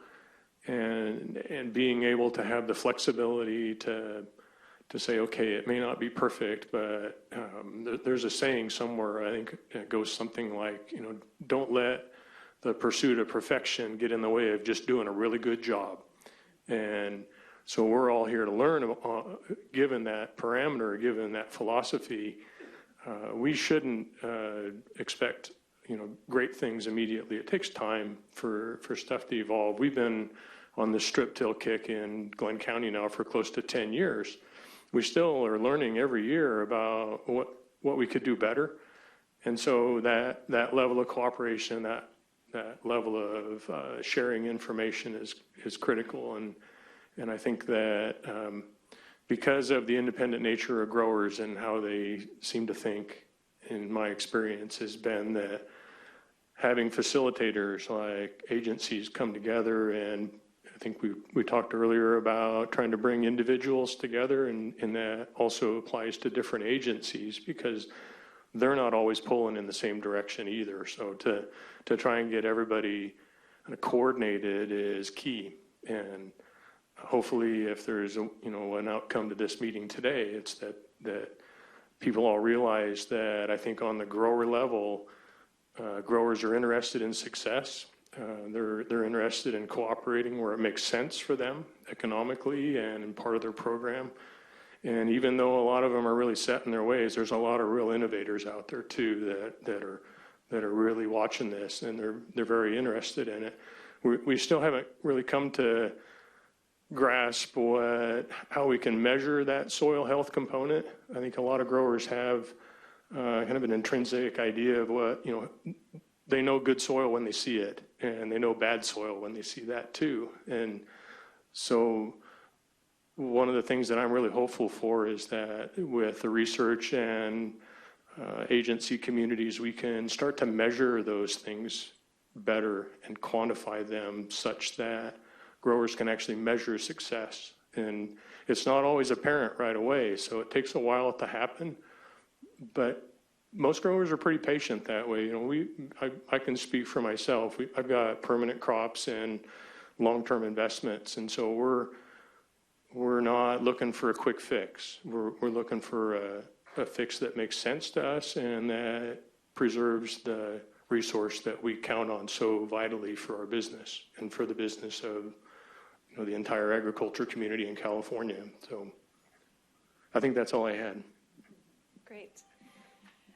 and being able to have the flexibility to say, okay, it may not be perfect, but there's a saying somewhere, I think it goes something like, don't let the pursuit of perfection get in the way of just doing a really good job. And so we're all here to learn, given that parameter, given that philosophy. We shouldn't expect, great things immediately. It takes time for stuff to evolve. We've been on the strip till kick in Glenn County now for close to 10 years. We still are learning every year about what we could do better. And so that level of cooperation, that level of sharing information is critical. And I think that because of the independent nature of growers and how they seem to think, in my experience, has been that having facilitators like agencies come together, and I think we talked earlier about trying to bring individuals together, and that also applies to different agencies, because they're not always pulling in the same direction either. So to try and get everybody kind of coordinated is key. And hopefully, if there's an outcome to this meeting today, it's that people all realize that, I think on the grower level, growers are interested in success. They're interested in cooperating where it makes sense for them economically and in part of their program. And even though a lot of them are really set in their ways, there's a lot of real innovators out there too that that are really watching this, and they're very interested in it. We still haven't really come to grasp how we can measure that soil health component. I think a lot of growers have kind of an intrinsic idea of what, they know good soil when they see it, and they know bad soil when they see that too. And so one of the things that I'm really hopeful for is that with the research and agency communities, we can start to measure those things better and quantify them such that growers can actually measure success. And it's not always apparent right away, so it takes a while to happen. But most growers are pretty patient that way. I can speak for myself. I've got permanent crops and long-term investments, and so we're not looking for a quick fix. We're looking for a fix that makes sense to us and that preserves the resource that we count on so vitally for our business and for the business of the entire agriculture community in California. So I think that's all I had. Great.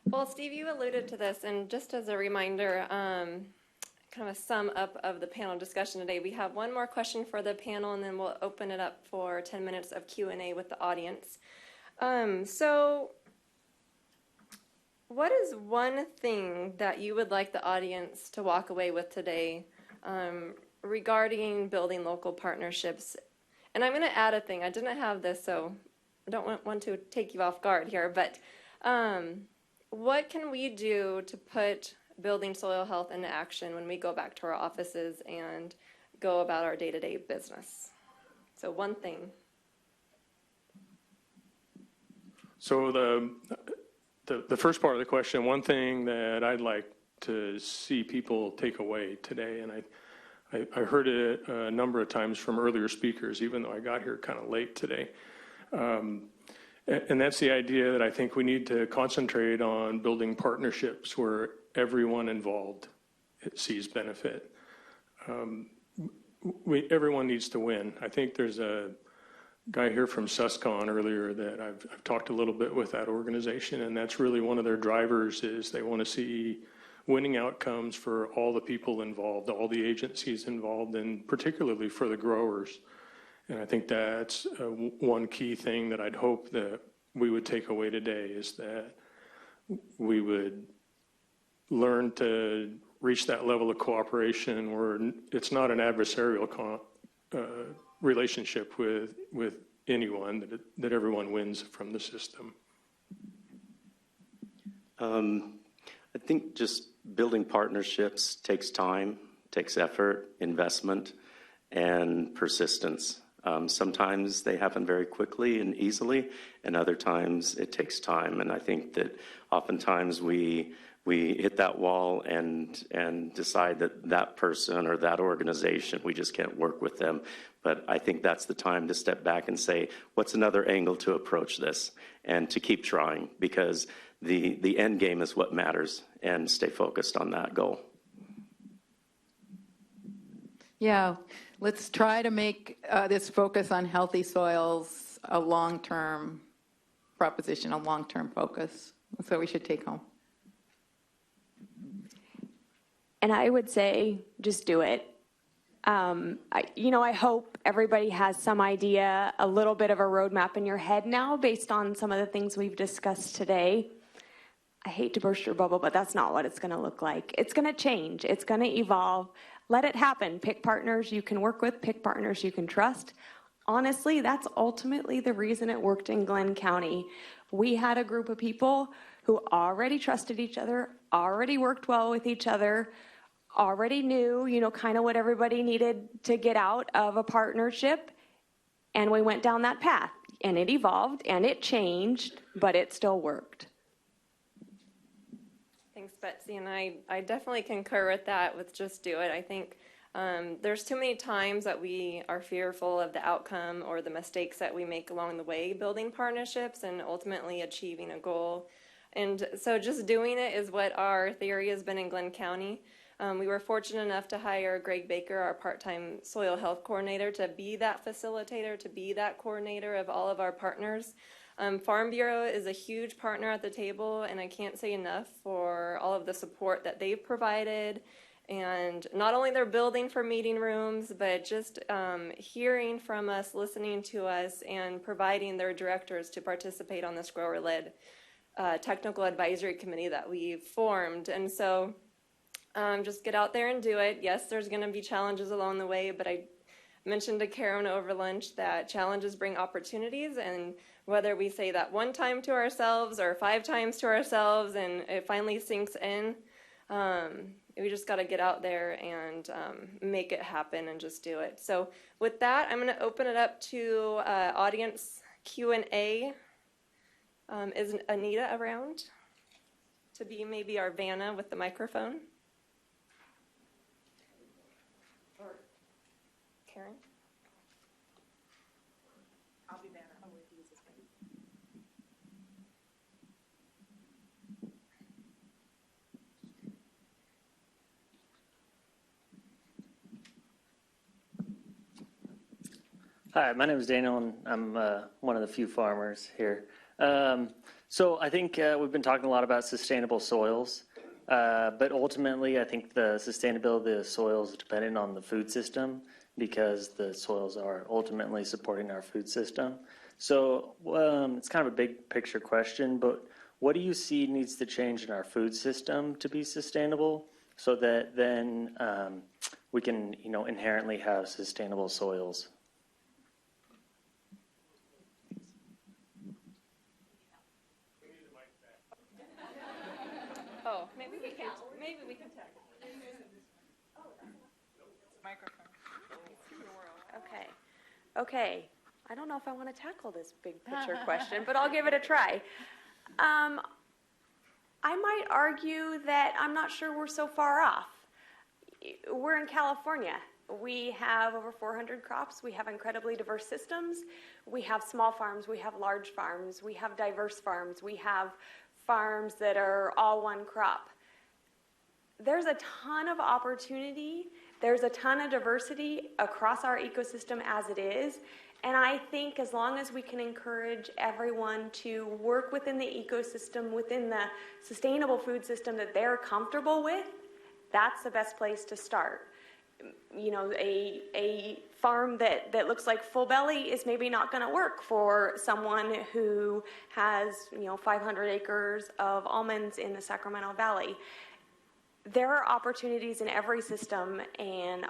Well, Steve, you alluded to this, and just as a reminder, kind of a sum up of the panel discussion today, we have one more question for the panel, and then we'll open it up for 10 minutes of Q&A with the audience. So what is one thing that you would like the audience to walk away with today regarding building local partnerships? And I'm going to add a thing. I didn't have this, so I don't want to take you off guard here, but what can we do to put building soil health into action when we go back to our offices and go about our day-to-day business? So one thing. So The first part of the question, one thing that I'd like to see people take away today, and I heard it a number of times from earlier speakers, even though I got here kind of late today, and that's the idea that I think we need to concentrate on building partnerships where everyone involved sees benefit. Everyone needs to win. I think there's a guy here from Suscon earlier that I've talked a little bit with that organization, and that's really one of their drivers is they want to see winning outcomes for all the people involved, all the agencies involved, and particularly for the growers. And I think that's one key thing that I'd hope that we would take away today is that we would learn to reach that level of cooperation where it's not an adversarial relationship with anyone, that everyone wins from the system. I think just building partnerships takes time, takes effort, investment, and persistence. Sometimes they happen very quickly and easily, and other times it takes time. And I think that oftentimes we hit that wall and decide that person or that organization, we just can't work with them. But I think that's the time to step back and say, what's another angle to approach this? And to keep trying, because the end game is what matters, and stay focused on that goal. Yeah, let's try to make this focus on healthy soils a long-term proposition, a long-term focus. That's what we should take home. And I would say, just do it. I hope everybody has some idea, a little bit of a roadmap in your head now based on some of the things we've discussed today. I hate to burst your bubble, but that's not what it's going to look like. It's going to change. It's going to evolve. Let it happen. Pick partners you can work with. Pick partners you can trust. Honestly, that's ultimately the reason it worked in Glenn County. We had a group of people who already trusted each other, already worked well with each other, already knew, kind of what everybody needed to get out of a partnership. And we went down that path. And it evolved and it changed, but it still worked. Thanks, Betsy, and I definitely concur with that, with just do it. I think there's too many times that we are fearful of the outcome or the mistakes that we make along the way building partnerships and ultimately achieving a goal. And so just doing it is what our theory has been in Glenn County. We were fortunate enough to hire Greg Baker, our part-time soil health coordinator, to be that facilitator, to be that coordinator of all of our partners. Farm Bureau is a huge partner at the table, and I can't say enough for all of the support that they've provided. And not only their building for meeting rooms, but just hearing from us, listening to us, and providing their directors to participate on this grower-led technical advisory committee that we've formed. And so just get out there and do it. Yes, there's going to be challenges along the way, but I mentioned to Karen over lunch that challenges bring opportunities, and whether we say that one time to ourselves or 5 times to ourselves and it finally sinks in, we just got to get out there and make it happen and just do it. So with that, I'm going to open it up to audience Q&A. Is Anita around to be maybe our Vanna with the microphone? Or Karen? I'll be Vanna. Oh, wait, use this one. Hi, my name is Daniel, and I'm one of the few farmers here. So I think we've been talking a lot about sustainable soils, but ultimately I think the sustainability of the soils is dependent on the food system, because the soils are ultimately supporting our food system. So it's kind of a big picture question, but what do you see needs to change in our food system to be sustainable, so that then we can, inherently have sustainable soils? Oh, maybe we can tag. Microphone. Okay. I don't know if I want to tackle this big picture question, but I'll give it a try. I might argue that I'm not sure we're so far off. We're in California. We have over 400 crops. We have incredibly diverse systems. We have small farms. We have large farms. We have diverse farms. We have farms that are all one crop. There's a ton of opportunity. There's a ton of diversity across our ecosystem as it is. And I think as long as we can encourage everyone to work within the ecosystem, within the sustainable food system that they're comfortable with, that's the best place to start. A farm that looks like Full Belly is maybe not going to work for someone who has 500 acres of almonds in the Sacramento Valley. There are opportunities in every system, and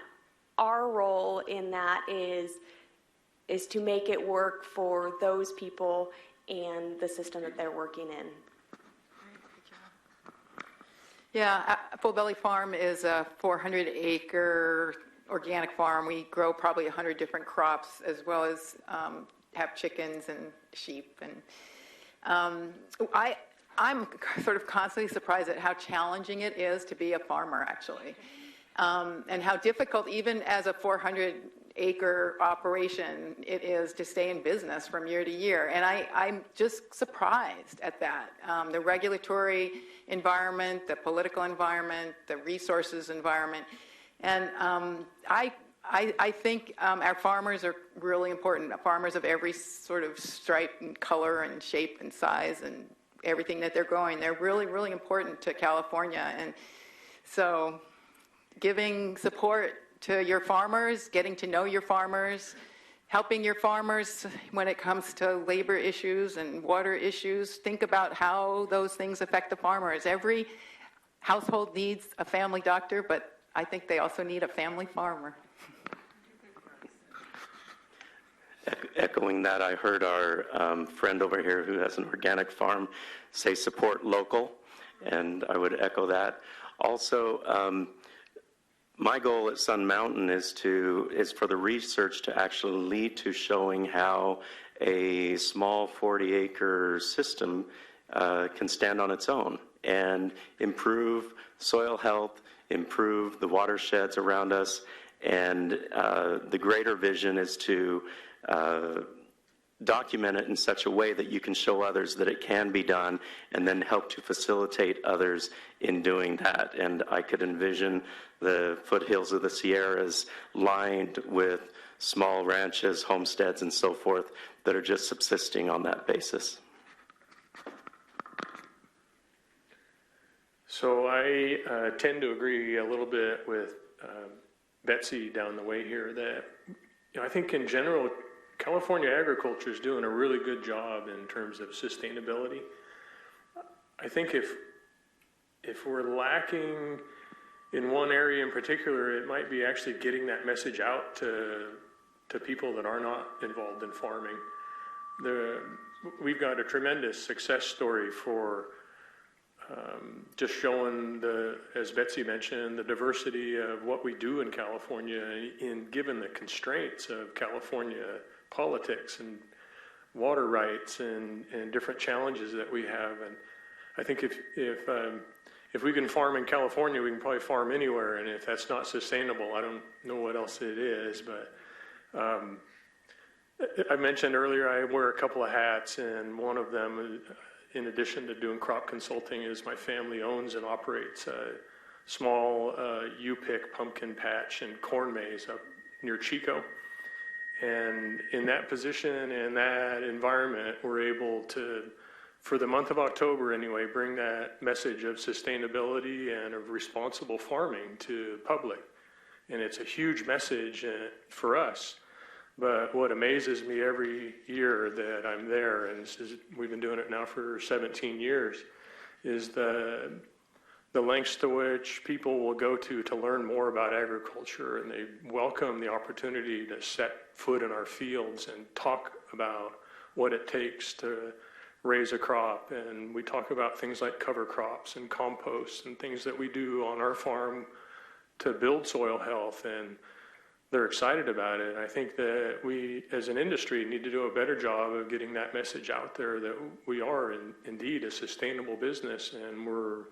our role in that is to make it work for those people and the system that they're working in. Yeah, Full Belly Farm is a 400-acre organic farm. We grow probably 100 different crops, as well as have chickens and sheep. And I'm sort of constantly surprised at how challenging it is to be a farmer, actually, and how difficult, even as a 400-acre operation, it is to stay in business from year to year. And I'm just surprised at that. The regulatory environment, the political environment, the resources environment. And I think our farmers are really important. Farmers of every sort of stripe and color and shape and size and everything that they're growing, they're really, really important to California. And so giving support to your farmers, getting to know your farmers, helping your farmers when it comes to labor issues and water issues. Think about how those things affect the farmers. Every household needs a family doctor, but I think they also need a family farmer. Echoing that, I heard our friend over here who has an organic farm say support local, and I would echo that. Also, my goal at Sun Mountain is for the research to actually lead to showing how a small 40-acre system can stand on its own and improve soil health, improve the watersheds around us, and the greater vision is to document it in such a way that you can show others that it can be done, and then help to facilitate others in doing that. And I could envision the foothills of the Sierras lined with small ranches, homesteads, and so forth that are just subsisting on that basis. So I tend to agree a little bit with Betsy down the way here that I think in general, California agriculture is doing a really good job in terms of sustainability. I think if we're lacking in one area in particular, it might be actually getting that message out to people that are not involved in farming. We've got a tremendous success story for just showing as Betsy mentioned, the diversity of what we do in California, given the constraints of California politics and water rights and different challenges that we have. And I think if we can farm in California, we can probably farm anywhere. And if that's not sustainable, I don't know what else it is. But I mentioned earlier I wear a couple of hats, and one of them, in addition to doing crop consulting, is my family owns and operates a small U-pick pumpkin patch and corn maze up near Chico. And in that position and that environment, we're able to, for the month of October anyway, bring that message of sustainability and of responsible farming to the public. And it's a huge message for us. But what amazes me every year that I'm there, and we've been doing it now for 17 years, is the lengths to which people will go to learn more about agriculture, and they welcome the opportunity to set foot in our fields and talk about what it takes to raise a crop. And we talk about things like cover crops and compost and things that we do on our farm to build soil health, and they're excited about it. I think that we, as an industry, need to do a better job of getting that message out there that we are indeed a sustainable business, and we're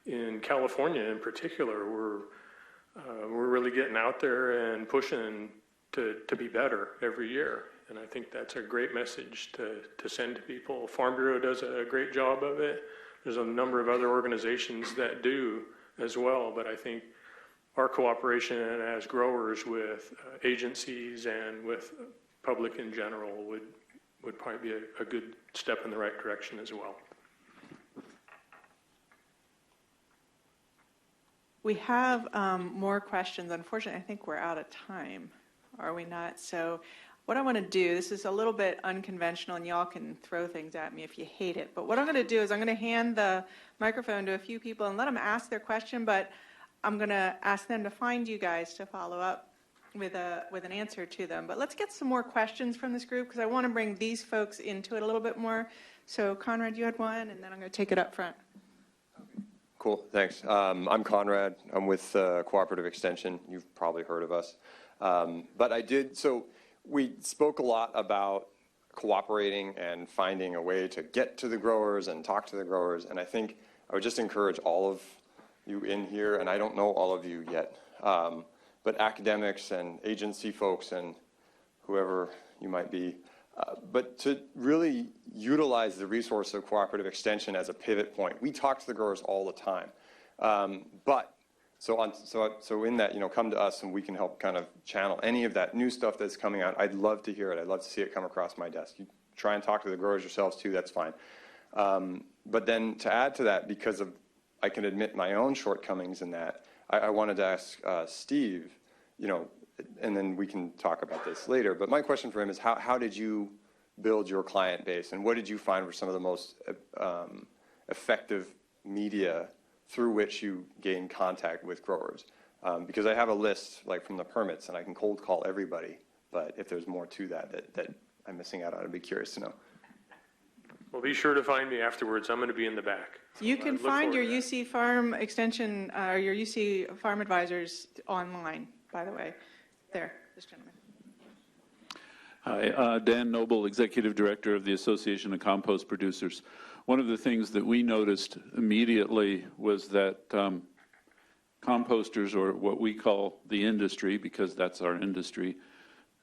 in California in particular, we're really getting out there and pushing to be better every year. And I think that's a great message to send to people. Farm Bureau does a great job of it. There's a number of other organizations that do as well, but I think our cooperation as growers with agencies and with public in general would probably be a good step in the right direction as well. We have more questions. Unfortunately, I think we're out of time, are we not? So what I want to do, this is a little bit unconventional, and y'all can throw things at me if you hate it, but what I'm going to do is I'm going to hand the microphone to a few people and let them ask their question, but I'm going to ask them to find you guys to follow up with an answer to them. But let's get some more questions from this group, because I want to bring these folks into it a little bit more. So Conrad, you had one, and then I'm going to take it up front. Cool, thanks. I'm Conrad. I'm with Cooperative Extension. You've probably heard of us. So we spoke a lot about cooperating and finding a way to get to the growers and talk to the growers. And I think I would just encourage all of you in here, and I don't know all of you yet, but academics and agency folks and whoever you might be, but to really utilize the resource of cooperative extension as a pivot point. We talk to the growers all the time, so in that, come to us and we can help kind of channel any of that new stuff that's coming out. I'd love to hear it. I'd love to see it come across my desk. You try and talk to the growers yourselves too, that's fine. But then to add to that, because I can admit my own shortcomings in that, I wanted to ask Steve, and then we can talk about this later, but my question for him is how did you build your client base, and what did you find were some of the most effective media through which you gain contact with growers? Because I have a list like from the permits, and I can cold call everybody, but if there's more to that I'm missing out on, I'd be curious to know. Well, be sure to find me afterwards. I'm going to be in the back. You can find your UC Farm Extension or your UC Farm Advisors online, by the way. There, this gentleman. Hi, Dan Noble, Executive Director of the Association of Compost Producers. One of the things that we noticed immediately was that composters, or what we call the industry, because that's our industry,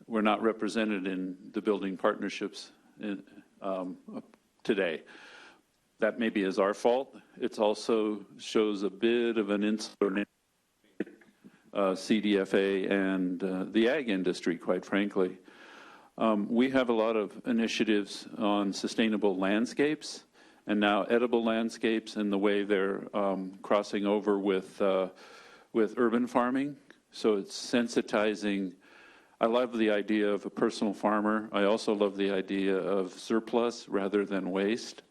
were not represented in the building partnerships today. That maybe is our fault. It also shows a bit of an CDFA and the ag industry, quite frankly. We have a lot of initiatives on sustainable landscapes and now edible landscapes and the way they're crossing over with urban farming. So it's sensitizing. I love the idea of a personal farmer. I also love the idea of surplus rather than waste.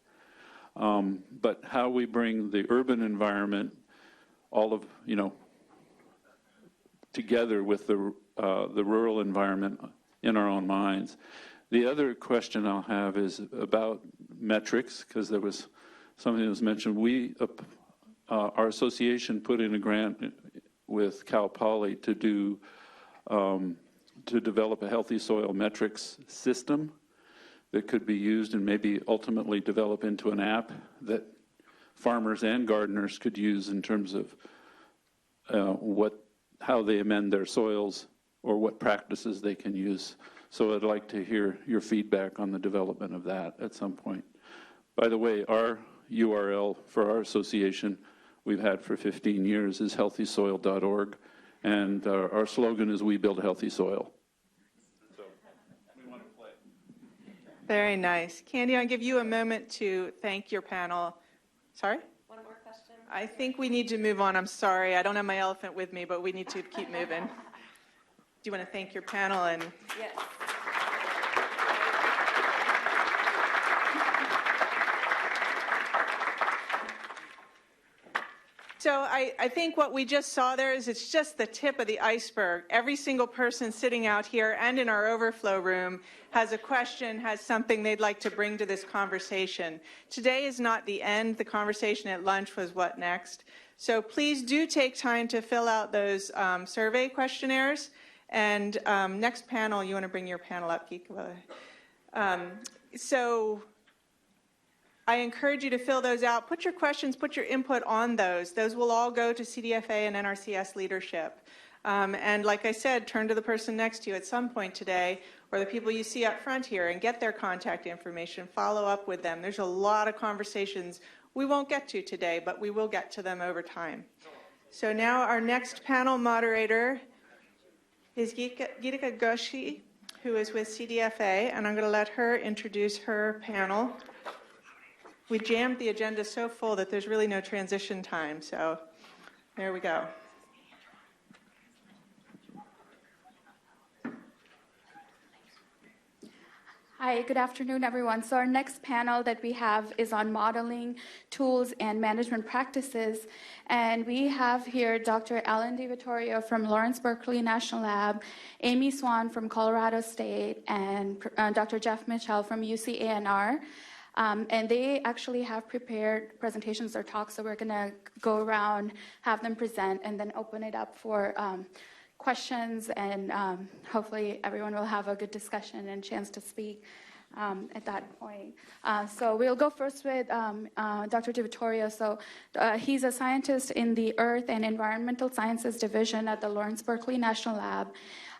But how we bring the urban environment, all of, together with the rural environment in our own minds. The other question I'll have is about metrics, because there was something that was mentioned. Our association put in a grant with Cal Poly to develop a healthy soil metrics system that could be used and maybe ultimately develop into an app that farmers and gardeners could use in terms of how they amend their soils or what practices they can use. So I'd like to hear your feedback on the development of that at some point. By the way, our URL for our association we've had for 15 years is healthysoil.org, and our slogan is "We build healthy soil." So we want to play. Very nice. Candy, I'll give you a moment to thank your panel. Sorry? One more question. I think we need to move on. I'm sorry. I don't have my elephant with me, but we need to keep moving. Do you want to thank your panel? And Yes. so I think what we just saw there is it's just the tip of the iceberg. Every single person sitting out here and in our overflow room has a question, has something they'd like to bring to this conversation. Today is not the end. The conversation at lunch was what next. So please do take time to fill out those survey questionnaires. And next panel, you want to bring your panel up, Geeka? So I encourage you to fill those out. Put your questions, put your input on those. Those will all go to CDFA and NRCS leadership. And like I said, turn to the person next to you at some point today, or the people you see up front here, and get their contact information. Follow up with them. There's a lot of conversations we won't get to today, but we will get to them over time. So now our next panel moderator is Geeta Ghoshi, who is with CDFA, and I'm going to let her introduce her panel. We jammed the agenda so full that there's really no transition time, so there we go. Hi, good afternoon, everyone. So our next panel that we have is on modeling tools and management practices. And we have here Dr. Alan DiVittorio from Lawrence Berkeley National Lab, Amy Swan from Colorado State, and Dr. Jeff Mitchell from UC ANR. And they actually have prepared presentations or talks, so we're going to go around, have them present, and then open it up for questions, and hopefully everyone will have a good discussion and chance to speak at that point. So we'll go first with Dr. DiVittorio. So he's a scientist in the Earth and Environmental Sciences Division at the Lawrence Berkeley National Lab.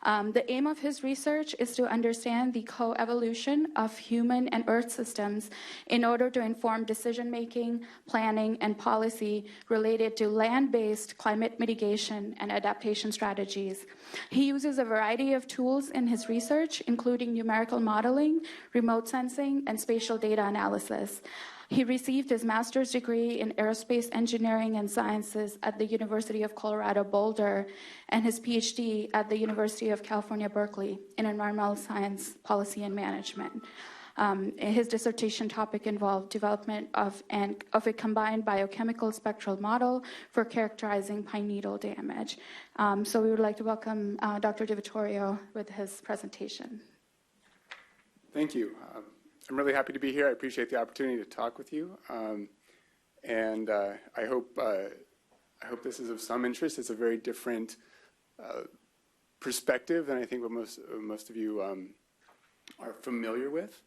The aim of his research is to understand the coevolution of human and Earth systems in order to inform decision-making, planning, and policy related to land-based climate mitigation and adaptation strategies. He uses a variety of tools in his research, including numerical modeling, remote sensing, and spatial data analysis. He received his master's degree in aerospace engineering and sciences at the University of Colorado Boulder and his PhD at the University of California, Berkeley in environmental science, policy, and management. His dissertation topic involved development of a combined biochemical spectral model for characterizing pine needle damage. So we would like to welcome Dr. DiVittorio with his presentation. Thank you. I'm really happy to be here. I appreciate the opportunity to talk with you, and I hope this is of some interest. It's a very different perspective than I think what most of you are familiar with.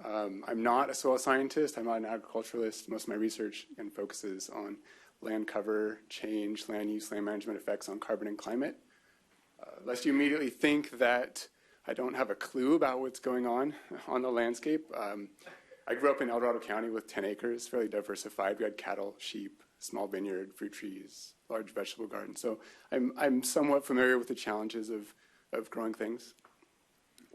I'm not a soil scientist. I'm not an agriculturalist. Most of my research focuses on land cover change, land use, land management effects on carbon and climate. Lest you immediately think that I don't have a clue about what's going on the landscape. I grew up in El Dorado County with 10 acres, fairly diversified. We had cattle, sheep, small vineyard, fruit trees, large vegetable garden. So I'm somewhat familiar with the challenges of growing things,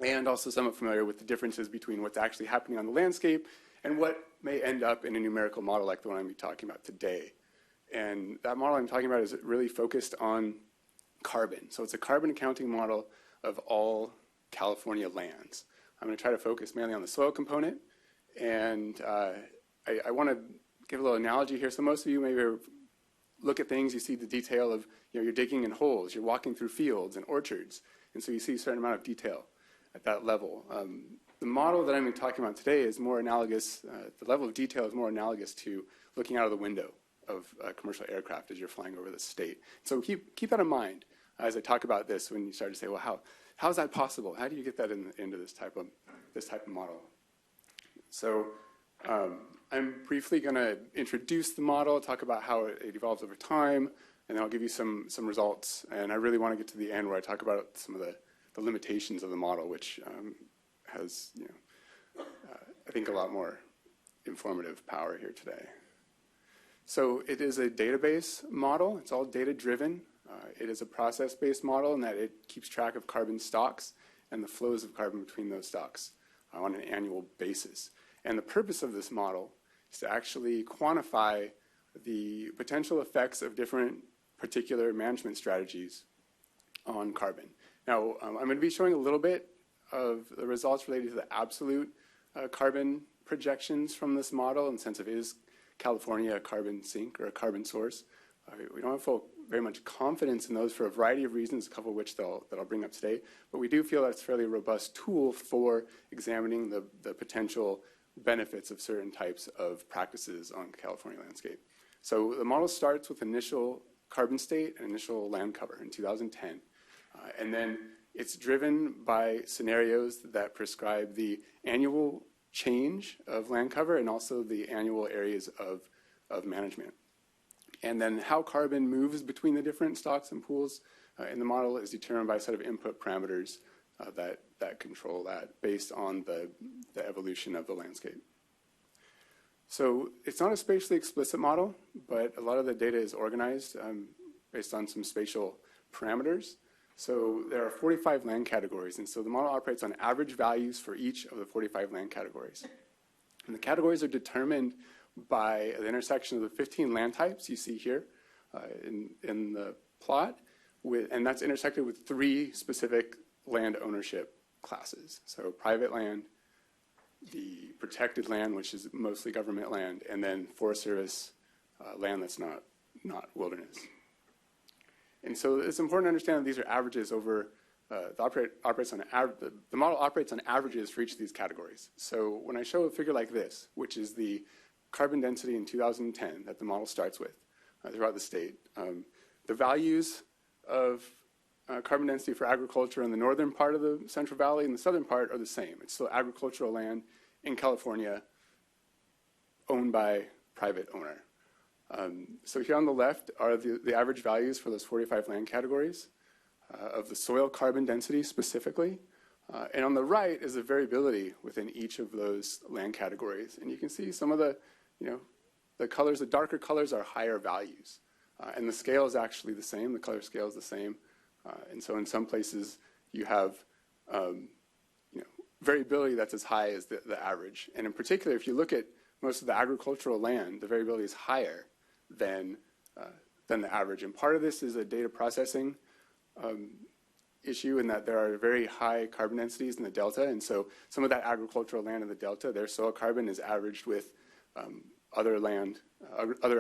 and also somewhat familiar with the differences between what's actually happening on the landscape and what may end up in a numerical model like the one I'm going to be talking about today. And that model I'm talking about is really focused on carbon. So it's a carbon accounting model of all California lands. I'm going to try to focus mainly on the soil component. And I want to give a little analogy here. So most of you maybe look at things, you see the detail of, you're digging in holes, you're walking through fields and orchards. And so you see a certain amount of detail at that level. The model that I'm talking about today is more analogous, the level of detail is more analogous to looking out of the window of a commercial aircraft as you're flying over the state. So keep that in mind as I talk about this when you start to say, well, how is that possible? How do you get that into this type of model? So I'm briefly going to introduce the model, talk about how it evolves over time, and then I'll give you some results. And I really want to get to the end where I talk about some of the limitations of the model, which has, I think, a lot more informative power here today. So it is a database model. It's all data-driven. It is a process-based model in that it keeps track of carbon stocks and the flows of carbon between those stocks on an annual basis. And the purpose of this model is to actually quantify the potential effects of different particular management strategies on carbon. Now, I'm going to be showing a little bit of the results related to the absolute carbon projections from this model in the sense of, is California a carbon sink or a carbon source? We don't have very much confidence in those for a variety of reasons, a couple of which that I'll bring up today. But we do feel that it's a fairly robust tool for examining the potential benefits of certain types of practices on the California landscape. So the model starts with initial carbon state and initial land cover in 2010. And then it's driven by scenarios that prescribe the annual change of land cover and also the annual areas of management. And then how carbon moves between the different stocks and pools in the model is determined by a set of input parameters that control that based on the evolution of the landscape. So it's not a spatially explicit model, but a lot of the data is organized based on some spatial parameters. So there are 45 land categories, and so the model operates on average values for each of the 45 land categories. And the categories are determined by the intersection of the 15 land types you see here in the plot, and that's intersected with 3 specific land ownership classes. So private land, the protected land, which is mostly government land, and then Forest Service land that's not wilderness. And so it's important to understand that these are averages over, the model operates on averages for each of these categories. So when I show a figure like this, which is the carbon density in 2010 that the model starts with throughout the state, the values of carbon density for agriculture in the northern part of the Central Valley and the southern part are the same. It's still agricultural land in California owned by private owner. So here on the left are the average values for those 45 land categories of the soil carbon density specifically. And on the right is the variability within each of those land categories. And you can see some of the colors, the darker colors are higher values. And the scale is actually the same, the color scale is the same. And so in some places you have variability that's as high as the average. And in particular, if you look at most of the agricultural land, the variability is higher than the average. And part of this is a data processing issue in that there are very high carbon densities in the delta. And so some of that agricultural land in the delta, their soil carbon is averaged with other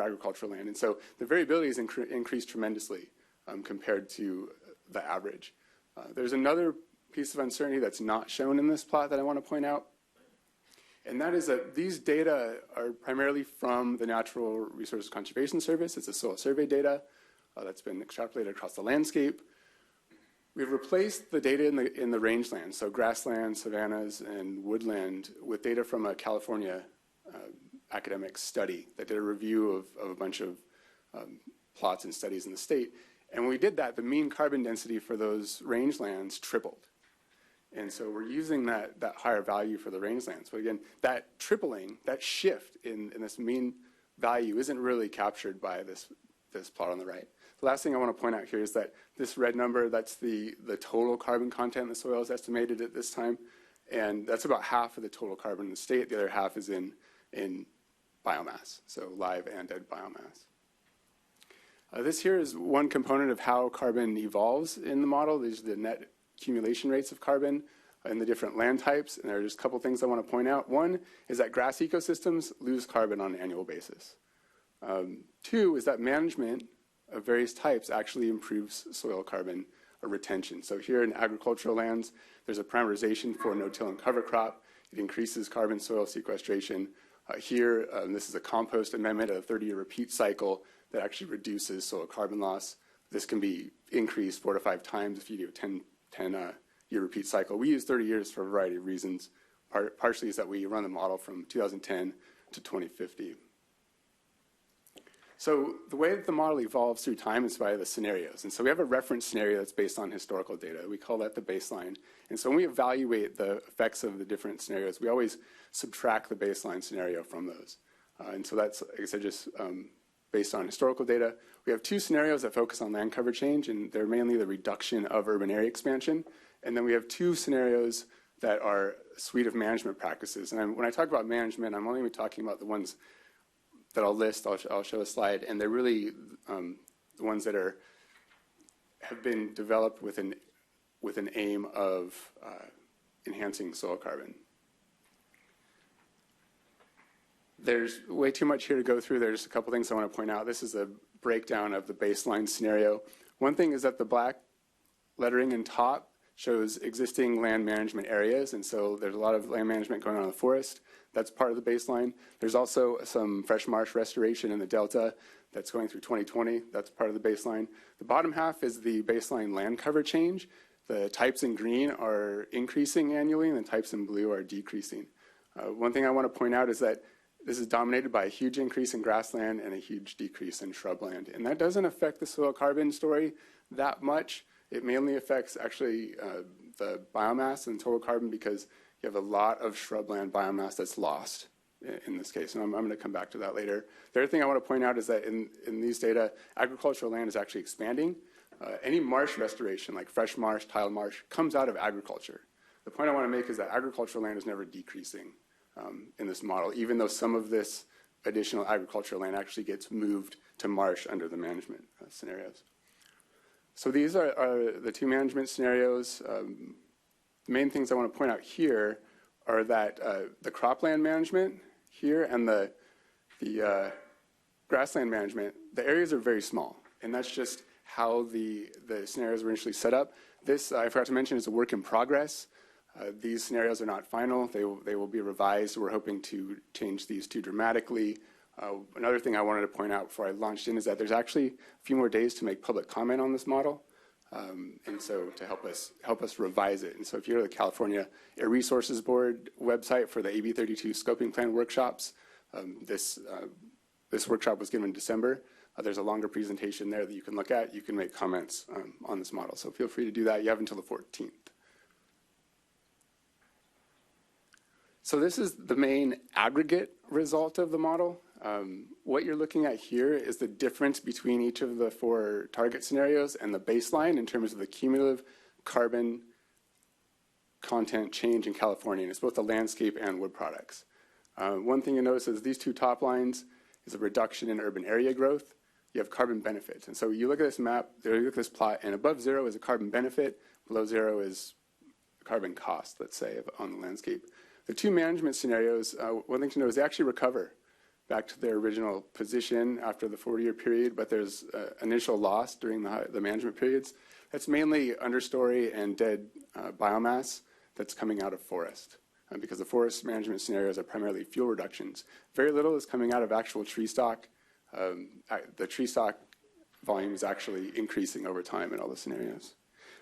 agricultural land. And so the variability is increased tremendously compared to the average. There's another piece of uncertainty that's not shown in this plot that I want to point out. And that is that these data are primarily from the Natural Resources Conservation Service. It's a soil survey data that's been extrapolated across the landscape. We've replaced the data in the rangeland, so grassland, savannas, and woodland, with data from a California academic study that did a review of a bunch of plots and studies in the state. And when we did that, the mean carbon density for those rangelands tripled. And so we're using that higher value for the rangelands. But again, that tripling, that shift in this mean value isn't really captured by this plot on the right. The last thing I want to point out here is that this red number, that's the total carbon content in the soil is estimated at this time, and that's about half of the total carbon in the state. The other half is in biomass, so live and dead biomass. This here is one component of how carbon evolves in the model. These are the net accumulation rates of carbon in the different land types, and there are just a couple things I want to point out. One is that grass ecosystems lose carbon on an annual basis. Two is that management of various types actually improves soil carbon retention. So here in agricultural lands, there's a parameterization for no-till and cover crop. It increases carbon soil sequestration. Here, this is a compost amendment, a 30-year repeat cycle that actually reduces soil carbon loss. This can be increased 4 to 5 times if you do a 10-year repeat cycle. We use 30 years for a variety of reasons. Partially is that we run the model from 2010 to 2050. So the way that the model evolves through time is via the scenarios. And so we have a reference scenario that's based on historical data. We call that the baseline. And so when we evaluate the effects of the different scenarios, we always subtract the baseline scenario from those. And so that's, like I said, just based on historical data. We have 2 scenarios that focus on land cover change, and they're mainly the reduction of urban area expansion. And then we have 2 scenarios that are a suite of management practices. And when I talk about management, I'm only talking about the ones that I'll list. I'll show a slide, and they're really the ones that have been developed with an aim of enhancing soil carbon. There's way too much here to go through. There's a couple things I want to point out. This is a breakdown of the baseline scenario. One thing is that the black lettering in top shows existing land management areas, and so there's a lot of land management going on in the forest. That's part of the baseline. There's also some fresh marsh restoration in the delta that's going through 2020. That's part of the baseline. The bottom half is the baseline land cover change. The types in green are increasing annually, and the types in blue are decreasing. One thing I want to point out is that this is dominated by a huge increase in grassland and a huge decrease in shrubland. And that doesn't affect the soil carbon story that much. It mainly affects actually the biomass and total carbon because you have a lot of shrubland biomass that's lost in this case. And I'm going to come back to that later. The other thing I want to point out is that in these data, agricultural land is actually expanding. Any marsh restoration, like fresh marsh, tiled marsh, comes out of agriculture. The point I want to make is that agricultural land is never decreasing in this model, even though some of this additional agricultural land actually gets moved to marsh under the management scenarios. So these are the 2 management scenarios. The main things I want to point out here are that the cropland management here and the grassland management, the areas are very small, and that's just how the scenarios were initially set up. This, I forgot to mention, is a work in progress. These scenarios are not final. They will be revised. We're hoping to change these 2 dramatically. Another thing I wanted to point out before I launched in is that there's actually a few more days to make public comment on this model. And so to help us revise it. And so if you go to the California Air Resources Board website for the AB 32 scoping plan workshops, this workshop was given in December. There's a longer presentation there that you can look at. You can make comments on this model. So feel free to do that. You have until the 14th. So this is the main aggregate result of the model. What you're looking at here is the difference between each of the 4 target scenarios and the baseline in terms of the cumulative carbon content change in California. And it's both the landscape and wood products. One thing you notice is these 2 top lines is a reduction in urban area growth. You have carbon benefits. And so you look at this map, you look at this plot, and above 0 is a carbon benefit, below 0 is a carbon cost, let's say, on the landscape. The 2 management scenarios, one thing to know is they actually recover back to their original position after the 40-year period, but there's initial loss during the management periods. That's mainly understory and dead biomass that's coming out of forest, because the forest management scenarios are primarily fuel reductions. Very little is coming out of actual tree stock. The tree stock volume is actually increasing over time in all the scenarios.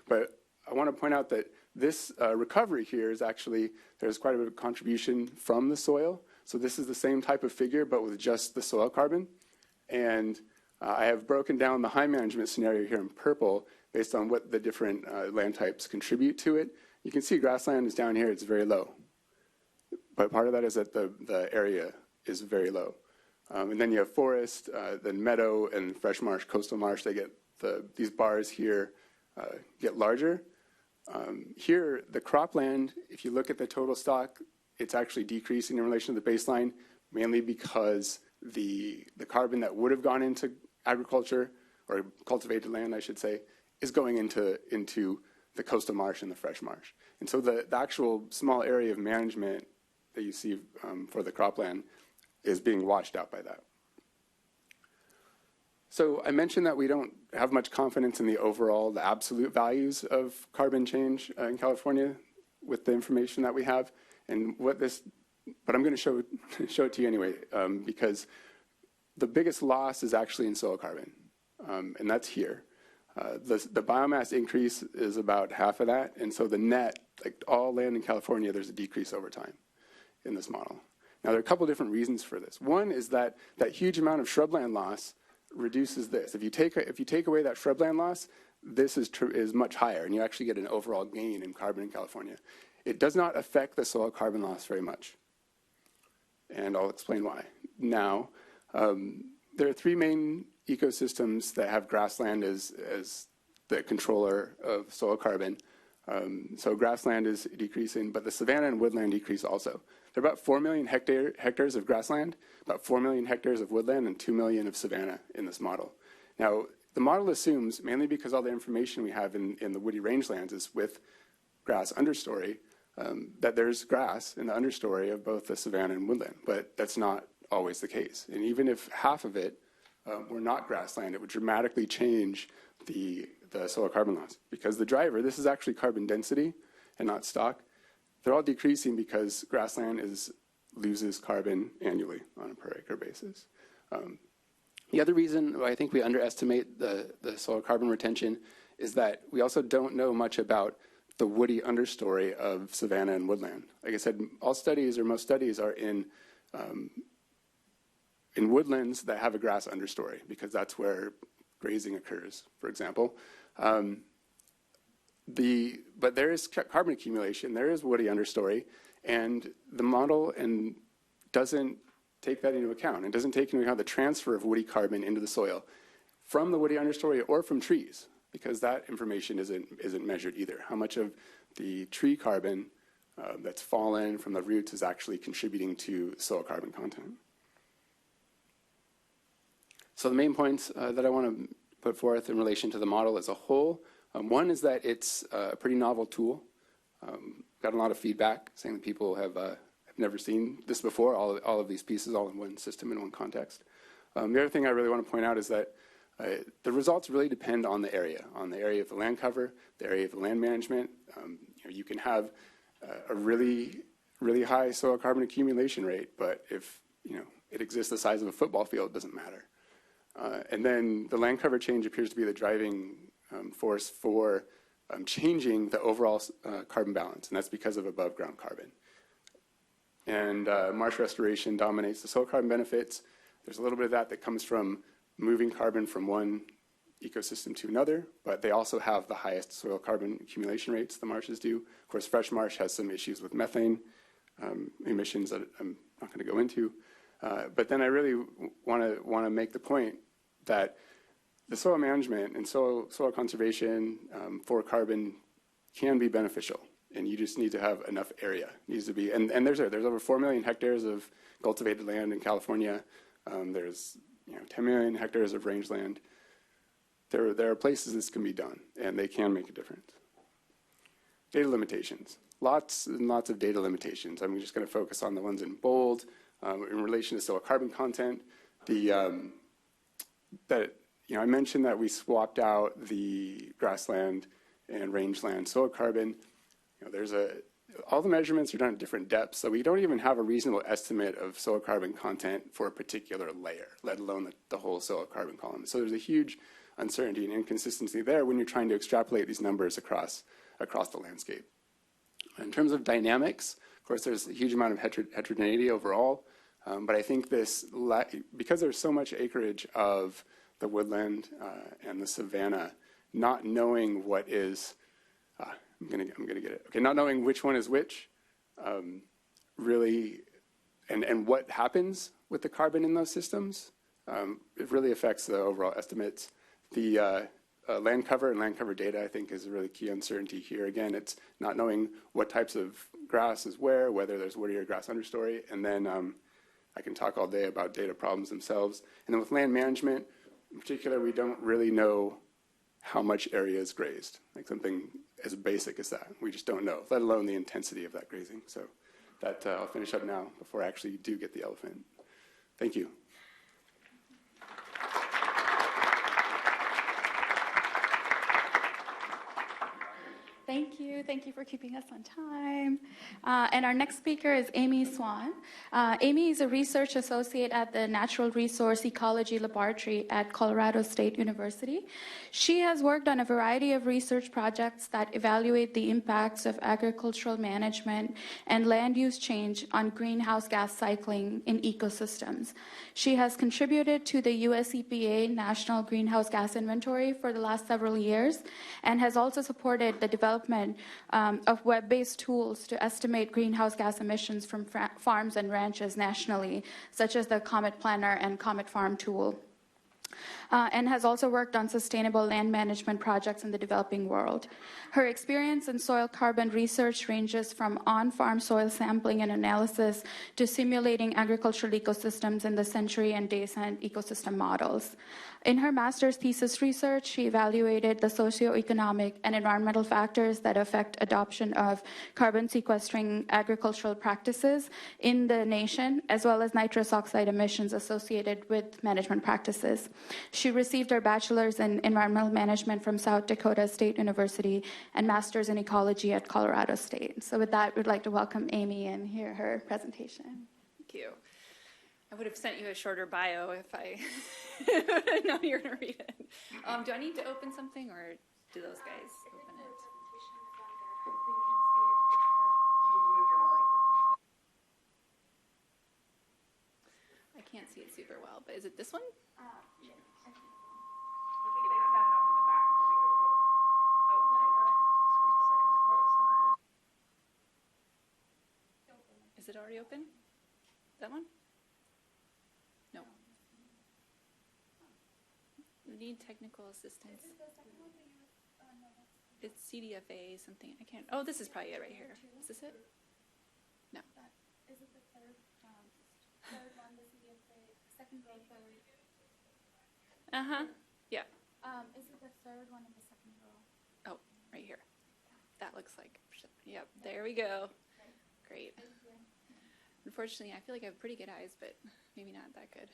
But I want to point out that this recovery here is actually, there's quite a bit of contribution from the soil. So this is the same type of figure, but with just the soil carbon. And I have broken down the high management scenario here in purple based on what the different land types contribute to it. You can see grassland is down here, it's very low. But part of that is that the area is very low. And then you have forest, then meadow, and fresh marsh, coastal marsh. They get these bars here get larger. Here, the cropland, if you look at the total stock, it's actually decreasing in relation to the baseline, mainly because the carbon that would have gone into agriculture, or cultivated land, I should say, is going into the coastal marsh and the fresh marsh. And so the actual small area of management that you see for the cropland is being washed out by that. So I mentioned that we don't have much confidence in the absolute values of carbon change in California with the information that we have. And but I'm going to show it to you anyway, because the biggest loss is actually in soil carbon, and that's here. The biomass increase is about half of that, and so the net, like all land in California, there's a decrease over time in this model. Now, there are a couple different reasons for this. One is that huge amount of shrubland loss reduces this. If you take away that shrubland loss, this is much higher, and you actually get an overall gain in carbon in California. It does not affect the soil carbon loss very much, and I'll explain why. Now, there are three main ecosystems that have grassland as the controller of soil carbon. So grassland is decreasing, but the savanna and woodland decrease also. There are about 4 million hectares of grassland, about 4 million hectares of woodland, and 2 million of savanna in this model. Now, the model assumes, mainly because all the information we have in the woody rangelands is with grass understory, that there's grass in the understory of both the savanna and woodland, but that's not always the case. And even if half of it were not grassland, it would dramatically change the soil carbon loss, because the driver, this is actually carbon density and not stock, they're all decreasing because grassland loses carbon annually on a per acre basis. The other reason why I think we underestimate the soil carbon retention is that we also don't know much about the woody understory of savanna and woodland. Like I said, all studies, or most studies, are in woodlands that have a grass understory, because that's where grazing occurs, for example. But there is carbon accumulation, there is woody understory, and the model doesn't take that into account. It doesn't take into account the transfer of woody carbon into the soil from the woody understory or from trees, because that information isn't measured either. How much of the tree carbon that's fallen from the roots is actually contributing to soil carbon content. So the main points that I want to put forth in relation to the model as a whole, one is that it's a pretty novel tool. Got a lot of feedback saying that people have never seen this before, all of these pieces all in one system, in one context. The other thing I really want to point out is that the results really depend on the area of the land cover, the area of the land management. You can have a really, really high soil carbon accumulation rate, but if it exists the size of a football field, it doesn't matter. And then the land cover change appears to be the driving force for changing the overall carbon balance, and that's because of above ground carbon. And marsh restoration dominates the soil carbon benefits. There's a little bit of that comes from moving carbon from one ecosystem to another, but they also have the highest soil carbon accumulation rates, the marshes do. Of course, fresh marsh has some issues with methane emissions that I'm not going to go into. But then I really want to make the point that the soil management and soil conservation for carbon can be beneficial, and you just need to have enough area. It needs to be, and there's over 4 million hectares of cultivated land in California. There's 10 million hectares of rangeland. There are places this can be done, and they can make a difference. Data limitations. Lots and lots of data limitations. I'm just going to focus on the ones in bold. In relation to soil carbon content, I mentioned that we swapped out the grassland and rangeland soil carbon. All the measurements are done at different depths, so we don't even have a reasonable estimate of soil carbon content for a particular layer, let alone the whole soil carbon column. So there's a huge uncertainty and inconsistency there when you're trying to extrapolate these numbers across the landscape. In terms of dynamics, of course, there's a huge amount of heterogeneity overall, but I think because there's so much acreage of the woodland and the savanna, not knowing what is, I'm gonna get it. Okay, not knowing which one is which, really, and what happens with the carbon in those systems, it really affects the overall estimates. The land cover and land cover data, I think, is a really key uncertainty here. Again, it's not knowing what types of grass is whether there's woody or grass understory, and then I can talk all day about data problems themselves. And then with land management, in particular, we don't really know how much area is grazed, like something as basic as that. We just don't know, let alone the intensity of that grazing. So that I'll finish up now before I actually do get the elephant. Thank you. Thank you. Thank you for keeping us on time. And our next speaker is Amy Swan. Amy is a research associate at the Natural Resource Ecology Laboratory at Colorado State University. She has worked on a variety of research projects that evaluate the impacts of agricultural management and land use change on greenhouse gas cycling in ecosystems. She has contributed to the US EPA National Greenhouse Gas Inventory for the last several years and has also supported the development of web-based tools to estimate greenhouse gas emissions from farms and ranches nationally, such as the Comet Planner and Comet Farm tool. And has also worked on sustainable land management projects in the developing world. Her experience in soil carbon research ranges from on-farm soil sampling and analysis to simulating agricultural ecosystems in the century and descent ecosystem models. In her master's thesis research, she evaluated the socioeconomic and environmental factors that affect adoption of carbon sequestering agricultural practices in the nation, as well as nitrous oxide emissions associated with management practices. She received her bachelor's in environmental management from South Dakota State University and master's in ecology at Colorado State. So with that, we'd like to welcome Amy and hear her presentation. Thank you. I would have sent you a shorter bio if I know you're going to read it. Do I need to open something, or do those guys open it? I can't see it super well, but is it this one? Is it already open? That one? No. We need technical assistance. It's CDFA something. I can't. Oh, this is probably it right here. Is this it? No. Is it the third one, the CDFA, second row, third? Uh-huh. Yeah. Is it the third one in the second row? Oh, right here. That looks like. Yep. There we go. Great. Unfortunately, I feel like I have pretty good eyes, but maybe not that good.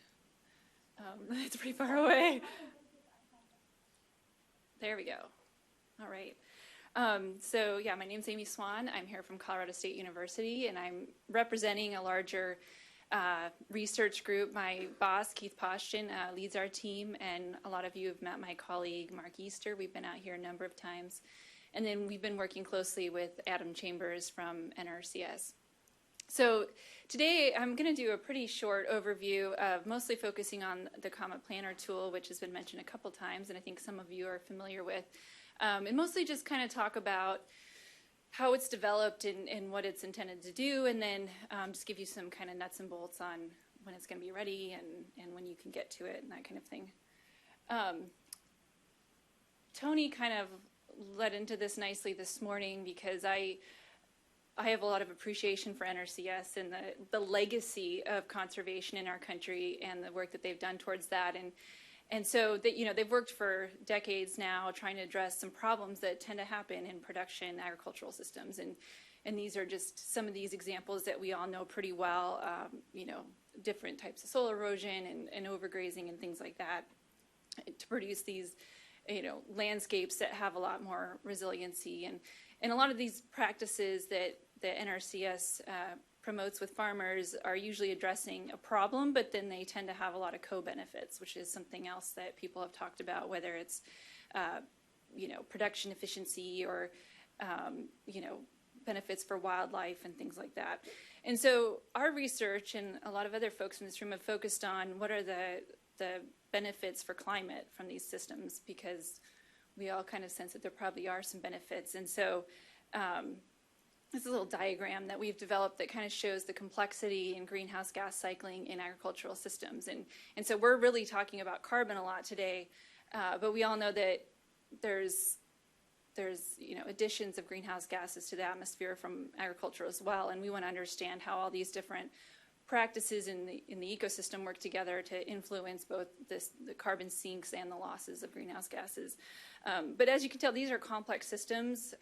It's pretty far away. There we go. All right. So yeah, my name's Amy Swan. I'm here from Colorado State University, and I'm representing a larger research group. My boss, Keith Poshton, leads our team, and a lot of you have met my colleague, Mark Easter. We've been out here a number of times. And then we've been working closely with Adam Chambers from NRCS. So today I'm going to do a pretty short overview of mostly focusing on the Comet Planner tool, which has been mentioned a couple times, and I think some of you are familiar with, and mostly just kind of talk about how it's developed and what it's intended to do, and then just give you some kind of nuts and bolts on when it's going to be ready and when you can get to it and that kind of thing. Tony kind of led into this nicely this morning because I have a lot of appreciation for NRCS and the legacy of conservation in our country and the work that they've done towards that. And so that, you know, they've worked for decades now trying to address some problems that tend to happen in production agricultural systems. And these are just some of these examples that we all know pretty well, you know, different types of soil erosion and overgrazing and things like that to produce these, you know, landscapes that have a lot more resiliency. And a lot of these practices that the NRCS promotes with farmers are usually addressing a problem, but then they tend to have a lot of co-benefits, which is something else that people have talked about, whether it's, you know, production efficiency or, you know, benefits for wildlife and things like that. And so our research and a lot of other folks in this room have focused on what are the benefits for climate from these systems, because we all kind of sense that there probably are some benefits. And so this is a little diagram that we've developed that kind of shows the complexity in greenhouse gas cycling in agricultural systems. And so we're really talking about carbon a lot today, but we all know that there's additions of greenhouse gases to the atmosphere from agriculture as well, and we want to understand how all these different practices in the ecosystem work together to influence both the carbon sinks and the losses of greenhouse gases. But as you can tell, these are complex systems.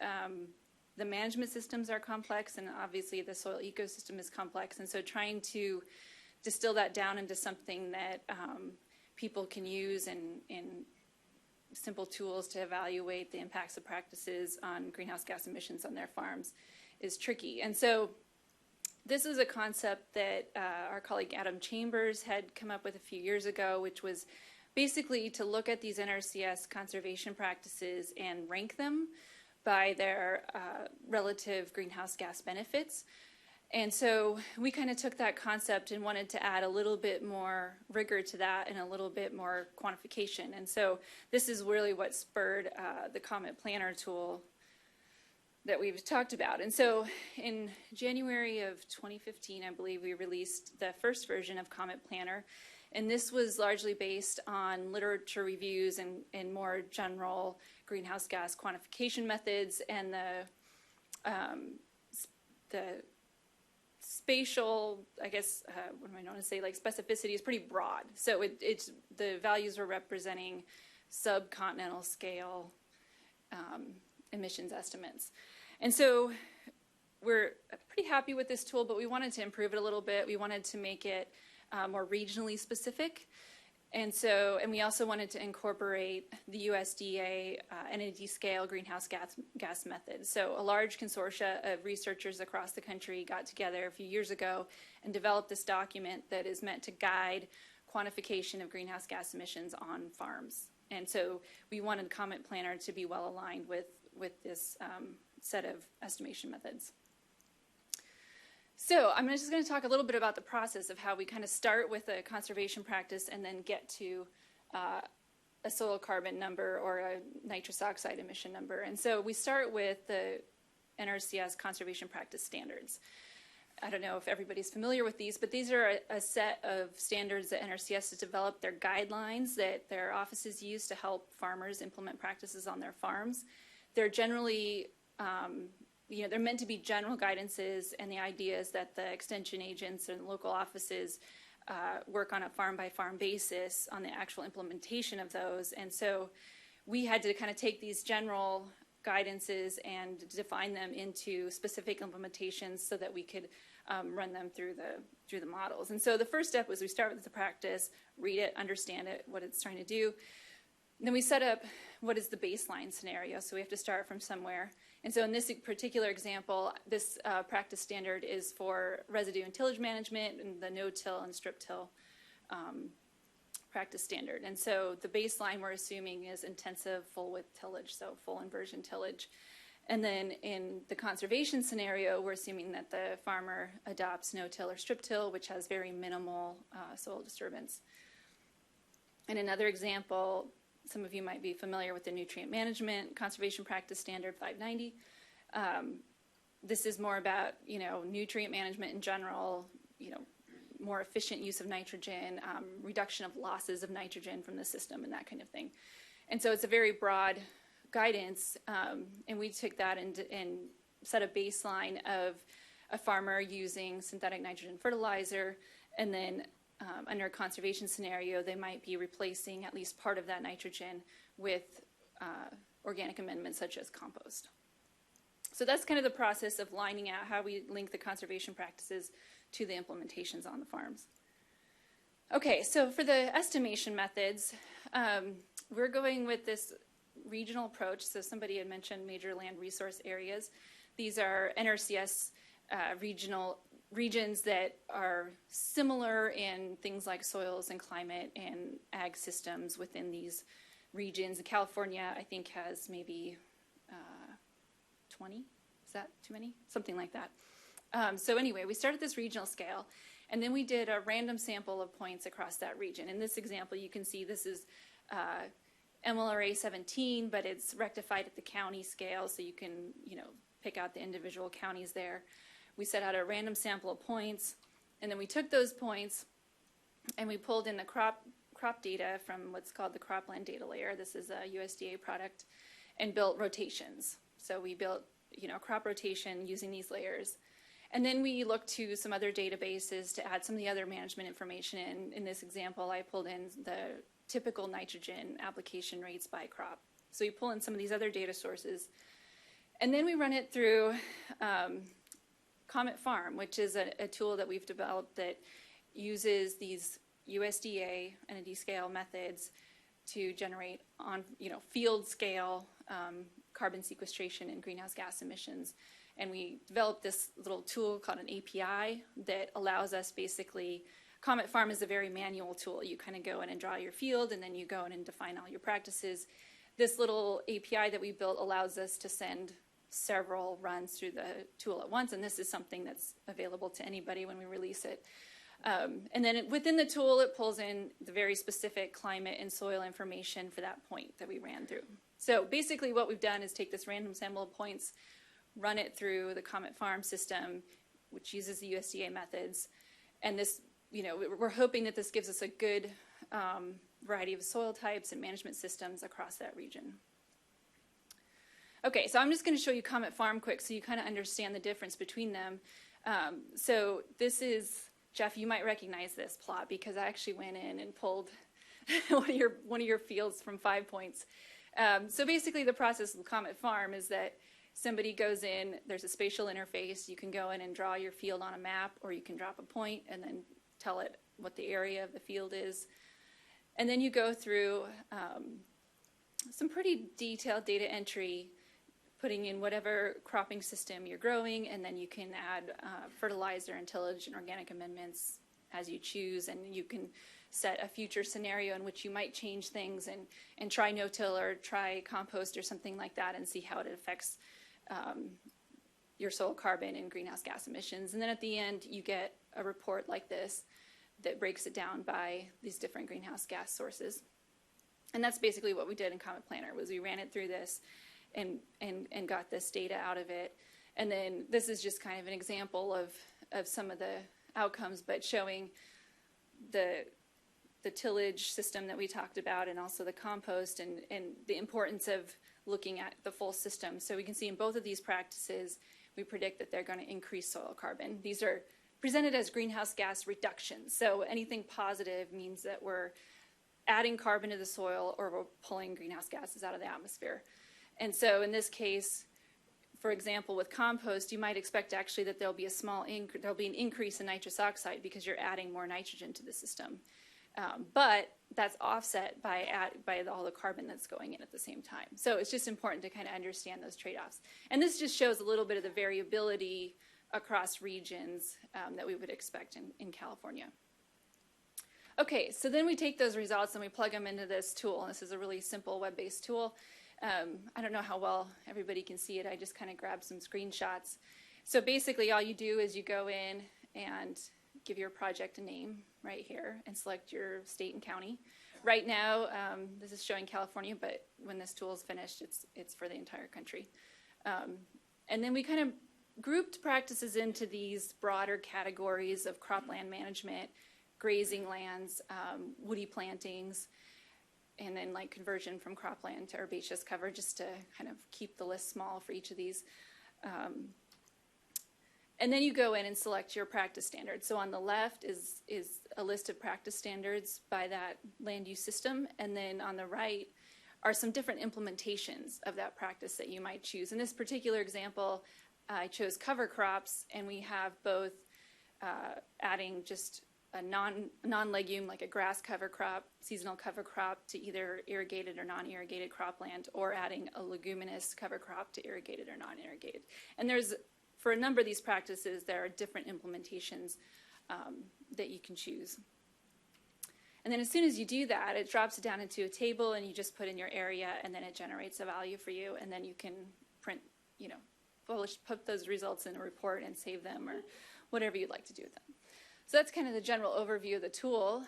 The management systems are complex, and obviously the soil ecosystem is complex. And so trying to distill that down into something that people can use in simple tools to evaluate the impacts of practices on greenhouse gas emissions on their farms is tricky. And so this is a concept that our colleague Adam Chambers had come up with a few years ago, which was basically to look at these NRCS conservation practices and rank them by their relative greenhouse gas benefits. And so we kind of took that concept and wanted to add a little bit more rigor to that and a little bit more quantification. And so this is really what spurred the Comet Planner tool that we've talked about. And so in January of 2015, I believe, we released the first version of Comet Planner. And this was largely based on literature reviews and more general greenhouse gas quantification methods, and the spatial, I guess, what am I going to say, like specificity is pretty broad. So it's the values were representing subcontinental scale emissions estimates. And so we're pretty happy with this tool, but we wanted to improve it a little bit. We wanted to make it more regionally specific. And we also wanted to incorporate the USDA NRCS scale greenhouse gas method. So a large consortia of researchers across the country got together a few years ago and developed this document that is meant to guide quantification of greenhouse gas emissions on farms. And so we wanted Comet Planner to be well aligned with this set of estimation methods. So I'm just going to talk a little bit about the process of how we kind of start with a conservation practice and then get to a soil carbon number or a nitrous oxide emission number. And so we start with the NRCS conservation practice standards. I don't know if everybody's familiar with these, but these are a set of standards that NRCS has developed. They're guidelines that their offices use to help farmers implement practices on their farms. They're generally they're meant to be general guidances, and the idea is that the extension agents and local offices work on a farm-by-farm basis on the actual implementation of those. And so we had to kind of take these general guidances and define them into specific implementations so that we could run them through the models. And so the first step was we start with the practice, read it, understand it, what it's trying to do. Then we set up what is the baseline scenario, so we have to start from somewhere. And so in this particular example, this practice standard is for residue and tillage management and the no-till and strip-till practice standard. And so the baseline we're assuming is intensive full-width tillage, so full inversion tillage. And then in the conservation scenario, we're assuming that the farmer adopts no-till or strip-till, which has very minimal soil disturbance. In another example, some of you might be familiar with the Nutrient Management Conservation Practice Standard 590. This is more about, nutrient management in general, more efficient use of nitrogen, reduction of losses of nitrogen from the system, and that kind of thing. And so it's a very broad guidance, and we took that and set a baseline of a farmer using synthetic nitrogen fertilizer, and then under a conservation scenario, they might be replacing at least part of that nitrogen with organic amendments such as compost. So that's kind of the process of lining out how we link the conservation practices to the implementations on the farms. Okay, so for the estimation methods, we're going with this regional approach. So somebody had mentioned major land resource areas. These are NRCS regions that are similar in things like soils and climate and ag systems within these regions. California, I think, has maybe 20. Is that too many? Something like that. So anyway, we started this regional scale, and then we did a random sample of points across that region. In this example, you can see this is MLRA 17, but it's rectified at the county scale, so you can, pick out the individual counties there. We set out a random sample of points, and then we took those points and we pulled in the crop data from what's called the cropland data layer. This is a USDA product, and built rotations. So we built, crop rotation using these layers. And then we looked to some other databases to add some of the other management information in. In this example, I pulled in the typical nitrogen application rates by crop. So we pull in some of these other data sources. And then we run it through Comet Farm, which is a tool that we've developed that uses these USDA entity scale methods to generate on field scale carbon sequestration and greenhouse gas emissions. And we developed this little tool called an API that allows us basically, Comet Farm is a very manual tool. You kind of go in and draw your field, and then you go in and define all your practices. This little API that we built allows us to send several runs through the tool at once, and this is something that's available to anybody when we release it. And then within the tool, it pulls in the very specific climate and soil information for that point that we ran through. So basically what we've done is take this random sample of points, run it through the Comet Farm system, which uses the USDA methods. And this, we're hoping that this gives us a good variety of soil types and management systems across that region. Okay, so I'm just going to show you Comet Farm quick so you kind of understand the difference between them. So this is, Jeff, you might recognize this plot because I actually went in and pulled one of your fields from 5 points. So basically the process of Comet Farm is that somebody goes in, there's a spatial interface, you can go in and draw your field on a map, or you can drop a point and then tell it what the area of the field is. And then you go through some pretty detailed data entry, putting in whatever cropping system you're growing, and then you can add fertilizer and tillage and organic amendments as you choose, and you can set a future scenario in which you might change things and try no-till or try compost or something like that and see how it affects your soil carbon and greenhouse gas emissions. And then at the end, you get a report like this that breaks it down by these different greenhouse gas sources. And that's basically what we did in Comet Planner, was we ran it through this and got this data out of it. And then this is just kind of an example of some of the outcomes, but showing the tillage system that we talked about, and also the compost, and the importance of looking at the full system. So we can see in both of these practices, we predict that they're going to increase soil carbon. These are presented as greenhouse gas reductions. So anything positive means that we're adding carbon to the soil or we're pulling greenhouse gases out of the atmosphere. And so in this case, for example, with compost, you might expect actually that there'll be an increase in nitrous oxide because you're adding more nitrogen to the system. But that's offset by all the carbon that's going in at the same time. So it's just important to kind of understand those trade-offs. And this just shows a little bit of the variability across regions that we would expect in California. Okay, so then we take those results and we plug them into this tool. And this is a really simple web-based tool. I don't know how well everybody can see it. I just kind of grabbed some screenshots. So basically all you do is you go in and give your project a name right here and select your state and county. Right now, this is showing California, but when this tool is finished, it's for the entire country. And then we kind of grouped practices into these broader categories of cropland management, grazing lands, woody plantings, and then like conversion from cropland to herbaceous cover, just to kind of keep the list small for each of these. And then you go in and select your practice standards. So on the left is a list of practice standards by that land use system. And then on the right are some different implementations of that practice that you might choose. In this particular example, I chose cover crops, and we have both adding just a non-legume, like a grass cover crop, seasonal cover crop, to either irrigated or non-irrigated cropland, or adding a leguminous cover crop to irrigated or non-irrigated. And for a number of these practices, there are different implementations that you can choose. And then as soon as you do that, it drops it down into a table, and you just put in your area, and then it generates a value for you, and then you can print, put those results in a report and save them, or whatever you'd like to do with them. So that's kind of the general overview of the tool,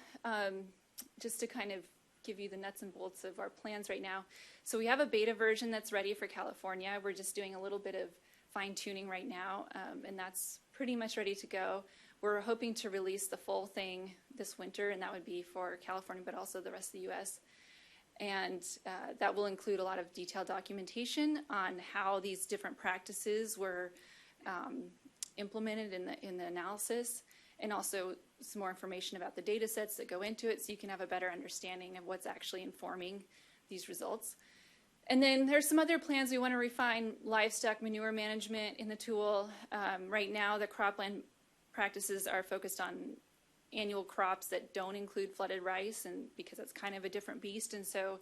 just to kind of give you the nuts and bolts of our plans right now. So we have a beta version that's ready for California. We're just doing a little bit of fine-tuning right now, and that's pretty much ready to go. We're hoping to release the full thing this winter, and that would be for California, but also the rest of the U.S. And that will include a lot of detailed documentation on how these different practices were implemented in the analysis, and also some more information about the data sets that go into it, so you can have a better understanding of what's actually informing these results. And then there's some other plans. We want to refine livestock manure management in the tool. Right now, the cropland practices are focused on annual crops that don't include flooded rice, and because it's kind of a different beast. And so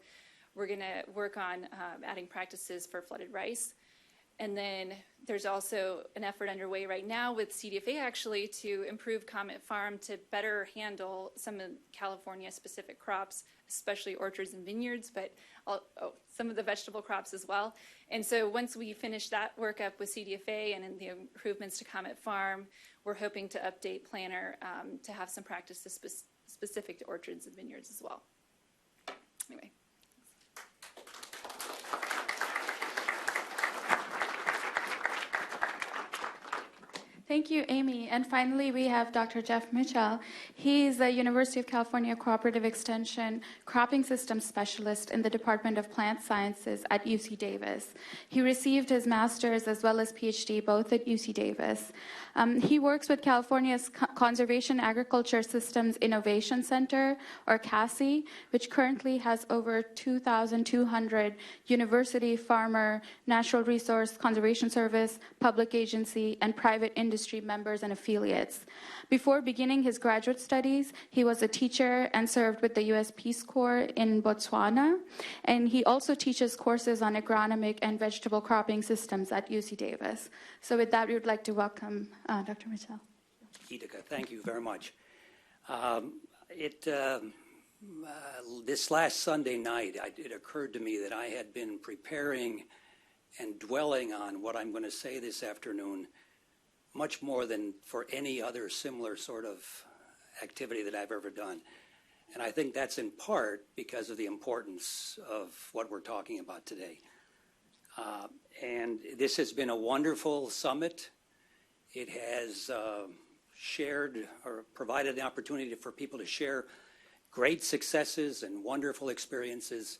we're going to work on adding practices for flooded rice. And then there's also an effort underway right now with CDFA actually to improve Comet Farm to better handle some of California specific crops, especially orchards and vineyards, but some of the vegetable crops as well. And so once we finish that work up with CDFA and in the improvements to Comet Farm, we're hoping to update Planner to have some practices specific to orchards and vineyards as well. Anyway. Thank you, Amy. And finally, we have Dr. Jeff Mitchell. He's a University of California Cooperative Extension Cropping Systems Specialist in the Department of Plant Sciences at UC Davis. He received his master's as well as PhD both at UC Davis. He works with California's Conservation Agriculture Systems Innovation Center, or CASI, which currently has over 2,200 university, farmer, natural resource conservation service, public agency, and private industry members and affiliates. Before beginning his graduate studies, he was a teacher and served with the U.S. Peace Corps in Botswana, and he also teaches courses on agronomic and vegetable cropping systems at UC Davis. So with that, we would like to welcome Dr. Mitchell. Gitika, thank you very much. This last Sunday night, it occurred to me that I had been preparing and dwelling on what I'm going to say this afternoon much more than for any other similar sort of activity that I've ever done. And I think that's in part because of the importance of what we're talking about today. And this has been a wonderful summit. It has shared or provided the opportunity for people to share great successes and wonderful experiences.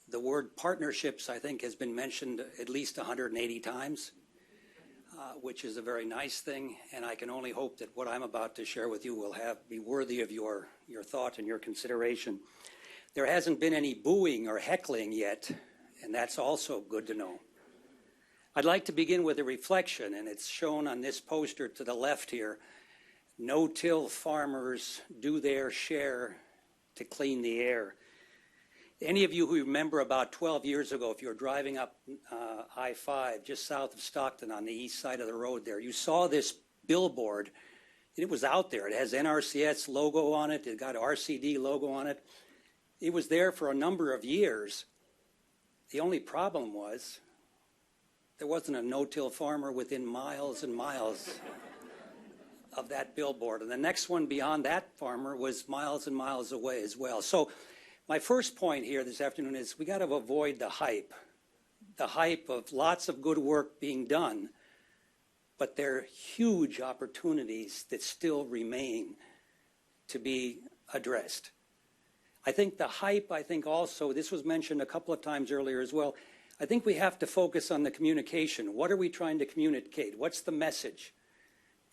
The word partnerships, I think, has been mentioned at least 180 times. Which is a very nice thing, and I can only hope that what I'm about to share with you will be worthy of your thought and your consideration. There hasn't been any booing or heckling yet, and that's also good to know. I'd like to begin with a reflection, and it's shown on this poster to the left here. No-till farmers do their share to clean the air. Any of you who remember about 12 years ago, if you were driving up I-5 just south of Stockton on the east side of the road there, you saw this billboard. It was out there. It has NRCS logo on it. It got RCD logo on it. It was there for a number of years. The only problem was there wasn't a no-till farmer within miles and miles of that billboard. And the next one beyond that farmer was miles and miles away as well. So my first point here this afternoon is we got to avoid the hype of lots of good work being done, but there are huge opportunities that still remain to be addressed. I think the hype, also, this was mentioned a couple of times earlier as well, I think we have to focus on the communication. What are we trying to communicate? What's the message?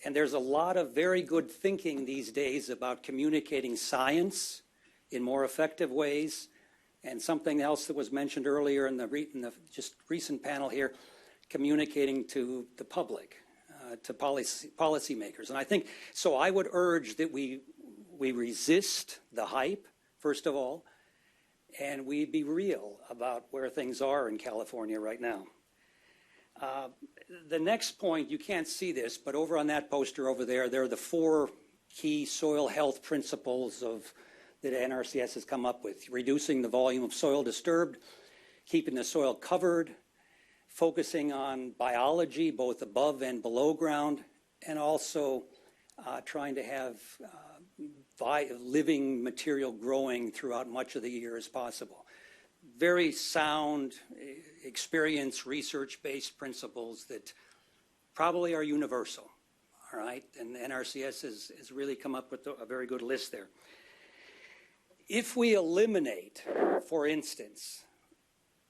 And there's a lot of very good thinking these days about communicating science in more effective ways, and something else that was mentioned earlier in the just recent panel here, communicating to the public, to policymakers. And I think, so I would urge that we resist the hype, first of all, and we be real about where things are in California right now. The next point, you can't see this, but over on that poster over there, there are the 4 key soil health principles that NRCS has come up with: reducing the volume of soil disturbed, keeping the soil covered, focusing on biology both above and below ground, and also trying to have living material growing throughout much of the year as possible. Very sound, experience, research-based principles that probably are universal, all right? And NRCS has really come up with a very good list there. If we eliminate, for instance,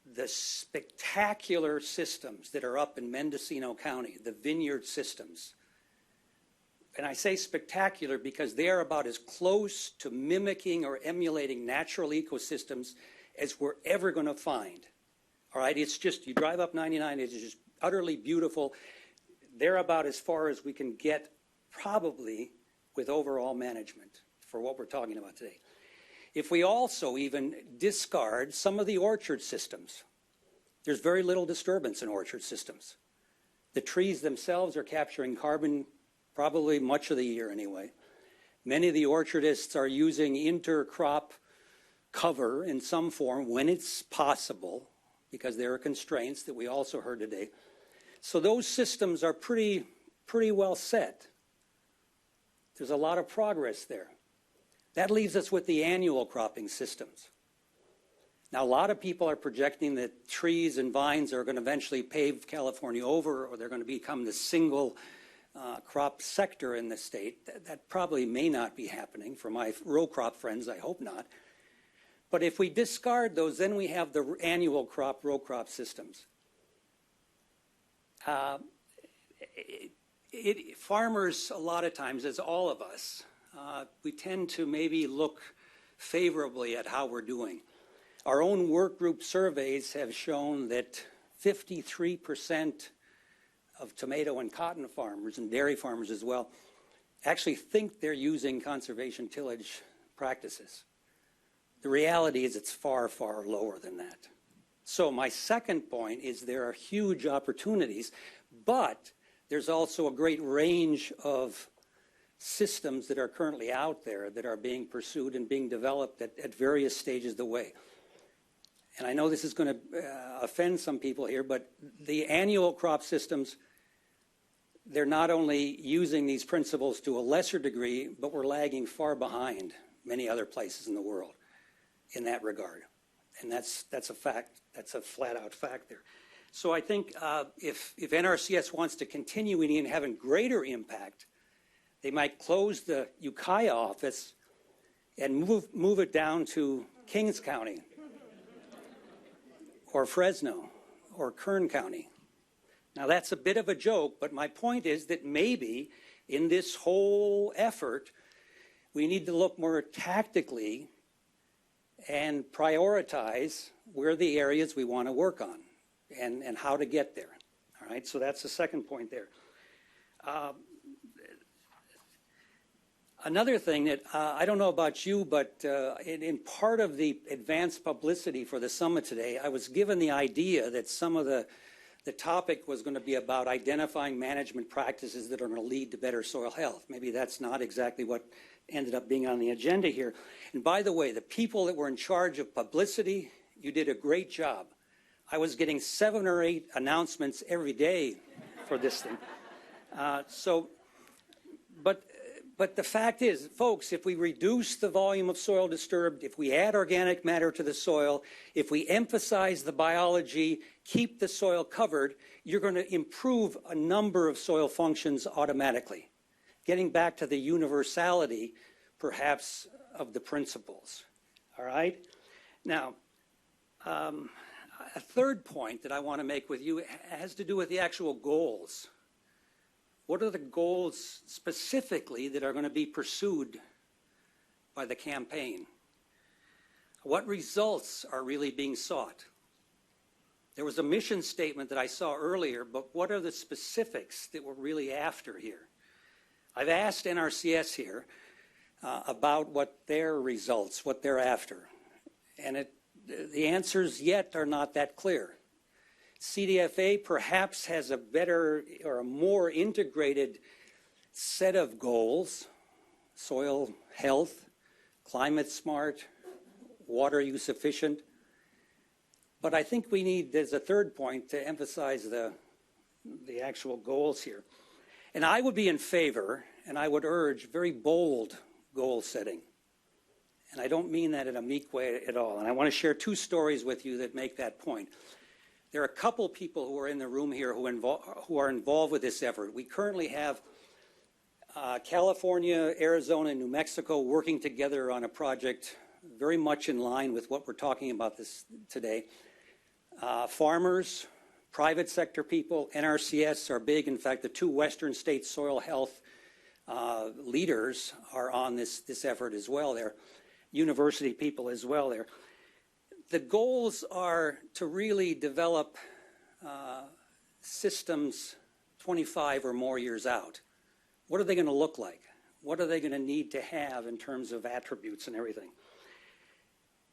the spectacular systems that are up in Mendocino County, the vineyard systems, and I say spectacular because they are about as close to mimicking or emulating natural ecosystems as we're ever going to find. All right, it's just, you drive up 99, it's just utterly beautiful. They're about as far as we can get, probably, with overall management for what we're talking about today. If we also even discard some of the orchard systems, there's very little disturbance in orchard systems. The trees themselves are capturing carbon probably much of the year anyway. Many of the orchardists are using intercrop cover in some form when it's possible, because there are constraints that we also heard today. So those systems are pretty well set. There's a lot of progress there. That leaves us with the annual cropping systems. Now, a lot of people are projecting that trees and vines are going to eventually pave California over, or they're going to become the single crop sector in the state. That probably may not be happening. For my row crop friends, I hope not. But if we discard those, then we have the annual crop, row crop systems. Farmers, a lot of times, as all of us, we tend to maybe look favorably at how we're doing. Our own work group surveys have shown that 53% of tomato and cotton farmers, and dairy farmers as well, actually think they're using conservation tillage practices. The reality is it's far, far lower than that. So my second point is there are huge opportunities, but there's also a great range of systems that are currently out there that are being pursued and being developed at various stages of the way. And I know this is going to offend some people here, but the annual crop systems, they're not only using these principles to a lesser degree, but we're lagging far behind many other places in the world in that regard. And that's a fact. That's a flat-out fact there. So I think if NRCS wants to continue and even having greater impact, they might close the Ukiah office and move it down to Kings County or Fresno or Kern County. Now, that's a bit of a joke, but my point is that maybe in this whole effort, we need to look more tactically and prioritize where the areas we want to work on and how to get there. All right, so that's the second point there. Another thing that I don't know about you, but in part of the advanced publicity for the summit today, I was given the idea that some of the topic was going to be about identifying management practices that are going to lead to better soil health. Maybe that's not exactly what ended up being on the agenda here. And by the way, the people that were in charge of publicity, you did a great job. I was getting 7 or 8 announcements every day for this thing. But the fact is, folks, if we reduce the volume of soil disturbed, if we add organic matter to the soil, if we emphasize the biology, keep the soil covered, you're going to improve a number of soil functions automatically. Getting back to the universality, perhaps, of the principles. All right? Now, a third point that I want to make with you has to do with the actual goals. What are the goals specifically that are going to be pursued by the campaign? What results are really being sought? There was a mission statement that I saw earlier, but what are the specifics that we're really after here? I've asked NRCS here about what their results, what they're after, and the answers yet are not that clear. CDFA perhaps has a better or a more integrated set of goals: soil health, climate smart, water use efficient. But I think we need, as a third point, to emphasize the actual goals here. And I would be in favor, and I would urge, very bold goal setting. And I don't mean that in a meek way at all. And I want to share 2 stories with you that make that point. There are a couple people who are in the room here who are involved with this effort. We currently have California, Arizona, and New Mexico working together on a project very much in line with what we're talking about this today. Farmers, private sector people, NRCS are big. In fact, the two Western state soil health leaders are on this effort as well there. University people as well there. The goals are to really develop systems 25 or more years out. What are they going to look like? What are they going to need to have in terms of attributes and everything?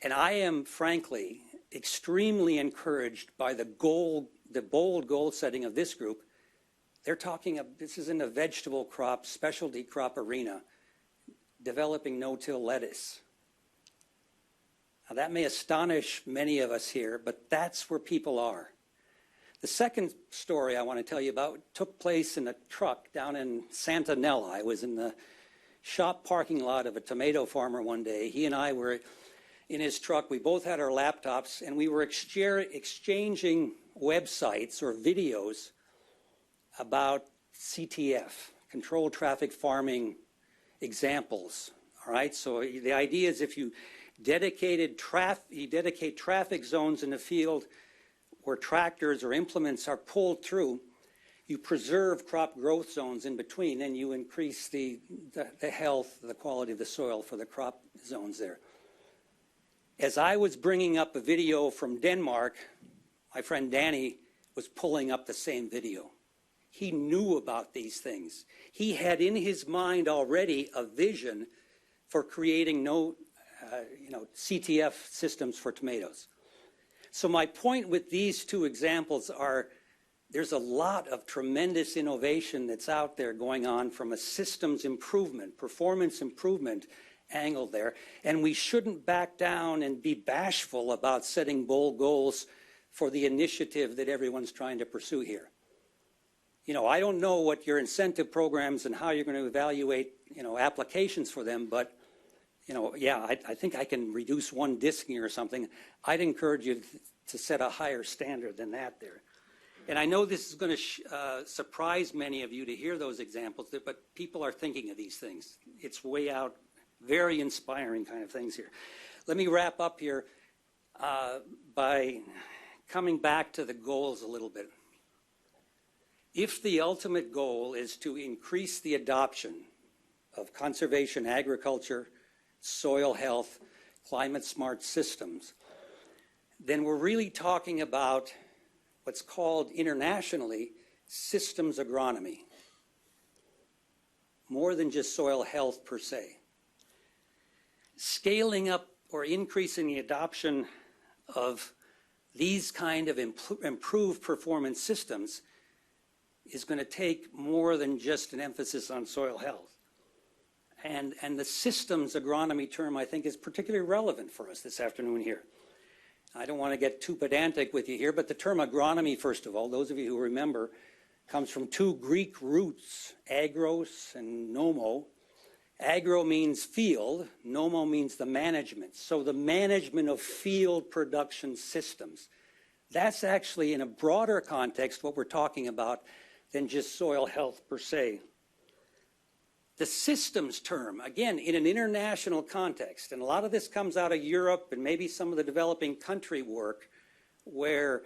And I am, frankly, extremely encouraged by the bold goal setting of this group. They're talking, this is in the vegetable crop, specialty crop arena, developing no-till lettuce. Now, that may astonish many of us here, but that's where people are. The second story I want to tell you about took place in a truck down in Santa Nella. I was in the shop parking lot of a tomato farmer one day. He and I were in his truck. We both had our laptops, and we were exchanging websites or videos about CTF, controlled traffic farming examples. All right, so the idea is if you dedicate traffic zones in the field where tractors or implements are pulled through, you preserve crop growth zones in between, and you increase the health, the quality of the soil for the crop zones there. As I was bringing up a video from Denmark, my friend Danny was pulling up the same video. He knew about these things. He had in his mind already a vision for creating CTF systems for tomatoes. So my point with these two examples are there's a lot of tremendous innovation that's out there going on from a systems improvement, performance improvement angle there. And we shouldn't back down and be bashful about setting bold goals for the initiative that everyone's trying to pursue here. I don't know what your incentive programs and how you're going to evaluate, applications for them, but I think I can reduce one disking or something. I'd encourage you to set a higher standard than that there. And I know this is going to surprise many of you to hear those examples, but people are thinking of these things. It's way out, very inspiring kind of things here. Let me wrap up here by coming back to the goals a little bit. If the ultimate goal is to increase the adoption of conservation agriculture, soil health, climate-smart systems, then we're really talking about what's called internationally systems agronomy, more than just soil health per se. Scaling up or increasing the adoption of these kind of improved performance systems is going to take more than just an emphasis on soil health. And the systems agronomy term, I think, is particularly relevant for us this afternoon here. I don't want to get too pedantic with you here, but the term agronomy, first of all, those of you who remember, comes from two Greek roots, agros and nomo. Agro means field, nomo means the management. So the management of field production systems. That's actually, in a broader context, what we're talking about than just soil health per se. The systems term, again, in an international context, and a lot of this comes out of Europe and maybe some of the developing country work, where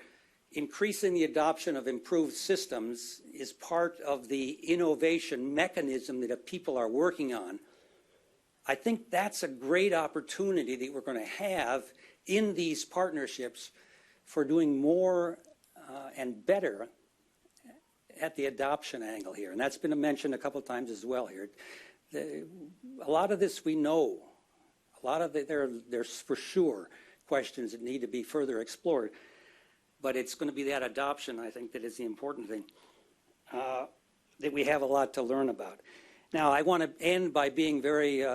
increasing the adoption of improved systems is part of the innovation mechanism that people are working on. I think that's a great opportunity that we're going to have in these partnerships for doing more and better at the adoption angle here. And that's been mentioned a couple of times as well here. A lot of this we know. A lot of there's for sure questions that need to be further explored. But it's going to be that adoption, I think, that is the important thing, that we have a lot to learn about. Now, I want to end by being very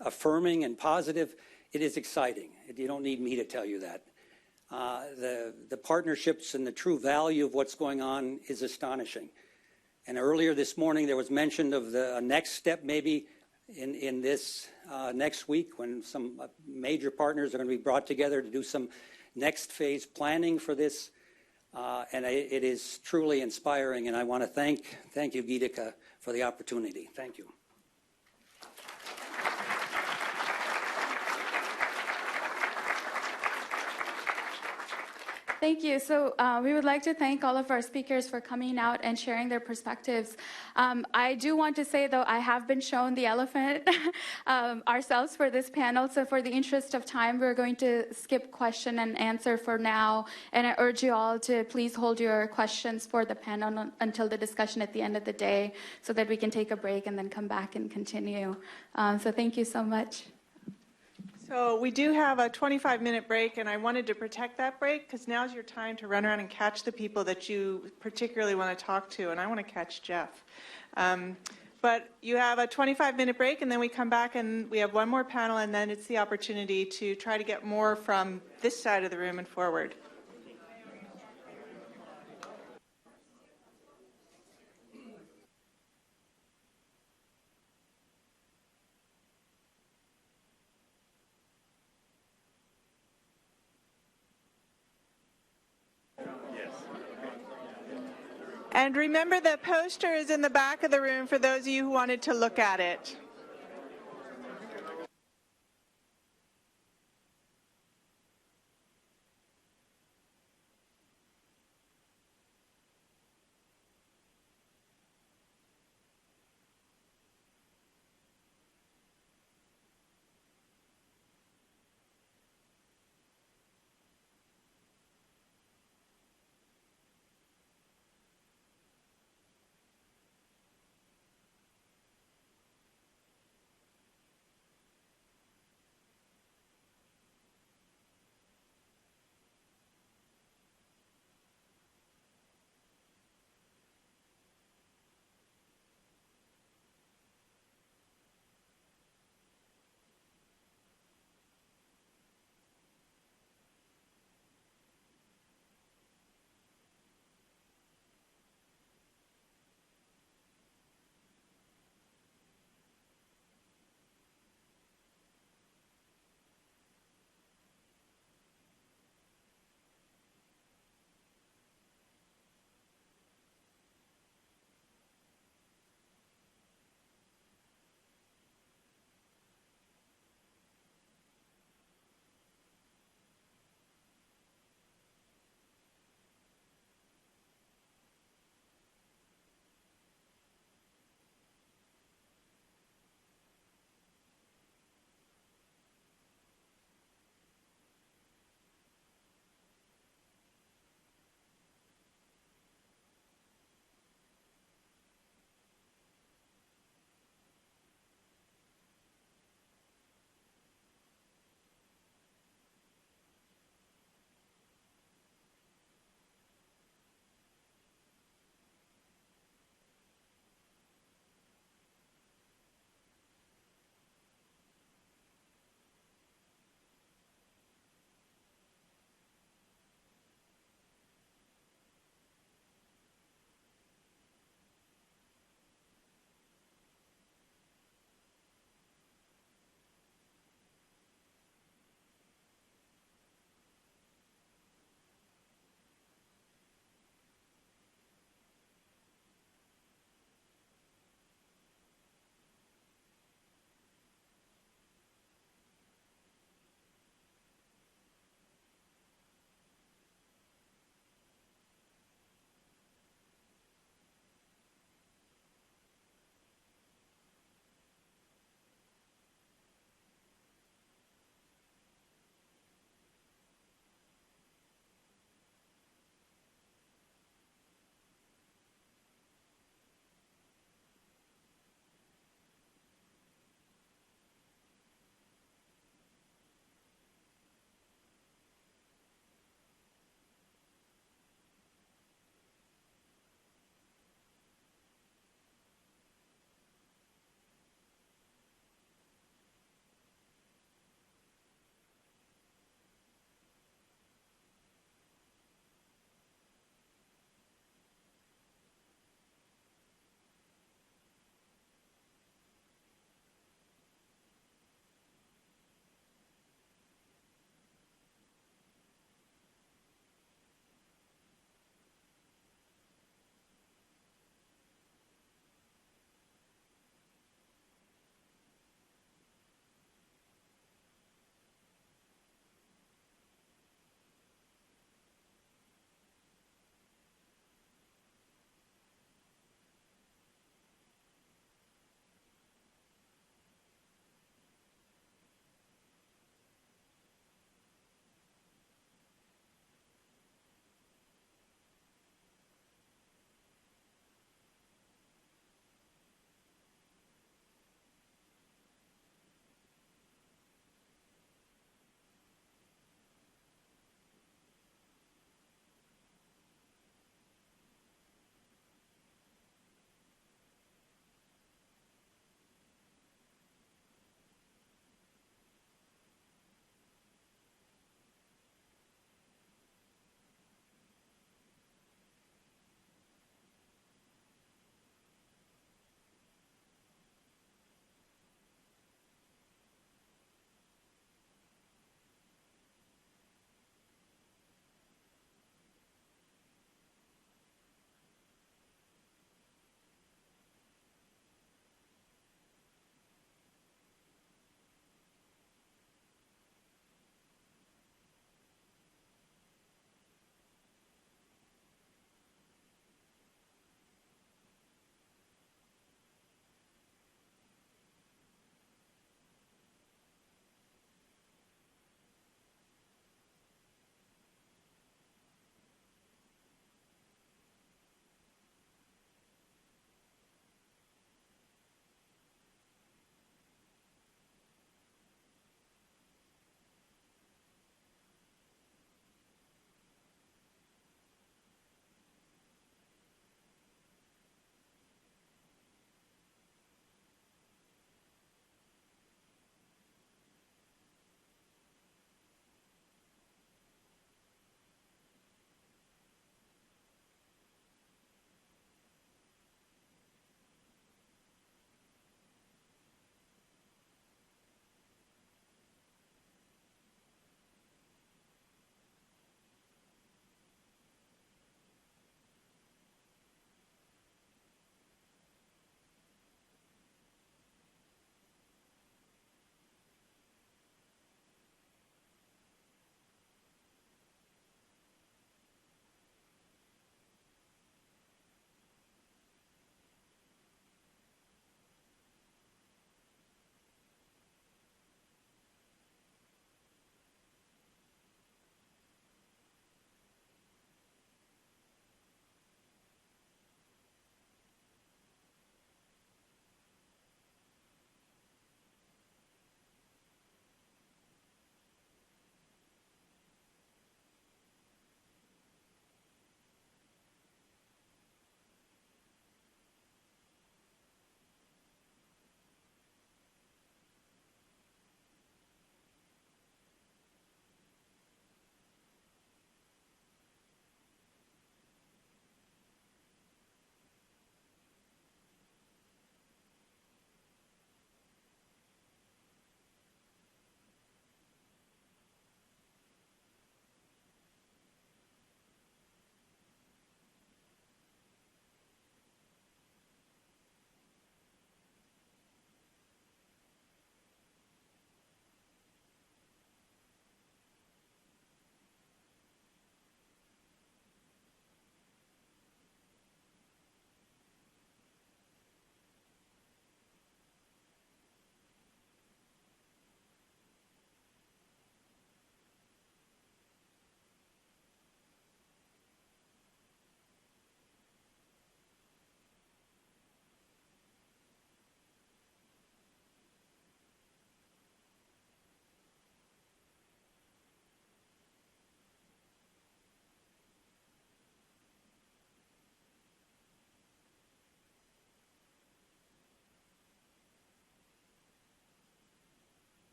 affirming and positive. It is exciting. You don't need me to tell you that. The partnerships and the true value of what's going on is astonishing. And earlier this morning, there was mention of the next step maybe in this next week when some major partners are going to be brought together to do some next phase planning for this And it is truly inspiring, and I want to thank you, Gitika, for the opportunity. Thank you. Thank you. So we would like to thank all of our speakers for coming out and sharing their perspectives. I do want to say, though, I have been shown the elephant ourselves for this panel. So for the interest of time, we're going to skip question and answer for now. And I urge you all to please hold your questions for the panel until the discussion at the end of the day so that we can take a break and then come back and continue. So thank you so much. So we do have a 25-minute break, and I wanted to protect that break because now's your time to run around and catch the people that you particularly want to talk to, and I want to catch Jeff. But you have a 25-minute break, and then we come back and we have one more panel, and then it's the opportunity to try to get more from this side of the room and forward. And remember, the poster is in the back of the room for those of you who wanted to look at it.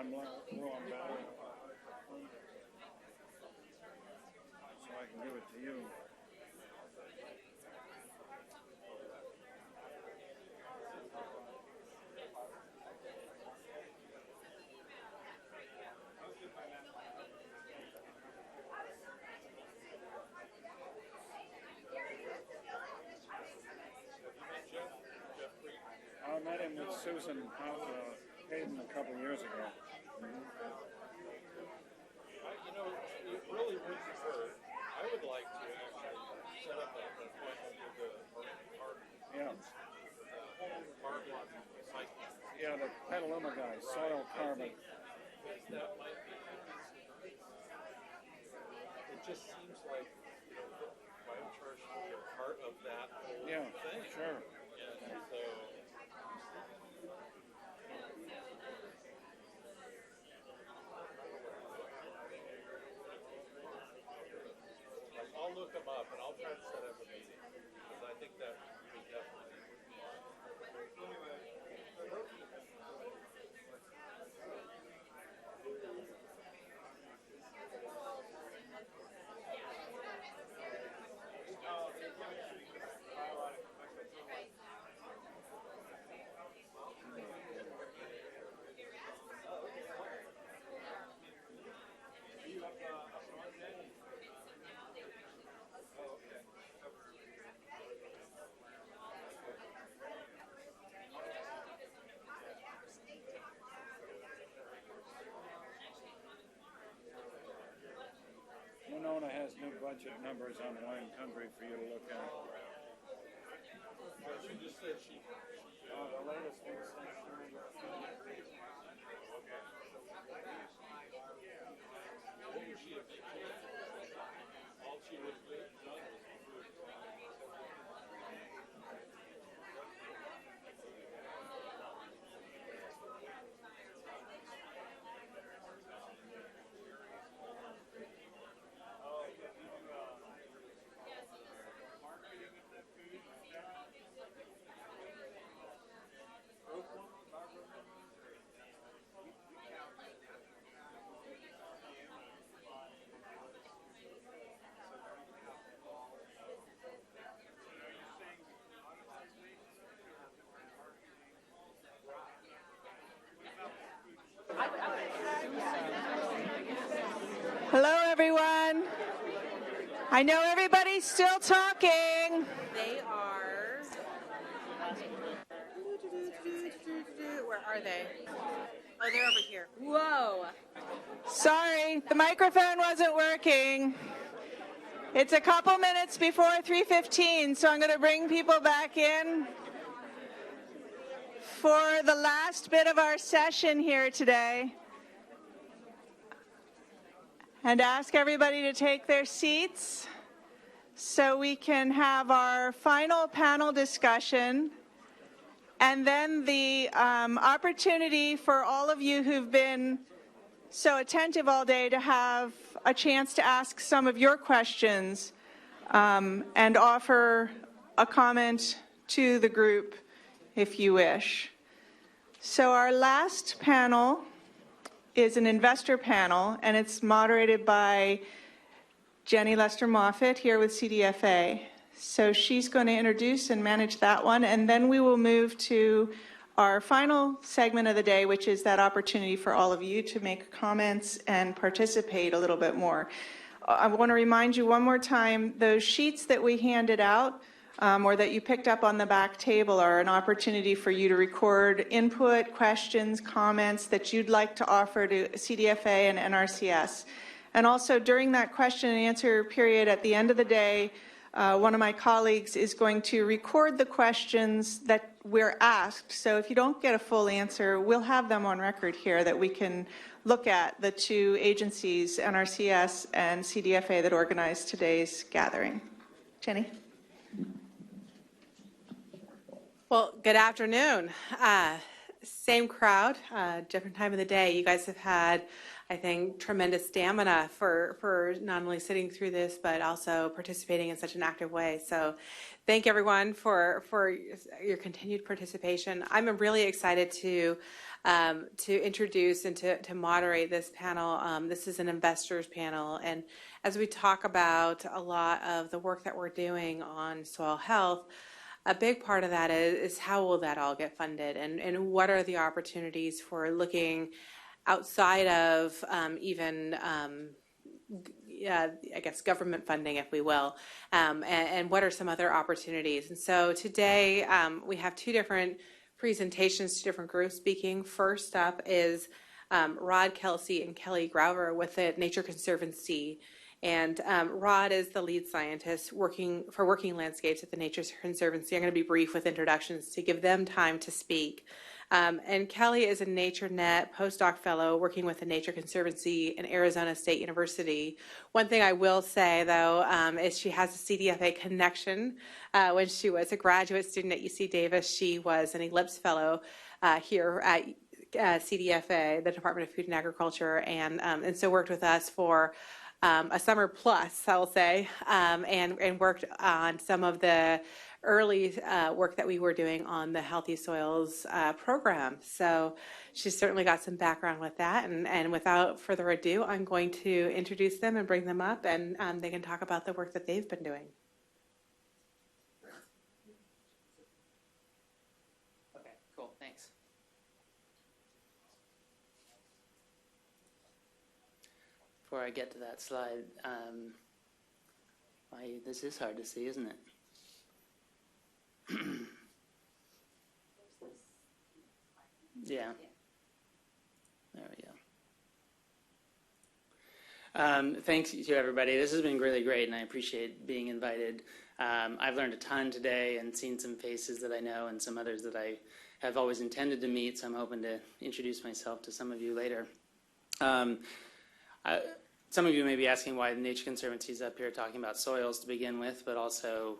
I'm low on battery. So I can give it to you. I met him with Susan Hayden a couple years ago. You know, it really wouldn't hurt. I would like to actually set up an appointment with the Marine Park. Yeah. Park cycling. Yeah, the Petaluma guy, Soil Carbon. That might be. It just seems like, you know, biochar should be a part of that whole thing. Sure. And so. I'll look them up and I'll try to set up a meeting because I think that would definitely would be fun. Winona has new budget numbers on wine country for you to look at. But she just said she the latest one. what was she all she was done was food. Hello, everyone. I know everybody's still talking. They are. Where are they? Oh, they're over here. Whoa. Sorry, the microphone wasn't working. It's a couple minutes before 3:15, so I'm going to bring people back in for the last bit of our session here today and ask everybody to take their seats so we can have our final panel discussion and then the opportunity for all of you who've been so attentive all day to have a chance to ask some of your questions and offer a comment to the group if you wish. So our last panel is an investor panel, and it's moderated by Jenny Lester-Moffitt here with CDFA. So she's going to introduce and manage that one, and then we will move to our final segment of the day, which is that opportunity for all of you to make comments and participate a little bit more. I want to remind you one more time, those sheets that we handed out or that you picked up on the back table are an opportunity for you to record input, questions, comments that you'd like to offer to CDFA and NRCS. And also during that question and answer period at the end of the day, one of my colleagues is going to record the questions that we're asked. So if you don't get a full answer, we'll have them on record here that we can look at, the two agencies, NRCS and CDFA, that organized today's gathering. Jenny? Well, good afternoon. same crowd, different time of the day. You guys have had, I think, tremendous stamina for not only sitting through this, but also participating in such an active way. So thank everyone for your continued participation. I'm really excited to introduce and to moderate this panel. This is an investors panel, and as we talk about a lot of the work that we're doing on soil health, a big part of that is how will that all get funded, and what are the opportunities for looking outside of even I guess government funding, if we will, and what are some other opportunities. And so today we have two different presentations, two different groups speaking. First up is Rod Kelsey and Kelly Grauver with the Nature Conservancy. And Rod is the lead scientist working landscapes at the Nature Conservancy. I'm going to be brief with introductions to give them time to speak. And Kelly is a NatureNet postdoc fellow working with the Nature Conservancy in Arizona State University. One thing I will say, though, is she has a CDFA connection. When she was a graduate student at UC Davis, she was an Ellipse fellow here at CDFA, the Department of Food and Agriculture, and so worked with us for a summer plus, I will say, and worked on some of the early work that we were doing on the Healthy Soils program. So she's certainly got some background with that. And without further ado, I'm going to introduce them and bring them up, and they can talk about the work that they've been doing. Okay, cool, thanks. Before I get to that slide, this is hard to see, isn't it? Yeah. There we go. Thanks to everybody. This has been really great, and I appreciate being invited. I've learned a ton today and seen some faces that I know and some others that I have always intended to meet, so I'm hoping to introduce myself to some of you later. Some of you may be asking why the Nature Conservancy is up here talking about soils to begin with, but also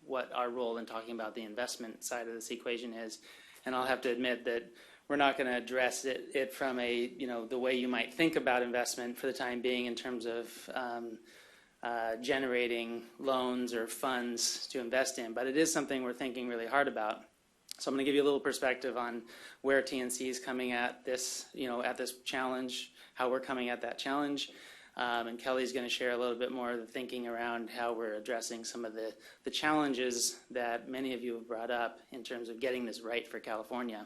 what our role in talking about the investment side of this equation is. And I'll have to admit that we're not going to address it from the way you might think about investment for the time being in terms of generating loans or funds to invest in, but it is something we're thinking really hard about. So I'm going to give you a little perspective on where TNC is coming at this, at this challenge, how we're coming at that challenge. And Kelly's going to share a little bit more of the thinking around how we're addressing some of the challenges that many of you have brought up in terms of getting this right for California.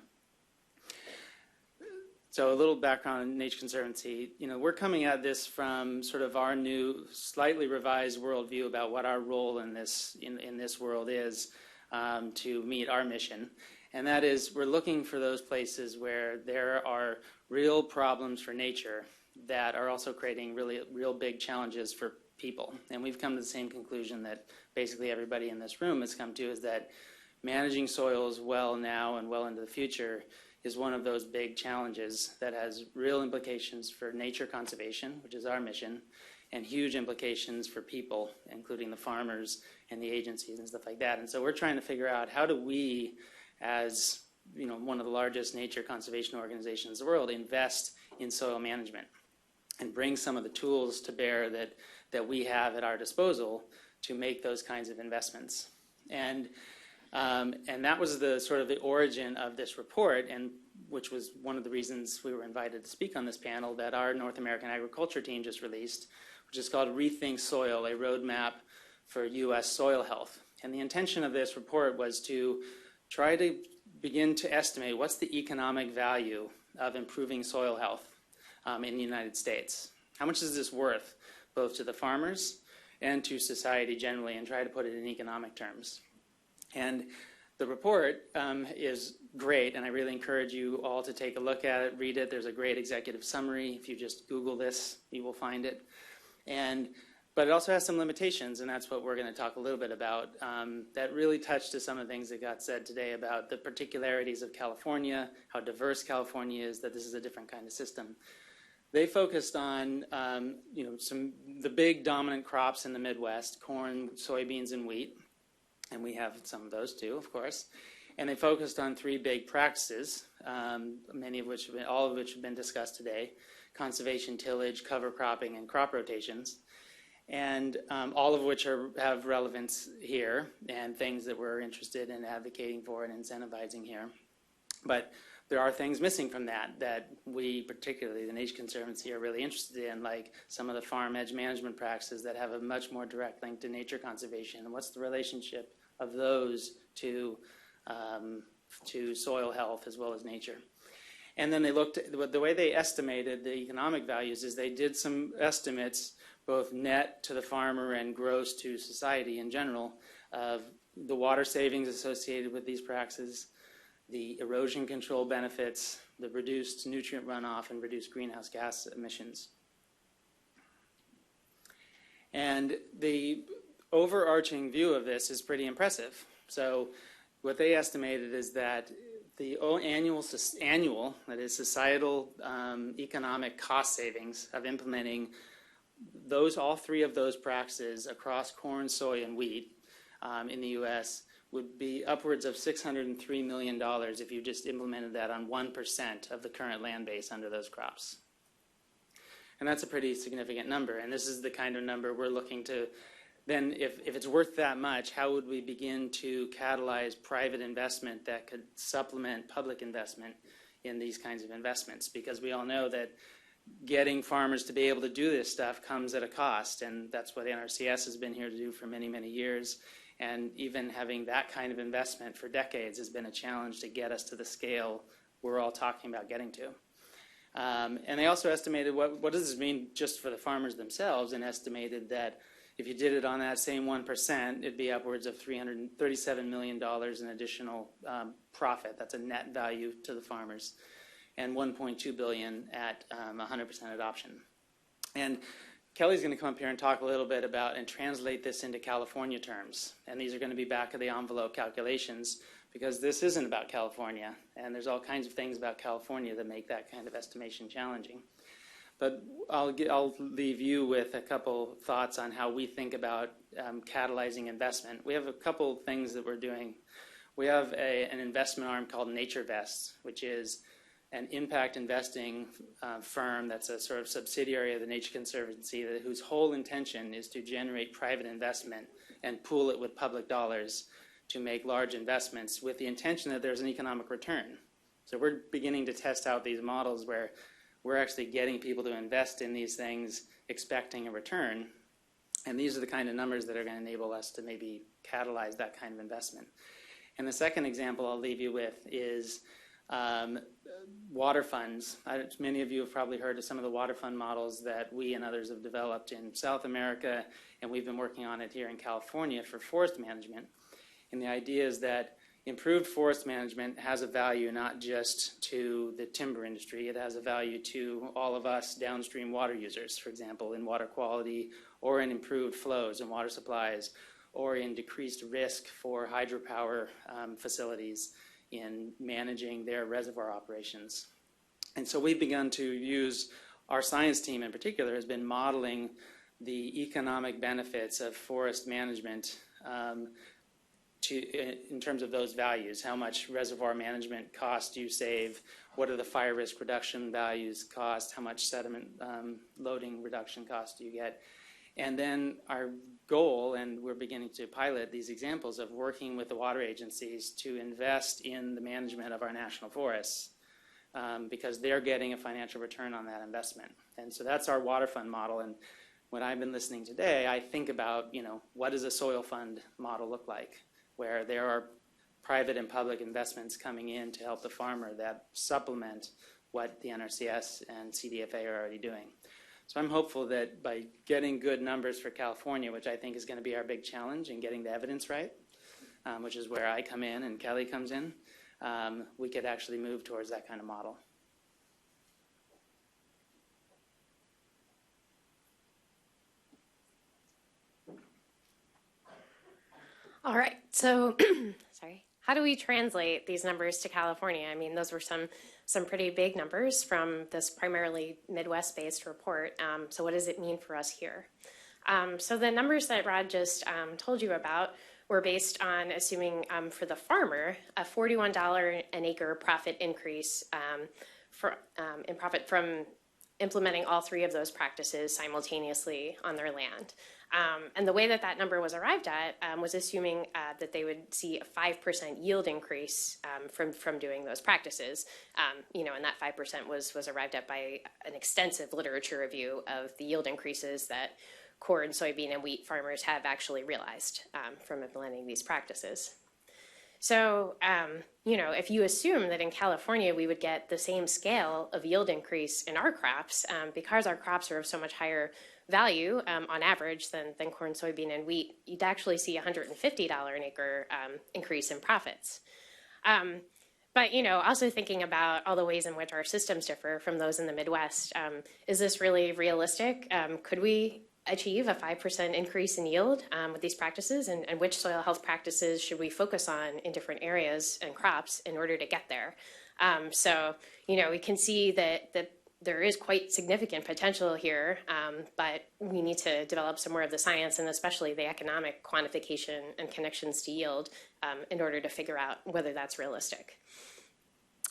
So a little background on Nature Conservancy. We're coming at this from sort of our new, slightly revised worldview about what our role in this world is to meet our mission. And that is, we're looking for those places where there are real problems for nature that are also creating real big challenges for people. And we've come to the same conclusion that basically everybody in this room has come to, is that managing soils well now and well into the future is one of those big challenges that has real implications for nature conservation, which is our mission, and huge implications for people, including the farmers and the agencies and stuff like that. And so we're trying to figure out, how do we, as one of the largest nature conservation organizations in the world, invest in soil management and bring some of the tools to bear that we have at our disposal to make those kinds of investments. And that was the sort of the origin of this report, and which was one of the reasons we were invited to speak on this panel that our North American agriculture team just released, which is called Rethink Soil, a roadmap for U.S. soil health. And the intention of this report was to try to begin to estimate what's the economic value of improving soil health in the United States. How much is this worth, both to the farmers and to society generally, and try to put it in economic terms. And the report is great, and I really encourage you all to take a look at it, read it. There's a great executive summary. If you just Google this, you will find it. But it also has some limitations, and that's what we're going to talk a little bit about, that really touch to some of the things that got said today about the particularities of California, how diverse California is, that this is a different kind of system. They focused on the big dominant crops in the Midwest: corn, soybeans, and wheat. And we have some of those too, of course. And they focused on three big practices many of which, all of which have been discussed today, conservation, tillage, cover cropping, and crop rotations, and all of which have relevance here and things that we're interested in advocating for and incentivizing here. But there are things missing from that we, particularly the Nature Conservancy, are really interested in, like some of the farm edge management practices that have a much more direct link to nature conservation, and what's the relationship of those to soil health as well as nature. And then they looked at the way they estimated the economic values is they did some estimates, both net to the farmer and gross to society in general, of the water savings associated with these practices, the erosion control benefits, the reduced nutrient runoff, and reduced greenhouse gas emissions. And the overarching view of this is pretty impressive. So what they estimated is that the annual, that is societal economic cost savings of implementing all three of those practices across corn, soy, and wheat in the U.S. would be upwards of $603 million if you just implemented that on 1% of the current land base under those crops. And that's a pretty significant number. And this is the kind of number we're looking to then, if it's worth that much, how would we begin to catalyze private investment that could supplement public investment in these kinds of investments? Because we all know that getting farmers to be able to do this stuff comes at a cost, and that's what NRCS has been here to do for many, many years. And even having that kind of investment for decades has been a challenge to get us to the scale we're all talking about getting to. And they also estimated what does this mean just for the farmers themselves, and estimated that if you did it on that same 1%, it'd be upwards of $337 million in additional profit. That's a net value to the farmers, and $1.2 billion at 100% adoption. And Kelly's going to come up here and talk a little bit about and translate this into California terms. And these are going to be back of the envelope calculations, because this isn't about California, and there's all kinds of things about California that make that kind of estimation challenging. But I'll leave you with a couple thoughts on how we think about catalyzing investment. We have a couple things that we're doing. We have an investment arm called NatureVest, which is an impact investing firm that's a sort of subsidiary of the Nature Conservancy, whose whole intention is to generate private investment and pool it with public dollars to make large investments with the intention that there's an economic return. So we're beginning to test out these models where we're actually getting people to invest in these things expecting a return. And these are the kind of numbers that are going to enable us to maybe catalyze that kind of investment. And the second example I'll leave you with is water funds. Many of you have probably heard of some of the water fund models that we and others have developed in South America, and we've been working on it here in California for forest management. And the idea is that improved forest management has a value not just to the timber industry, it has a value to all of us downstream water users, for example, in water quality or in improved flows in water supplies or in decreased risk for hydropower facilities in managing their reservoir operations. And so we've begun to use, our science team in particular has been modeling the economic benefits of forest management in terms of those values. How much reservoir management cost do you save? What are the fire risk reduction values cost? How much sediment loading reduction cost do you get? And then our goal, and we're beginning to pilot these examples of working with the water agencies to invest in the management of our national forests because they're getting a financial return on that investment. And so that's our water fund model. And when I've been listening today, I think about, what does a soil fund model look like, where there are private and public investments coming in to help the farmer that supplement what the NRCS and CDFA are already doing. So I'm hopeful that by getting good numbers for California, which I think is going to be our big challenge in getting the evidence right, which is where I come in and Kelly comes in, we could actually move towards that kind of model. All right, so sorry. How do we translate these numbers to California? I mean, those were some pretty big numbers from this primarily Midwest-based report. So what does it mean for us here? So the numbers that Rod just told you about were based on assuming for the farmer a $41 an acre profit increase in profit from implementing all three of those practices simultaneously on their land. And the way that that number was arrived at was assuming that they would see a 5% yield increase from doing those practices. And that 5% was arrived at by an extensive literature review of the yield increases that corn, soybean, and wheat farmers have actually realized from implementing these practices. So, if you assume that in California we would get the same scale of yield increase in our crops, because our crops are of so much higher value on average than corn, soybean, and wheat, you'd actually see $150 an acre increase in profits. But, also thinking about all the ways in which our systems differ from those in the Midwest, is this really realistic? Could we achieve a 5% increase in yield with these practices, and which soil health practices should we focus on in different areas and crops in order to get there? We can see that there is quite significant potential here, but we need to develop some more of the science and especially the economic quantification and connections to yield in order to figure out whether that's realistic.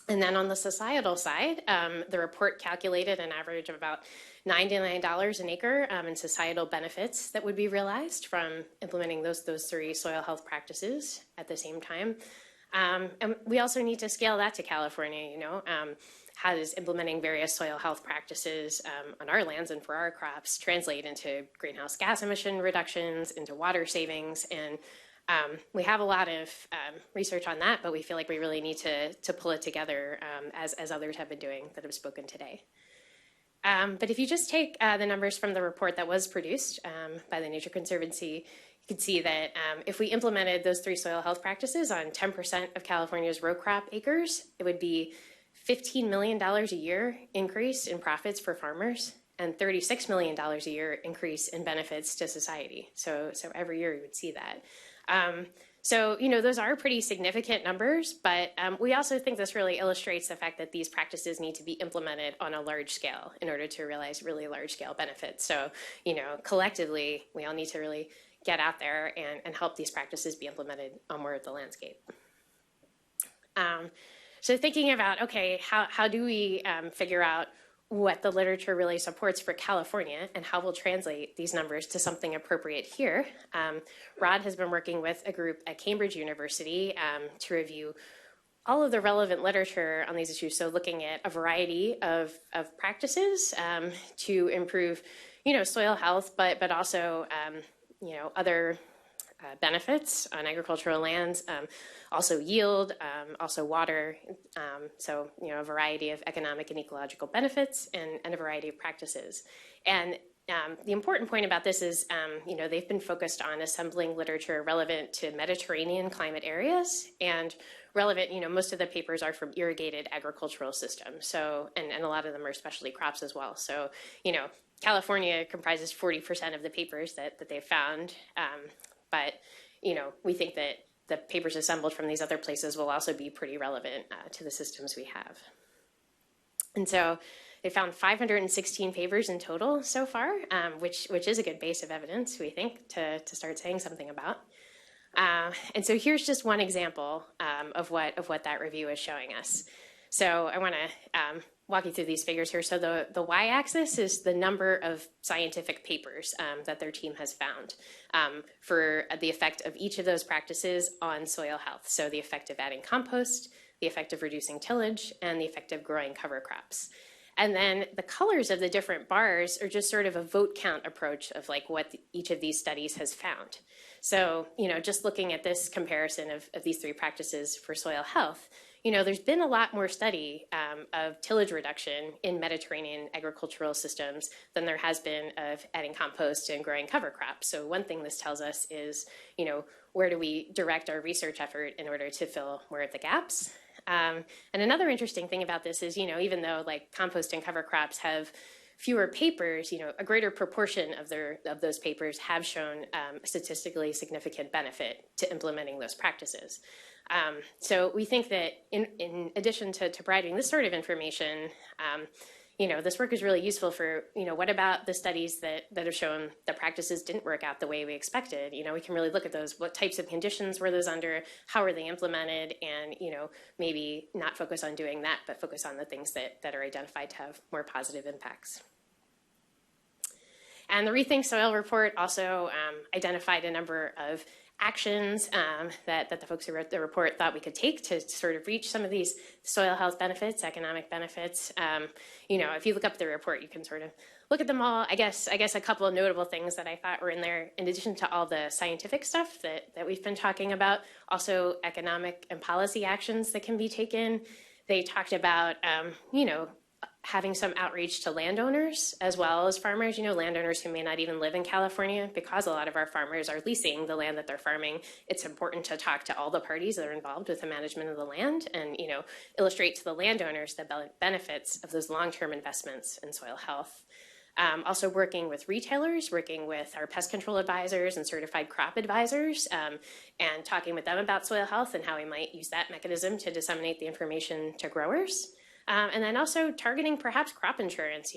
And then on the societal side, the report calculated an average of about $99 an acre in societal benefits that would be realized from implementing those three soil health practices at the same time. And we also need to scale that to California, how does implementing various soil health practices on our lands and for our crops translate into greenhouse gas emission reductions, into water savings, and we have a lot of research on that, but we feel like we really need to pull it together as others have been doing that have spoken today. But if you just take the numbers from the report that was produced by the Nature Conservancy, you can see that if we implemented those three soil health practices on 10% of California's row crop acres, it would be $15 million a year increase in profits for farmers and $36 million a year increase in benefits to society. So every year you would see that. Those are pretty significant numbers, but we also think this really illustrates the fact that these practices need to be implemented on a large scale in order to realize really large scale benefits. So, collectively, we all need to really get out there and help these practices be implemented on more of the landscape. So thinking about, okay, how do we figure out what the literature really supports for California and how we'll translate these numbers to something appropriate here. Rod has been working with a group at Cambridge University to review all of the relevant literature on these issues. So looking at a variety of practices to improve, soil health, but also, other benefits on agricultural lands, also yield, also water, a variety of economic and ecological benefits and a variety of practices. And the important point about this is, they've been focused on assembling literature relevant to Mediterranean climate areas and relevant, most of the papers are from irrigated agricultural systems. So, and a lot of them are specialty crops as well. So, California comprises 40% of the papers that they've found. But, we think that the papers assembled from these other places will also be pretty relevant to the systems we have. And so they found 516 papers in total so far, which is a good base of evidence, we think, to start saying something about. And so here's just one example of what that review is showing us. So I want to walk you through these figures here. So the y-axis is the number of scientific papers that their team has found for the effect of each of those practices on soil health. So the effect of adding compost, the effect of reducing tillage, and the effect of growing cover crops. And then the colors of the different bars are just sort of a vote count approach of like what each of these studies has found. So, just looking at this comparison of these three practices for soil health, there's been a lot more study of tillage reduction in Mediterranean agricultural systems than there has been of adding compost and growing cover crops. So one thing this tells us is, where do we direct our research effort in order to fill more of the gaps? And another interesting thing about this is, even though like compost and cover crops have fewer papers, a greater proportion of those papers have shown a statistically significant benefit to implementing those practices. So we think that in addition to providing this sort of information, this work is really useful for, what about the studies that have shown the practices didn't work out the way we expected? We can really look at those. What types of conditions were those under? How were they implemented? And, maybe not focus on doing that, but focus on the things that are identified to have more positive impacts. And the Rethink Soil report also identified a number of actions that the folks who wrote the report thought we could take to sort of reach some of these soil health benefits, economic benefits. If you look up the report, you can sort of look at them all. I guess a couple of notable things that I thought were in there, in addition to all the scientific stuff that we've been talking about, also economic and policy actions that can be taken. They talked about, having some outreach to landowners as well as farmers, landowners who may not even live in California, because a lot of our farmers are leasing the land that they're farming. It's important to talk to all the parties that are involved with the management of the land and, illustrate to the landowners the benefits of those long-term investments in soil health. Also working with retailers, working with our pest control advisors and certified crop advisors, and talking with them about soil health and how we might use that mechanism to disseminate the information to growers. And then also targeting perhaps crop insurance,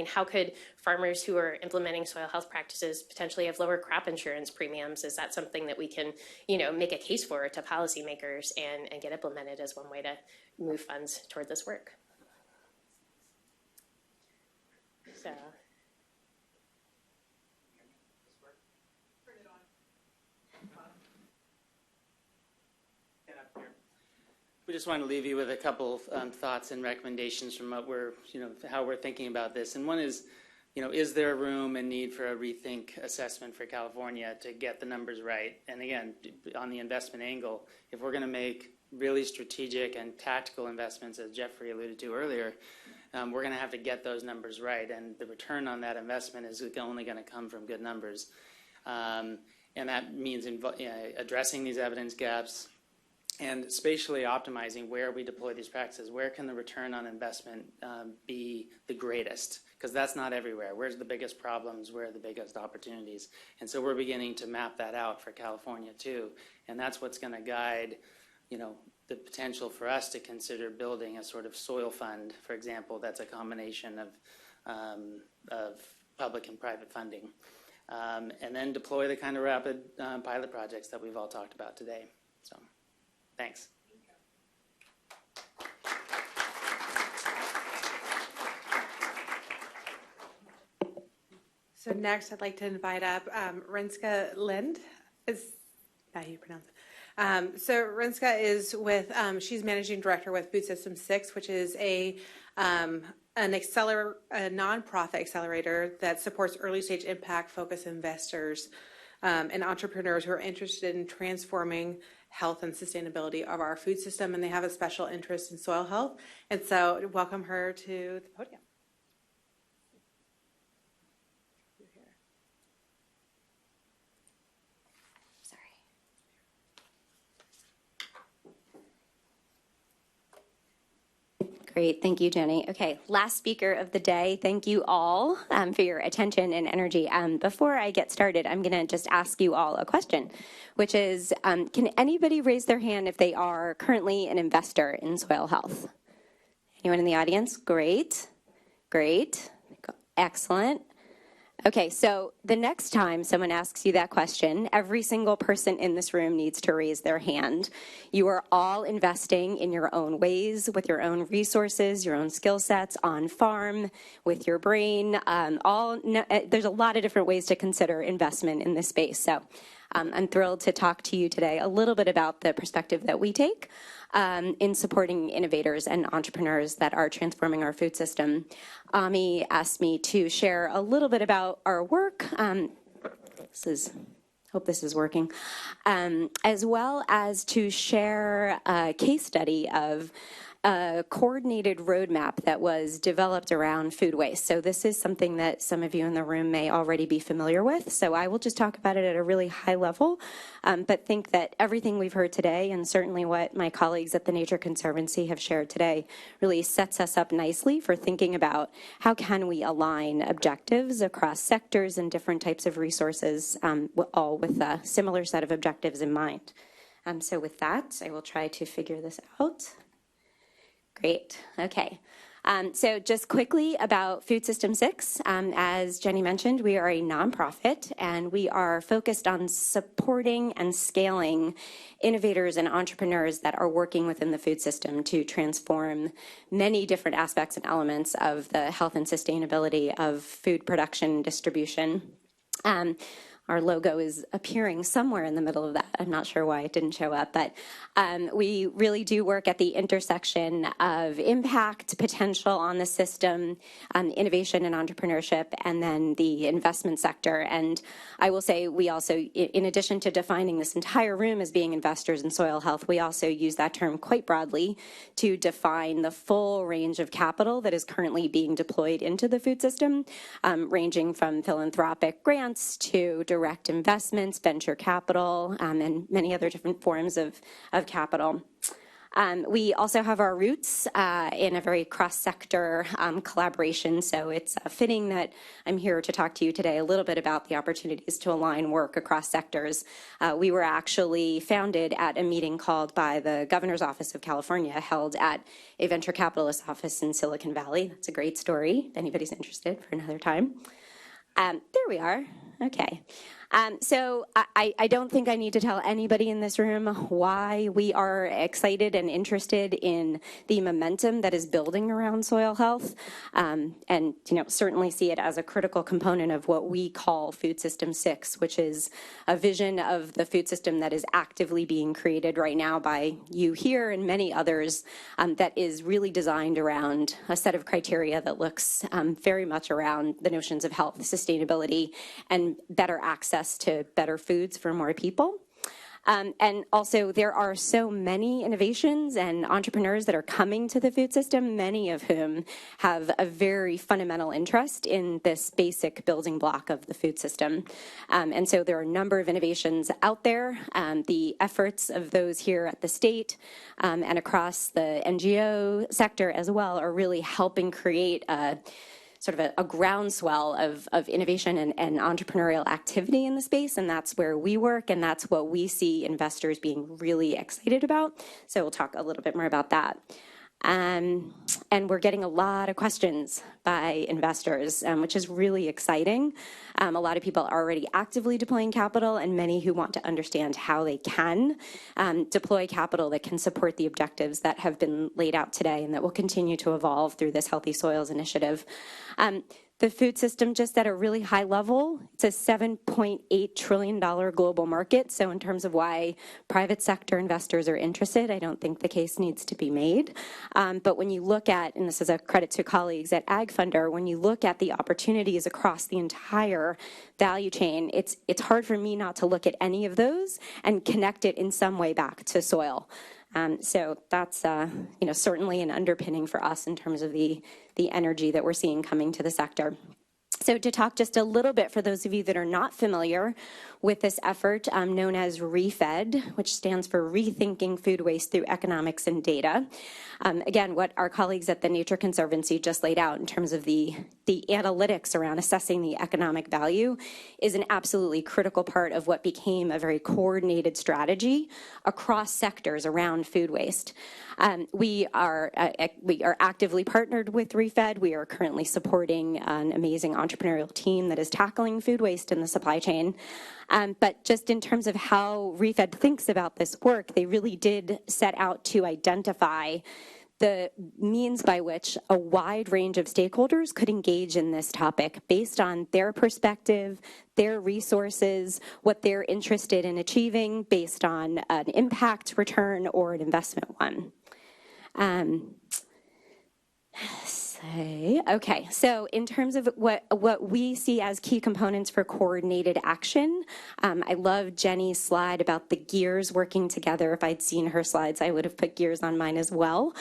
how could farmers who are implementing soil health practices potentially have lower crop insurance premiums? Is that something that we can, make a case for to policymakers and get implemented as one way to move funds toward this work? So. We just want to leave you with a couple thoughts and recommendations from what we're, how we're thinking about this. And one is, is there room and need for a rethink assessment for California to get the numbers right? And again, on the investment angle, if we're going to make really strategic and tactical investments, as Jeffrey alluded to earlier, we're going to have to get those numbers right. And the return on that investment is only going to come from good numbers. And that means addressing these evidence gaps, and spatially optimizing where we deploy these practices. Where can the return on investment be the greatest? Because that's not everywhere. Where's the biggest problems? Where are the biggest opportunities? And so we're beginning to map that out for California too. And that's what's going to guide, the potential for us to consider building a sort of soil fund, for example, that's a combination of public and private funding. And then deploy the kind of rapid pilot projects that we've all talked about today. So. Thanks. So next, I'd like to invite up Rinska Lind. Is that how you pronounce it? So Rinska is with, she's managing director with Food System 6, which is a nonprofit accelerator that supports early stage impact focused investors and entrepreneurs who are interested in transforming health and sustainability of our food system, and they have a special interest in soil health. And so welcome her to the podium. Great. Thank you, Jenny. Okay, last speaker of the day. Thank you all for your attention and energy. Before I get started, I'm going to just ask you all a question, which is, can anybody raise their hand if they are currently an investor in soil health? Anyone in the audience? Great. Great. Excellent. Okay, so the next time someone asks you that question, every single person in this room needs to raise their hand. You are all investing in your own ways, with your own resources, your own skill sets, on farm, with your brain. There's a lot of different ways to consider investment in this space. So I'm thrilled to talk to you today a little bit about the perspective that we take in supporting innovators and entrepreneurs that are transforming our food system. Ami asked me to share a little bit about our work. Hope this is working. As well as to share a case study of a coordinated roadmap that was developed around food waste. So this is something that some of you in the room may already be familiar with. So I will just talk about it at a really high level, but think that everything we've heard today, and certainly what my colleagues at the Nature Conservancy have shared today, really sets us up nicely for thinking about how can we align objectives across sectors and different types of resources, all with a similar set of objectives in mind. So with that, I will try to figure this out. Great. Okay. So just quickly about Food System 6, as Jenny mentioned, we are a nonprofit and we are focused on supporting and scaling innovators and entrepreneurs that are working within the food system to transform many different aspects and elements of the health and sustainability of food production and distribution. Our logo is appearing somewhere in the middle of that. I'm not sure why it didn't show up, but we really do work at the intersection of impact, potential on the system, innovation and entrepreneurship, and then the investment sector. And I will say we also, in addition to defining this entire room as being investors in soil health, we also use that term quite broadly to define the full range of capital that is currently being deployed into the food system, ranging from philanthropic grants to direct investments, venture capital, and many other different forms of capital. We also have our roots in a very cross-sector collaboration, so it's fitting that I'm here to talk to you today a little bit about the opportunities to align work across sectors. We were actually founded at a meeting called by the Governor's Office of California, held at a venture capitalist office in Silicon Valley. That's a great story, if anybody's interested, for another time. There we are. Okay. So I don't think I need to tell anybody in this room why we are excited and interested in the momentum that is building around soil health, and certainly see it as a critical component of what we call Food System 6, which is a vision of the food system that is actively being created right now by you here and many others, that is really designed around a set of criteria that looks very much around the notions of health, sustainability, and better access to better foods for more people. And also, there are so many innovations and entrepreneurs that are coming to the food system, many of whom have a very fundamental interest in this basic building block of the food system. And so there are a number of innovations out there. The efforts of those here at the state and across the NGO sector as well are really helping create sort of a groundswell of innovation and entrepreneurial activity in the space, and that's where we work, and that's what we see investors being really excited about. So we'll talk a little bit more about that. And we're getting a lot of questions by investors, which is really exciting. A lot of people are already actively deploying capital, and many who want to understand how they can deploy capital that can support the objectives that have been laid out today and that will continue to evolve through this Healthy Soils initiative. The food system, just at a really high level, it's a $7.8 trillion global market. So in terms of why private sector investors are interested, I don't think the case needs to be made. But when you look at, and this is a credit to colleagues at Ag Funder, when you look at the opportunities across the entire value chain, it's hard for me not to look at any of those and connect it in some way back to soil. So that's certainly an underpinning for us in terms of the energy that we're seeing coming to the sector. So to talk just a little bit for those of you that are not familiar with this effort known as REFED, which stands for Rethinking Food Waste Through Economics and Data. Again, what our colleagues at the Nature Conservancy just laid out in terms of the analytics around assessing the economic value is an absolutely critical part of what became a very coordinated strategy across sectors around food waste. We are actively partnered with REFED. We are currently supporting an amazing entrepreneurial team that is tackling food waste in the supply chain. But just in terms of how REFED thinks about this work, they really did set out to identify the means by which a wide range of stakeholders could engage in this topic based on their perspective, their resources, what they're interested in achieving based on an impact return or an investment one. Okay, so in terms of what we see as key components for coordinated action, I love Jenny's slide about the gears working together. If I'd seen her slides, I would have put gears on mine as well.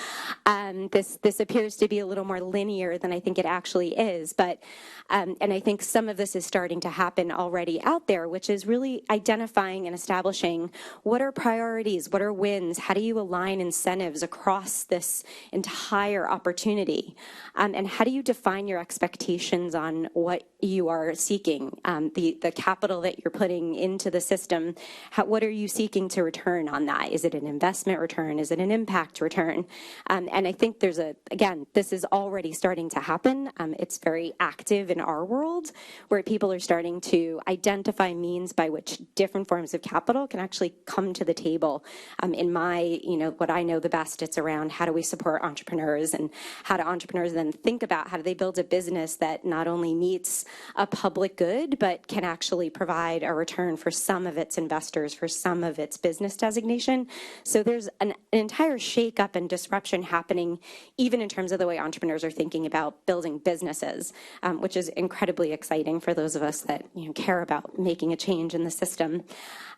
This appears to be a little more linear than I think it actually is, but and I think some of this is starting to happen already out there, which is really identifying and establishing what are priorities, what are wins, how do you align incentives across this entire opportunity. And how do you define your expectations on what you are seeking, the capital that you're putting into the system? What are you seeking to return on that? Is it an investment return? Is it an impact return? And I think again, this is already starting to happen. It's very active in our world, where people are starting to identify means by which different forms of capital can actually come to the table. In my, what I know the best, it's around how do we support entrepreneurs, and how do entrepreneurs then think about how do they build a business that not only meets a public good, but can actually provide a return for some of its investors, for some of its business designation. So there's an entire shakeup and disruption happening, even in terms of the way entrepreneurs are thinking about building businesses, which is incredibly exciting for those of us that care about making a change in the system.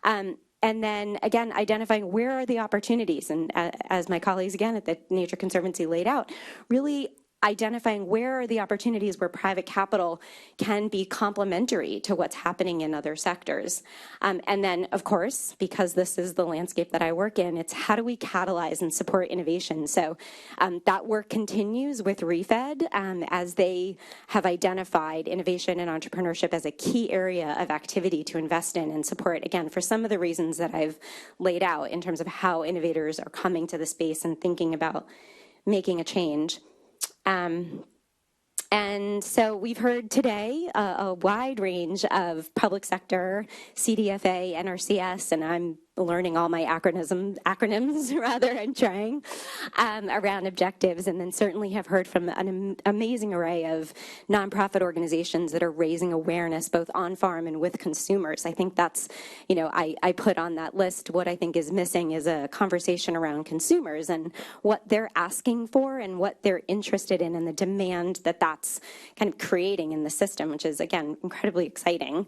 And then, again, identifying where are the opportunities. And as my colleagues, again, at the Nature Conservancy laid out, really identifying where are the opportunities where private capital can be complementary to what's happening in other sectors. And then, of course, because this is the landscape that I work in, it's how do we catalyze and support innovation? So that work continues with ReFed as they have identified innovation and entrepreneurship as a key area of activity to invest in and support, again, for some of the reasons that I've laid out in terms of how innovators are coming to the space and thinking about making a change. And so we've heard today a wide range of public sector, CDFA, NRCS, and I'm learning all my acronyms rather, I'm trying, around objectives, and then certainly have heard from an amazing array of nonprofit organizations that are raising awareness both on farm and with consumers. I think that's, I put on that list what I think is missing is a conversation around consumers and what they're asking for and what they're interested in and the demand that that's kind of creating in the system, which is, again, incredibly exciting.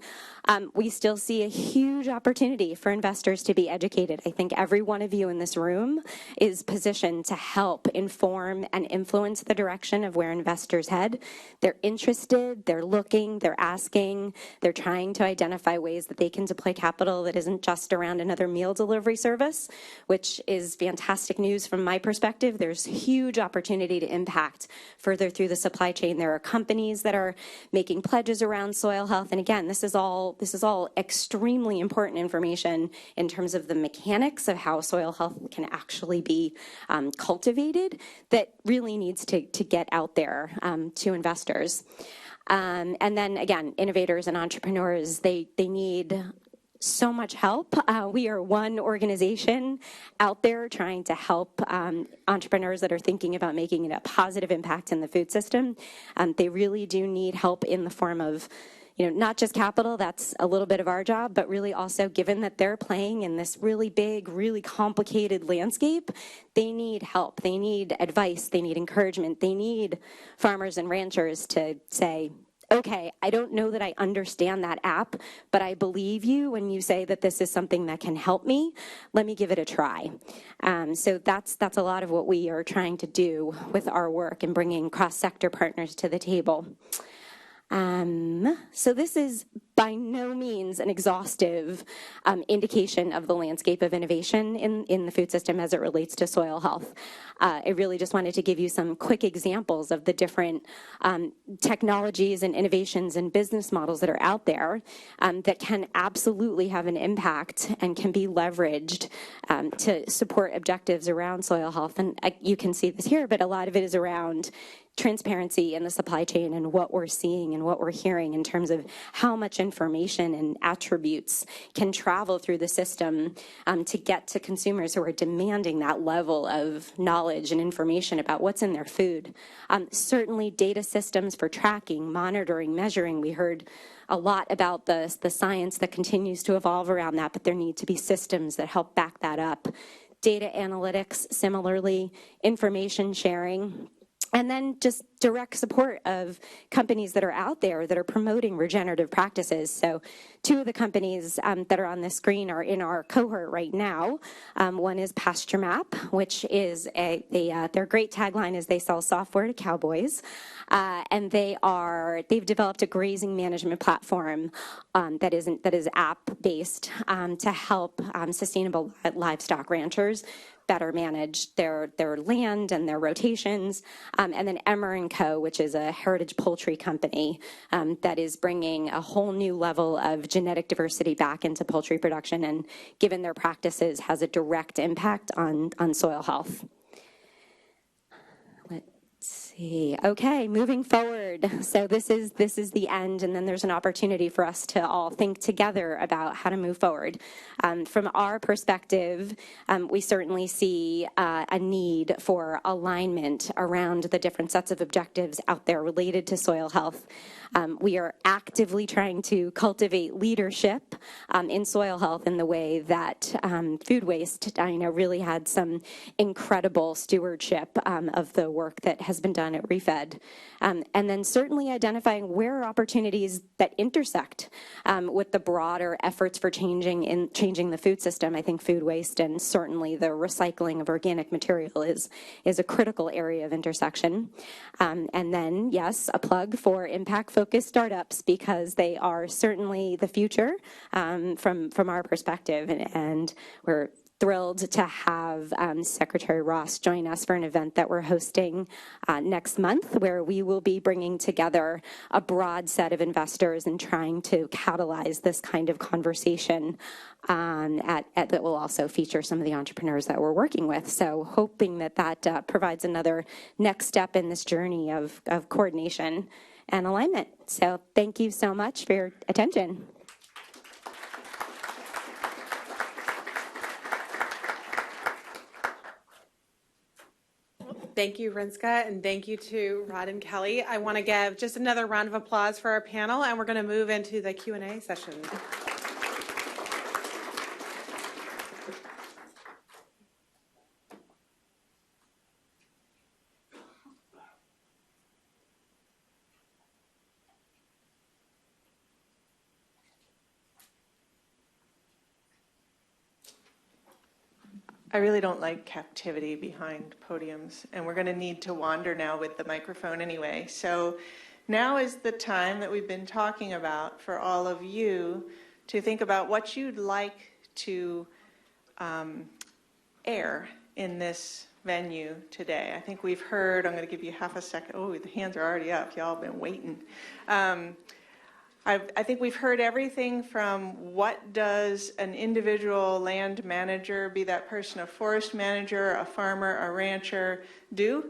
We still see a huge opportunity for investors to be educated. I think every one of you in this room is positioned to help inform and influence the direction of where investors head. They're interested, they're looking, they're asking, they're trying to identify ways that they can deploy capital that isn't just around another meal delivery service, which is fantastic news from my perspective. There's huge opportunity to impact further through the supply chain. There are companies that are making pledges around soil health, and again, this is all extremely important information in terms of the mechanics of how soil health can actually be cultivated that really needs to get out there to investors. And then again, innovators and entrepreneurs, they need so much help. We are one organization out there trying to help entrepreneurs that are thinking about making a positive impact in the food system. They really do need help in the form of not just capital, that's a little bit of our job, but really also given that they're playing in this really big, really complicated landscape, they need help, they need advice, they need encouragement, they need farmers and ranchers to say, okay, I don't know that I understand that app, but I believe you when you say that this is something that can help me. Let me give it a try. So that's a lot of what we are trying to do with our work and bringing cross-sector partners to the table. So this is by no means an exhaustive indication of the landscape of innovation in the food system as it relates to soil health. I really just wanted to give you some quick examples of the different technologies and innovations and business models that are out there that can absolutely have an impact and can be leveraged to support objectives around soil health. And you can see this here, but a lot of it is around transparency in the supply chain and what we're seeing and what we're hearing in terms of how much information and attributes can travel through the system to get to consumers who are demanding that level of knowledge and information about what's in their food. Certainly data systems for tracking, monitoring, measuring. We heard a lot about the science that continues to evolve around that, but there need to be systems that help back that up. Data analytics, similarly, information sharing. And then just direct support of companies that are out there that are promoting regenerative practices. So two of the companies that are on the screen are in our cohort right now. One is Pasture Map, which is their great tagline is they sell software to cowboys. And they've developed a grazing management platform that is app-based to help sustainable livestock ranchers better manage their land and their rotations. And then Emmer & Co., which is a heritage poultry company that is bringing a whole new level of genetic diversity back into poultry production, and given their practices has a direct impact on soil health. See. Okay, moving forward. So this is the end, and then there's an opportunity for us to all think together about how to move forward. From our perspective, we certainly see a need for alignment around the different sets of objectives out there related to soil health. We are actively trying to cultivate leadership in soil health in the way that food waste, really had some incredible stewardship of the work that has been done at ReFed. And then certainly identifying where are opportunities that intersect with the broader efforts for changing the food system. I think food waste and certainly the recycling of organic material is a critical area of intersection. And then, yes, a plug for impact-focused startups, because they are certainly the future from our perspective, and we're thrilled to have Secretary Ross join us for an event that we're hosting next month, where we will be bringing together a broad set of investors and trying to catalyze this kind of conversation that will also feature some of the entrepreneurs that we're working with. So hoping that provides another next step in this journey of coordination and alignment. So thank you so much for your attention. Thank you, Rinska, and thank you to Rod and Kelly. I want to give just another round of applause for our panel, and we're going to move into the Q&A session. I really don't like captivity behind podiums, and we're going to need to wander now with the microphone anyway. So now is the time that we've been talking about for all of you to think about what you'd like to air in this venue today. I think we've heard, I'm going to give you half a second. Oh, the hands are already up. Y'all have been waiting. I think we've heard everything from what does an individual land manager, be that person a forest manager, a farmer, a rancher, do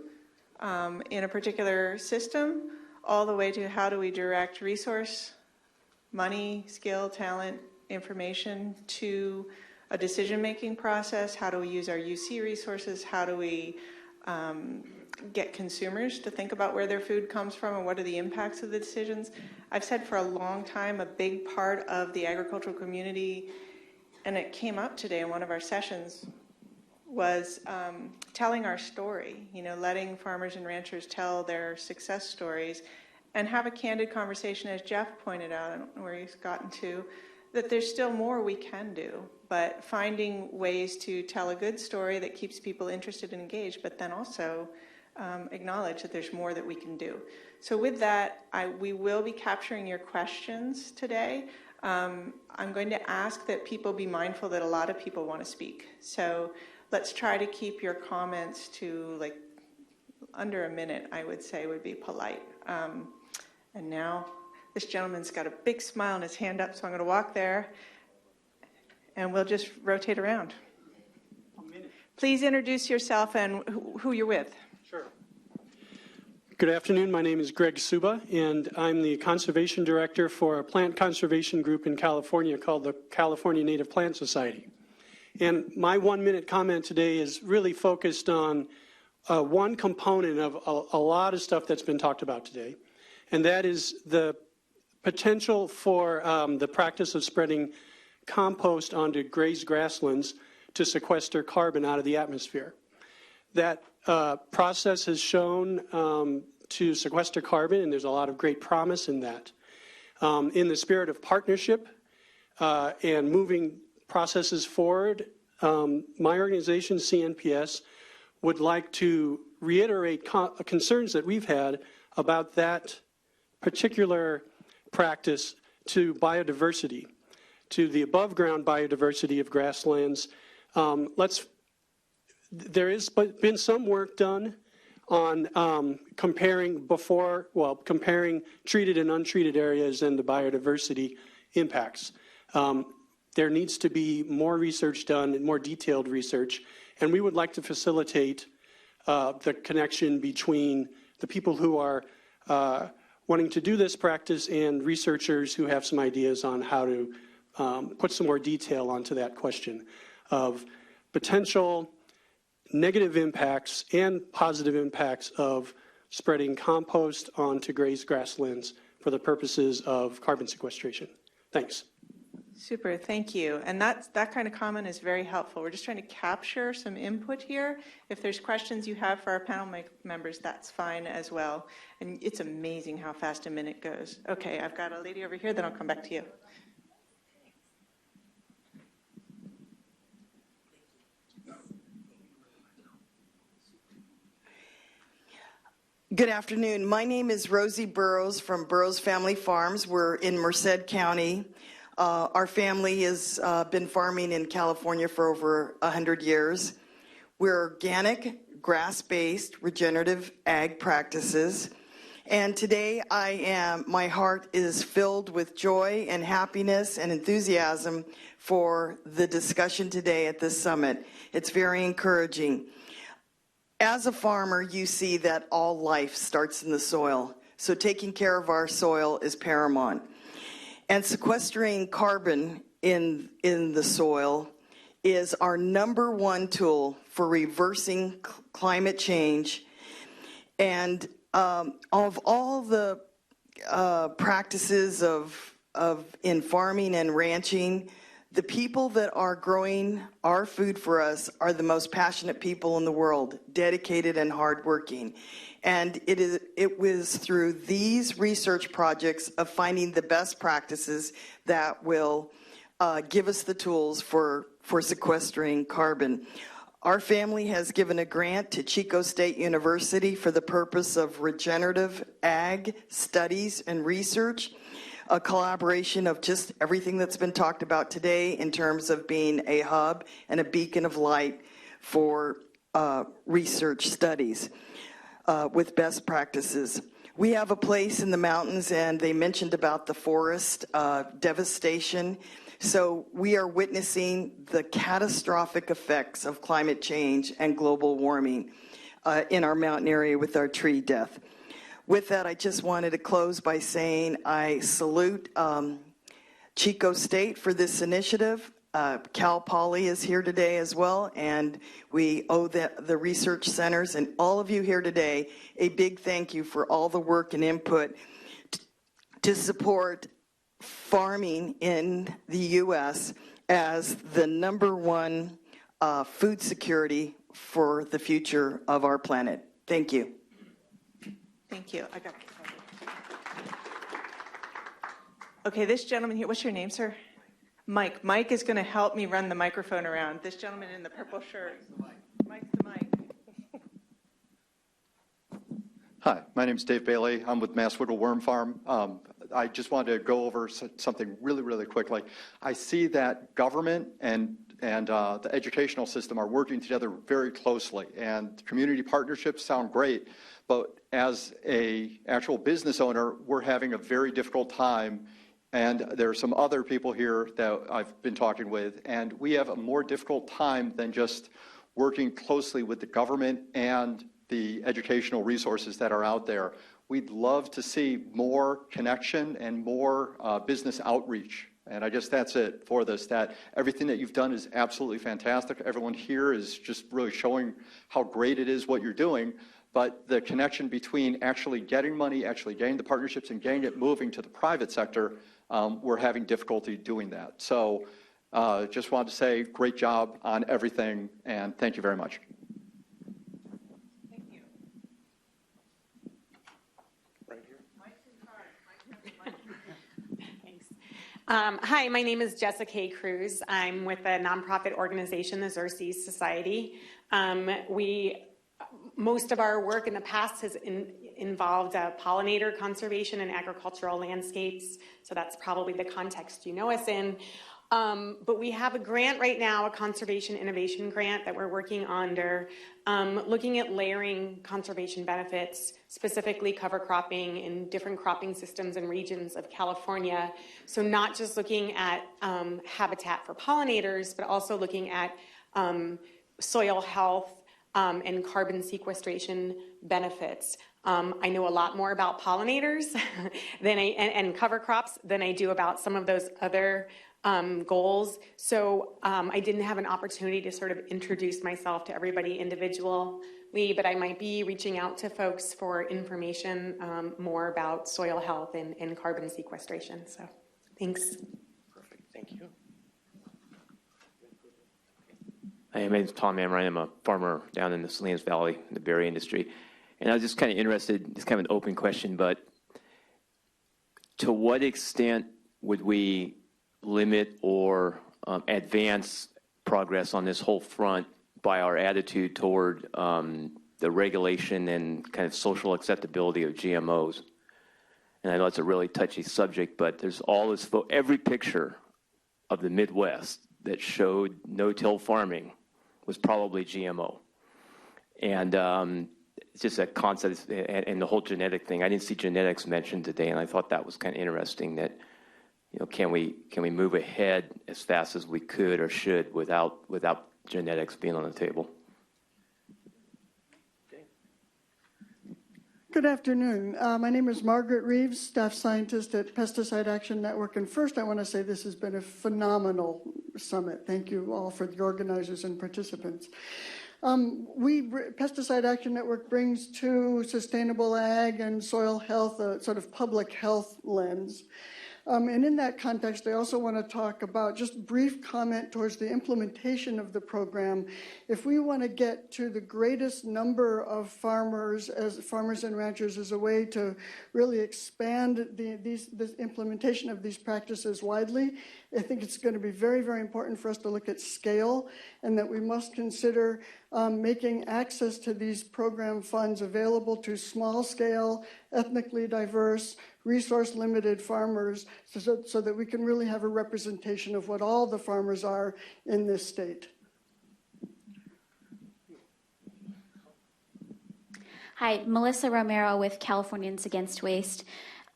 in a particular system, all the way to how do we direct resource, money, skill, talent, information to a decision-making process. How do we use our UC resources? How do we get consumers to think about where their food comes from and what are the impacts of the decisions? I've said for a long time, a big part of the agricultural community, and it came up today in one of our sessions, was telling our story, letting farmers and ranchers tell their success stories and have a candid conversation, as Jeff pointed out, I don't know where he's gotten to, that there's still more we can do, but finding ways to tell a good story that keeps people interested and engaged, but then also acknowledge that there's more that we can do. So with that, we will be capturing your questions today. I'm going to ask that people be mindful that a lot of people want to speak. So let's try to keep your comments to like under a minute, I would say would be polite. And now this gentleman's got a big smile and his hand up, so I'm going to walk there and we'll just rotate around. Please introduce yourself and who you're with. Sure. Good afternoon. My name is Greg Suba, and I'm the Conservation Director for a plant conservation group in California called the California Native Plant Society. And my 1-minute comment today is really focused on one component of a lot of stuff that's been talked about today, and that is the potential for the practice of spreading compost onto grazed grasslands to sequester carbon out of the atmosphere. That process has shown to sequester carbon, and there's a lot of great promise in that. In the spirit of partnership and moving processes forward, my organization, CNPS, would like to reiterate concerns that we've had about that particular practice to biodiversity, to the above-ground biodiversity of grasslands. there has been some work done on comparing treated and untreated areas and the biodiversity impacts. There needs to be more research done and more detailed research, and we would like to facilitate the connection between the people who are wanting to do this practice and researchers who have some ideas on how to put some more detail onto that question of potential negative impacts and positive impacts of spreading compost onto grazed grasslands for the purposes of carbon sequestration. Thanks. Super, thank you. And that kind of comment is very helpful. We're just trying to capture some input here. If there's questions you have for our panel members, that's fine as well. And it's amazing how fast a minute goes. Okay, I've got a lady over here, then I'll come back to you. Good afternoon. My name is Rosie Burrows from Burrows Family Farms. We're in Merced County. Our family has been farming in California for over 100 years. We're organic, grass-based, regenerative ag practices. And today my heart is filled with joy and happiness and enthusiasm for the discussion today at this summit. It's very encouraging. As a farmer, you see that all life starts in the soil. So taking care of our soil is paramount. And sequestering carbon in the soil is our number one tool for reversing climate change. And of all the practices in farming and ranching, the people that are growing our food for us are the most passionate people in the world, dedicated and hardworking. And it was through these research projects of finding the best practices that will give us the tools for sequestering carbon. Our family has given a grant to Chico State University for the purpose of regenerative ag studies and research, a collaboration of just everything that's been talked about today in terms of being a hub and a beacon of light for research studies with best practices. We have a place in the mountains, and they mentioned about the forest devastation. So we are witnessing the catastrophic effects of climate change and global warming in our mountain area with our tree death. With that, I just wanted to close by saying I salute Chico State for this initiative. Cal Poly is here today as well, and we owe the research centers and all of you here today a big thank you for all the work and input to support farming in the U.S. as the number one food security for the future of our planet. Thank you. Thank you. I got it. Okay, this gentleman here, what's your name, sir? Mike. Mike is going to help me run the microphone around. This gentleman in the purple shirt. Mike's the mic. Hi, my name is Dave Bailey. I'm with Mass Whittle Worm Farm. I just wanted to go over something really, really quickly. I see that government and the educational system are working together very closely, and community partnerships sound great, but as a actual business owner, we're having a very difficult time, and there are some other people here that I've been talking with, and we have a more difficult time than just working closely with the government and the educational resources that are out there. We'd love to see more connection and more business outreach. And I guess that's it for this, that everything that you've done is absolutely fantastic. Everyone here is just really showing how great it is what you're doing. But the connection between actually getting money, actually getting the partnerships, and getting it moving to the private sector, we're having difficulty doing that. So just wanted to say great job on everything, and thank you very much. Thank you. Right here. Thanks. Hi, my name is Jessica K. Cruz. I'm with a nonprofit organization, the Xerces Society. Most of our work in the past has involved pollinator conservation and agricultural landscapes, so that's probably the context you know us in. But we have a grant right now, a conservation innovation grant that we're working under, looking at layering conservation benefits, specifically cover cropping in different cropping systems and regions of California. So not just looking at habitat for pollinators, but also looking at soil health and carbon sequestration benefits. I know a lot more about pollinators and cover crops than I do about some of those other goals. So I didn't have an opportunity to sort of introduce myself to everybody individually, but I might be reaching out to folks for information more about soil health and carbon sequestration. So thanks. Perfect. Thank you. Hi, my name is Tom Amrine. I'm a farmer down in the Salinas Valley in the berry industry. And I was just kind of interested, it's kind of an open question, but to what extent would we limit or advance progress on this whole front by our attitude toward the regulation and kind of social acceptability of GMOs? And I know it's a really touchy subject, but there's all this, every picture of the Midwest that showed no-till farming was probably GMO. And it's just a concept, and the whole genetic thing. I didn't see genetics mentioned today, and I thought that was kind of interesting that, you know, can we move ahead as fast as we could or should without genetics being on the table? Good afternoon. My name is Margaret Reeves, staff scientist at Pesticide Action Network. And first, I want to say this has been a phenomenal summit. Thank you all for the organizers and participants. Pesticide Action Network brings to sustainable ag and soil health a sort of public health lens. And in that context, I also want to talk about just brief comment towards the implementation of the program. If we want to get to the greatest number of farmers and ranchers as a way to really expand this implementation of these practices widely, I think it's going to be very, very important for us to look at scale, and that we must consider making access to these program funds available to small-scale, ethnically diverse, resource-limited farmers so that we can really have a representation of what all the farmers are in this state. Hi, Melissa Romero with Californians Against Waste.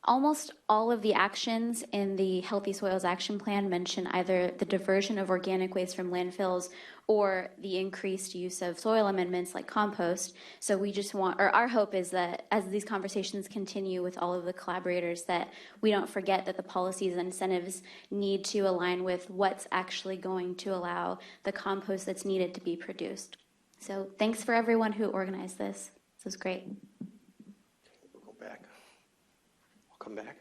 Almost all of the actions in the Healthy Soils Action Plan mention either the diversion of organic waste from landfills or the increased use of soil amendments like compost. So we just want, or our hope is that as these conversations continue with all of the collaborators, that we don't forget that the policies and incentives need to align with what's actually going to allow the compost that's needed to be produced. So thanks for everyone who organized this. This was great. We'll go back. We'll come back.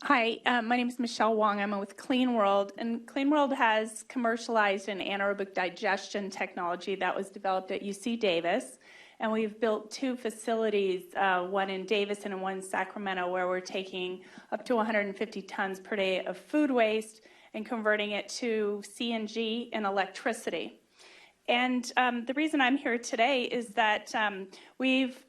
Hi, my name is Michelle Wong. I'm with Clean World, and Clean World has commercialized an anaerobic digestion technology that was developed at UC Davis, and we've built 2 facilities, one in Davis and one in Sacramento, where we're taking up to 150 tons per day of food waste and converting it to CNG and electricity. And the reason I'm here today is that we've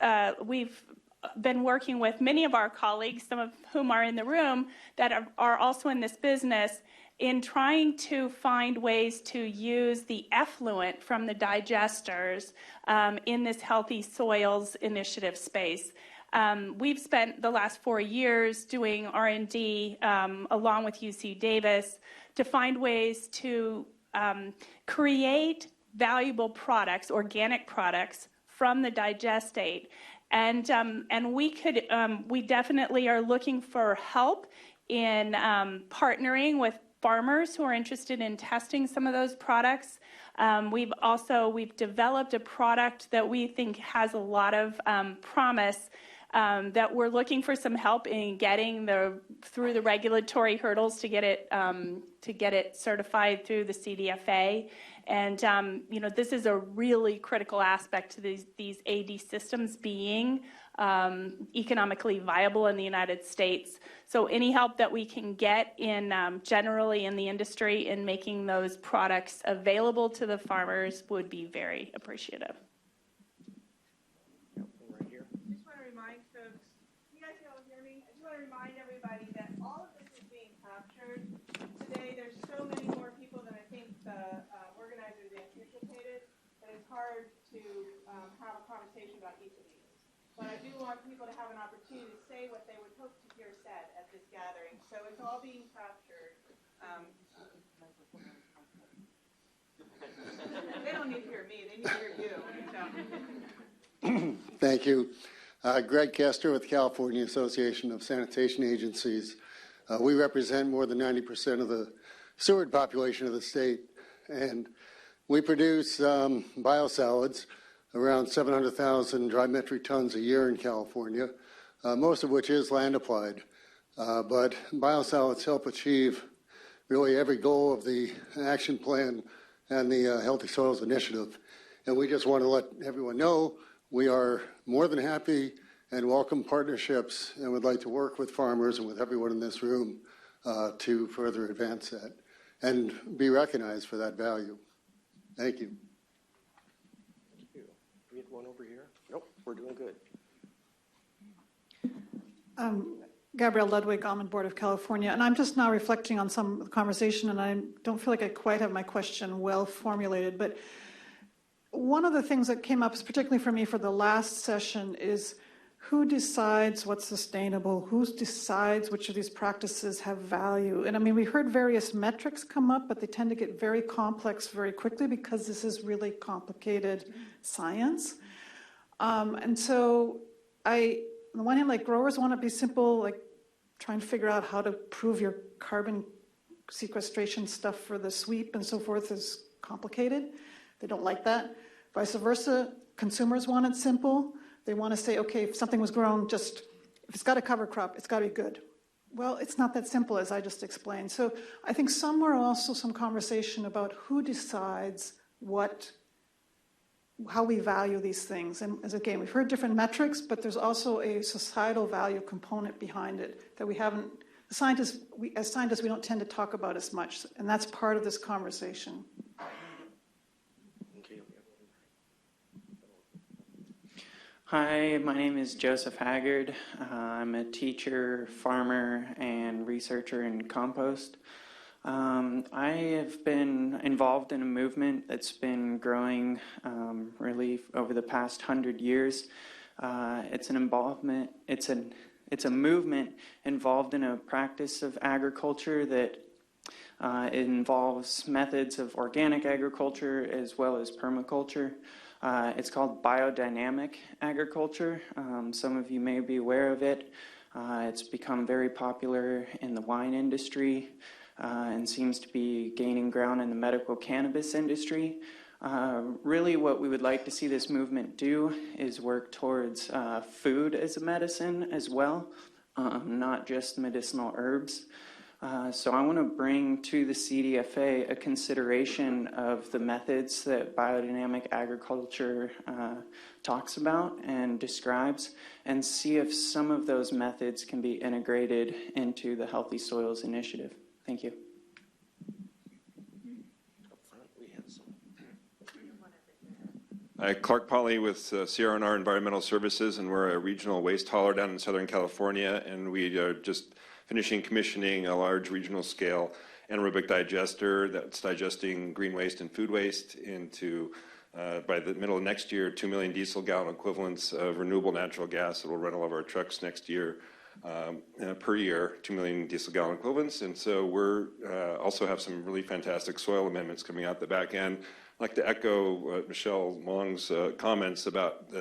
been working with many of our colleagues, some of whom are in the room, that are also in this business, in trying to find ways to use the effluent from the digesters in this Healthy Soils Initiative space. We've spent the last 4 years doing R&D along with UC Davis to find ways to create valuable products, organic products, from the digestate. And we definitely are looking for help in partnering with farmers who are interested in testing some of those products. We've developed a product that we think has a lot of promise, that we're looking for some help in getting through the regulatory hurdles to get it certified through the CDFA. And this is a really critical aspect to these AD systems being economically viable in the United States. So any help that we can get in generally in the industry in making those products available to the farmers would be very appreciative. I just want to remind folks, you guys can all hear me? I just want want to remind everybody that all of this is being captured. Today, there's so many more people than I think the organizers anticipated that it's hard to have a conversation about each of these. But I do want people to have an opportunity to say what they would hope to hear said at this gathering. So it's all being captured. They don't need to hear me. They need to hear you. So. Thank you. Greg Kester with California Association of Sanitation Agencies. We represent more than 90% of the sewered population of the state, and we produce biosolids, around 700,000 dry metric tons a year in California, most of which is land applied. But biosolids help achieve really every goal of the action plan and the Healthy Soils Initiative. And we just want to let everyone know we are more than happy and welcome partnerships and would like to work with farmers and with everyone in this room to further advance that and be recognized for that value. Thank you. Thank you. We had one over here. Nope, we're doing good. Gabrielle Ludwig, Almond Board of California, and I'm just now reflecting on some of the conversation, and I don't feel like I quite have my question well formulated, but one of the things that came up, particularly for me for the last session, is who decides what's sustainable? Who decides which of these practices have value? And I mean, we heard various metrics come up, but they tend to get very complex very quickly because this is really complicated science. And so on the one hand, like growers want to be simple, like trying to figure out how to prove your carbon sequestration stuff for the sweep and so forth is complicated. They don't like that. Vice versa, consumers want it simple. They want to say, okay, if something was grown, if it's got a cover crop, it's got to be good. Well, it's not that simple, as I just explained. So I think somewhere also some conversation about who decides how we value these things. And as again, we've heard different metrics, but there's also a societal value component behind it that we haven't, as scientists, we don't tend to talk about as much. And that's part of this conversation. Hi, my name is Joseph Haggard. I'm a teacher, farmer, and researcher in compost. I have been involved in a movement that's been growing really over the past 100 years. It's a movement involved in a practice of agriculture that involves methods of organic agriculture as well as permaculture. It's called biodynamic agriculture. Some of you may be aware of it. It's become very popular in the wine industry and seems to be gaining ground in the medical cannabis industry. Really what we would like to see this movement do is work towards food as a medicine as well, not just medicinal herbs. So I want to bring to the CDFA a consideration of the methods that biodynamic agriculture talks about and describes, and see if some of those methods can be integrated into the Healthy Soils Initiative. Thank you. Hi, Clark Polly with CR&R Environmental Services, and we're a regional waste hauler down in Southern California, and we are just finishing commissioning a large regional scale anaerobic digester that's digesting green waste and food waste into, by the middle of next year, 2 million diesel gallon equivalents of renewable natural gas that will run all of our trucks next year per year, 2 million diesel gallon equivalents. And so we're also have some really fantastic soil amendments coming out the back end. I'd like to echo Michelle Wong's comments about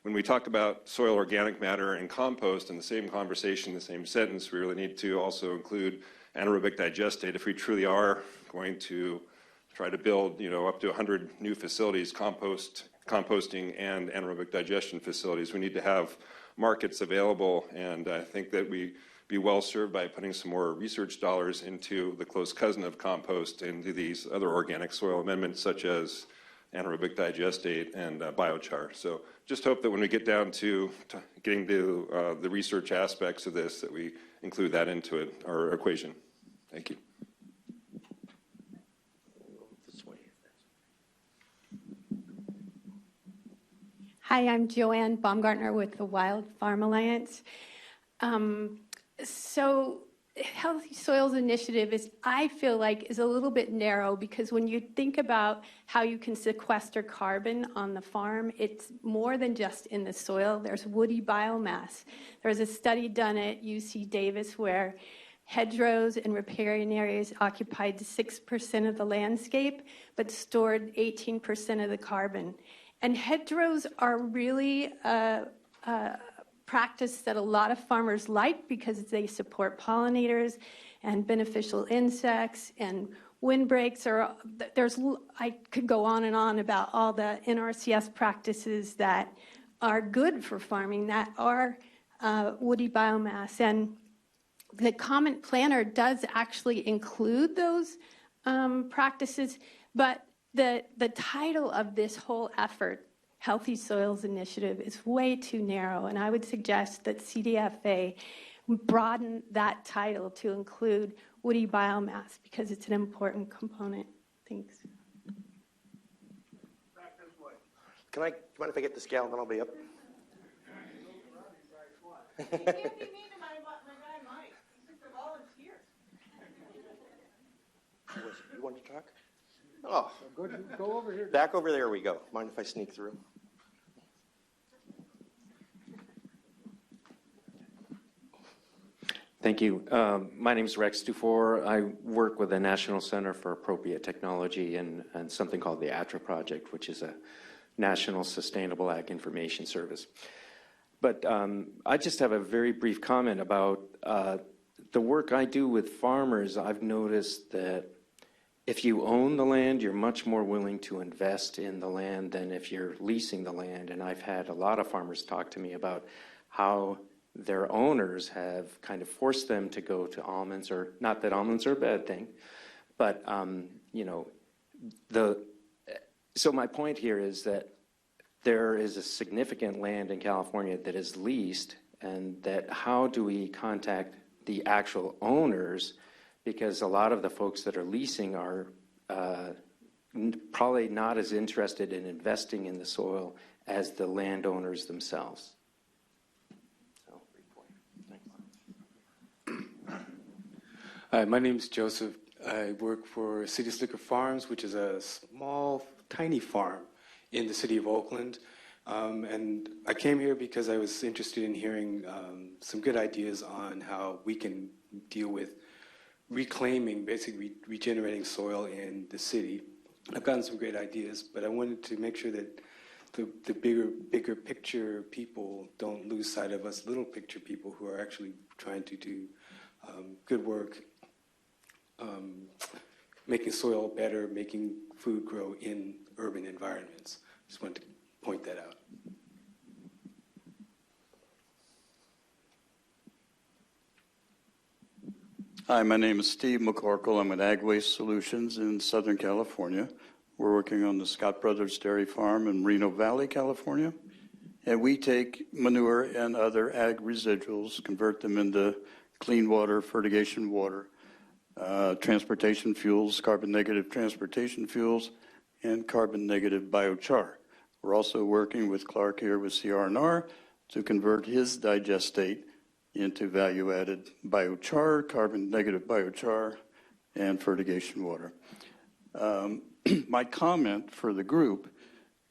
when we talk about soil organic matter and compost in the same conversation, the same sentence, we really need to also include anaerobic digestate. If we truly are going to try to build, up to 100 new facilities, composting and anaerobic digestion facilities, we need to have markets available, and I think that we be well served by putting some more research dollars into the close cousin of compost, into these other organic soil amendments such as anaerobic digestate and biochar. So just hope that when we get down to getting to the research aspects of this, that we include that into it, our equation. Thank you. Hi, I'm Joanne Baumgartner with the Wild Farm Alliance. So Healthy Soils Initiative is, I feel like, is a little bit narrow, because when you think about how you can sequester carbon on the farm, it's more than just in the soil. There's woody biomass. There's a study done at UC Davis where hedgerows and riparian areas occupied 6% of the landscape, but stored 18% of the carbon. And hedgerows are really practice that a lot of farmers like because they support pollinators and beneficial insects and windbreaks. I could go on and on about all the NRCS practices that are good for farming, that are woody biomass. And the comment planner does actually include those practices, but the title of this whole effort, Healthy Soils Initiative, is way too narrow, and I would suggest that CDFA broaden that title to include woody biomass because it's an important component. Thanks. Can I, do you mind if I get this gal and then I'll be up? You can't be mean to my guy Mike. He's just a volunteer. You wanted to talk? Oh, Go over here. back over there we go. Mind if I sneak through? Thank you. My name is Rex Dufour. I work with the National Center for Appropriate Technology and something called the ATRA Project, which is a National Sustainable Ag Information Service. But I just have a very brief comment about the work I do with farmers. I've noticed that if you own the land, you're much more willing to invest in the land than if you're leasing the land. And I've had a lot of farmers talk to me about how their owners have kind of forced them to go to almonds, or not that almonds are a bad thing, but so my point here is that there is a significant land in California that is leased, and that how do we contact the actual owners, because a lot of the folks that are leasing are probably not as interested in investing in the soil as the landowners themselves. Hi, my name is Joseph. I work for City Slicker Farms, which is a small, tiny farm in the city of Oakland. And I came here because I was interested in hearing some good ideas on how we can deal with reclaiming, basically regenerating soil in the city. I've gotten some great ideas, but I wanted to make sure that the bigger picture people don't lose sight of us little picture people who are actually trying to do good work, making soil better, making food grow in urban environments. Just wanted to point that out. Hi, my name is Steve McCorkle. I'm with Ag Waste Solutions in Southern California. We're working on the Scott Brothers Dairy Farm in Reno Valley, California. And we take manure and other ag residuals, convert them into clean water, fertigation water, transportation fuels, carbon negative transportation fuels, and carbon negative biochar. We're also working with Clark here with CR&R to convert his digestate into value-added biochar, carbon negative biochar, and fertigation water. My comment for the group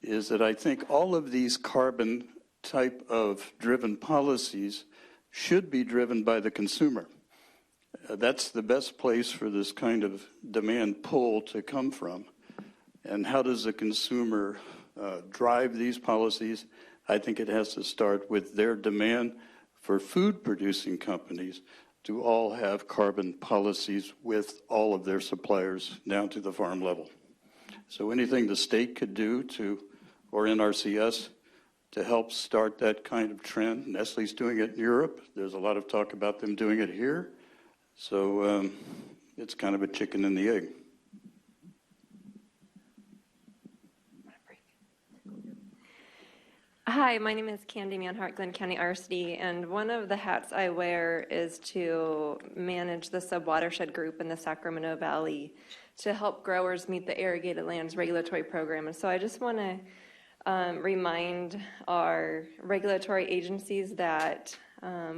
is that I think all of these carbon type of driven policies should be driven by the consumer. That's the best place for this kind of demand pull to come from. And how does the consumer drive these policies? I think it has to start with their demand for food-producing companies to all have carbon policies with all of their suppliers down to the farm level. So anything the state could do to, or NRCS, to help start that kind of trend. Nestle's doing it in Europe. There's a lot of talk about them doing it here. So it's kind of a chicken and the egg. Hi, my name is Candy Manhart, Glenn County RSD, and one of the hats I wear is to manage the sub-watershed group in the Sacramento Valley to help growers meet the irrigated lands regulatory program. And so I just want to remind our regulatory agencies that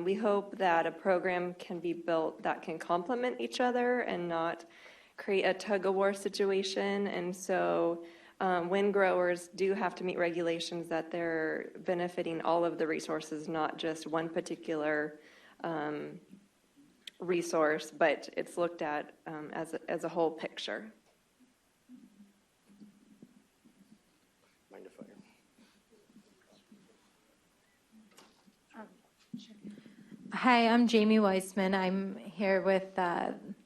We hope that a program can be built that can complement each other and not create a tug-of-war situation. And so when growers do have to meet regulations, that they're benefiting all of the resources, not just one particular resource, but it's looked at as a whole picture. Mind if I? Hi, I'm Jamie Weissman. I'm here with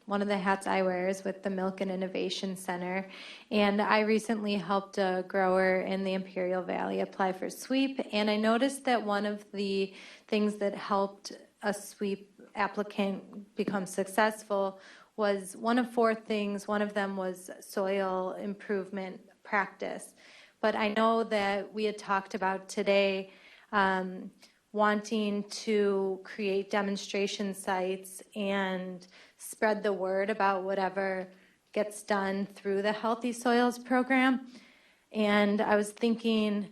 one of the hats I wear is with the Milk and Innovation Center. And I recently helped a grower in the Imperial Valley apply for SWEEP. And I noticed that one of the things that helped a SWEEP applicant become successful was one of four things. One of them was soil improvement practice. But I know that we had talked about today wanting to create demonstration sites and spread the word about whatever gets done through the Healthy Soils program. And I was thinking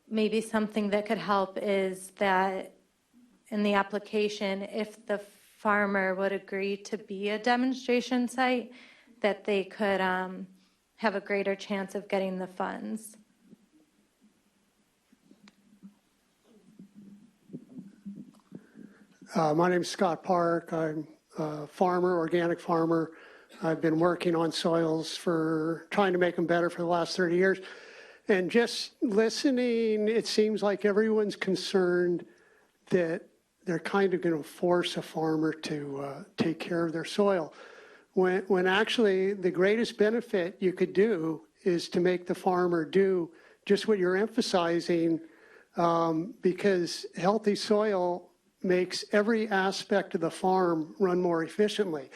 maybe something that could help is that in the application, if the farmer would agree to be a demonstration site, that they could have a greater chance of getting the funds. My name's Scott Park. I'm a farmer, organic farmer. I've been working on soils for trying to make them better for the last 30 years. And just listening, it seems like everyone's concerned that they're kind of going to force a farmer to take care of their soil. When actually the greatest benefit you could do is to make the farmer do just what you're emphasizing, because healthy soil makes every aspect of the farm run more efficiently,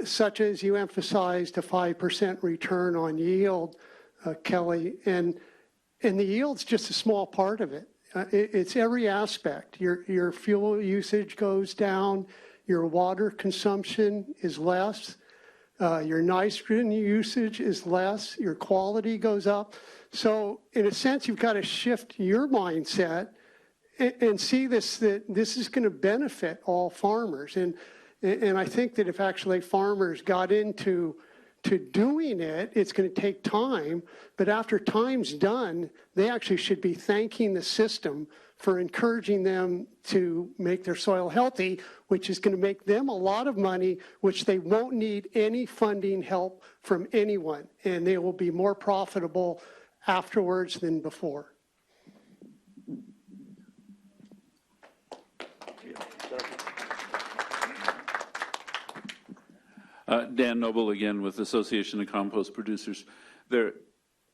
such as you emphasized a 5% return on yield, Kelly, and the yield's just a small part of it. It's every aspect. Your fuel usage goes down, your water consumption is less, your nitrogen usage is less, your quality goes up. So in a sense, you've got to shift your mindset and see this, that this is going to benefit all farmers. And I think that if actually farmers got into doing it, it's going to take time. But after time's done, they actually should be thanking the system for encouraging them to make their soil healthy, which is going to make them a lot of money, which they won't need any funding help from anyone. And they will be more profitable afterwards than before. Dan Noble again with Association of Compost Producers. There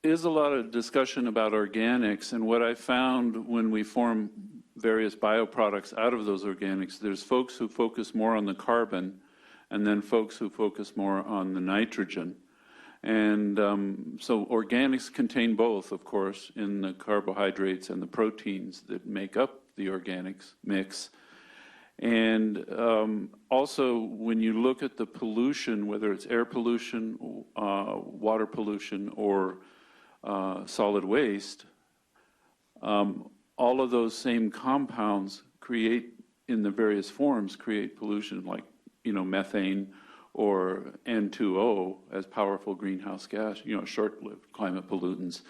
is a lot of discussion about organics, and what I found when we form various bioproducts out of those organics, there's folks who focus more on the carbon and then folks who focus more on the nitrogen. And so organics contain both, of course, in the carbohydrates and the proteins that make up the organics mix. And also, when you look at the pollution, whether it's air pollution, water pollution, or solid waste, all of those same compounds create, in the various forms, create pollution like, methane or N2O as powerful greenhouse gas, short-lived climate pollutants.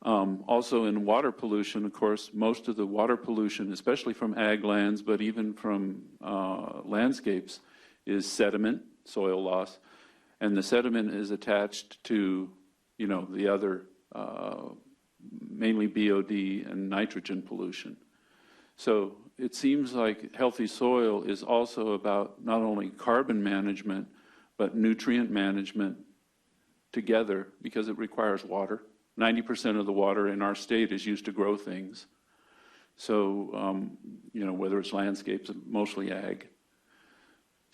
Also in water pollution, of course, most of the water pollution, especially from ag lands, but even from landscapes, is sediment, soil loss. And the sediment is attached to, the other, mainly BOD and nitrogen pollution. So it seems like healthy soil is also about not only carbon management, but nutrient management together, because it requires water. 90% of the water in our state is used to grow things. So, whether it's landscapes, mostly ag.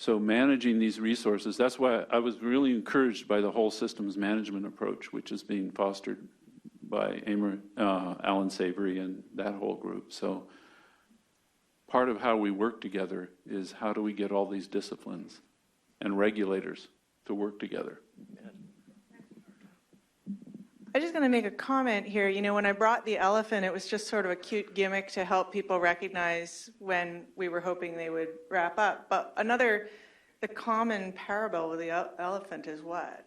So managing these resources, that's why I was really encouraged by the whole systems management approach, which is being fostered by Alan Savory and that whole group. So part of how we work together is how do we get all these disciplines and regulators to work together. I'm just going to make a comment here. You know, when I brought the elephant, it was just sort of a cute gimmick to help people recognize when we were hoping they would wrap up. But the common parable with the elephant is what?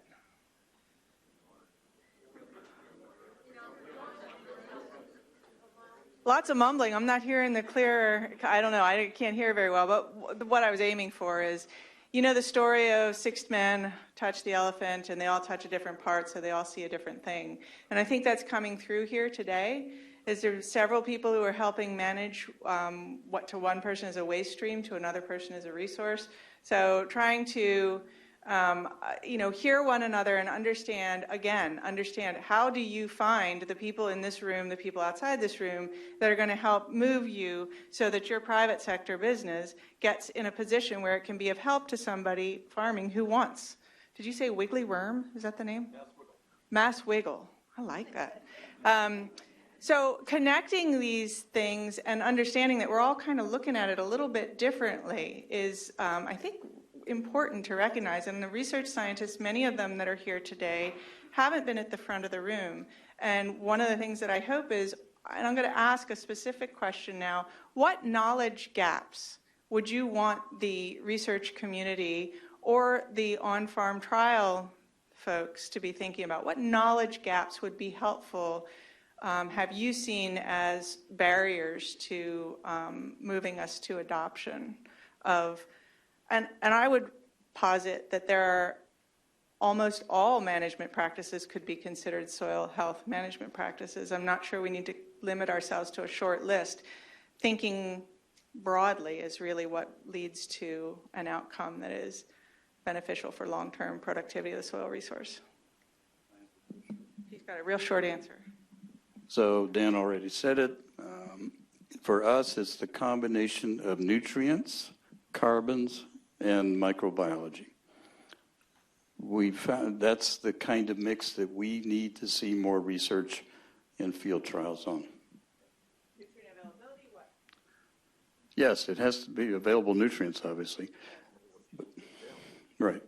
Lots of mumbling. I'm not hearing the clear, I don't know, I can't hear very well, but what I was aiming for is, you know the story of 6 men touch the elephant and they all touch a different part, so they all see a different thing. And I think that's coming through here today, is there are several people who are helping manage what to one person is a waste stream, to another person is a resource. So trying to hear one another and understand how do you find the people in this room, the people outside this room that are going to help move you so that your private sector business gets in a position where it can be of help to somebody farming who wants. Did you say wiggly worm? Is that the name? Mass wiggle. I like that. So connecting these things and understanding that we're all kind of looking at it a little bit differently is, I think, important to recognize. And the research scientists, many of them that are here today, haven't been at the front of the room. And one of the things that I hope is, and I'm going to ask a specific question now, what knowledge gaps would you want the research community or the on-farm trial folks to be thinking about? What knowledge gaps would be helpful have you seen as barriers to moving us to adoption of, and I would posit that there are almost all management practices could be considered soil health management practices. I'm not sure we need to limit ourselves to a short list. Thinking broadly is really what leads to an outcome that is beneficial for long-term productivity of the soil resource. He's got a real short answer. So Dan already said it. For us, it's the combination of nutrients, carbons, and microbiology. We found that's the kind of mix that we need to see more research and field trials on. Nutrient availability, what? Yes, it has to be available nutrients, obviously. Right.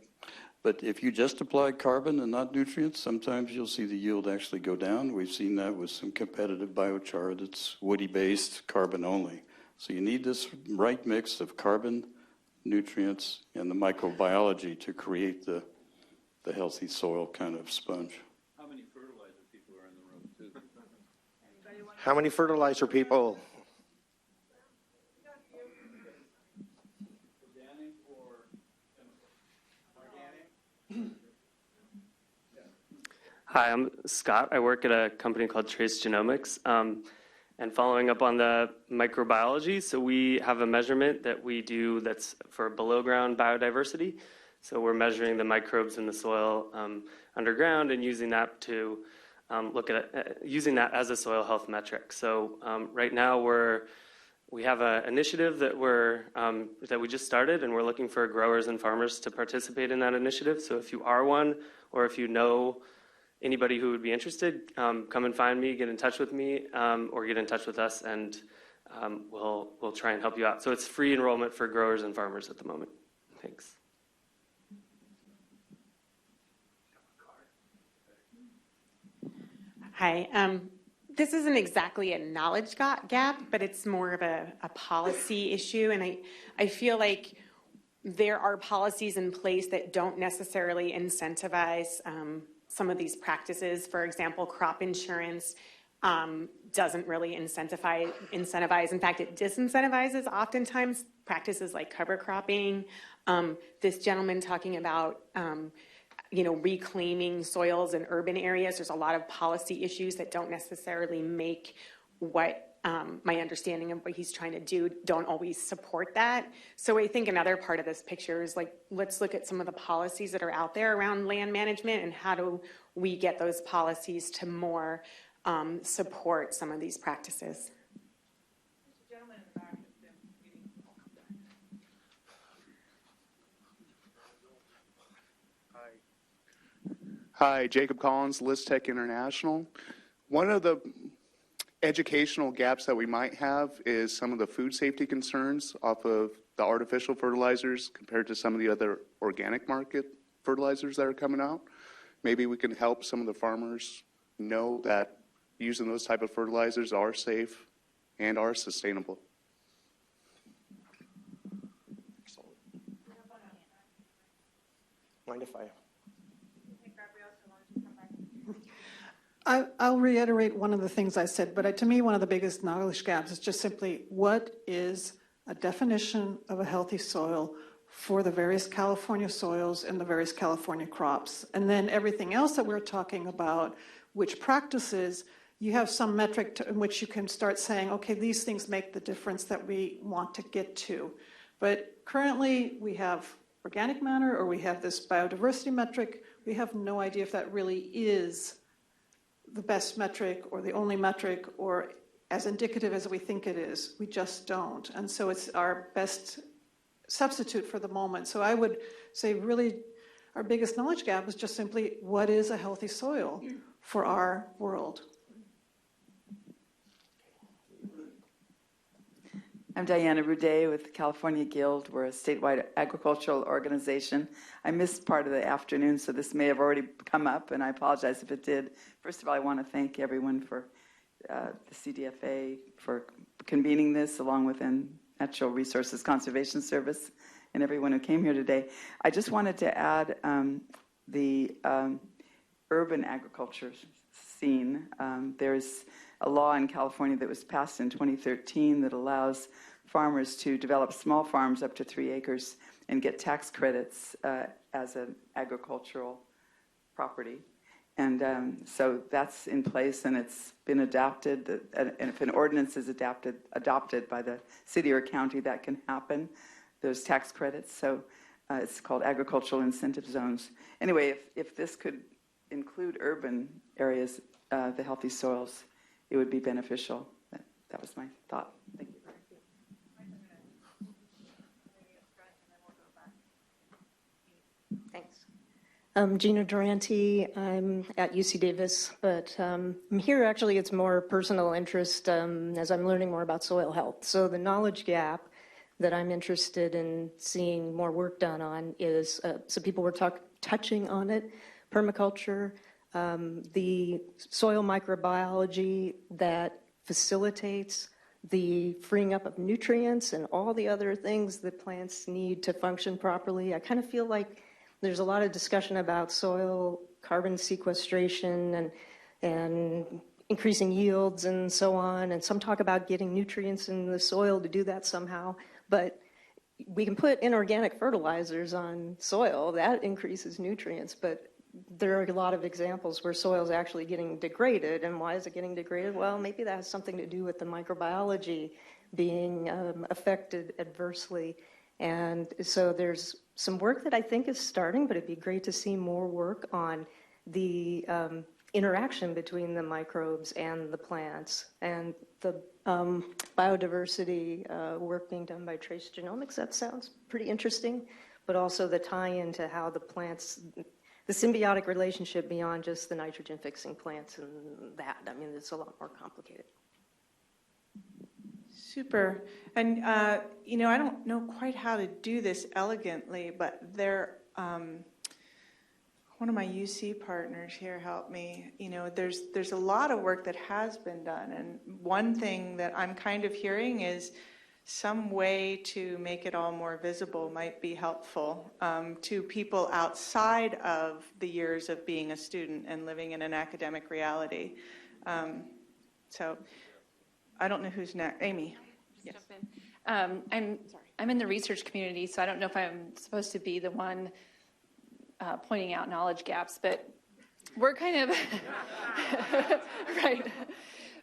But if you just apply carbon and not nutrients, sometimes you'll see the yield actually go down. We've seen that with some competitive biochar that's woody-based, carbon only. So you need this right mix of carbon, nutrients, and the microbiology to create the healthy soil kind of sponge. How many fertilizer people are in the room, too? How many fertilizer people? Organic or Hi, I'm Scott. I work at a company called Trace Genomics. And following up on the microbiology, so we have a measurement that we do that's for below ground biodiversity. So we're measuring the microbes in the soil underground and using that to look at using that as a soil health metric. So right now we have an initiative that we just started, and we're looking for growers and farmers to participate in that initiative. So if you are one, or if you know anybody who would be interested, come and find me, get in touch with me, or get in touch with us, and we'll try and help you out. So it's free enrollment for growers and farmers at the moment. Thanks. Hi. This isn't exactly a knowledge gap, but it's more of a policy issue. And I feel like there are policies in place that don't necessarily incentivize some of these practices. For example, crop insurance doesn't really incentivize. In fact, it disincentivizes oftentimes practices like cover cropping. This gentleman talking about reclaiming soils in urban areas. There's a lot of policy issues that don't necessarily make what my understanding of what he's trying to do don't always support that. So I think another part of this picture is like, let's look at some of the policies that are out there around land management and how do we get those policies to more support some of these practices. Hi, Jacob Collins, ListTech International. One of the educational gaps that we might have is some of the food safety concerns off of the artificial fertilizers compared to some of the other organic market fertilizers that are coming out. Maybe we can help some of the farmers know that using those type of fertilizers are safe and are sustainable. Mind if I? I'll reiterate one of the things I said, but to me, one of the biggest knowledge gaps is just simply what is a definition of a healthy soil for the various California soils and the various California crops. And then everything else that we're talking about, which practices, you have some metric in which you can start saying, okay, these things make the difference that we want to get to. But currently, we have organic matter or we have this biodiversity metric. We have no idea if that really is the best metric or the only metric or as indicative as we think it is. We just don't. And so it's our best substitute for the moment. So I would say really our biggest knowledge gap is just simply what is a healthy soil for our world. I'm Diana Rudet with the California Guild. We're a statewide agricultural organization. I missed part of the afternoon, so this may have already come up, and I apologize if it did. First of all, I want to thank everyone for the CDFA for convening this, along with the Natural Resources Conservation Service and everyone who came here today. I just wanted to add the urban agriculture scene. There's a law in California that was passed in 2013 that allows farmers to develop small farms up to 3 acres and get tax credits as an agricultural property. And so that's in place, and it's been adopted. And if an ordinance is adopted by the city or county, that can happen. There's tax credits, so it's called agricultural incentive zones. Anyway, if this could include urban areas, the healthy soils, it would be beneficial. That was my thought. Thank you. Thanks. I'm Gina Durante. I'm at UC Davis, but I'm here actually, it's more personal interest as I'm learning more about soil health. So the knowledge gap that I'm interested in seeing more work done on is, so people were touching on it, permaculture, the soil microbiology that facilitates the freeing up of nutrients and all the other things that plants need to function properly. I kind of feel like there's a lot of discussion about soil carbon sequestration and increasing yields and so on, and some talk about getting nutrients in the soil to do that somehow, but we can put inorganic fertilizers on soil, that increases nutrients, but there are a lot of examples where soil is actually getting degraded. And why is it getting degraded? Well, maybe that has something to do with the microbiology being affected adversely. And so there's some work that I think is starting, but it'd be great to see more work on the interaction between the microbes and the plants, and the biodiversity work being done by trace genomics. That sounds pretty interesting, but also the tie-in to how the plants, the symbiotic relationship beyond just the nitrogen-fixing plants and that. I mean, it's a lot more complicated. Super. And, you know, I don't know quite how to do this elegantly, but there, one of my UC partners here helped me. You know, there's a lot of work that has been done. And one thing that I'm kind of hearing is some way to make it all more visible might be helpful to people outside of the years of being a student and living in an academic reality. So I don't know who's next. Amy. Yes. I'm in the research community, so I don't know if I'm supposed to be the one pointing out knowledge gaps, but we're kind of right.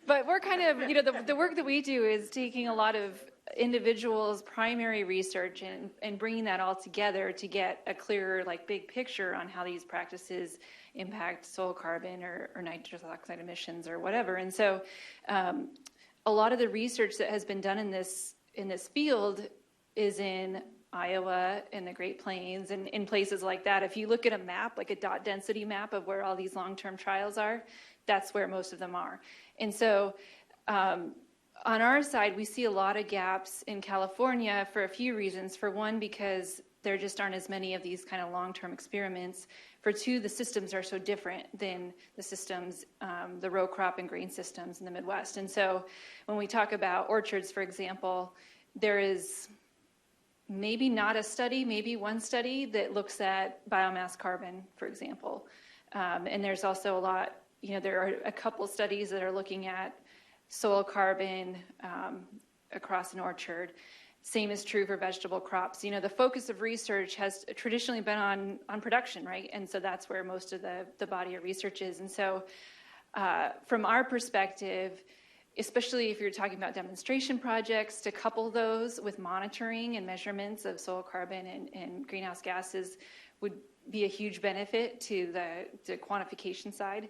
But we're kind of, you know, the work that we do is taking a lot of individuals' primary research and bringing that all together to get a clearer, like, big picture on how these practices impact soil carbon or nitrous oxide emissions or whatever. And so a lot of the research that has been done in this field is in Iowa and the Great Plains and in places like that. If you look at a map, like a dot density map of where all these long-term trials are, that's where most of them are. And so on our side, we see a lot of gaps in California for a few reasons. For one, because there just aren't as many of these kind of long-term experiments. for two, the systems are so different than the systems, the row crop and grain systems in the Midwest. And so when we talk about orchards, for example, there is maybe not a study, maybe one study that looks at biomass carbon, for example. And there's also a lot, there are a couple studies that are looking at soil carbon across an orchard. Same is true for vegetable crops. The focus of research has traditionally been on production, right? And so that's where most of the body of research is. And so from our perspective, especially if you're talking about demonstration projects, to couple those with monitoring and measurements of soil carbon and greenhouse gases would be a huge benefit to the quantification side.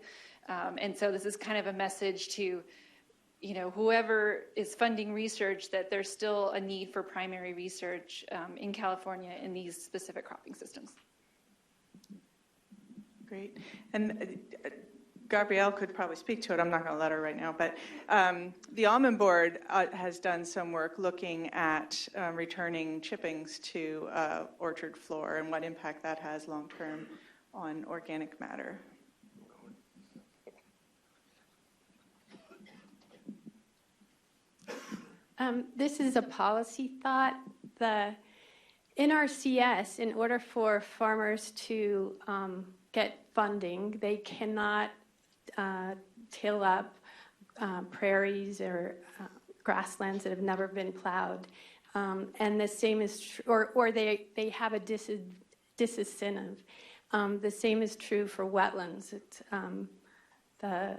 And so this is kind of a message to whoever is funding research, that there's still a need for primary research in California in these specific cropping systems. Great. And Gabrielle could probably speak to it. I'm not going to let her right now. But the Almond Board has done some work looking at returning chippings to orchard floor and what impact that has long-term on organic matter. This is a policy thought. The NRCS, in order for farmers to get funding, they cannot till up prairies or grasslands that have never been plowed. And the same is true, or they have a disincentive. The same is true for wetlands. It's, the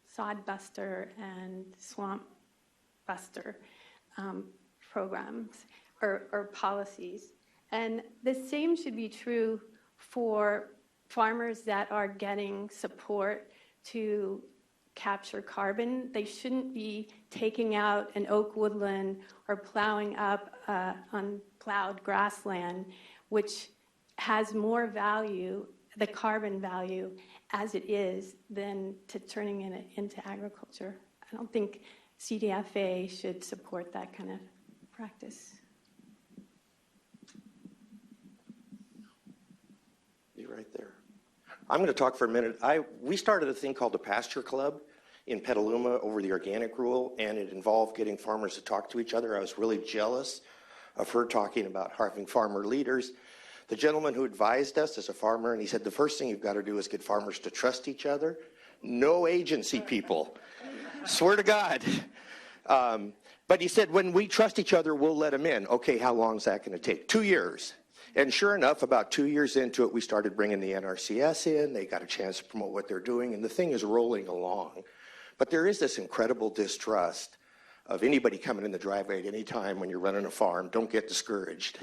sod buster and swamp buster programs or policies. And the same should be true for farmers that are getting support to capture carbon. They shouldn't be taking out an oak woodland or plowing up unplowed grassland, which has more value, the carbon value, as it is, than to turning it into agriculture. I don't think CDFA should support that kind of practice. You're right there. I'm going to talk for a minute. We started a thing called the Pasture Club in Petaluma over the organic rule, and it involved getting farmers to talk to each other. I was really jealous of her talking about having farmer leaders. The gentleman who advised us is a farmer, and he said the first thing you've got to do is get farmers to trust each other. No agency people. Swear to God. But he said, when we trust each other, we'll let them in. Okay, how long is that going to take? 2 years. And sure enough, about 2 years into it, we started bringing the NRCS in. They got a chance to promote what they're doing, and the thing is rolling along. But there is this incredible distrust of anybody coming in the driveway at any time when you're running a farm. Don't get discouraged.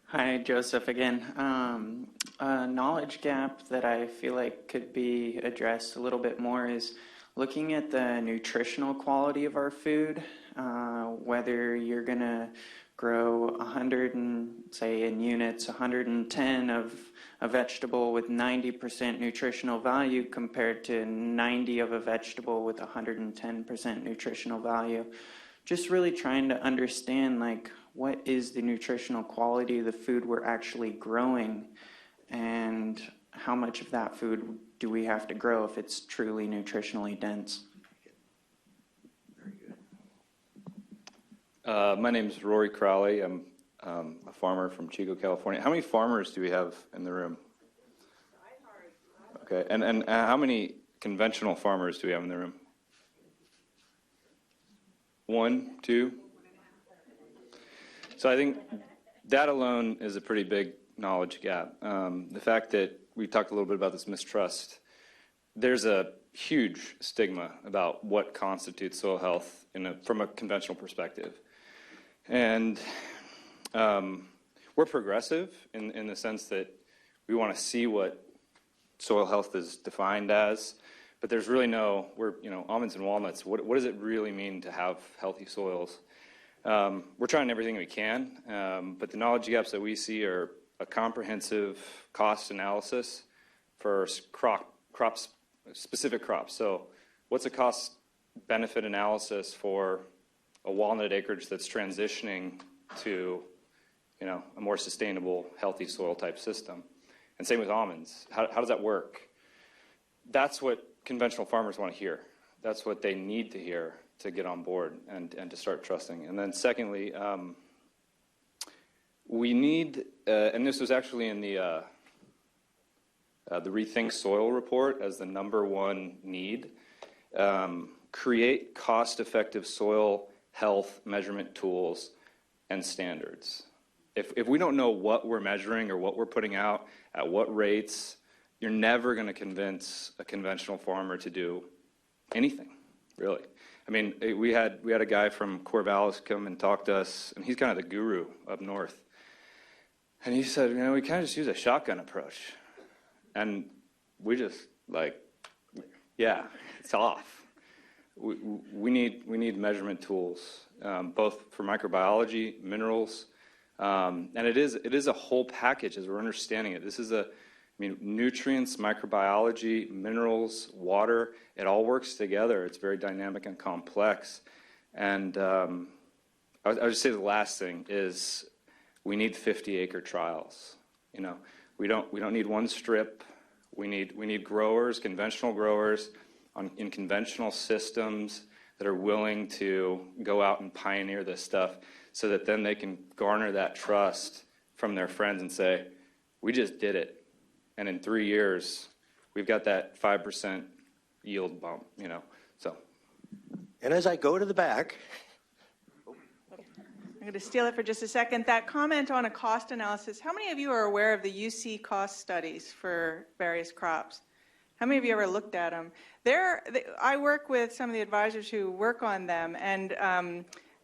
Hi, Joseph again. A knowledge gap that I feel like could be addressed a little bit more is looking at the nutritional quality of our food, whether you're going to grow 100 and, say in units, 110 of a vegetable with 90% nutritional value compared to 90 of a vegetable with 110% nutritional value. Just really trying to understand, like, what is the nutritional quality of the food we're actually growing, and how much of that food do we have to grow if it's truly nutritionally dense? My name is Rory Crowley. I'm a farmer from Chico, California. How many farmers do we have in the room? Okay, and how many conventional farmers do we have in the room? 1, 2? So I think that alone is a pretty big knowledge gap. The fact that we talked a little bit about this mistrust, there's a huge stigma about what constitutes soil health from a conventional perspective. And we're progressive in the sense that we want to see what soil health is defined as, but there's really almonds and walnuts, what does it really mean to have healthy soils? We're trying everything we can, but the knowledge gaps that we see are a comprehensive cost analysis for specific crops. So what's a cost-benefit analysis for a walnut acreage that's transitioning to, you know, a more sustainable, healthy soil type system. And same with almonds. How does that work? That's what conventional farmers want to hear. That's what they need to hear to get on board and to start trusting. And then secondly, we need, and this was actually in the Rethink Soil report as the #1 need, create cost-effective soil health measurement tools and standards. If we don't know what we're measuring or what we're putting out at what rates, you're never going to convince a conventional farmer to do anything, really. I mean, we had a guy from Corvallis come and talk to us, and he's kind of the guru up north. And he said, you know, we kind of just use a shotgun approach. And we just like, yeah, it's off. We need measurement tools, both for microbiology, minerals, and it is a whole package as we're understanding it. This is nutrients, microbiology, minerals, water, it all works together. It's very dynamic and complex. And I would just say the last thing is we need 50-acre trials. You know, we don't need one strip. We need growers, conventional growers, in conventional systems that are willing to go out and pioneer this stuff so that then they can garner that trust from their friends and say, we just did it. And in 3 years, we've got that 5% yield bump, you know, so. And as I go to the back. I'm going to steal it for just a second. That comment on a cost analysis, how many of you are aware of the UC cost studies for various crops? How many of you ever looked at them? I work with some of the advisors who work on them, and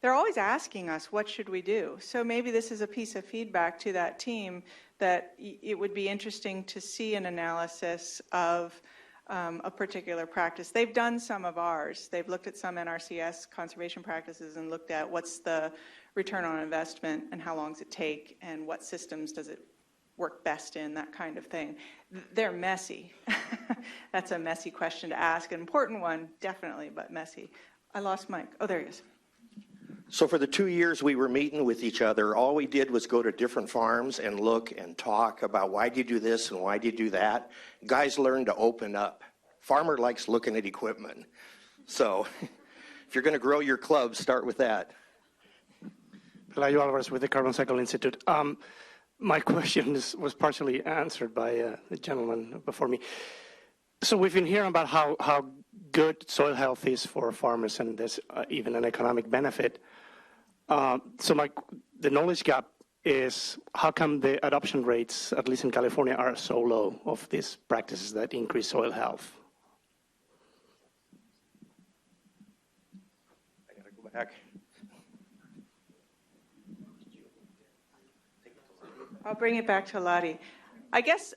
they're always asking us, what should we do? So maybe this is a piece of feedback to that team that it would be interesting to see an analysis of a particular practice. They've done some of ours. They've looked at some NRCS conservation practices and looked at what's the return on investment and how long does it take and what systems does it work best in, that kind of thing. They're messy. That's a messy question to ask. An important one, definitely, but messy. I lost Mike. Oh, there he is. So for the 2 years we were meeting with each other, all we did was go to different farms and look and talk about why do you do this and why do you do that. Guys learn to open up. Farmer likes looking at equipment. So if you're going to grow your club, start with that. Pelayo Alvarez with the Carbon Cycle Institute. My question was partially answered by the gentleman before me. So we've been hearing about how good soil health is for farmers, and there's even an economic benefit. So the knowledge gap is how come the adoption rates, at least in California, are so low of these practices that increase soil health? I got to go back. I'll bring it back to Lottie. I guess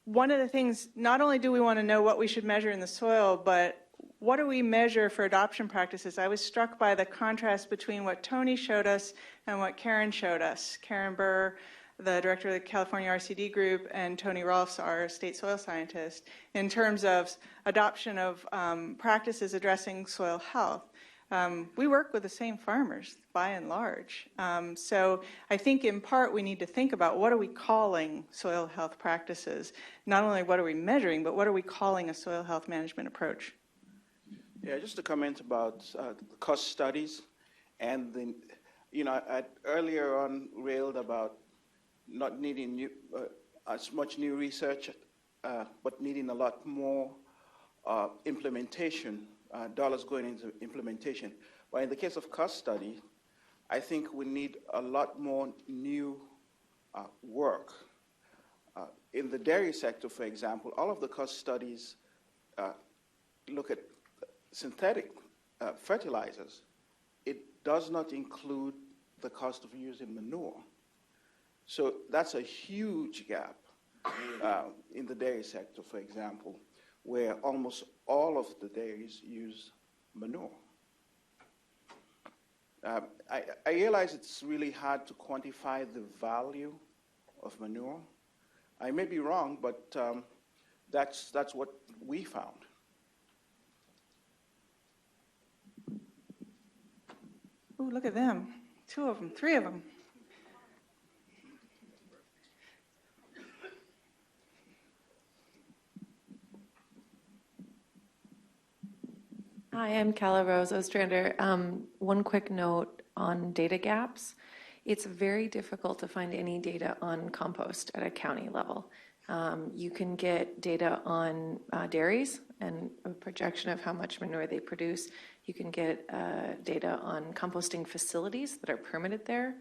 one of the things, not only do we want to know what we should measure in the soil, but what do we measure for adoption practices? I was struck by the contrast between what Tony showed us and what Karen showed us. Karen Burr, the director of the California RCD group, and Tony Rolfs, our state soil scientist, in terms of adoption of practices addressing soil health. We work with the same farmers, by and large. So I think in part we need to think about what are we calling soil health practices? Not only what are we measuring, but what are we calling a soil health management approach? Yeah, just to comment about the cost studies. And, I earlier on railed about not needing as much new research, but needing a lot more implementation. Dollars going into implementation. But in the case of cost study, I think we need a lot more new work. In the dairy sector, for example, all of the cost studies look at synthetic fertilizers. It does not include the cost of using manure. So that's a huge gap in the dairy sector, for example, where almost all of the dairies use manure. I realize it's really hard to quantify the value of manure. I may be wrong, but that's what we found. Ooh, look at them. 2 of them, 3 of them. Hi, I'm Calla Rose Ostrander. One quick note on data gaps. It's very difficult to find any data on compost at a county level. You can get data on dairies and a projection of how much manure they produce. You can get data on composting facilities that are permitted there.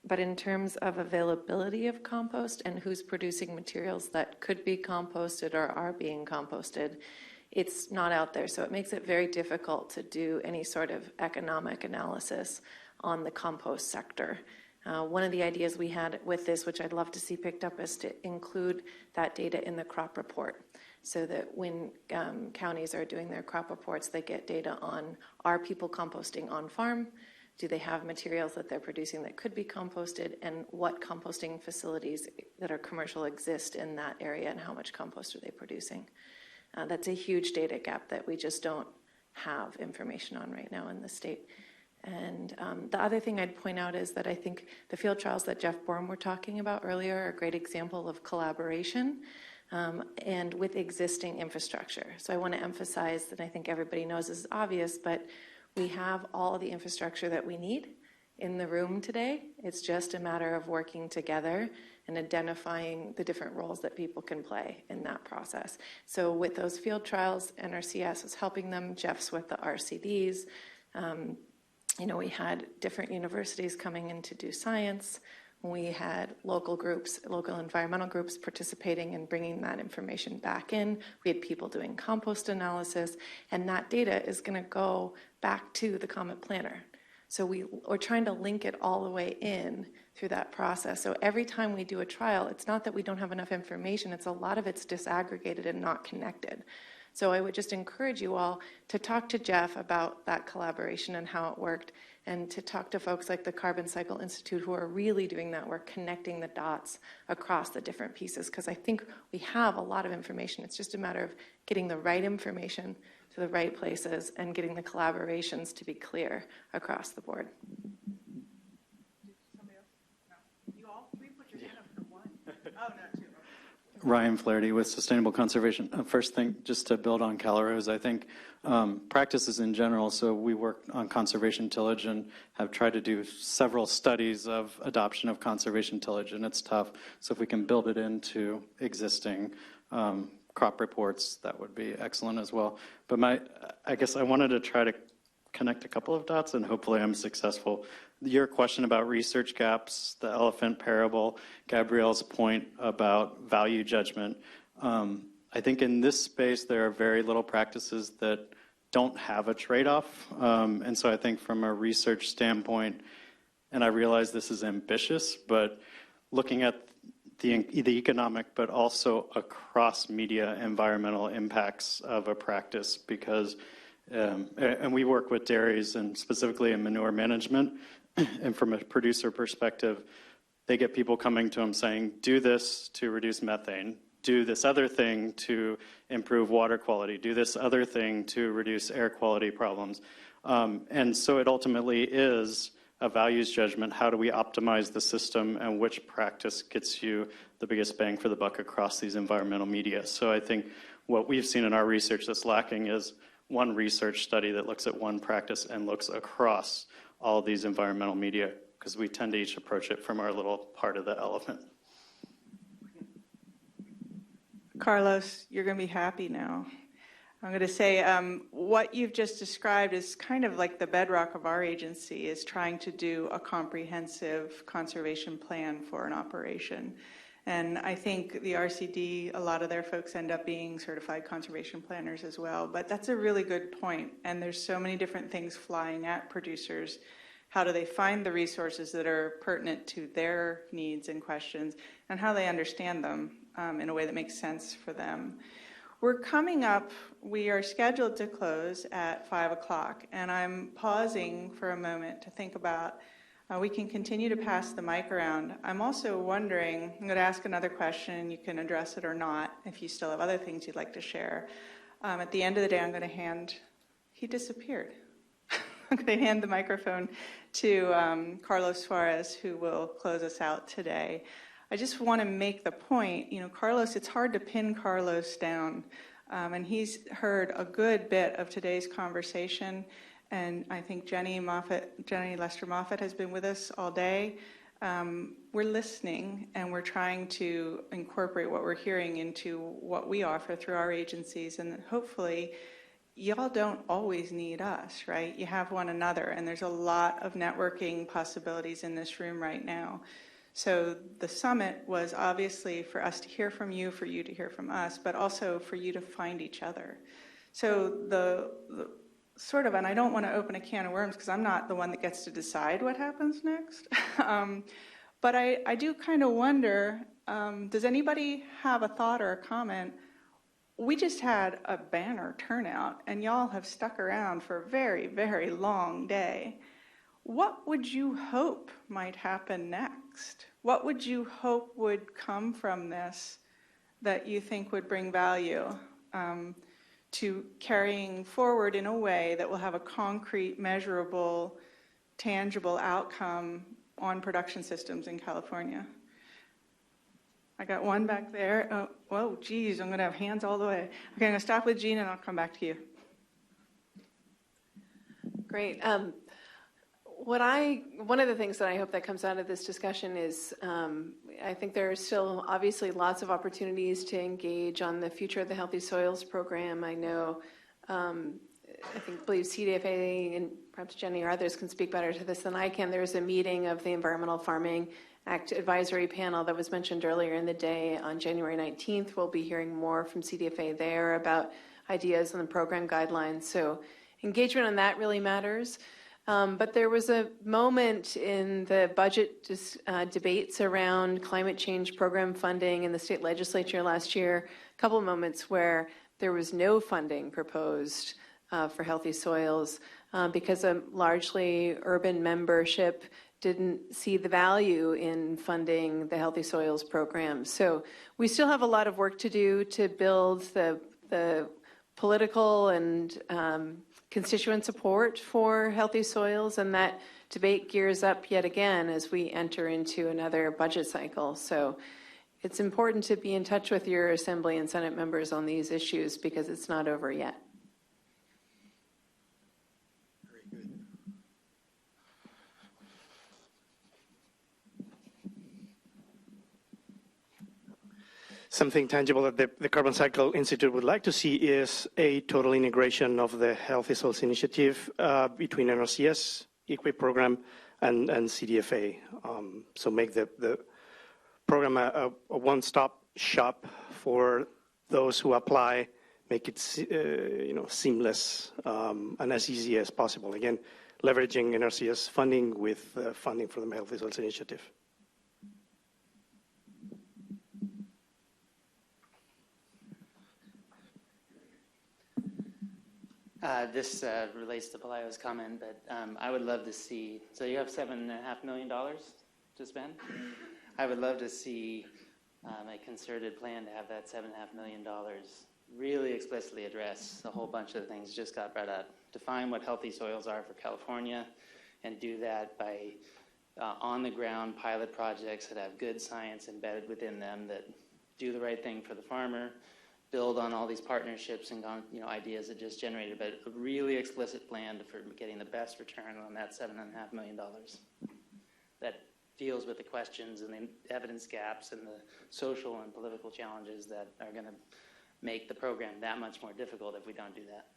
But in terms of availability of compost and who's producing materials that could be composted or are being composted, it's not out there. So it makes it very difficult to do any sort of economic analysis on the compost sector. One of the ideas we had with this, which I'd love to see picked up, is to include that data in the crop report so that when counties are doing their crop reports, they get data on, are people composting on farm? Do they have materials that they're producing that could be composted? And what composting facilities that are commercial exist in that area, and how much compost are they producing? That's a huge data gap that we just don't have information on right now in the state. And the other thing I'd point out is that I think the field trials that Jeff Bourne were talking about earlier are a great example of collaboration and with existing infrastructure. So I want to emphasize that I think everybody knows this is obvious, but we have all the infrastructure that we need in the room today. It's just a matter of working together and identifying the different roles that people can play in that process. So with those field trials, NRCS is helping them. Jeff's with the RCDs. We had different universities coming in to do science. We had local groups, local environmental groups participating and bringing that information back in. We had people doing compost analysis, and that data is going to go back to the Comet Planner. So we're trying to link it all the way in through that process. So every time we do a trial, it's not that we don't have enough information, it's a lot of it's disaggregated and not connected. So I would just encourage you all to talk to Jeff about that collaboration and how it worked, and to talk to folks like the Carbon Cycle Institute who are really doing that work, connecting the dots across the different pieces, because I think we have a lot of information. It's just a matter of getting the right information to the right places and getting the collaborations to be clear across the board. Ryan Flaherty with Sustainable Conservation. First thing, just to build on Calaro's, I think practices in general, so we work on conservation tillage and have tried to do several studies of adoption of conservation tillage, and it's tough. So if we can build it into existing crop reports, that would be excellent as well. But I guess I wanted to try to connect a couple of dots, and hopefully I'm successful. Your question about research gaps, the elephant parable, Gabrielle's point about value judgment. I think in this space there are very little practices that don't have a trade-off. And so I think from a research standpoint, and I realize this is ambitious, but looking at the economic, but also across media environmental impacts of a practice, because and we work with dairies and specifically in manure management. And from a producer perspective, they get people coming to them saying, do this to reduce methane, do this other thing to improve water quality, do this other thing to reduce air quality problems. And so it ultimately is a values judgment. How do we optimize the system, and which practice gets you the biggest bang for the buck across these environmental media? So I think what we've seen in our research that's lacking is one research study that looks at one practice and looks across all these environmental media, because we tend to each approach it from our little part of the elephant. Carlos, you're going to be happy now. I'm going to say what you've just described is kind of like the bedrock of our agency, is trying to do a comprehensive conservation plan for an operation. And I think the RCD, a lot of their folks end up being certified conservation planners as well. But that's a really good point. And there's so many different things flying at producers. How do they find the resources that are pertinent to their needs and questions, and how they understand them in a way that makes sense for them? We're coming up, we are scheduled to close at 5 o'clock, and I'm pausing for a moment to think about, we can continue to pass the mic around. I'm also wondering, I'm going to ask another question, you can address it or not, if you still have other things you'd like to share. At the end of the day, I'm going to he disappeared. I'm going to hand the microphone to Carlos Suarez, who will close us out today. I just want to make the point, Carlos, it's hard to pin Carlos down, and he's heard a good bit of today's conversation, and I think Jenny Lester Moffett has been with us all day. We're listening, and we're trying to incorporate what we're hearing into what we offer through our agencies, and hopefully y'all don't always need us, right? You have one another, and there's a lot of networking possibilities in this room right now. So the summit was obviously for us to hear from you, for you to hear from us, but also for you to find each other. So the sort of, and I don't want to open a can of worms because I'm not the one that gets to decide what happens next, but I do kind of wonder, does anybody have a thought or a comment? We just had a banner turnout, and y'all have stuck around for a very, very long day. What would you hope might happen next? What would you hope would come from this that you think would bring value to carrying forward in a way that will have a concrete, measurable, tangible outcome on production systems in California? I got one back there. Oh, whoa, geez, I'm going to have hands all the way. Okay, I'm going to stop with Jean, and I'll come back to you. Great. One of the things that I hope that comes out of this discussion is I think there are still obviously lots of opportunities to engage on the future of the Healthy Soils program. I know, believe CDFA and perhaps Jenny or others can speak better to this than I can. There's a meeting of the Environmental Farming Act Advisory Panel that was mentioned earlier in the day on January 19th. We'll be hearing more from CDFA there about ideas on the program guidelines. So engagement on that really matters. But there was a moment in the budget debates around climate change program funding in the state legislature last year, a couple of moments where there was no funding proposed for Healthy Soils because a largely urban membership didn't see the value in funding the Healthy Soils program. So we still have a lot of work to do to build the political and constituent support for Healthy Soils, and that debate gears up yet again as we enter into another budget cycle. So it's important to be in touch with your Assembly and Senate members on these issues because it's not over yet. Something tangible that the Carbon Cycle Institute would like to see is a total integration of the Healthy Soils Initiative between NRCS, EQUIP program, and CDFA. So make the program a one-stop shop for those who apply, make it seamless and as easy as possible. Again, leveraging NRCS funding with funding for the Healthy Soils Initiative. This relates to Pelayo's comment, but I would love to see, so you have $7.5 million to spend? I would love to see a concerted plan to have that $7.5 million really explicitly address a whole bunch of the things just got brought up. Define what healthy soils are for California, and do that by on-the-ground pilot projects that have good science embedded within them that do the right thing for the farmer, build on all these partnerships and ideas that just generated, but a really explicit plan for getting the best return on that $7.5 million that deals with the questions and the evidence gaps and the social and political challenges that are going to make the program that much more difficult if we don't do that.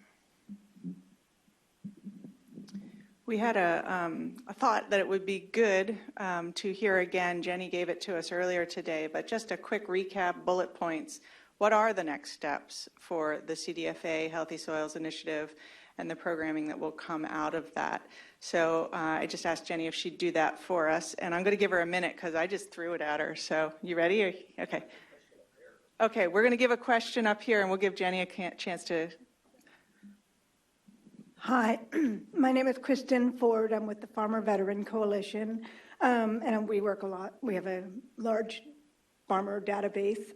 We had a thought that it would be good to hear again. Jenny gave it to us earlier today, but just a quick recap, bullet points. What are the next steps for the CDFA Healthy Soils Initiative and the programming that will come out of that? So I just asked Jenny if she'd do that for us, and I'm going to give her a minute because I just threw it at her. So you ready? Okay. Okay, we're going to give a question up here, and we'll give Jenny a chance to. Hi, my name is Kristen Ford. I'm with the Farmer Veteran Coalition, and we work a lot. We have a large farmer database.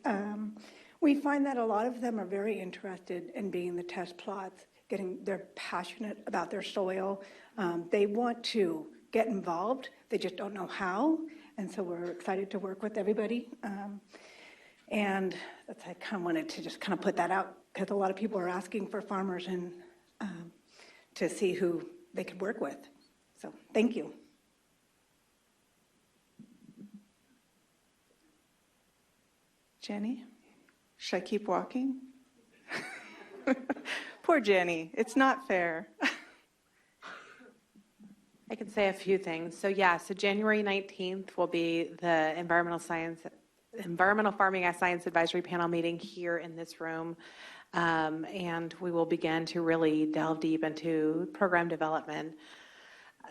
We find that a lot of them are very interested in being the test plots they're passionate about their soil. They want to get involved. They just don't know how. And so we're excited to work with everybody. And I kind of wanted to just kind of put that out because a lot of people are asking for farmers and to see who they could work with. So thank you. Jenny, should I keep walking? Poor Jenny, it's not fair. I can say a few things. So January 19th will be the Environmental Farming Science Advisory Panel meeting here in this room. And we will begin to really delve deep into program development.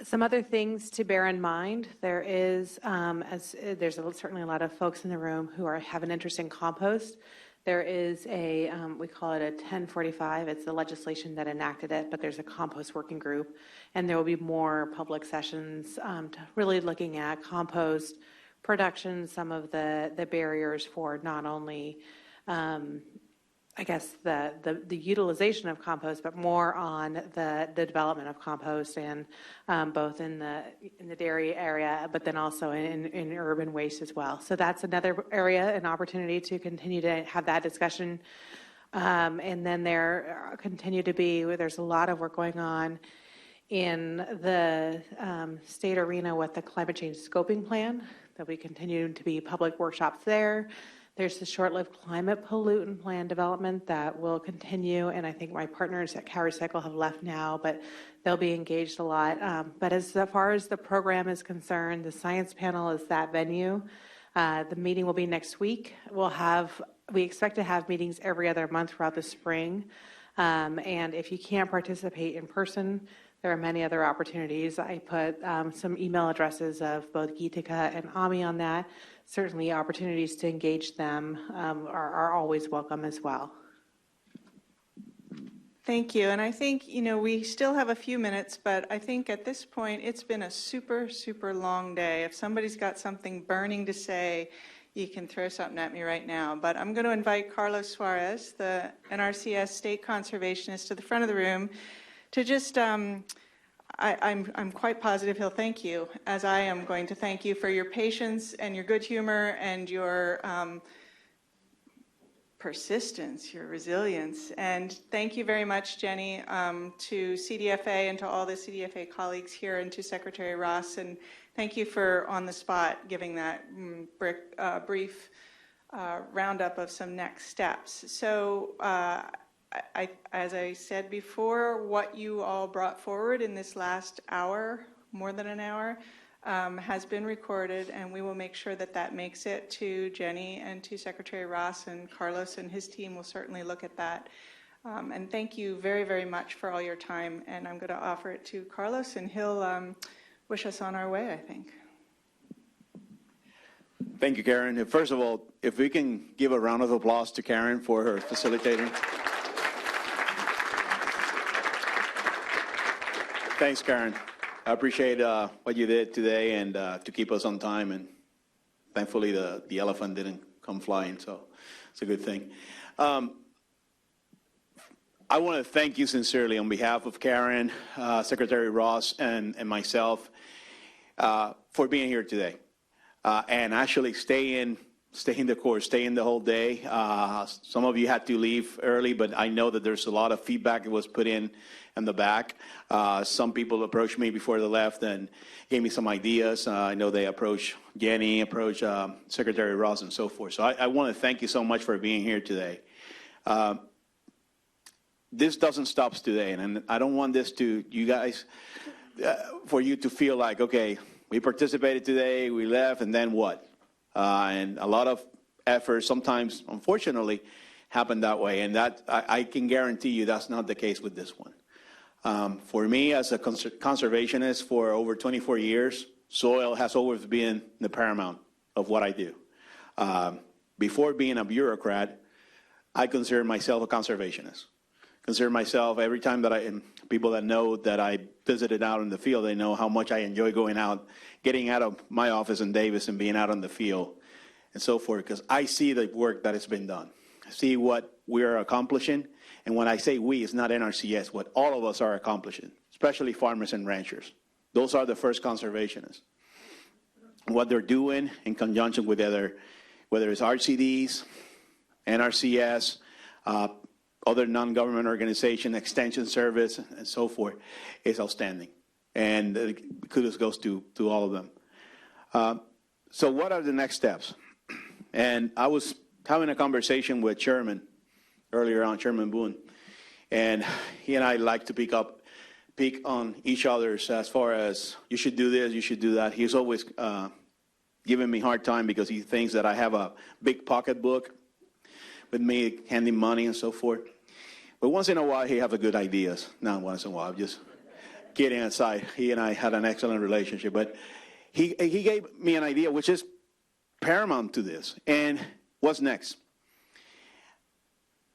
Some other things to bear in mind, there's certainly a lot of folks in the room who have an interest in compost. There is we call it a 1045. It's the legislation that enacted it, but there's a compost working group, and there will be more public sessions really looking at compost production, some of the barriers for not only the utilization of compost, but more on the development of compost, and both in the dairy area, but then also in urban waste as well. So that's another area, an opportunity to continue to have that discussion. And then there's a lot of work going on in the state arena with the climate change scoping plan. There'll be continuing to be public workshops there. There's the short-lived climate pollutant plan development that will continue, and I think my partners at CalRecycle have left now, but they'll be engaged a lot. But as far as the program is concerned, the science panel is that venue. The meeting will be next week. We expect to have meetings every other month throughout the spring. And if you can't participate in person, there are many other opportunities. I put some email addresses of both Gitika and Ami on that. Certainly opportunities to engage them are always welcome as well. Thank you. And I think, we still have a few minutes, but I think at this point, it's been a super, super long day. If somebody's got something burning to say, you can throw something at me right now. But I'm going to invite Carlos Suarez, the NRCS state conservationist, to the front of the room to just... I'm quite positive he'll thank you, as I am going to thank you for your patience and your good humor and your persistence, your resilience. And thank you very much, Jenny, to CDFA and to all the CDFA colleagues here, and to Secretary Ross. And thank you for, on the spot, giving that brief roundup of some next steps. So as I said before, what you all brought forward in this last hour, more than an hour, has been recorded, and we will make sure that that makes it to Jenny and to Secretary Ross, and Carlos and his team will certainly look at that. And thank you very, very much for all your time. And I'm going to offer it to Carlos, and he'll wish us on our way, I think. Thank you, Karen. First of all, if we can give a round of applause to Karen for her facilitating. Thanks, Karen. I appreciate what you did today and to keep us on time. And thankfully, the elephant didn't come flying, so it's a good thing. I want to thank you sincerely on behalf of Karen, Secretary Ross, and myself for being here today. And actually staying the course, staying the whole day. Some of you had to leave early, but I know that there's a lot of feedback that was put in the back. Some people approached me before they left and gave me some ideas. I know they approached Jenny, approached Secretary Ross, and so forth. So I want to thank you so much for being here today. This doesn't stop today, and I don't want this to, you guys, for you to feel like, okay, we participated today, we left, and then what? And a lot of effort, sometimes, unfortunately, happen that way. And that I can guarantee you that's not the case with this one. For me, as a conservationist for over 24 years, soil has always been the paramount of what I do. Before being a bureaucrat, I consider myself a conservationist. Consider myself, every time that people that know that I visited out in the field, they know how much I enjoy going out, getting out of my office in Davis and being out on the field and so forth, because I see the work that has been done. see what we're accomplishing. And when I say we, it's not NRCS, what all of us are accomplishing, especially farmers and ranchers. Those are the first conservationists. What they're doing in conjunction with other, whether it's RCDs, NRCS, other non-government organization, extension service, and so forth, is outstanding. And kudos goes to all of them. So what are the next steps? And I was having a conversation with Chairman earlier on, Chairman Boone, and he and I like to pick on each other's as far as you should do this, you should do that. He's always giving me a hard time because he thinks that I have a big pocketbook with me handing money and so forth. But once in a while, he has good ideas. Not once in a while, just kidding aside. He and I had an excellent relationship. But he gave me an idea which is paramount to this. And what's next?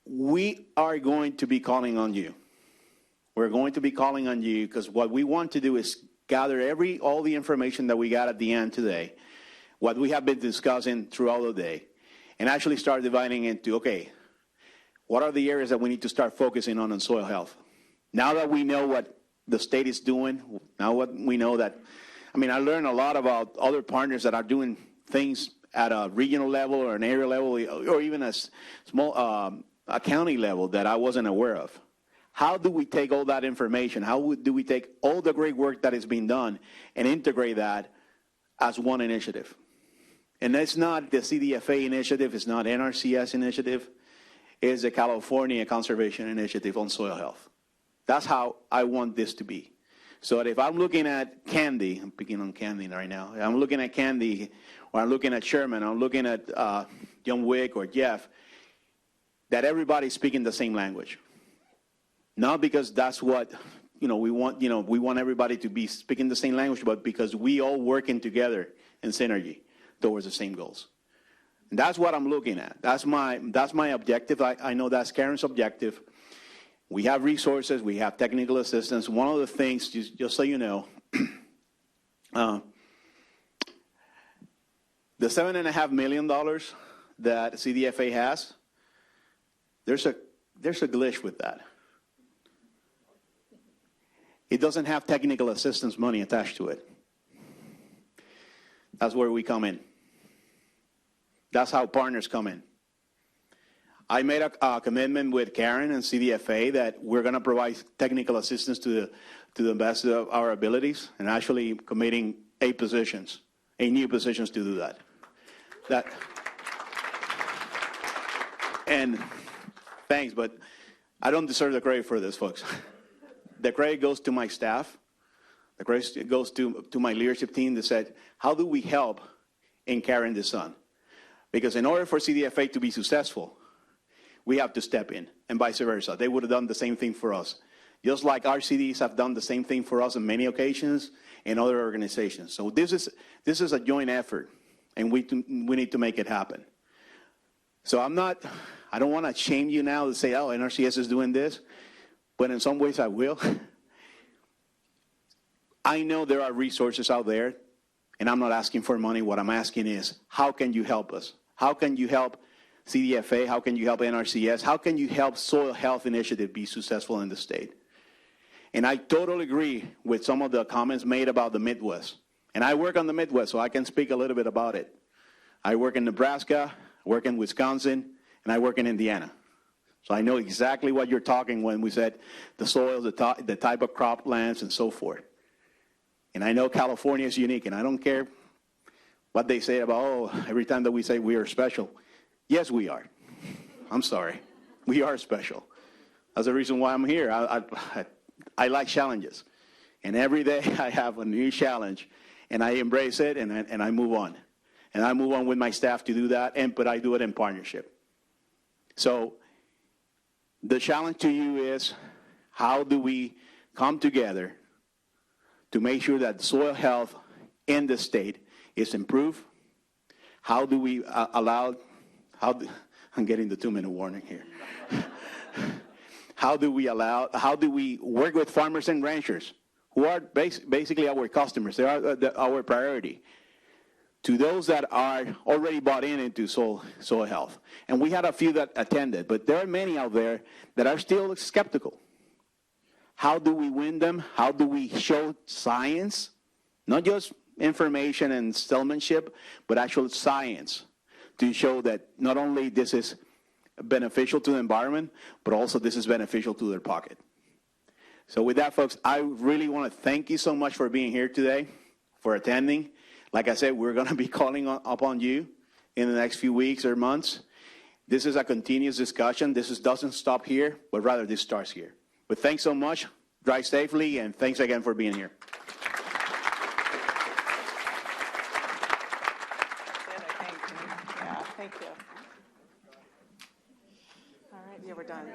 We are going to be calling on you. We're going to be calling on you because what we want to do is gather all the information that we got at the end today, what we have been discussing throughout the day, and actually start dividing into, okay, what are the areas that we need to start focusing on soil health? Now that we know what the state is doing, now what we know that, I mean, I learned a lot about other partners that are doing things at a regional level or an area level or even a small a county level that I wasn't aware of. How do we take all that information? How do we take all the great work that is being done and integrate that as one initiative? And it's not the CDFA initiative, it's not NRCS initiative, it's the California Conservation Initiative on soil health. That's how I want this to be. So that if I'm looking at Candy, I'm picking on Candy right now, I'm looking at Candy, or I'm looking at Sherman, I'm looking at John Wick or Jeff, that everybody's speaking the same language. Not because that's what we want everybody to be speaking the same language, but because we all working together in synergy towards the same goals. And that's what I'm looking at. That's my objective. I know that's Karen's objective. We have resources. We have technical assistance. One of the things, just so you know, the $7.5 million that CDFA has, there's a glitch with that. It doesn't have technical assistance money attached to it. That's where we come in. That's how partners come in. I made a commitment with Karen and CDFA that we're going to provide technical assistance to the best of our abilities, and actually committing 8 new positions to do that. And thanks, but I don't deserve the credit for this, folks. The credit goes to my staff. The credit goes to my leadership team that said, how do we help in carrying this on? Because in order for CDFA to be successful, we have to step in, and vice versa. They would have done the same thing for us. Just like RCDs have done the same thing for us on many occasions and other organizations. So this is a joint effort, and we need to make it happen. So I don't want to shame you now to say, oh, NRCS is doing this, but in some ways I will. I know there are resources out there, and I'm not asking for money. What I'm asking is, how can you help us? How can you help CDFA? How can you help NRCS? How can you help Soil Health Initiative be successful in the state? And I totally agree with some of the comments made about the Midwest. And I work on the Midwest, so I can speak a little bit about it. I work in Nebraska, I work in Wisconsin, and I work in Indiana. So I know exactly what you're talking when we said the soils, the type of croplands, and so forth. And I know California is unique, and I don't care what they say about, oh, every time that we say we are special. Yes, we are. I'm sorry. We are special. That's the reason why I'm here. I like challenges. And every day I have a new challenge, and I embrace it, and I move on. And I move on with my staff to do that, but I do it in partnership. So the challenge to you is, how do we come together to make sure that soil health in the state is improved? How do we I'm getting the 2-minute warning here. How do we work with farmers and ranchers who are basically our customers? They are our priority. to those that are already bought into soil health. And we had a few that attended, but there are many out there that are still skeptical. How do we win them? How do we show science? Not just information and salesmanship, but actual science to show that not only this is beneficial to the environment, but also this is beneficial to their pocket. So with that, folks, I really want to thank you so much for being here today, for attending. Like I said, we're going to be calling upon you in the next few weeks or months. This is a continuous discussion. This doesn't stop here, but rather this starts here. But thanks so much. Drive safely, and thanks again for being here. Yeah, thank you. All right, yeah, we're done.